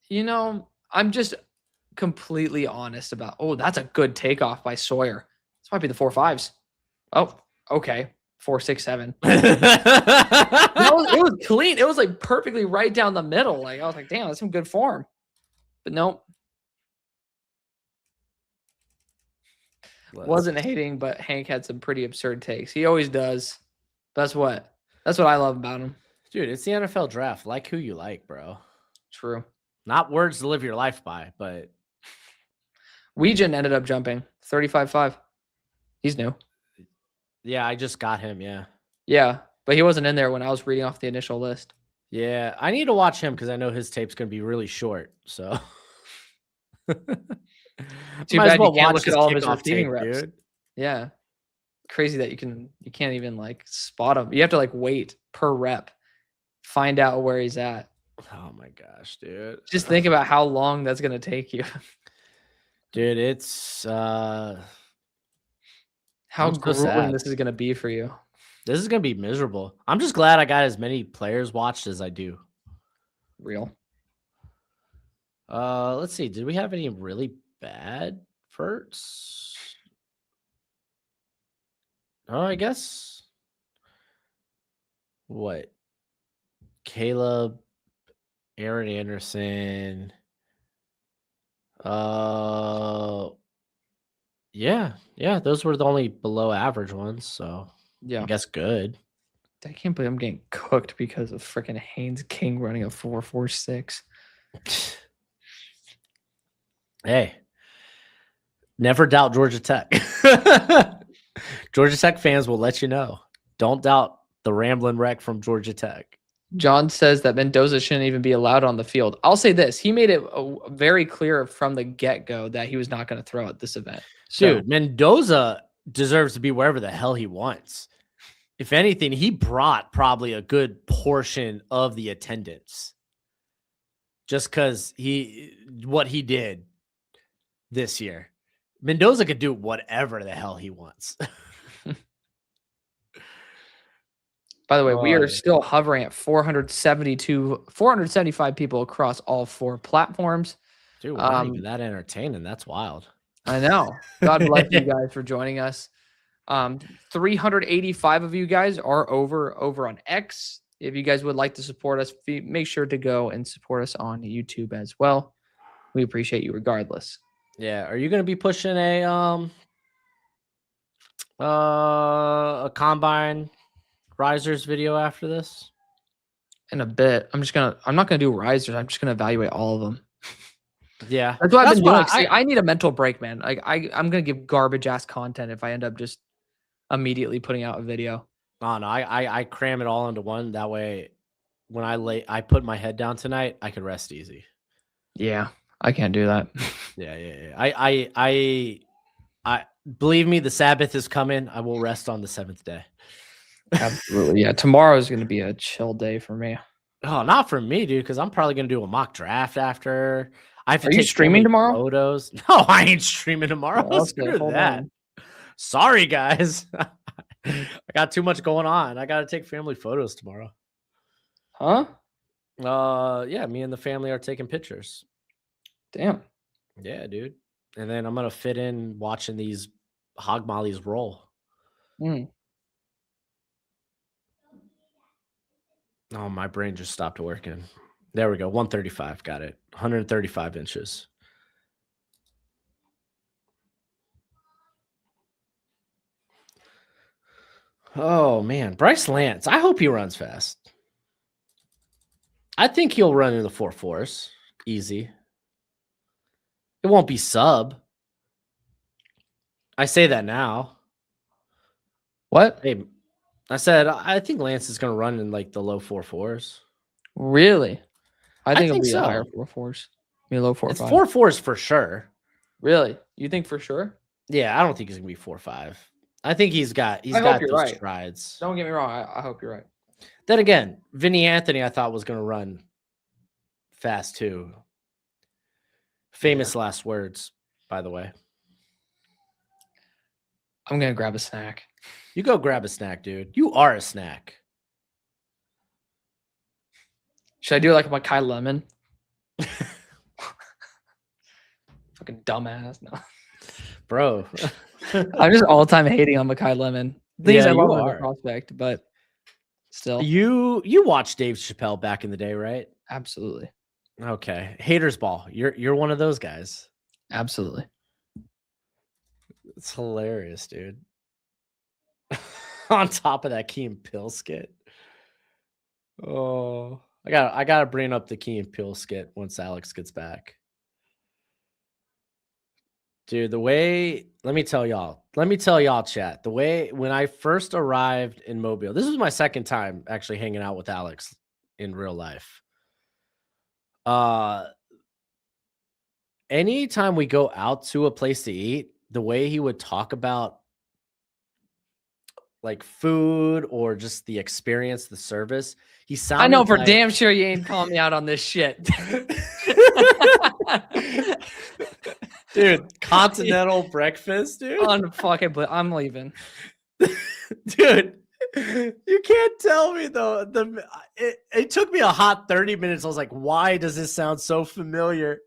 You know, I'm just completely honest about, that's a good takeoff by Sawyer. This might be the 4.5s. Oh, okay. 4.67. It was clean. It was like perfectly right down the middle. Like I was like, damn, that's some good form. But nope. Wasn't hating, but Hank had some pretty absurd takes. He always does. That's what I love about him. Dude, it's the NFL draft. Like who you like, bro. True. Not words to live your life by, but Weejan ended up jumping 35.5. He's new. yeah, I just got him. Yeah. Yeah, but he wasn't in there when I was reading off the initial list. Yeah, I need to watch him because I know his tape's going to be really short. So Too might as bad well you can't watch look at all of his kickoff receiving tape, reps. dude. Yeah. Crazy that you can't even like spot him. You have to like wait per rep, find out where he's at. Oh my gosh, dude. Just think about how long that's gonna take you. Dude, it's how I'm so grueling sad. this is gonna be for you. This is gonna be miserable. I'm just glad I got as many players watched as I do. Real. Let's see. Did we have any really bad verts? Oh, I guess. What? Caleb, Aaron Anderson. Yeah, those were the only below average ones, so Yeah. I guess good. I can't believe I'm getting cooked because of freaking Haynes King running a 4.46. Hey, never doubt Georgia Tech. Georgia Tech fans will let you know. Don't doubt the rambling wreck from Georgia Tech. John says that Mendoza shouldn't even be allowed on the field. I'll say this. He made it very clear from the get-go that he was not going to throw at this event. Dude, Mendoza deserves to be wherever the hell he wants. If anything, he brought probably a good portion of the attendance. Just because what he did this year. Mendoza could do whatever the hell he wants. By the way, we are still hovering at 475 people across all 4 platforms. Dude, we're not even that entertaining. That's wild. I know. God bless you guys for joining us. 385 of you guys are over on X. If you guys would like to support us, make sure to go and support us on YouTube as well. We appreciate you regardless. Yeah. Are you going to be pushing a combine risers video after this? In a bit. I'm not gonna do risers. I'm just gonna evaluate all of them. Yeah. That's what I've been doing. I need a mental break, man. Like I'm gonna give garbage ass content if I end up just immediately putting out a video. Oh no, I cram it all into one. That way when I put my head down tonight, I could rest easy. Yeah, I can't do that. Yeah. I believe me, the Sabbath is coming. I will rest on the 7th day. Absolutely. Yeah. Tomorrow is gonna be a chill day for me. Oh, not for me, dude, because I'm probably gonna do a mock draft after. I have to Are you take streaming family tomorrow? photos. No, I ain't streaming tomorrow. Oh, okay, Screw hold that. on. Sorry, guys. I got too much going on. I got to take family photos tomorrow. Huh? Yeah, me and the family are taking pictures. Damn. Yeah, dude. And then I'm gonna fit in watching these hog mollies roll. Mm. Oh, my brain just stopped working. There we go. 135. Got it. 135 inches. Oh man, Bryce Lance. I hope he runs fast. I think he'll run in the 4.4s. Easy. It won't be sub. I say that now. What? Hey, I said I think Lance is gonna run in like the low 4.4s. Really? I think it'll think be a higher so. 4.4s. Maybe low 4.5. It's 4.4s for sure. Really? You think for sure? Yeah, I don't think he's gonna be 4.5. I think he's got I hope you're those right. strides. Don't get me wrong. I hope you're right. Then again, Vinny Anthony, I thought was gonna run fast too. Famous last words, by the way. I'm gonna grab a snack. You go grab a snack, dude. You are a snack. Should I do it like Makai Lemon? Fucking dumbass. No. Bro. I'm just all time hating on Makai Lemon. Things Yeah, I you love him as are. a prospect, but still. You watched Dave Chappelle back in the day, right? Absolutely. Okay. Haters ball. You're one of those guys. Absolutely. It's hilarious, dude. On top of that Key and Pill skit. Oh, I gotta bring up the Key and Pill skit once Alex gets back. Dude, let me tell y'all, chat. The way when I first arrived in Mobile, this was my second time actually hanging out with Alex in real life. Anytime we go out to a place to eat, the way he would talk about like food or just the experience, the service, he sounded I know for like, damn sure you ain't calling me out on this shit. Dude, continental breakfast, dude. Unfucking, but I'm leaving. Dude, you can't tell me though. It took me a hot 30 minutes. I was like, why does this sound so familiar?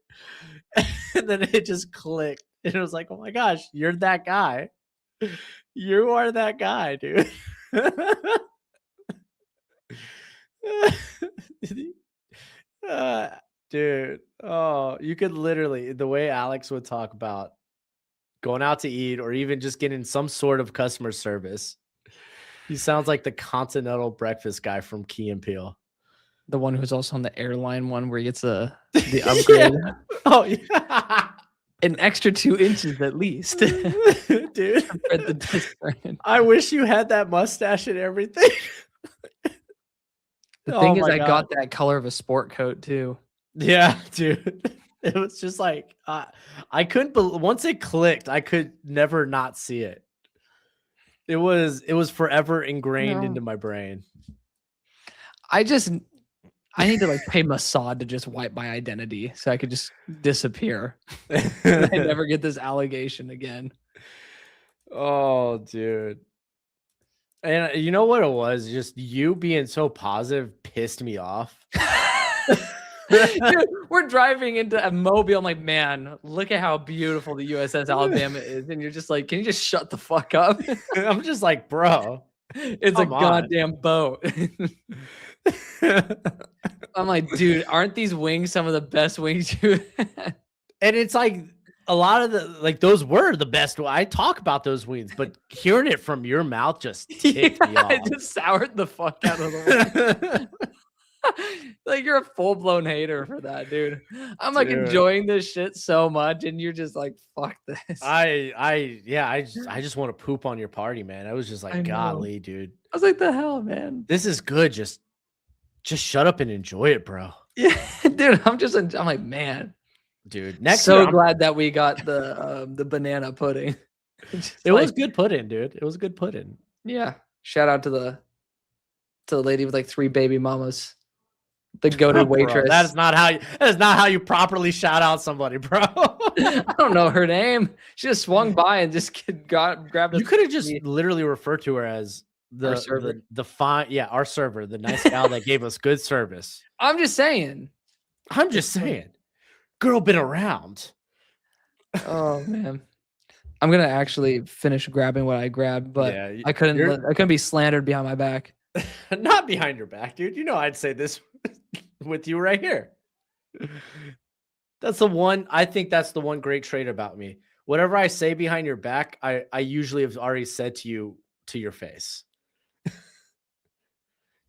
And then it just clicked. And it was like, oh my gosh, you're that guy. You are that guy, dude. Dude, oh, you could literally, the way Alex would talk about going out to eat or even just getting some sort of customer service. He sounds like the continental breakfast guy from Key and Peele. The one who's also on the airline one where he gets the upgrade. Yeah. Oh, yeah. An extra 2 inches at least. Dude, I wish you had that mustache and everything. The thing is, I got that color of a sport coat too. Yeah, dude. It was just like I couldn't once it clicked, I could never not see it. It was forever ingrained into my brain. I need to like pay Mossad to just wipe my identity so I could just disappear. I never get this allegation again. Oh, dude. And you know what it was? Just you being so positive pissed me off. Dude, we're driving into Mobile. I'm like, man, look at how beautiful the USS Alabama is. And you're just like, can you just shut the fuck up? I'm just like, bro, it's a goddamn boat. I'm like, dude, aren't these wings some of the best wings you had? And it's like a lot of the like those were the best. I talk about those wings, but hearing it from your mouth just ticked me off. It just soured the fuck out of the wing. Like you're a full-blown hater for that, dude. I'm like enjoying this shit so much, and you're just like, fuck this. I just want to poop on your party, man. I was just like, golly, dude. I was like, the hell, man. This is good. Just shut up and enjoy it, bro. Yeah, dude. I'm like, man, dude. Next, so glad that we got the banana pudding. It was good pudding, dude. It was good pudding. Yeah. Shout out to the lady with like 3 baby mamas. The goated Bro, waitress. that is not how you properly shout out somebody, bro. I don't know her name. She just swung by and just grabbed. You could have just literally referred to her as Our server. the fine, our server, the nice gal that gave us good service. I'm just saying. I'm just saying, girl been around. Oh man, I'm gonna actually finish grabbing what I grabbed, but Yeah, I couldn't be slandered behind my back. Not behind your back, dude. You know I'd say this with you right here. That's the one. I think that's the one great trait about me. Whatever I say behind your back, I usually have already said to you to your face.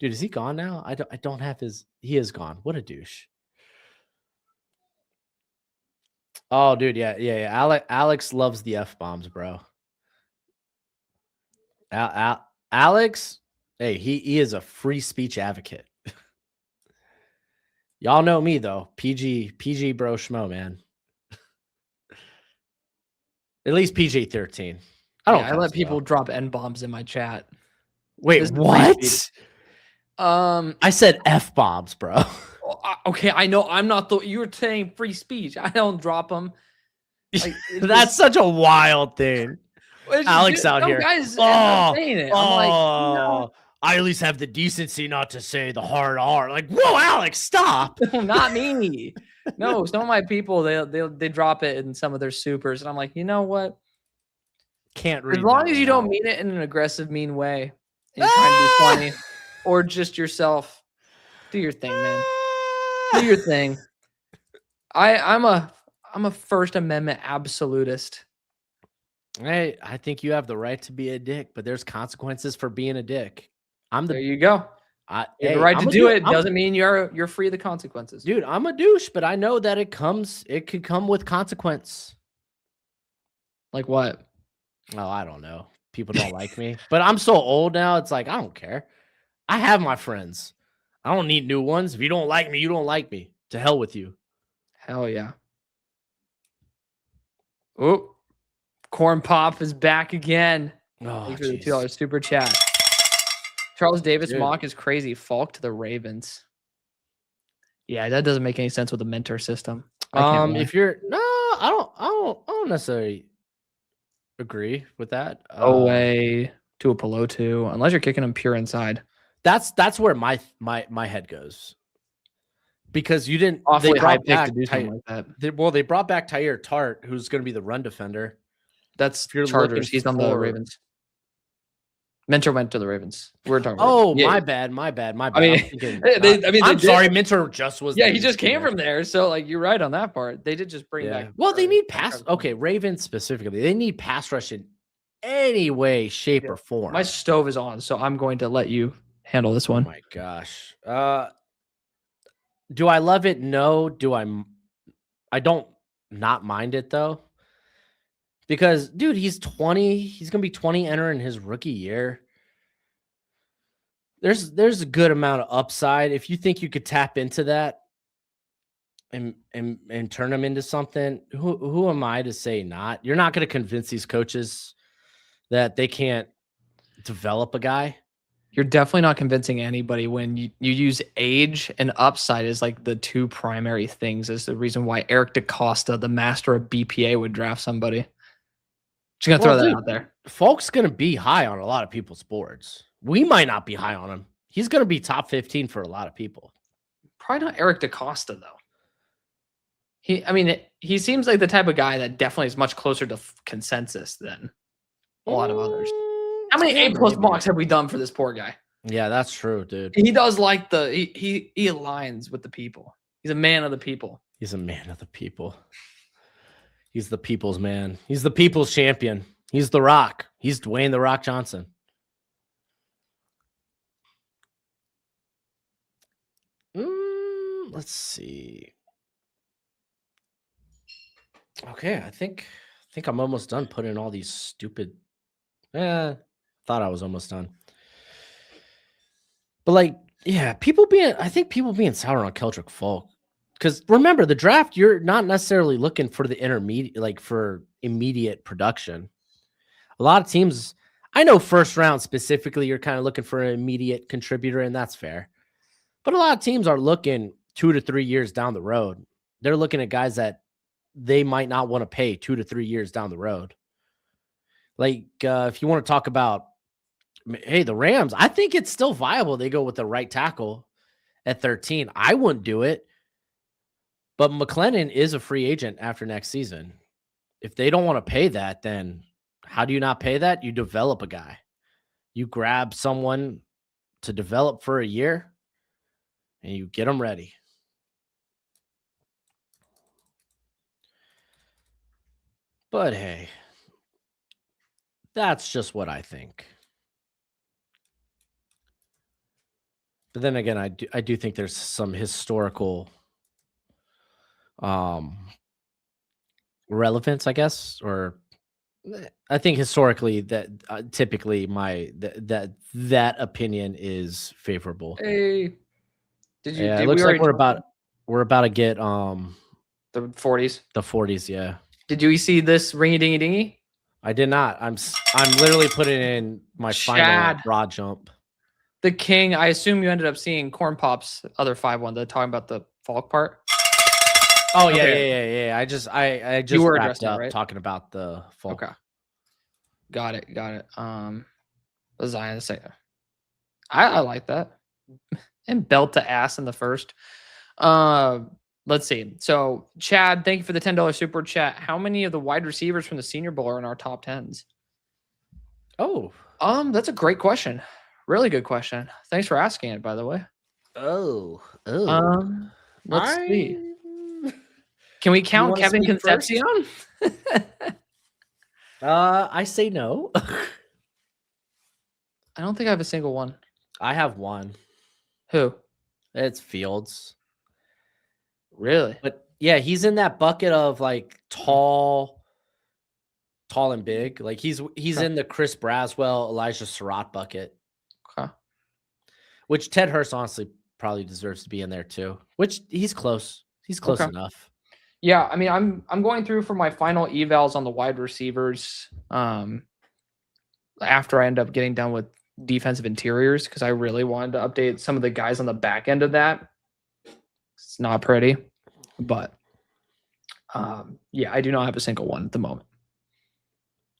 Dude, is he gone now? I don't have his. He is gone. What a douche. Oh, dude, yeah. Alex loves the F-bombs, bro. Alex, hey, he is a free speech advocate. Y'all know me though. PG Broshmo, man. At least PG-13. I let people drop N-bombs in my chat. Wait, what? I said F-bombs, bro. Okay, I know I'm not you were saying free speech. I don't drop them. Like, that's such a wild thing. Alex out here. Guys saying it. I'm like, no. I at least have the decency not to say the hard R. Like, whoa, Alex, stop. Not me. No, some of my people they drop it in some of their supers, and I'm like, you know what? Can't read. As long as you don't mean it in an aggressive, mean way, and you're trying to be funny, or just yourself, do your thing, man. Do your thing. I'm a First Amendment absolutist. Hey, I think you have the right to be a dick, but there's consequences for being a dick. There you go. You have the right to do it. Doesn't mean you're free of the consequences. Dude, I'm a douche, but I know that it could come with consequence. Like what? Oh, I don't know. People don't like me. But I'm so old now, it's like, I don't care. I have my friends. I don't need new ones. If you don't like me, you don't like me. To hell with you. Hell yeah. Oh, Corn Pop is back again. Oh, thanks for the $2 super chat. Charles Davis mock is crazy. Falk to the Ravens. Yeah, that doesn't make any sense with the mentor system. If you're I don't necessarily agree with that. Away to a Pelotu, unless you're kicking him pure inside. That's where my head goes. Because you didn't awfully high pick to do something like that. They brought back Tyler Tart, who's going to be the run defender. That's Chargers. He's on the Ravens. Mentor went to the Ravens. We're talking about. Oh, my bad. I mean, I'm sorry. Mentor just was. Yeah, he just came from there. So, like, you're right on that part. They did just bring back. Well, they need pass. Okay, Ravens specifically. They need pass rush in any way, shape, or form. My stove is on, so I'm going to let you handle this one. Oh my gosh. Do I love it? No. I don't not mind it though. Because, dude, he's 20. He's going to be 20 entering his rookie year. There's a good amount of upside. If you think you could tap into that and turn him into something, who am I to say not? You're not going to convince these coaches that they can't develop a guy. You're definitely not convincing anybody when you use age and upside as like the two primary things as the reason why Eric DaCosta, the master of BPA, would draft somebody. Just gonna throw that out there. Falk's gonna be high on a lot of people's boards. We might not be high on him. He's gonna be top 15 for a lot of people. Probably not Eric DaCosta though. He seems like the type of guy that definitely is much closer to consensus than a lot of others. How many A+ mocks have we done for this poor guy? Yeah, that's true, dude. He does like he aligns with the people. He's a man of the people. He's a man of the people. He's the people's man. He's the people's champion. He's The Rock. He's Dwayne The Rock Johnson. Let's see. Okay, I think I'm almost done putting all these stupid. Thought I was almost done. But like, yeah, I think people being sour on Keldrick Falk. Because remember, the draft, you're not necessarily looking for the intermediate, like for immediate production. A lot of teams, I know first round specifically, you're kind of looking for an immediate contributor, and that's fair. But a lot of teams are looking 2 to 3 years down the road. They're looking at guys that they might not want to pay 2 to 3 years down the road. Like, if you want to talk about, hey, the Rams, I think it's still viable. They go with the right tackle at 13. I wouldn't do it. But McLennan is a free agent after next season. If they don't want to pay that, then how do you not pay that? You develop a guy. You grab someone to develop for a year and you get them ready. But hey, that's just what I think. But then again, I do think there's some historical relevance, I guess, or I think historically that typically that opinion is favorable. Hey, did you? Yeah, Did it looks we like already we're about to get the 40s? the 40s. Yeah, Did you see this ringy dingy dingy? I did not. I'm literally putting in my final Chad. broad jump. The King. I assume you ended up seeing Corn Pop's other 5-1. They're talking about the Falk part. Oh yeah, Okay. yeah. I just were wrapped addressing it, up right? talking about the fall. Okay. Got it. Zion say I like that. And belt to ass in the first. Let's see. So Chad, thank you for the $10 super chat. How many of the wide receivers from the Senior Bowl are in our top 10s? Oh, That's a great question. Really good question. Thanks for asking it, by the way. oh. Let's see. Can we count wanna Kevin speak first? Concepcion? I say no. I don't think I have a single one. I have one. Who? It's Fields. Really? But yeah, he's in that bucket of like tall and big. Like he's Okay. in the Chris Braswell, Elijah Surratt bucket. Okay. Which Ted Hurst honestly probably deserves to be in there too. Which he's close. He's close Okay. enough. Yeah, I mean, I'm going through for my final evals on the wide receivers. After I end up getting done with defensive interiors, because I really wanted to update some of the guys on the back end of that. It's not pretty, but yeah, I do not have a single one at the moment.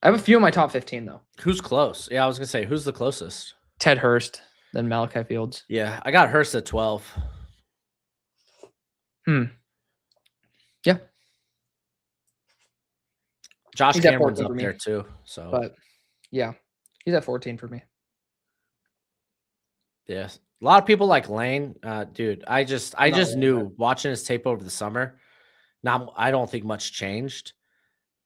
I have a few in my top 15 though. Who's close? Yeah, I was gonna say who's the closest? Ted Hurst, then Malachi Fields. Yeah, I got Hurst at 12. Yeah. Josh He's at Cameron's 14 up for me. there too. So But yeah, he's at 14 for me. yes. A lot of people like Lane. Dude, I just Lane, knew watching his tape over the summer. Now I don't think much changed.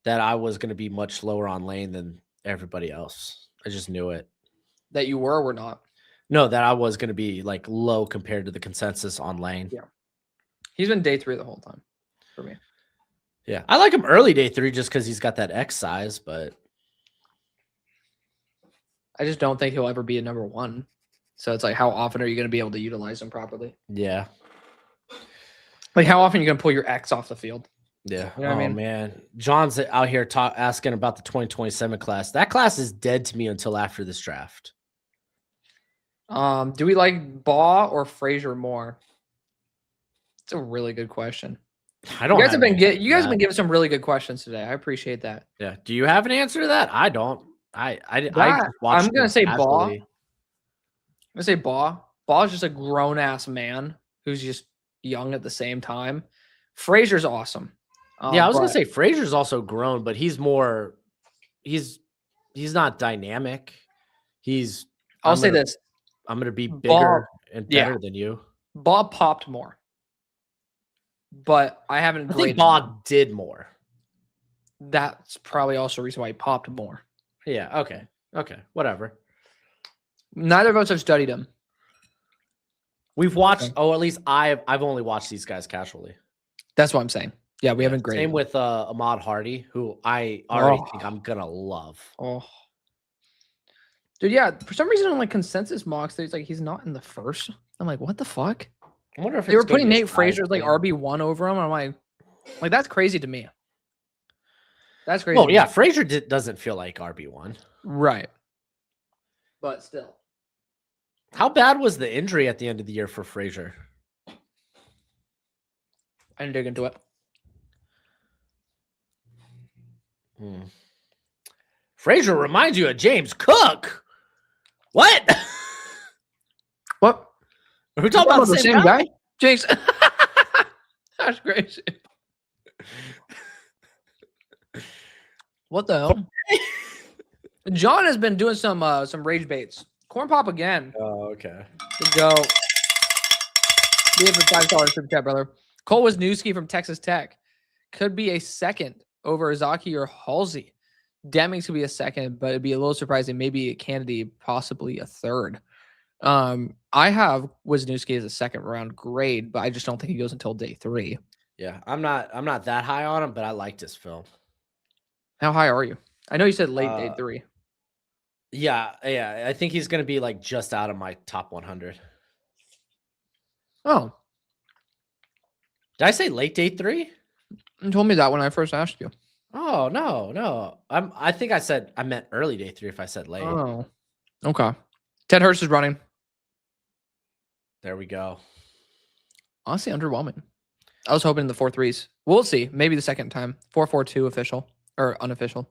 That I was going to be much lower on Lane than everybody else. I just knew it. That you were or were not? No, that I was going to be like low compared to the consensus on Lane. Yeah. He's been day 3 the whole time for me. Yeah. I like him early day 3 just because he's got that X size, but I just don't think he'll ever be a number 1. So it's like, how often are you going to be able to utilize him properly? yeah. Like, how often are you going to pull your X off the field? Yeah. You know what I mean? Man. John's out here asking about the 2027 class. That class is dead to me until after this draft. Do we like Baugh or Frazier more? It's a really good question. I don't. You guys have been that. been giving some really good questions today. I appreciate that. Yeah. Do you have an answer to that? I don't. I I'm gonna say Baugh. casually. I'm gonna say Baugh. Baugh is just a grown ass man who's just young at the same time. Frazier's awesome. Yeah, I was gonna say Frazier's also grown, but he's more. He's not dynamic. I'll say this. I'm gonna be bigger and better than you. Baugh popped more, but I haven't. I think Baugh did more. That's probably also a reason why he popped more. Yeah. Okay. Whatever. Neither of us have studied him. We've watched. Oh, at least I've only watched these guys casually. That's what I'm saying. Yeah, we haven't graded. Same with Ahmad Hardy, who I already think I'm gonna love. Oh, dude, yeah. For some reason, on like consensus mocks, there's like he's not in the first. I'm like, what the fuck? I wonder if they were putting Nate Frazier like RB1 over him. I'm like that's crazy to me. That's crazy. Well, yeah, Frazier doesn't feel like RB1, right? But still, How bad was the injury at the end of the year for Frazier? I didn't dig into it. Frazier reminds you of James Cook. What? What? Are we talking about the same guy? James. That's crazy. What the hell? John has been doing some rage baits. Corn Pop again. Oh, okay. Good go. Be it for $5 super chat, brother. Cole Wisniewski from Texas Tech could be a second over Izaki or Halsey. Demings could be a second, but it'd be a little surprising. Maybe a Kennedy, possibly a third. I have Wisniewski as a second round grade, but I just don't think he goes until day 3. Yeah, I'm not that high on him, but I liked his film. How high are you? I know you said late day 3. Yeah. I think he's gonna be like just out of my top 100. Oh, did I say late day 3? you told me that when I first asked you. Oh no. I think I meant early day 3 if I said late. Oh, okay. Ted Hurst is running. There we go. Honestly, underwhelming. I was hoping the 4.3s. We'll see. Maybe the second time. 4.42 official or unofficial.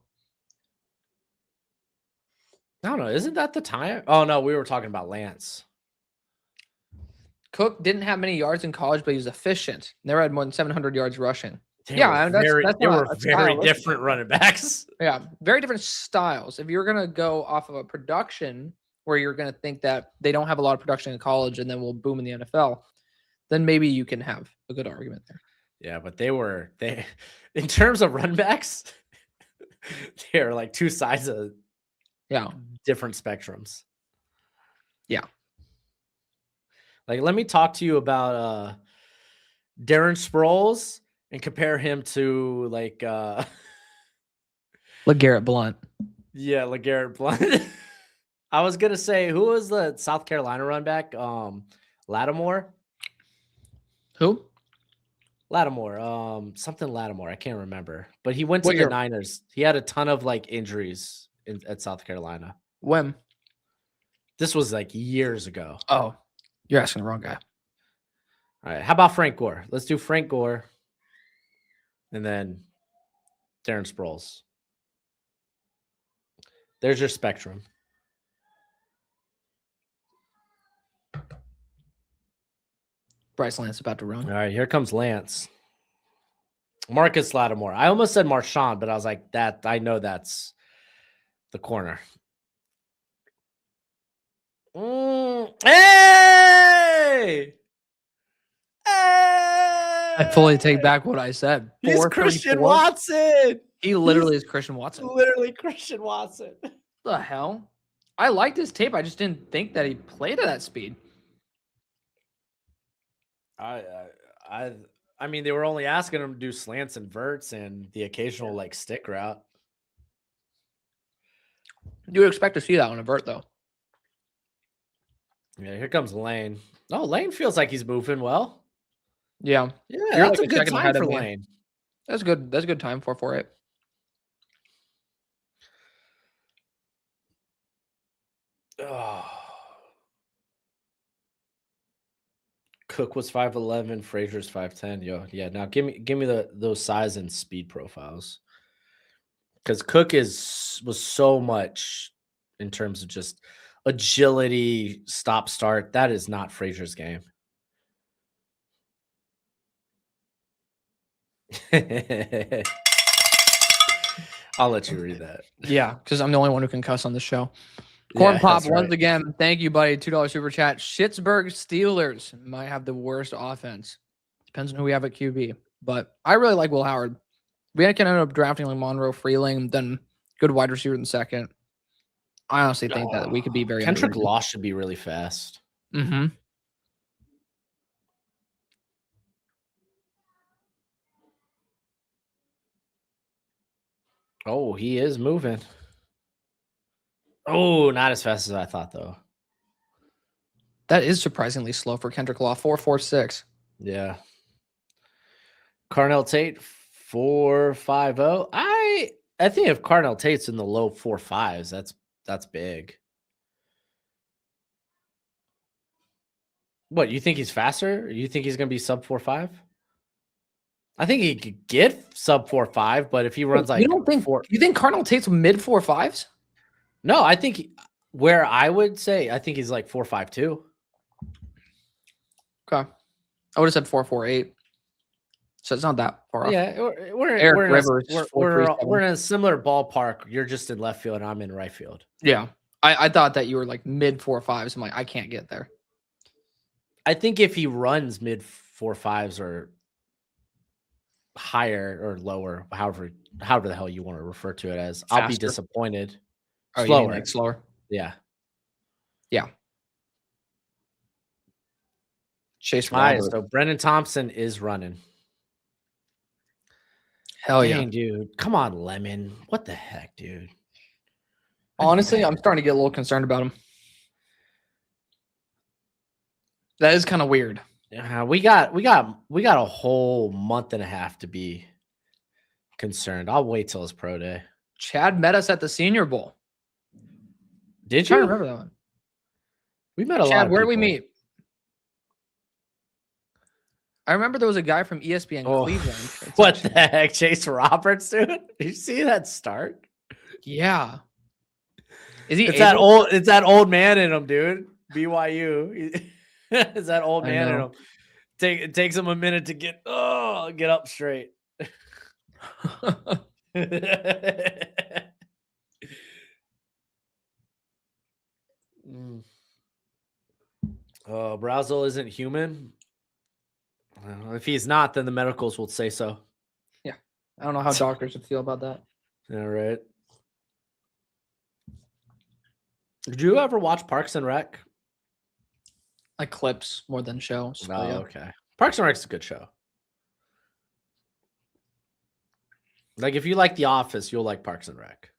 I don't know. Isn't that the time? Oh no, we were talking about Lance. Cook didn't have many yards in college, but he was efficient. Never had more than 700 yards rushing. They Yeah, were that's very, not they were a very style, different running backs. Yeah, very different styles. If you're gonna go off of a production where you're gonna think that they don't have a lot of production in college and then will boom in the NFL, then maybe you can have a good argument there. Yeah, but they in terms of run backs, they're like two sides of different spectrums. Yeah. Like, let me talk to you about Darren Sproles and compare him to like LeGarrette Blount. Yeah, LeGarrette Blount. I was gonna say, who was the South Carolina run back? Lattimore. Who? Lattimore. Something Lattimore. I can't remember. But he went to What the year? Niners. He had a ton of like injuries at South Carolina. When? This was like years ago. Oh, you're asking the wrong guy. All right. How about Frank Gore? Let's do Frank Gore. And then Darren Sproles. There's your spectrum. Bryce Lance about to run. All right, here comes Lance. Marcus Lattimore. I almost said Marshawn, but I was like, I know that's the corner. Hey! I fully take back what I said. He's Christian Watson. He literally is Christian Watson. Literally Christian Watson. What the hell? I liked his tape. I just didn't think that he played at that speed. I mean, they were only asking him to do slants and verts and the occasional like stick route. You would expect to see that on a vert, though. Yeah, here comes Lane. Oh, Lane feels like he's moving well. Yeah. Yeah, You're that's like a a good second time ahead for of me. Lane. That's good. That's a good time for it. Oh. Cook was 5'11", Frazier's 5'10". Yo, yeah. Now give me those size and speed profiles. Because Cook was so much in terms of just agility, stop start. That is not Frazier's game. I'll let you read that. Yeah, because I'm the only one who can cuss on the show. Corn Pop, that's right. once again, thank you, buddy. $2 super chat. Schittsburg Steelers might have the worst offense. Depends on who we have at QB. But I really like Will Howard. We can end up drafting like Monroe Freeling, then good wide receiver in the second. I honestly think that we could be very Kendrick Law should be really fast. Mm-hmm. Oh, he is moving. Oh, not as fast as I thought, though. That is surprisingly slow for Kendrick Law. 4.46. Yeah. Carnell Tate, 4.50. I think if Carnell Tate's in the low 4.5s, that's big. What, you think he's faster? You think he's going to be sub 4.5? I think he could get sub 4.5, but if he runs like you think Cardinal Tate's mid 4.5s? No, I think where I would say I think he's like 4.52. Okay. I would have said 4.48. So it's not that far off. Yeah, we're in a similar ballpark. You're just in left field and I'm in right field. Yeah. I thought that you were like mid 4.5s. I'm like, I can't get there. I think if he runs mid 4.5s or higher or lower, however the hell you want to refer to it as, faster. I'll be disappointed. Oh, slower. You mean like slower? Yeah. Yeah. Chase Robert. Right, so Brennan Thompson is running. Hell yeah. Dang, dude. Come on, Lemon. What the heck, dude? Honestly, I'm starting to get a little concerned about him. That is kind of weird. Yeah, we got a whole month and a half to be concerned. I'll wait till his pro day. Chad met us at the Senior Bowl. Did you? I remember that one. We met a lot. Chad, where did we meet? I remember there was a guy from ESPN Cleveland. What the heck, Chase Roberts, dude? Did you see that start? Yeah. Is he? It's that old man in him, dude. BYU. It's that old man in him. It takes him a minute to get up straight. Brazel isn't human. If he's not, then the medicals will say so. Yeah. I don't know how doctors would feel about that. All right. Did you ever watch Parks and Rec? Like clips more than shows. Oh, yeah. Okay. Parks and Rec's a good show. Like if you like The Office, you'll like Parks and Rec.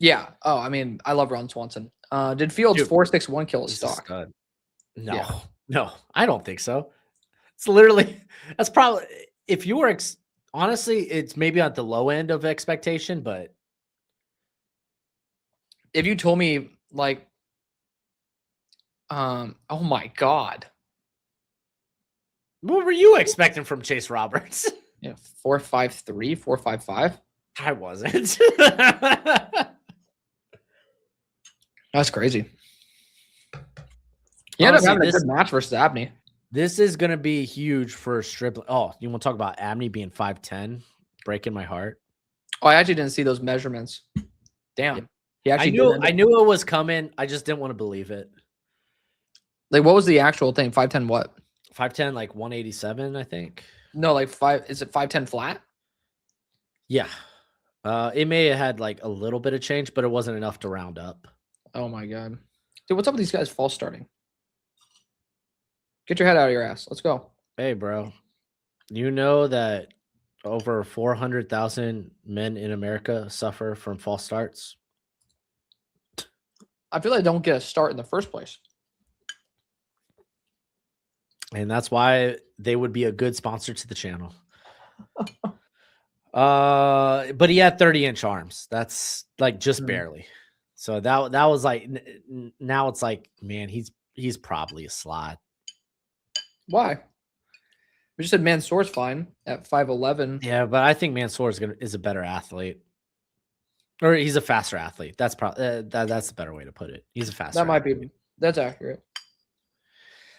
Yeah. Oh, I mean, I love Ron Swanson. Did Fields 4.61 kill his stock? No, I don't think so. It's literally that's probably if you were honestly, it's maybe at the low end of expectation, but if you told me like, oh my God, what were you expecting from Chase Roberts? Yeah, 4.53, 4.55. I wasn't. That's crazy. He ended up having a good match versus Abney. This is going to be huge for Stripling. Oh, you want to talk about Abney being 5'10"? Breaking my heart. Oh, I actually didn't see those measurements. Damn. Yeah. He actually I knew it was coming. I just didn't want to believe it. Like, what was the actual thing? 5'10" what? 5'10", like 187, I think. No, like is it 5'10" flat? Yeah. It may have had like a little bit of change, but it wasn't enough to round up. Oh my God. Dude, what's up with these guys false starting? Get your head out of your ass. Let's go. Hey, bro. You know that over 400,000 men in America suffer from false starts? I feel like I don't get a start in the first place. And that's why they would be a good sponsor to the channel. But he had 30-inch arms. That's like just barely. So that was like, now it's like, man, he's probably a slot. Why? We just said Mansour's fine at 5'11". Yeah, but I think Mansour is a better athlete, or he's a faster athlete. That's probably that's the better way to put it. He's a faster. That might be. That's accurate.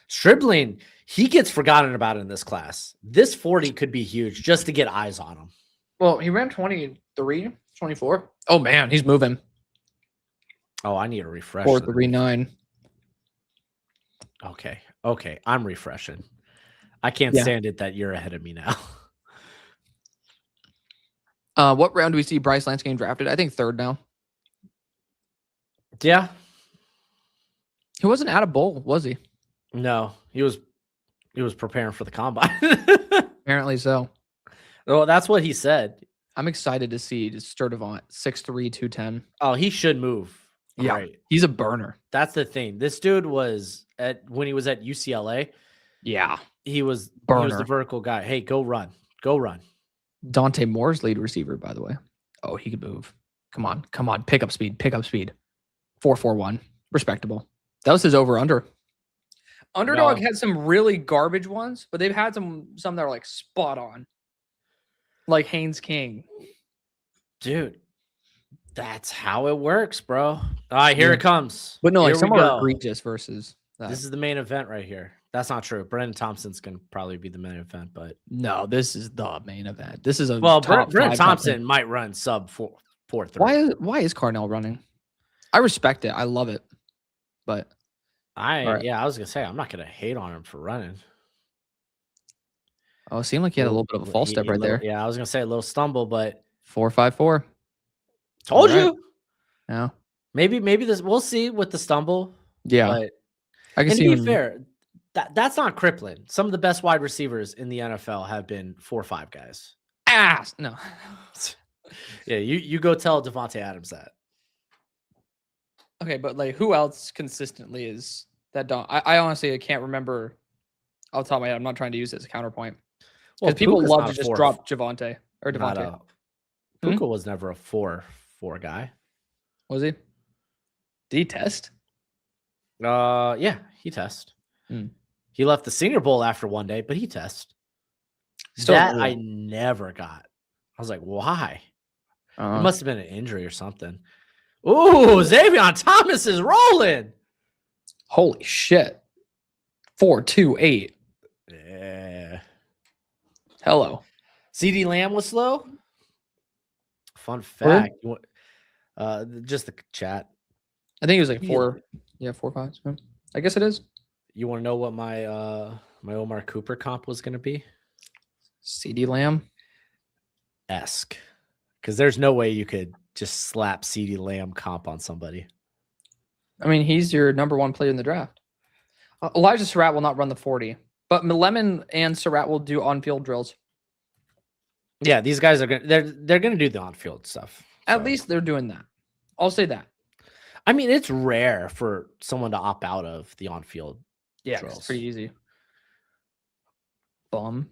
Stribling, he gets forgotten about in this class. This 40 could be huge just to get eyes on him. Well, he ran 23, 24. Oh man, he's moving. Oh, I need a refresh. 4.39. Okay, I'm refreshing. I can't stand it that you're ahead of me now. What round do we see Bryce Lance getting drafted? I think third now. Yeah. He wasn't at a bowl, was he? No, he was preparing for the combine. Apparently so. Well, that's what he said. I'm excited to see Sturdivant, 6'3", 210. Oh, he should move. Yeah, right. He's a burner. That's the thing. This dude was when he was at UCLA. Yeah, he was the vertical guy. Hey, go run. Dante Moore's lead receiver, by the way. Oh, he could move. Come on. Pick up speed. 4.41. Respectable. That was his over under. Underdog No. had some really garbage ones, but they've had some that are like spot on. Like Haynes King. Dude, that's how it works, bro. All right, here Yeah. it comes. But no, Here like some we are go. egregious versus that. This is the main event right here. That's not true. Brendan Thompson's going to probably be the main event, but No, this is the main event. This is a well, top Brendan 5, top Thompson 10. might run sub 4.3. Why is Cardinal running? I respect it. I love it. But right. Yeah, I was gonna say I'm not gonna hate on him for running. Oh, it seemed like he had a little bit of a false step right there. Yeah, I was gonna say a little stumble, but 4.54. told you. Yeah. Maybe this we'll see with the stumble. Yeah. But I can and see to be him. fair, that's not crippling. Some of the best wide receivers in the NFL have been 4-5 guys. Ass. No. Yeah, you go tell Devontae Adams that. Okay, but like who else consistently is that don't I honestly can't remember off the top of my head. I'm not trying to use it as a counterpoint. Because people Puka's love not to a just 4. drop Javonte or Not Devontae. Puka was never a 4 guy. Was he? Did he test? Yeah, he test. He left the Senior Bowl after one day, but he test. Still that cool. I never got. I was like, why? It must have been an injury or something. Ooh, Xavier Thomas is rolling. Holy shit. 4.28. Yeah. Hello. CD Lamb was slow. Fun fact. Just the chat. I think it was like 4. Yeah, 4.5. So I guess it is. You want to know what my my Omar Cooper comp was going to be? CD Lamb esque. Because there's no way you could just slap CD Lamb comp on somebody. I mean, he's your number 1 player in the draft. Elijah Surratt will not run the 40, but Lemon and Surratt will do on-field drills. Yeah, these guys are they're gonna do the on-field stuff. At least they're doing that. I'll say that. I mean, it's rare for someone to opt out of the on-field. Yeah, drills. it's pretty easy. Bum.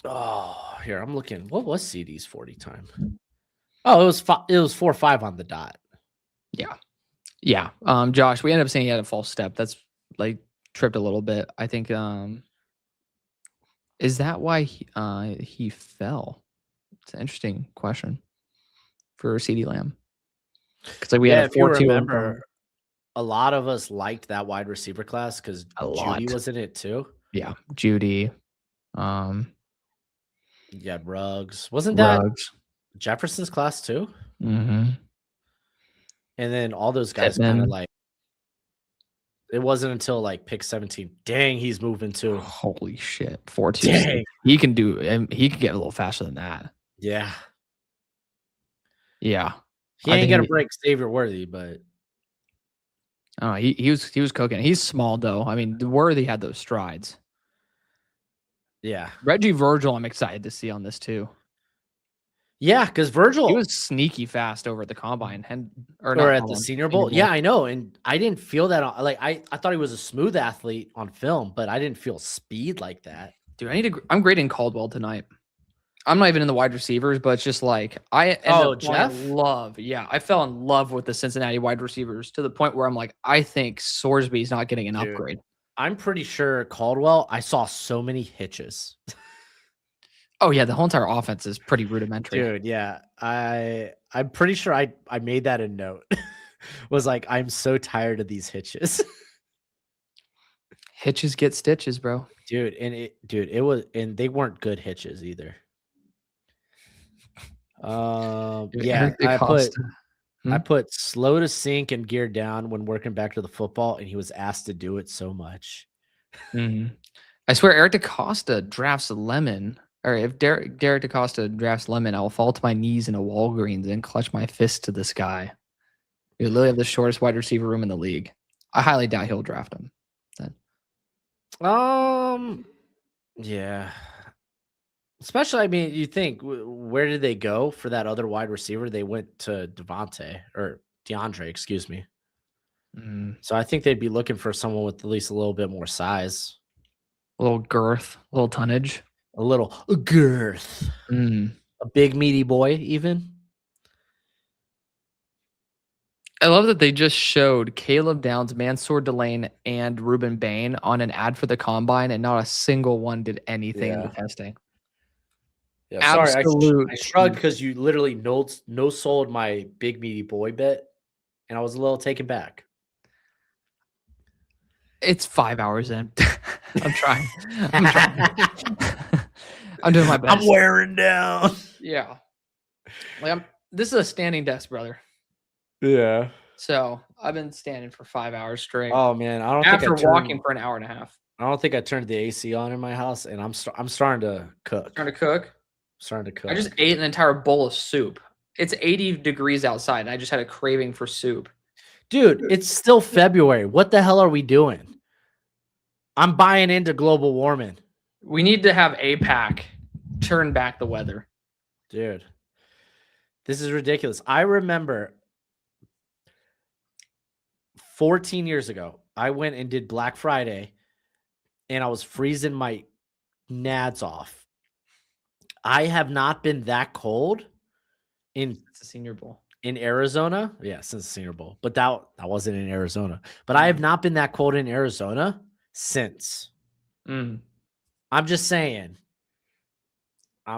Oh, here I'm looking. What was CD's 40 time? Oh, it was 4.5 on the dot. Yeah. Josh, we ended up saying he had a false step. That's like tripped a little bit. I think. Is that why he fell? It's an interesting question for CD Lamb. Because like we had a 4.2. Remember, a lot of us liked that wide receiver class because Judy was in it too. Yeah, Judy. You had Ruggs. Wasn't that Jefferson's class too? Mm-hmm. And then all those guys kind of like. It wasn't until like pick 17. Dang, he's moving too. Holy shit, 4.2. He can do. He could get a little faster than that. Yeah. Yeah. He ain't gonna break Xavier Worthy, but he was cooking. He's small though. I mean, Worthy had those strides. Yeah. Reggie Virgil, I'm excited to see on this too. Yeah, because Virgil he was sneaky fast over at the combine or at the Senior Bowl. Yeah, I know, and I didn't feel that. Like I thought he was a smooth athlete on film, but I didn't feel speed like that. Dude, I'm grading Caldwell tonight. I'm not even in the wide receivers, but it's just like I fell in love with the Cincinnati wide receivers to the point where I'm like, I think Sorsby's not getting an upgrade. I'm pretty sure Caldwell, I saw so many hitches. Oh yeah, the whole entire offense is pretty rudimentary. Dude, yeah. I'm pretty sure I made that a note. Was like, I'm so tired of these hitches. Hitches get stitches, bro. Dude, it was, and they weren't good hitches either. Yeah, I put slow to sink and gear down when working back to the football, and he was asked to do it so much. I swear, Eric DaCosta drafts Lemon. Or if Derek DaCosta drafts Lemon, I will fall to my knees in a Walgreens and clutch my fist to the sky. We literally have the shortest wide receiver room in the league. I highly doubt he'll draft him. Then. Yeah. Especially, I mean, you think, where did they go for that other wide receiver? They went to DeAndre, excuse me. So I think they'd be looking for someone with at least a little bit more size. A little girth, a little tonnage. A little girth. A big, meaty boy, even. I love that they just showed Caleb Downs, Mansour Delane, and Ruben Bain on an ad for the combine, and not a single one did anything in the testing. Yeah, sorry, Absolute I shrugged cheat. because you literally no sold my big meaty boy bet, and I was a little taken back. It's 5 hours in. I'm trying. I'm trying. I'm doing my best. I'm wearing down. Yeah. Like this is a standing desk, brother. Yeah. So I've been standing for 5 hours straight. Oh man, I don't after think I turned, walking for an hour and a half. I don't think I turned the AC on in my house, and I'm starting to cook. Starting to cook. Starting to cook. I just ate an entire bowl of soup. It's 80 degrees outside, and I just had a craving for soup. Dude, it's still February. What the hell are we doing? I'm buying into global warming. We need to have APAC turn back the weather. Dude, this is ridiculous. I remember 14 years ago, I went and did Black Friday, and I was freezing my nads off. I have not been that cold in It's a Senior Bowl. in Arizona. Yeah, since the Senior Bowl. But that wasn't in Arizona. But I have not been that cold in Arizona since. Mm. I'm just saying.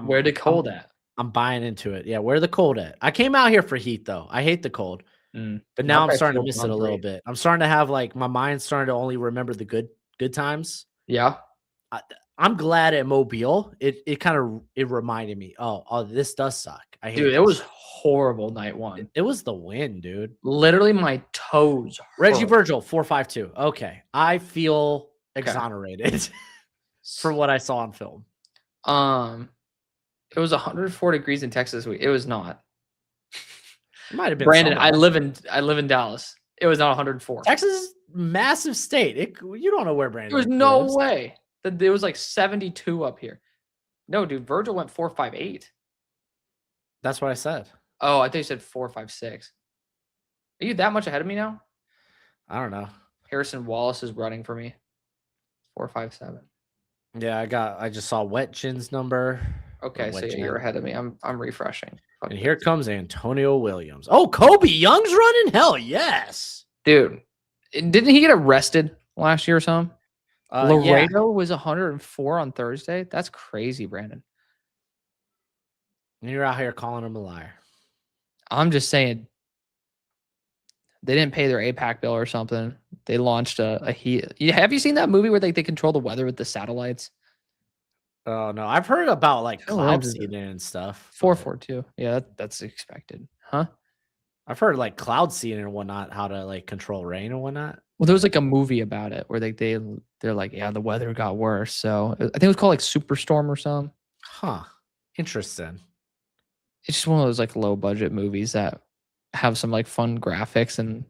Where the cold at? I'm buying into it. Yeah, where the cold at? I came out here for heat though. I hate the cold. But now I'm starting to miss it a little bit. I'm starting to have like my mind's starting to only remember the good times. Yeah. I'm glad at Mobile. It kind of reminded me, oh, this does suck. I hate Dude, this. it was horrible night one. It was the wind, dude. Literally my toes hurt. Reggie Virgil, 452. Okay. I feel exonerated for what I saw on film. It was 104 degrees in Texas. It was not. It might have been Brandon. somewhere. I live in Dallas. It was not 104. Texas is a massive state. You don't know where Brandon. There was no way that there was like 72 up here. No, dude. Virgil went 458. That's what I said. Oh, I thought you said 456. Are you that much ahead of me now? I don't know. Harrison Wallace is running for me. 457. Yeah, I just saw Wet Chin's number. Okay, so yeah, you're ahead of me. I'm refreshing. And here comes Antonio Williams. Oh, Kobe Young's running? Hell yes. Dude, didn't he get arrested last year or something? Laredo was 104 on Thursday. That's crazy, Brandon. And you're out here calling him a liar. I'm just saying they didn't pay their APAC bill or something. They launched a heat. Have you seen that movie where they control the weather with the satellites? Oh no, I've heard about like cloud seeding and stuff. 442. Yeah, that's expected, huh? I've heard like cloud seeding and whatnot, how to like control rain and whatnot. Well, there was like a movie about it where they're like, yeah, the weather got worse. So I think it was called like Superstorm or something. Huh. Interesting. It's just one of those like low budget movies that have some like fun graphics and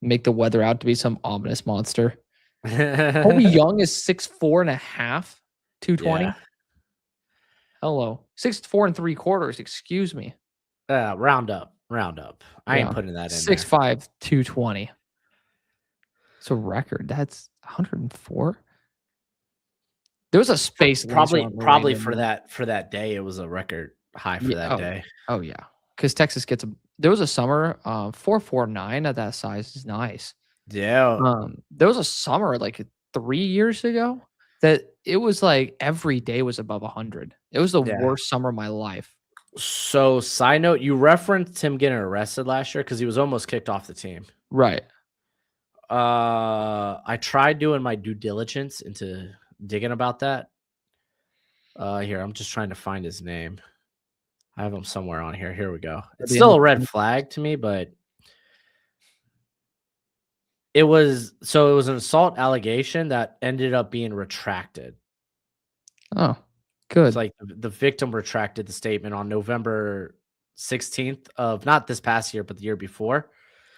make the weather out to be some ominous monster. Kobe Young is 6'4.5", 220. Yeah. Hello. 6'4 3/4. Excuse me. Round up. I ain't putting that in 6'5", 220. It's a record. That's 104. There was a space probably for that day. It was a record high for that day. Oh yeah, because Texas gets there was a summer 449 at that size is nice. Yeah. There was a summer like 3 years ago that it was like every day was above 100. It was the worst summer of my life. So, side note, you referenced him getting arrested last year because he was almost kicked off the team. Right. I tried doing my due diligence into digging about that. Here, I'm just trying to find his name. I have him somewhere on here. Here we go. It's still a red flag to me, but it was an assault allegation that ended up being retracted. Oh, good. It's like the victim retracted the statement on November 16th of not this past year, but the year before.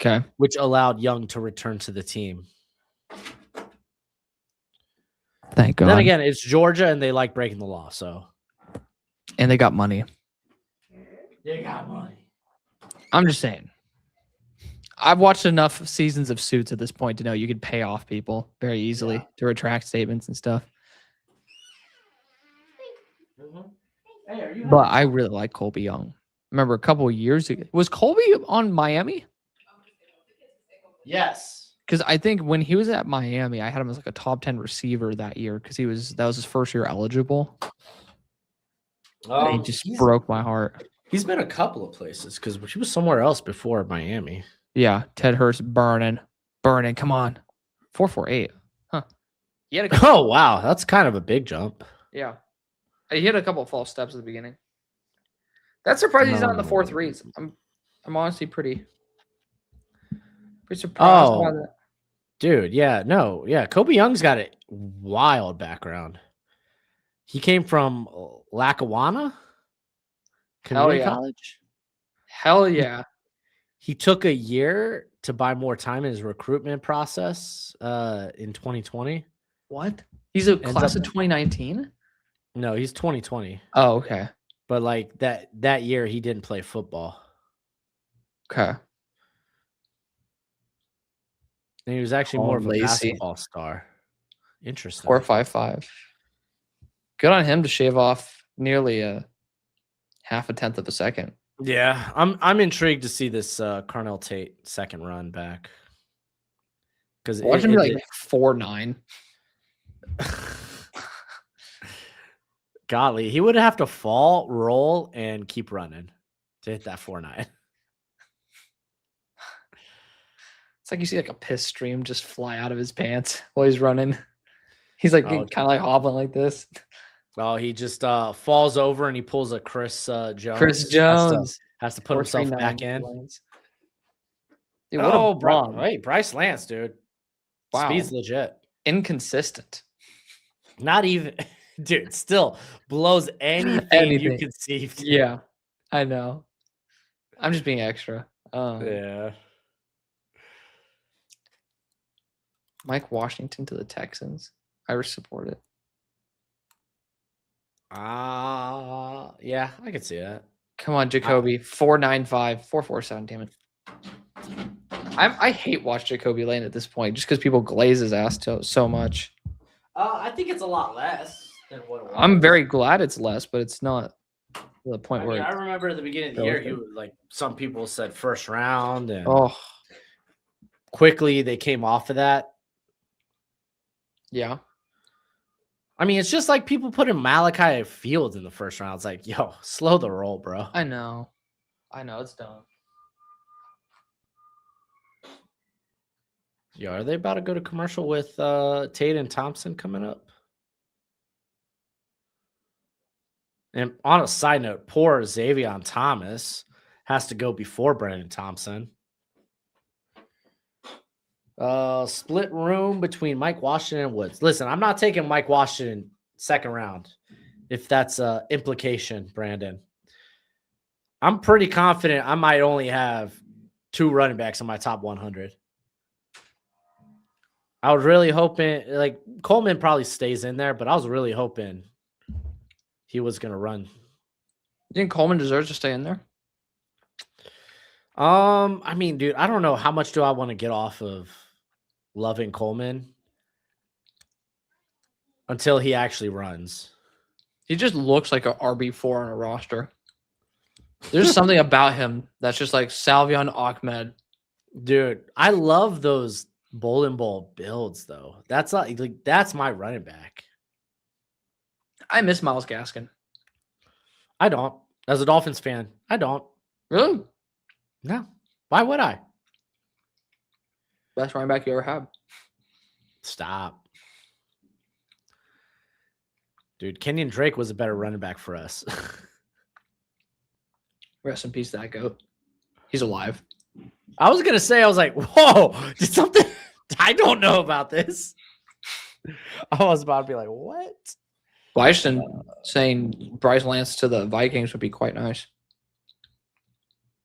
Okay. Which allowed Young to return to the team. Thank God. Then again, it's Georgia and they like breaking the law, so. And they got money. They got money. I'm just saying. I've watched enough seasons of Suits at this point to know you could pay off people very easily to retract statements and stuff. But I really like Colby Young. Remember a couple of years ago. Was Colby on Miami? Yes. Because I think when he was at Miami, I had him as like a top 10 receiver that year because that was his first year eligible. And he just broke my heart. He's been a couple of places because he was somewhere else before Miami. Yeah, Ted Hurst burning. Come on, 4.48. Huh? He had Oh wow, that's kind of a big jump. Yeah, he had a couple of false steps at the beginning. That's surprising he's not in the 4.3s. I'm honestly pretty surprised by that. Dude, yeah. Kobe Young's got a wild background. He came from Lackawanna Community College. Hell yeah. He took a year to buy more time in his recruitment process in 2020. What? He's a class of 2019? No, he's 2020. Oh, okay. But like that year, he didn't play football. Okay. And he was actually more of a basketball star. Interesting. 4.55. Good on him to shave off nearly a half a tenth of a second. Yeah, I'm intrigued to see this Carnell Tate second run back. Because watch him be like 4.9. Godly, he would have to fall, roll, and keep running to hit that 4.9. It's like you see like a piss stream just fly out of his pants while he's running. He's like kind of like hobbling like this. Oh, he just falls over and he pulls a Chris Jones. Chris Jones has to put himself back in. Dude, what Bryce Lance, dude. Wow. Speed's legit. Inconsistent. Not even, dude, still blows anything you conceived. Yeah, I know. I'm just being extra. Yeah. Mike Washington to the Texans. I support it. Yeah, I can see that. Come on, Jacoby. 4.95, 4.47, damn it. I hate watch Jacoby Lane at this point just because people glaze his ass so much. I think it's a lot less than what it was. I'm very glad it's less, but it's not the point where I remember at the beginning of the year, he was like some people said first round, and quickly they came off of that. Yeah. I mean, it's just like people putting Malachi Fields in the first round. It's like, yo, slow the roll, bro. I know. It's dumb. Yo, are they about to go to commercial with Tate and Thompson coming up? And on a side note, poor Xavier Thomas has to go before Brandon Thompson. Split room between Mike Washington and Woods. Listen, I'm not taking Mike Washington second round, if that's implication, Brandon. I'm pretty confident I might only have 2 running backs in my top 100. I was really hoping, like, Coleman probably stays in there, but I was really hoping he was going to run. You think Coleman deserves to stay in there? I mean, dude, I don't know how much do I want to get off of loving Coleman until he actually runs. He just looks like an RB4 on a roster. There's something about him that's just like Salvion Ahmed. Dude, I love those Bowling Bowl builds, though. That's like that's my running back. I miss Myles Gaskin. I don't. As a Dolphins fan, I don't. Really? No. Why would I? Best running back you ever had. Stop. Dude, Kenyon Drake was a better running back for us. Rest in peace, that goat. He's alive. I was going to say, I was like, whoa, did something? I don't know about this. I was about to be like, what? Washington saying Bryce Lance to the Vikings would be quite nice.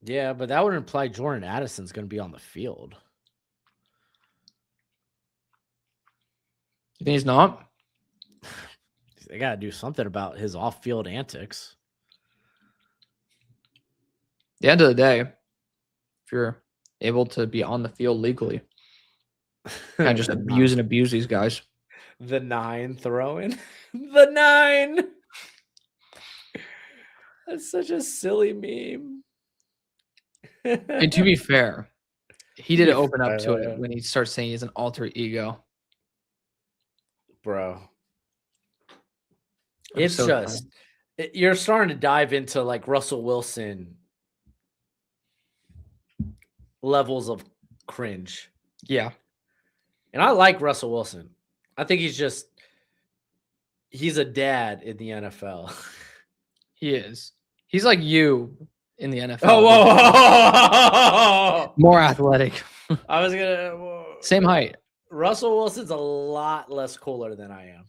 Yeah, but that would imply Jordan Addison's going to be on the field. You think he's not? They got to do something about his off-field antics. At the end of the day, if you're able to be on the field legally, kind of just abuse these guys. The 9 throwing. The 9. That's such a silly meme. And to be fair, He did open up to it when he starts saying he's an alter ego. Bro. I'm It's so just you're starting to dive into like Russell Wilson levels of cringe. Yeah. And I like Russell Wilson. I think he's a dad in the NFL. He is. He's like you in the NFL. Oh, whoa. More athletic. I was gonna Same height. Russell Wilson's a lot less cooler than I am.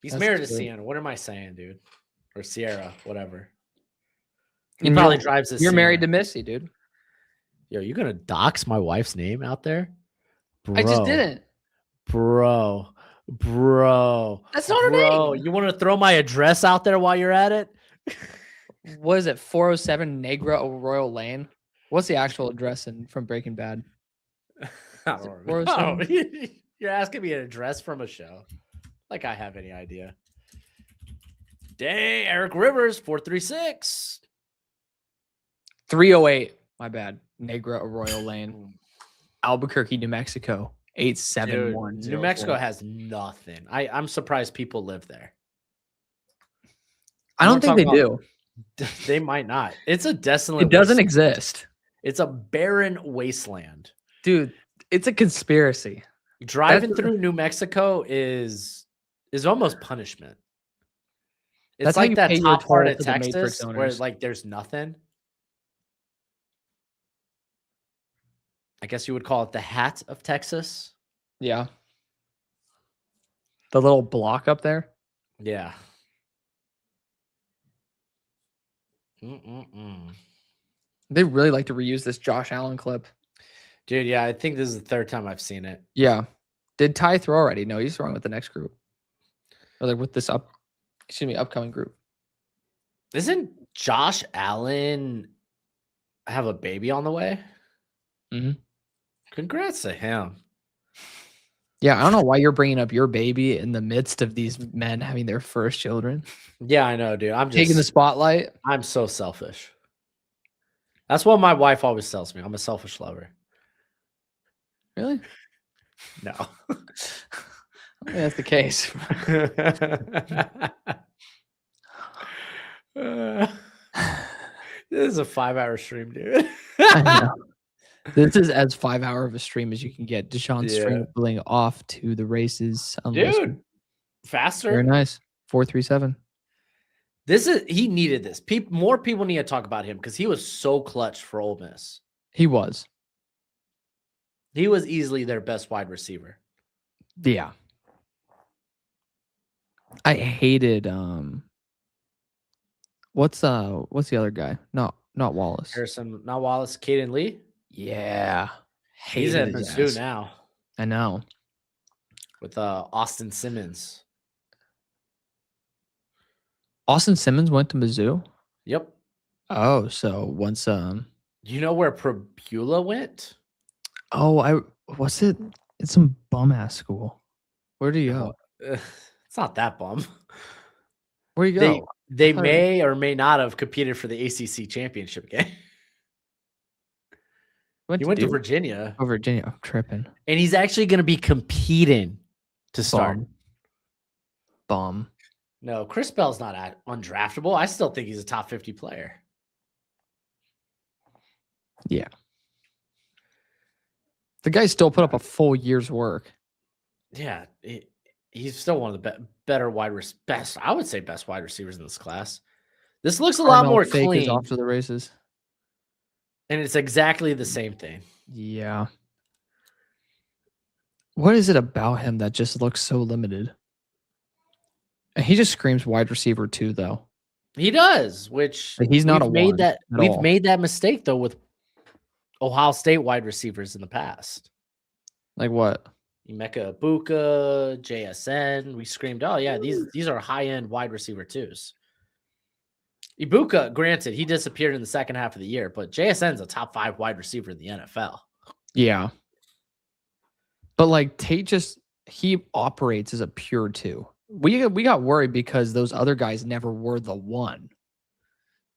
He's That's married to true. Sienna. What am I saying, dude? Or Sierra, whatever. He And probably drives this. You're married to Missy, dude. Yo, you gonna dox my wife's name out there? Bro, I just didn't. Bro. That's not her name. You want to throw my address out there while you're at it? What is it? 407 Negra Royal Lane. What's the actual address from Breaking Bad? I don't know. You're asking me an address from a show. Like I have any idea. Dang, Eric Rivers, 436. 308. My bad. Negra Arroyo Lane. Albuquerque, New Mexico. 871. New Mexico has nothing. I'm surprised people live there. I don't think they do. They might not. It's a desolate. It doesn't exist. It's a barren wasteland. Dude, it's a conspiracy. Driving through New Mexico is almost punishment. It's That's how like you that pay your top part toll of to the Texas Matrix where owners. like there's nothing. I guess you would call it the hat of Texas. Yeah. The little block up there. Yeah. They really like to reuse this Josh Allen clip. Dude, yeah, I think this is the third time I've seen it. Yeah. Did Ty throw already? No, he's throwing with the next group. Or like with this upcoming group. Isn't Josh Allen have a baby on the way? Mm-hmm. Congrats to him. Yeah, I don't know why you're bringing up your baby in the midst of these men having their first children. Yeah, I know, dude. I'm just taking the spotlight. I'm so selfish. That's what my wife always tells me. I'm a selfish lover. Really? No. I don't think that's the case. This is a 5-hour stream, dude. I know. This is as 5-hour of a stream as you can get. Deshaun Stringling off to the races. Dude, faster. Very nice. 4.37. He needed this. More people need to talk about him because he was so clutch for Ole Miss. He was. He was easily their best wide receiver. Yeah. I hated what's the other guy? Not Wallace. Harrison, not Wallace, Caden Lee. Yeah. He's at Mizzou now. I know. With Austin Simmons. Austin Simmons went to Mizzou? Yep. Oh, so once Do you know where Prabula went? Oh, what's it? It's some bum ass school. Where'd he go? It's not that bum. Where'd he go? They may or may not have competed for the ACC championship game. He went to Virginia. Oh, Virginia. I'm tripping. And he's actually going to be competing to start. Bum. No, Chris Bell's not undraftable. I still think he's a top 50 player. Yeah. The guy still put up a full year's work. Yeah. He's still one of the better best wide receivers in this class. This looks a lot more clean. Off to the races. And it's exactly the same thing. Yeah. What is it about him that just looks so limited? And he just screams wide receiver too, though. He does, which but he's not we've made that mistake though with Ohio State wide receivers in the past. Like what? Emeka Ibuka, JSN. We screamed, oh yeah, these are high-end wide receiver twos. Ibuka, granted, he disappeared in the second half of the year, but JSN's a top 5 wide receiver in the NFL. Yeah. But like Tate he operates as a pure 2. We got worried because those other guys never were the one.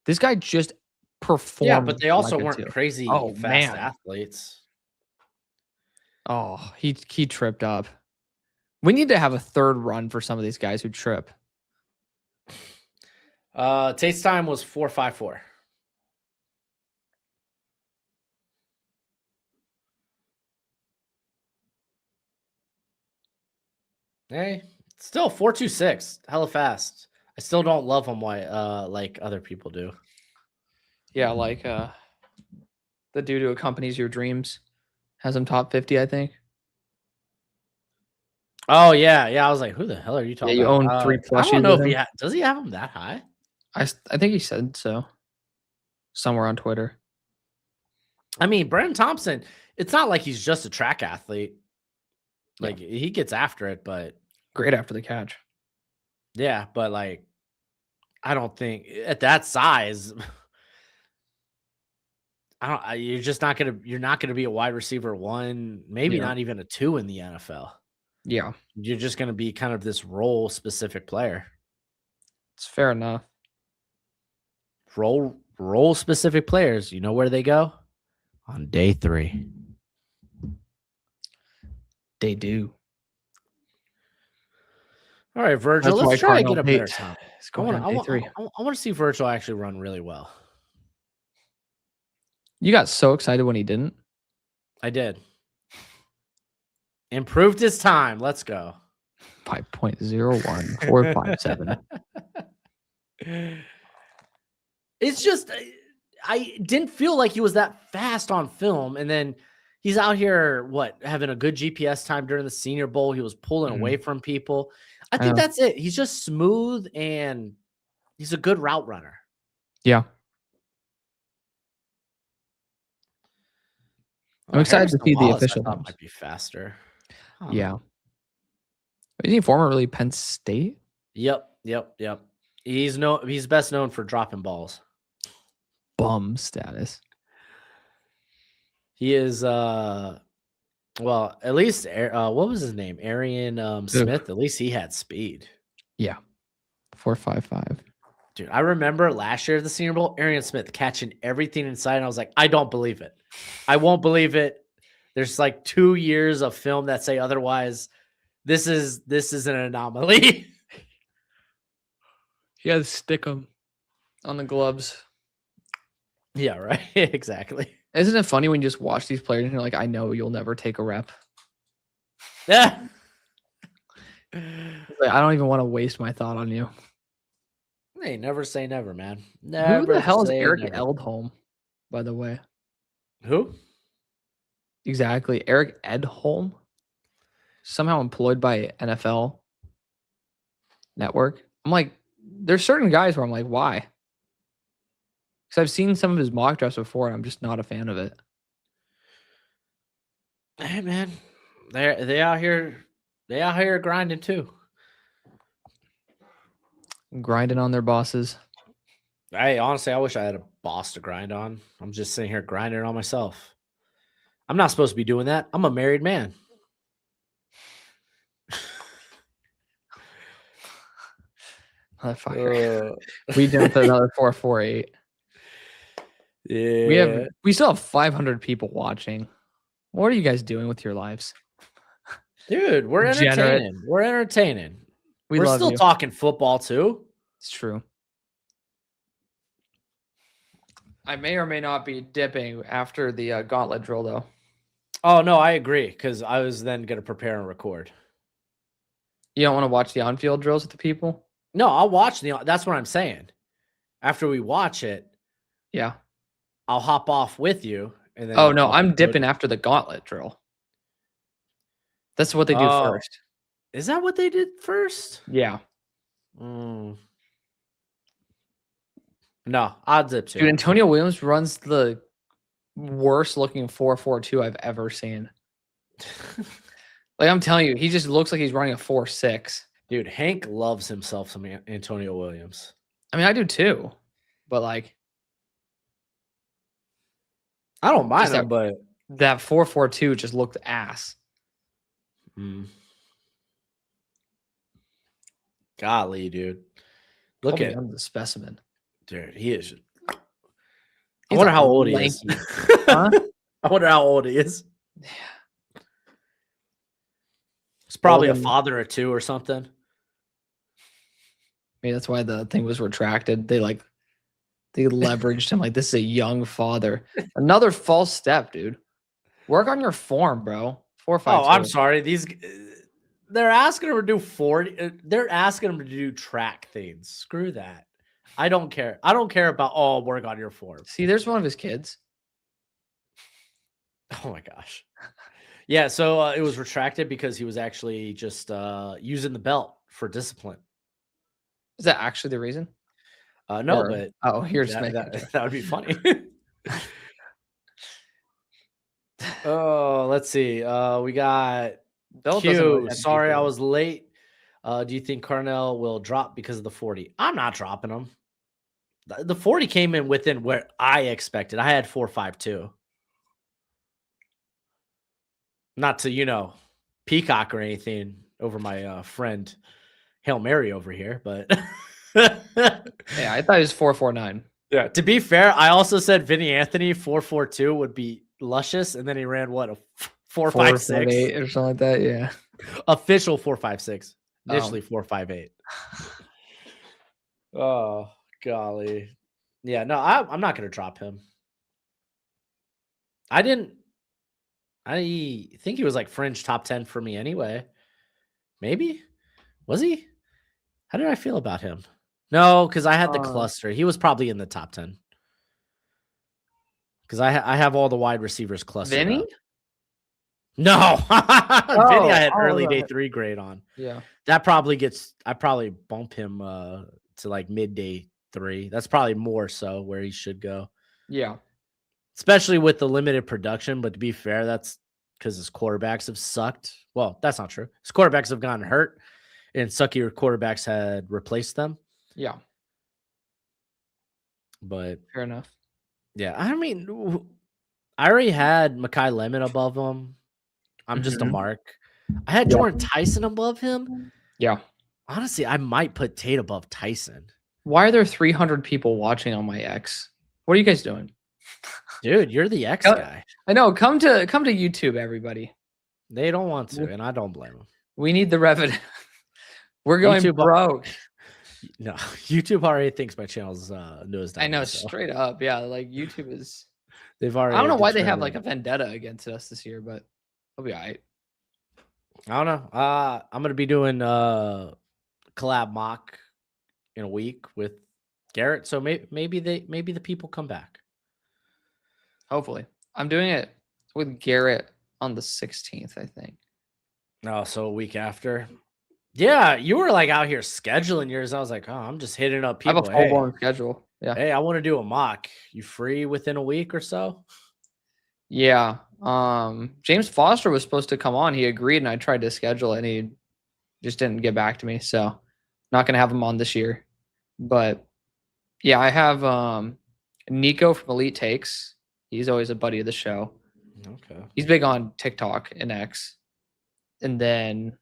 This guy just perform. Yeah, but they also like a weren't two. crazy Oh, fast man. athletes. Oh, he tripped up. We need to have a third run for some of these guys who trip. Tate's time was 4.54. Hey, still 4.26. Hella fast. I still don't love him like other people do. Yeah, like the dude who accompanies your dreams has him top 50, I think. Oh yeah. I was like, who the hell are you talking you about? own 3 I plushies don't know with if him? does he have him that high? I think he said so somewhere on Twitter. I mean, Brennan Thompson, it's not like he's just a track athlete. Yeah. Like he gets after it, but Great after the catch. yeah, but like I don't think at that size you're not gonna be a wide receiver 1, maybe Yeah. not even a 2 in the NFL. Yeah, You're just gonna be kind of this role specific player. it's fair enough. Role specific players, you know where they go? On day 3. They do. All right, Virgil, That's why let's try to Cardinal get a better Tate time. is I going want on day 3. to see Virgil actually run really well. You got so excited when he didn't. I did. Improved his time. Let's go. 5.01457. It's just I didn't feel like he was that fast on film, and then he's out here having a good GPS time during the Senior Bowl. He was pulling away from people. I think that's it. He's just smooth and he's a good route runner. Yeah. I'm excited to see the official I thought names. might be faster. Yeah. Isn't he formerly Penn State? Yep. He's best known for dropping balls. Bum status. He is well, at least what was his name? Arian Smith. At least he had speed. Yeah. 4.55. Dude, I remember last year at the Senior Bowl, Arian Smith catching everything inside, and I was like, I don't believe it. I won't believe it. There's like 2 years of film that say otherwise. This is an anomaly. He had to stick him on the gloves. Yeah, right. Exactly. Isn't it funny when you just watch these players and you're like, I know you'll never take a rep. Yeah. Like, I don't even want to waste my thought on you. Hey, never say never, man. Who the hell is Eric never. Edholm, by the way? Who? Exactly. Eric Edholm? Somehow employed by NFL Network. I'm like, there's certain guys where I'm like, why? Because I've seen some of his mock drafts before and I'm just not a fan of it. Hey, man. They out here grinding too. Grinding on their bosses. Hey, honestly, I wish I had a boss to grind on. I'm just sitting here grinding on myself. I'm not supposed to be doing that. I'm a married man. Motherfucker. We jumped to another 4.48. Yeah. We still have 500 people watching. What are you guys doing with your lives? Dude, we're Degenerate. entertaining. We're entertaining. We're We're still you. talking football too. It's true. I may or may not be dipping after the gauntlet drill, though. Oh, no, I agree, because I was then going to prepare and record. You don't want to watch the on-field drills with the people? No, I'll watch that's what I'm saying. After we watch it, yeah, I'll hop off with you. And then no, I'm dipping after the gauntlet drill. That's what they do first. Is that what they did first? Yeah. No, I'll dip too. Dude, Antonio Williams runs the worst looking 4.42 I've ever seen. Like, I'm telling you, he just looks like he's running a 4.6. Dude, Hank loves himself some Antonio Williams. I mean, I do too. But, like, I don't mind him, but that 4.42 just looked ass. Golly, dude. Look at him, the specimen. Dude, he is. I wonder how old he is. lanky. Huh? I wonder how old he is. It's probably a Older. father or two or something. Maybe that's why the thing was retracted. They leveraged him like this is a young father. Another false step, dude. Work on your form, bro. 4 5. Oh, I'm sorry. They're asking him to do 40. They're asking him to do track things. Screw that. I don't care. I don't care about work on your form. See, there's one of his kids. Oh my gosh. Yeah, so it was retracted because he was actually just using the belt for discipline. Is that actually the reason? No, but here's that would be funny. Oh, let's see. We got Belt doesn't really Q. have to be Sorry, I good. was late. Do you think Carnell will drop because of the 40? I'm not dropping him. The 40 came in within where I expected. I had 4.52. Not to, peacock or anything over my friend Hail Mary over here, but Yeah, I thought it was 4.49. yeah. To be fair, I also said Vinny Anthony 4.42 would be luscious, and then he ran what, a 4.56 or something like that. Yeah. official 4.56, Oh. initially 4.58. Oh golly, yeah. No, I'm not gonna drop him. I think he was like fringe top 10 for me anyway. Maybe was he? How did I feel about him? No, because I had the cluster. He was probably in the top 10. Because I have all the wide receivers clustered. Vinny? Up. No, Vinny, I had early day 3 grade on. Yeah. That I probably bump him to like midday 3. That's probably more so where he should go. Yeah. Especially with the limited production. But to be fair, that's because his quarterbacks have sucked. Well, that's not true. His quarterbacks have gotten hurt, and suckier quarterbacks had replaced them. Yeah. But fair enough. Yeah, I mean, I already had Mekhi Lemon above him. I'm just a mark. I had Jordan Tyson above him. Yeah. Honestly, I might put Tate above Tyson. Why are there 300 people watching on my X? What are you guys doing? Dude, you're the X guy. I know. Come to YouTube, everybody. They don't want to, and I don't blame them. We need the revenue. We're going YouTube broke. No, YouTube already thinks my channel's nosedive. I know, straight up. Yeah, like YouTube is. They've already. I don't know why they have like a vendetta against us this year, but it'll be all right. I don't know. I'm gonna be doing collab mock in a week with Garrett, so maybe the people come back. Hopefully, I'm doing it with Garrett on the 16th, I think. No, so a week after. Yeah, you were like out here scheduling yours. I was like, oh, I'm just hitting up people. I have a full-blown schedule. Yeah. Hey, I want to do a mock. You free within a week or so? Yeah. James Foster was supposed to come on. He agreed, and I tried to schedule it, and he just didn't get back to me. So not gonna have him on this year. But yeah, I have Nico from Elite Takes. He's always a buddy of the show. Okay. He's big on TikTok and X. And then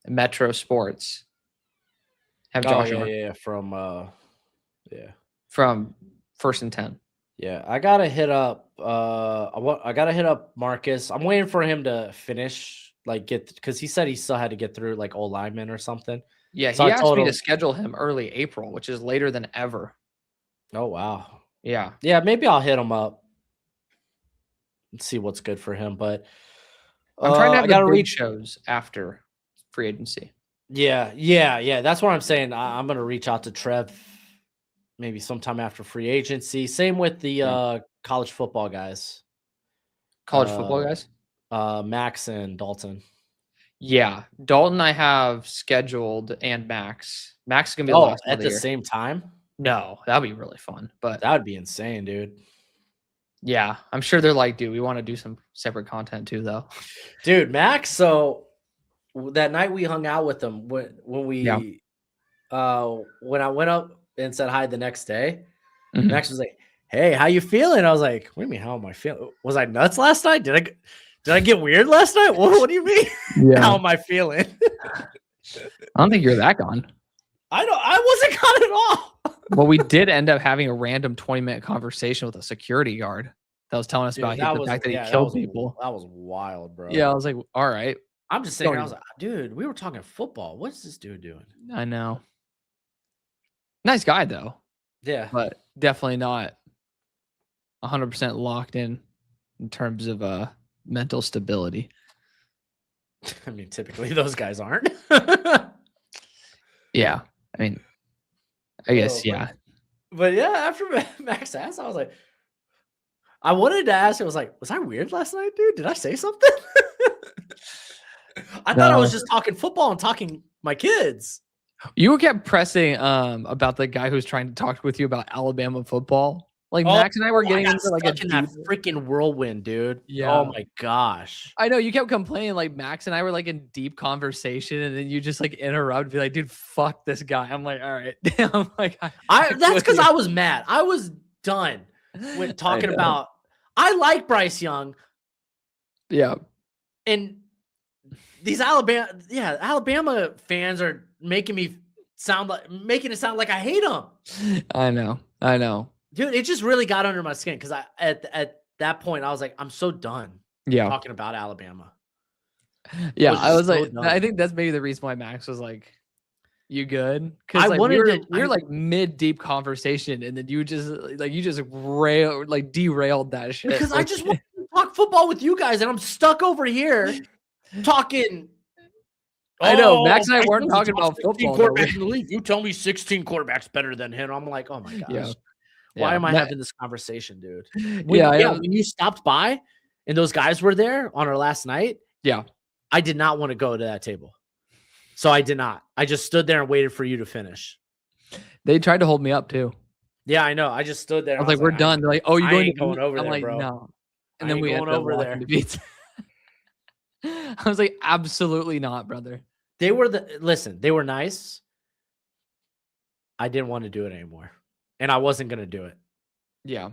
Metro Sports. Have Josh on. From First and 10. Yeah, I gotta hit up. I gotta hit up Marcus. I'm waiting for him to finish, because he said he still had to get through like old lineman or something. Yeah, So he I asked told me him- to schedule him early April, which is later than ever. Oh wow. Yeah. Yeah, maybe I'll hit him up and see what's good for him. But I'm trying to have I gotta the big reach. shows after free agency. Yeah. That's what I'm saying. I'm gonna reach out to Trev maybe sometime after free agency. Same with the college football guys. College football guys? Max and Dalton. Yeah. Dalton I have scheduled, and Max. Max is gonna be the last one at of the year. same time? No, that'd be really fun. But That would be insane, dude. yeah, I'm sure they're like, dude, we want to do some separate content too, though. Dude, Max, so that night we hung out with them when I went up and said hi the next day, Mhm. Max was like, "Hey, how you feeling?" I was like, "What do you mean? How am I feeling? Was I nuts last night? Did I get weird last night? What do you mean? How am I feeling?" I don't think you're that gone. I wasn't gone at all. Well, we did end up having a random 20-minute conversation with a security guard that was telling us Dude, about the fact that he that killed was people. that was wild, bro. Yeah, I was like, all right. I'm just sitting here, I was Don't- like, dude, we were talking football. What's this dude doing? I know. Nice guy though, Yeah. but definitely not 100% locked in terms of mental stability. I mean, typically those guys aren't. Yeah. I mean, I guess, Oh, yeah. But yeah, after Max asked, I was like, I wanted to ask. I was like, was I weird last night, dude? Did I say something? I thought I was No. just talking football and talking my kids. You kept pressing about the guy who's trying to talk with you about Alabama football. Like Oh, Max and I were getting got into like a stuck in that deep- freaking whirlwind, dude. Yeah. Oh my gosh. I know you kept complaining like Max and I were like in deep conversation and then you just like interrupt, be like, dude, fuck this guy. I'm like, all right. I'm like, That's because I was mad. I was done with talking about. I like Bryce Young. Yeah. And these Alabama fans are making it sound like I hate them. I know. Dude, it just really got under my skin because at that point I was like, I'm so done Yeah. talking about Alabama. Yeah. was I was just so like, done. I think that's maybe the reason why Max was like, you good? Because I like, wanted we were like mid deep conversation and then you just derailed that shit. because I just want to talk football with you guys and I'm stuck over here talking. I know, Max and I Bryce weren't Young's talking the top about football, 16 though. quarterbacks in the league. You tell me 16 quarterbacks better than him. I'm like, oh my gosh. Yeah. Why am I Ma- having this conversation, dude? Yeah, When you stopped by and those guys were there on our last night, Yeah. I did not want to go to that table. So I did not. I just stood there and waited for you to finish. They tried to hold me up too. Yeah, I know. I just stood there. I was like, we're done. They're like, oh, you're I going ain't going over I'm there, like, bro. no. And I then ain't we going ended up over walking there. to pizza. I was like, absolutely not, brother. They were nice. I didn't want to do it anymore. And I wasn't going to do it. Yeah.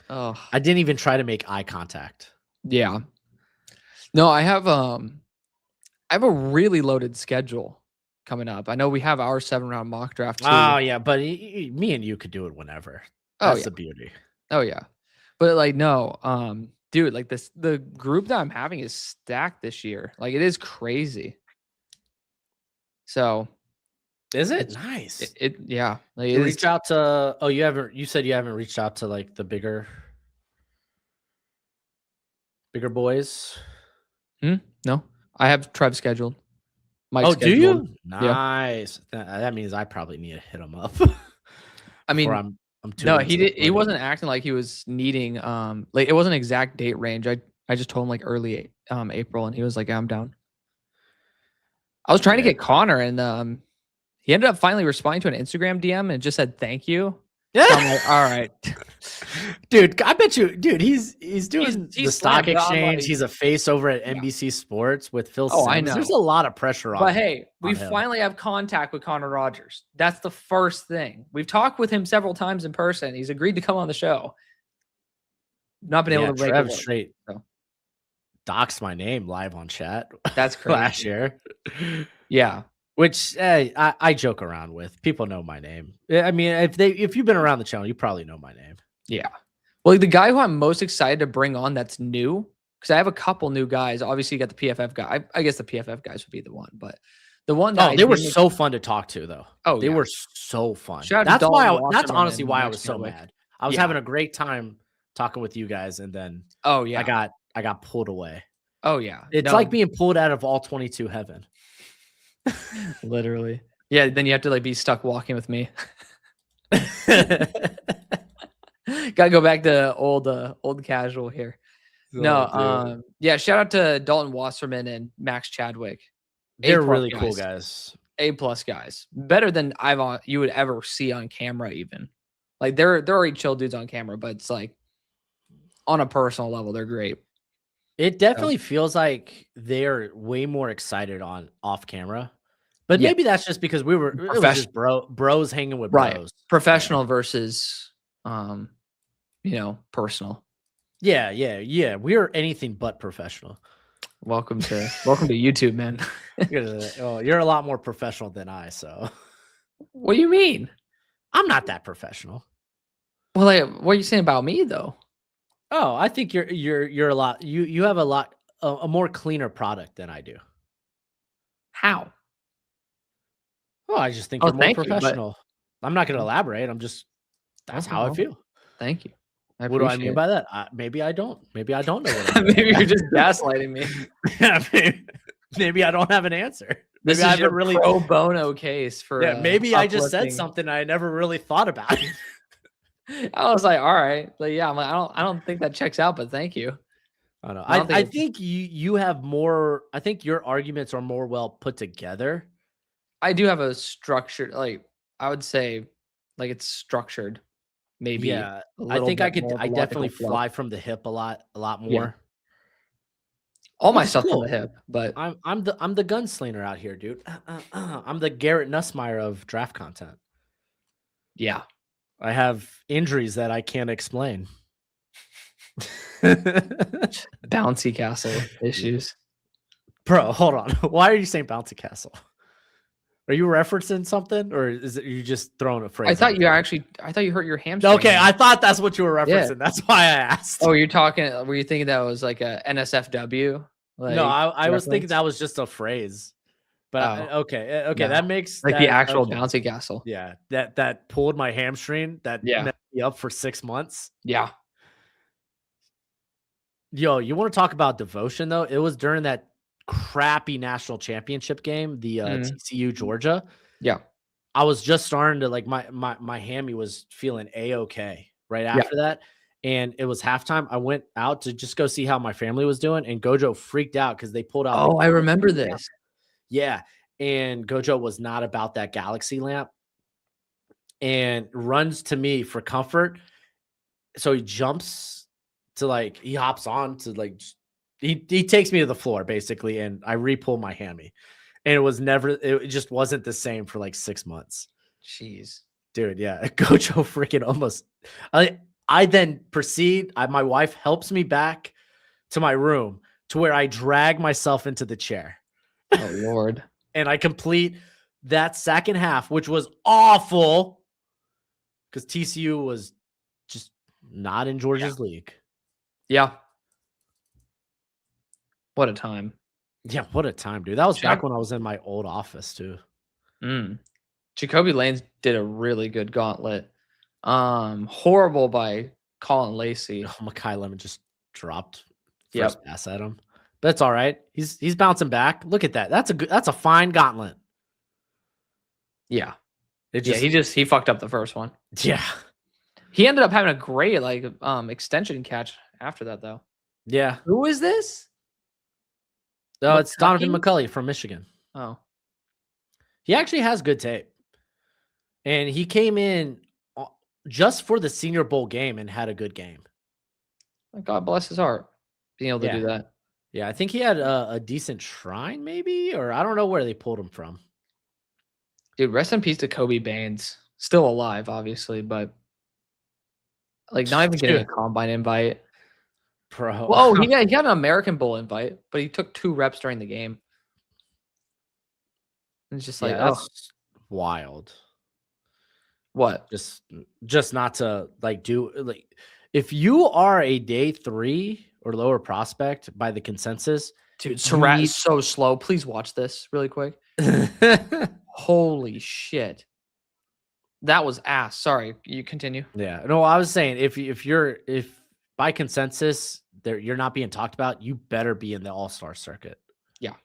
Oh, I didn't even try to make eye contact. yeah. No, I have a really loaded schedule coming up. I know we have our 7-round mock draft too. Oh, yeah. But me and you could do it whenever. That's the beauty. Oh yeah. But like no, dude, like the group that I'm having is stacked this year. Like it is crazy. So Is it? Nice. Yeah. Like You reach out to you said you haven't reached out to like the bigger boys. No. I have Trev scheduled. Oh, do you? Yeah. Nice. That means I probably need to hit him up. I mean, I'm too no, into he the he wasn't acting like he was needing like it wasn't an exact date range. I just told him like early April and he was like, yeah, I'm down. I was trying to get Connor and he ended up finally responding to an Instagram DM and just said thank you. Yeah. So I'm like, all right. Dude, I bet you, dude, he's doing he's the stock slammed, but I'm exchange. like- He's a face over at NBC Sports with Phil Oh, Sims. I know. There's a lot of pressure on But him. hey, we him. finally have contact with Connor Rogers. That's the first thing. We've talked with him several times in person. He's agreed to come on the show. Not been able to break Trev it. straight so. doxed my name live on chat That's crazy. last year. Yeah. Which I joke around with. People know my name. I mean, if you've been around the channel, you probably know my name. Yeah. Well, like the guy who I'm most excited to bring on that's new, because I have a couple new guys. Obviously, you got the PFF guy. I guess the PFF guys would be the one, but the one that they were so fun to talk to, though. Oh, they yeah. were so fun. Shout out to That's why. Dalton That's Wasserman honestly and why I Max was so Chadwick. mad. I was Yeah. having a great time talking with you guys, and then Oh yeah. I got pulled away. Oh yeah. It's like being pulled out of all 22 heaven. Literally. Yeah. Then you have to like be stuck walking with me. Gotta go back to old casual here. No, yeah, shout out to Dalton Wasserman and Max Chadwick. They're A+ really cool guys. A+ guys. Better than you would ever see on camera, even. Like they're already chill dudes on camera, but it's like on a personal level, they're great. It definitely feels like they're way more excited on off camera. But Yeah. maybe that's just because it was just bros hanging with Right. bros. Professional versus personal. Yeah. We're anything but professional. Welcome to YouTube, man. You're a lot more professional than I, so What do you mean? I'm not that professional. Well, like, what are you saying about me though? Oh, I think you're a lot. You have a more cleaner product than I do. How? Oh, I just think Oh, you're more thank you, but professional. I'm not going to elaborate. That's okay, how I well, feel. thank you. I What do I mean appreciate by that? Maybe I don't. Maybe I don't know what I it. mean. Maybe you're just gaslighting me. Yeah, maybe I don't have an answer. This Maybe I is haven't your really. pro bono case for Yeah, maybe I just said uplifting. something I never really thought about. I was like, all right, like, yeah, I'm like, I don't think that checks out, but thank you. I don't know. I don't I think think you have more. I think your arguments are more well put together. I do have a structured, like, I would say, like, it's structured, maybe Yeah, a I little think bit more of I a logical definitely flow. fly from the hip a lot Yeah, more, all my which is stuff from the cool. hip, but I'm the gunslinger out here, dude. I'm the Garrett Nussmeyer of draft content. yeah, I have injuries that I can't explain. bouncy castle issues. Bro, hold on. Why are you saying bouncy castle? Are you referencing something, or is it you just throwing a phrase? I thought you hurt your hamstring. Okay, I thought that's what you were referencing. Yeah. That's why I asked. Oh, you're talking, were you thinking that was like a NSFW? No, Like, I was thinking reference? that was just a phrase. But Oh, okay, no. that makes Like the actual okay. bouncy castle. Yeah, that pulled my hamstring. That Yeah. messed me up for 6 months. Yeah. Yo, you want to talk about devotion though? It was during that crappy national championship game, the TCU Georgia. Yeah. I was just starting to like my hammy was feeling a-okay right after that. And it was halftime. I went out to just go see how my family was doing, and Gojo freaked out because they pulled out. Oh, I remember this. Yeah. And Gojo was not about that galaxy lamp and runs to me for comfort. So he jumps to like, he hops on to like, he takes me to the floor basically. And I re-pull my hammy, and it just wasn't the same for like 6 months. Jeez. Dude. Yeah. Gojo freaking almost, I then proceed. My wife helps me back to my room to where I drag myself into the chair. Oh, Lord. And I complete that second half, which was awful because TCU was just not in Georgia's league. Yeah. What a time. Yeah, what a time, dude. That was back when I was in my old office, too. Jacoby Lanes did a really good gauntlet. Horrible by Colin Lacey. Oh, Makai Lemon just dropped first pass at him. But it's all right. He's bouncing back. Look at that. That's a fine gauntlet. Yeah. He fucked up the first one. Yeah. He ended up having a great extension catch after that though. Yeah. Who is this? No, it's Donovan McCulley from Michigan. Oh. He actually has good tape. And he came in just for the Senior Bowl game and had a good game. God bless his heart being able to do that. Yeah, I think he had a decent shrine maybe, or I don't know where they pulled him from. Dude, rest in peace to Kobe Baines. Still alive, obviously, but like not even getting a combine invite. Bro. Well, he got an American Bowl invite, but he took 2 reps during the game. And it's just like, that's wild. What? Just not to like do like if you are a day 3 or lower prospect by the consensus, dude, Surratt is so slow. Please watch this really quick. Holy shit. That was ass. Sorry, you continue. Yeah. No, I was saying if by consensus you're not being talked about, you better be in the all-star circuit. Yeah.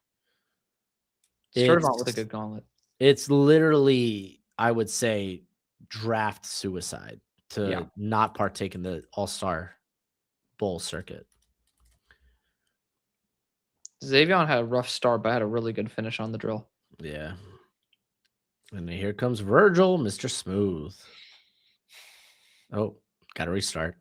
Started off with a good gauntlet. It's literally, I would say, draft suicide to not partake in the all-star bowl circuit. Xavion had a rough start, but had a really good finish on the drill. Yeah. And here comes Virgil, Mr. Smooth. Oh, got to restart.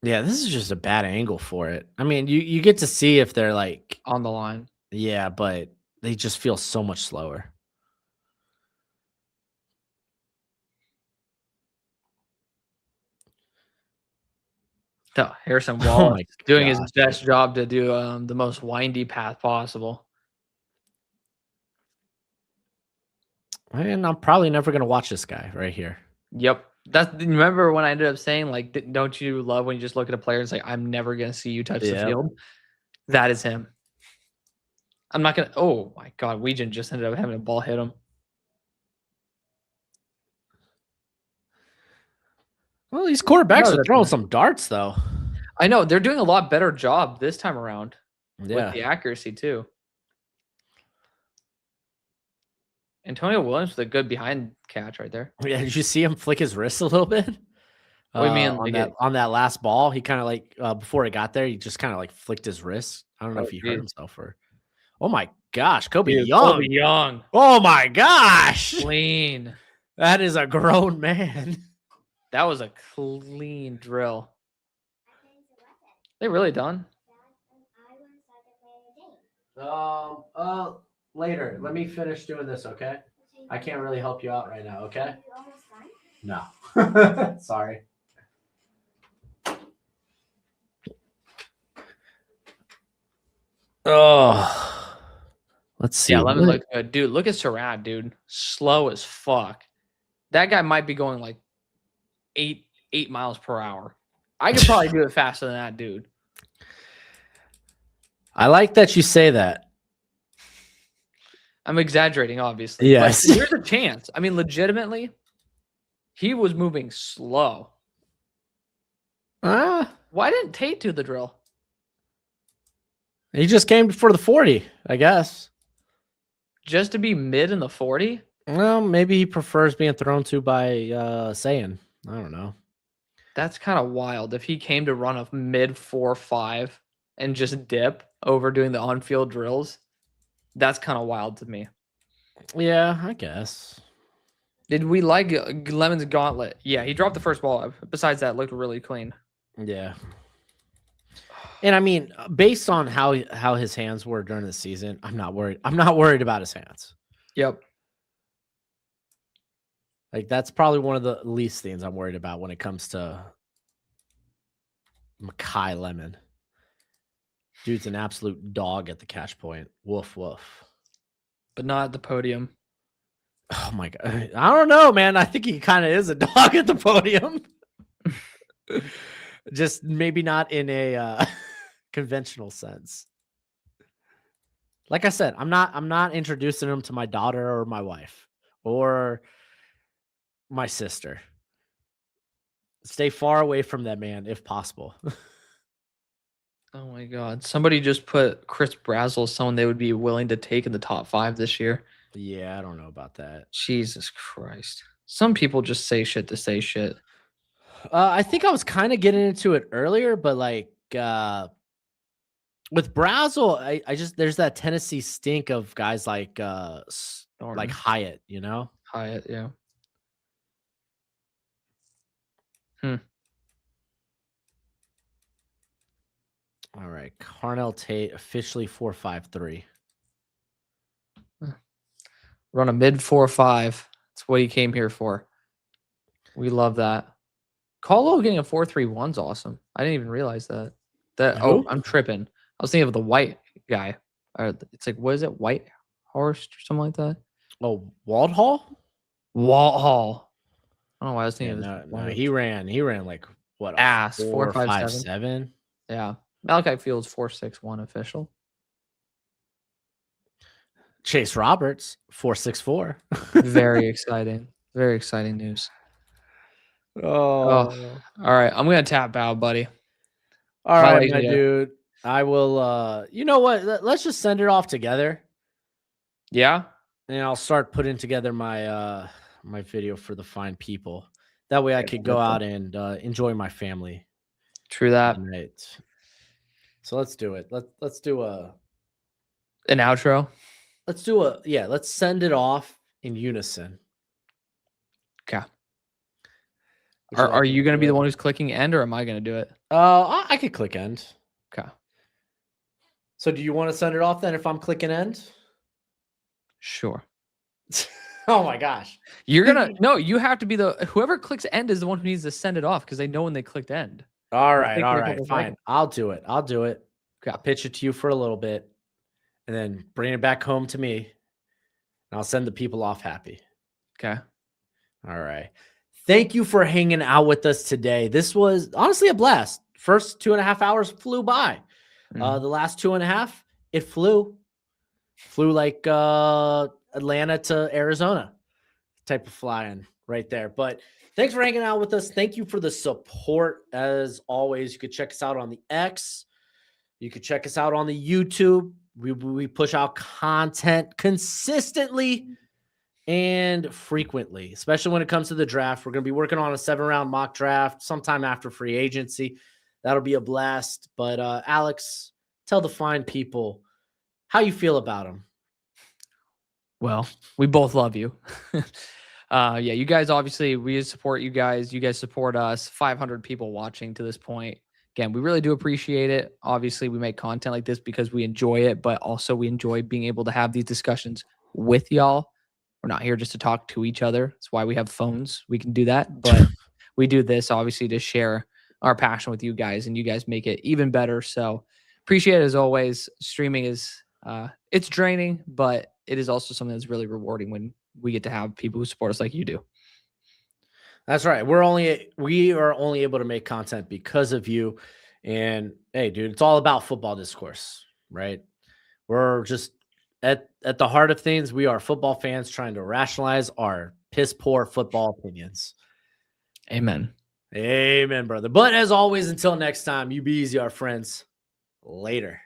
Yeah, this is just a bad angle for it. I mean, you get to see if they're like on the line. Yeah, but they just feel so much slower. No, Harrison Oh Wallace my doing his gosh, best job to do the most windy path possible. And I'm probably never gonna watch this guy right here. Yep. Remember when I ended up saying, like, don't you love when you just look at a player and say, I'm never going to see you touch the Yep. field? That is him. I'm not going to. Oh, my God. Weejan just ended up having a ball hit him. Well, these quarterbacks No, are that's throwing not. some darts, though. I know. They're doing a lot better job this time around with Yeah. the accuracy, too. Antonio Williams with a good behind catch right there. Yeah. Did you see him flick his wrist a little bit? What do you mean? On Like that on that last ball, he kind of like before it got there, he just kind of like flicked his wrist. I don't know Oh, if he hurt geez. himself or. Oh my gosh, Kobe Dude, Young! Kobe Young. Oh my gosh, Clean. that is a grown man. That was a clean drill. They really done? Later. Let me finish doing this, okay? I can't really help you out right now, okay? No. Sorry. Oh. Let's see. Yeah, Lemon looked good. Dude, look at Surratt, dude. Slow as fuck. That guy might be going like 8 miles per hour. I could probably do it faster than that, dude. I like that you say that. I'm exaggerating, obviously. Yes. But there's a chance. I mean, legitimately, he was moving slow. Why didn't Tate do the drill? He just came for the 40, I guess. Just to be mid in the 40? Well, maybe he prefers being thrown to by saying. I don't know. That's kind of wild. If he came to run a mid 4.5 and just dip over doing the on-field drills, that's kind of wild to me. Yeah, I guess. Did we like Lemon's gauntlet? Yeah, he dropped the first ball. Besides that, looked really clean. Yeah. And I mean, based on how his hands were during the season, I'm not worried. I'm not worried about his hands. Yep. Like that's probably one of the least things I'm worried about when it comes to Makai Lemon. Dude's an absolute dog at the catch point. Woof woof. But not at the podium. Oh my god. I don't know, man. I think he kind of is a dog at the podium. Just maybe not in a conventional sense. Like I said, I'm not introducing him to my daughter or my wife or my sister. Stay far away from that man if possible. Oh my god. Somebody just put Chris Brazzell as someone they would be willing to take in the top 5 this year. Yeah, I don't know about that. Jesus Christ. Some people just say shit to say shit. I think I was kind of getting into it earlier, but like with Brazzell, I just there's that Tennessee stink of guys like Hyatt, you know? Hyatt, yeah. All right, Carnell Tate officially 4.53. Run a mid 4.5. That's what he came here for. We love that. Colo getting a 4.31 is awesome. I didn't even realize that. Who? I'm tripping. I was thinking of the white guy. It's like, what is it? White Horse or something like that? Oh, Walt Hall? Walt Hall. I don't know why I was thinking Yeah, of no, he ran like what ass 4.57. Yeah. Malachi Fields 4.61 official. Chase Roberts 4.64. Very exciting. Very exciting news. Oh. All right. I'm gonna tap out, buddy. All right, my dude. I will you know what? Let's just send it off together. Yeah. And I'll start putting together my my video for the fine people. That way I could go out and enjoy my family. True that. Tonight. So let's do it. Let's do an outro. Let's send it off in unison. Okay. Are you going to be the one who's clicking end, or am I going to do it? I could click end. Okay. So do you want to send it off then if I'm clicking end? Sure. Oh my gosh. You have to be whoever clicks end is the one who needs to send it off because they know when they clicked end. All I'll right, take all your right, football fine. cycle. I'll do it. I'll do it. Okay. I'll pitch it to you for a little bit, and then bring it back home to me, and I'll send the people off happy. Okay. All right. Thank you for hanging out with us today. This was honestly a blast. First 2.5 hours flew by. Mhm. The last 2.5, it flew like Atlanta to Arizona type of flying right there. But thanks for hanging out with us. Thank you for the support. As always, you could check us out on the X. You could check us out on the YouTube. We push out content consistently and frequently, especially when it comes to the draft. We're going to be working on a 7-round mock draft sometime after free agency. That'll be a blast. But Alex, tell the fine people how you feel about them. Well, we both love you. Yeah, you guys, obviously, we support you guys. You guys support us. 500 people watching to this point. Again, we really do appreciate it. Obviously, we make content like this because we enjoy it, but also we enjoy being able to have these discussions with y'all. We're not here just to talk to each other. That's why we have phones. We can do that. But we do this, obviously, to share our passion with you guys, and you guys make it even better. So appreciate it as always. Streaming is it's draining, but it is also something that's really rewarding when we get to have people who support us like you do. That's right. We are only able to make content because of you. And hey, dude, it's all about football discourse, right? We're just at the heart of things. We are football fans trying to rationalize our piss poor football opinions. Amen. Amen, brother. But as always, until next time, you be easy, our friends. Later.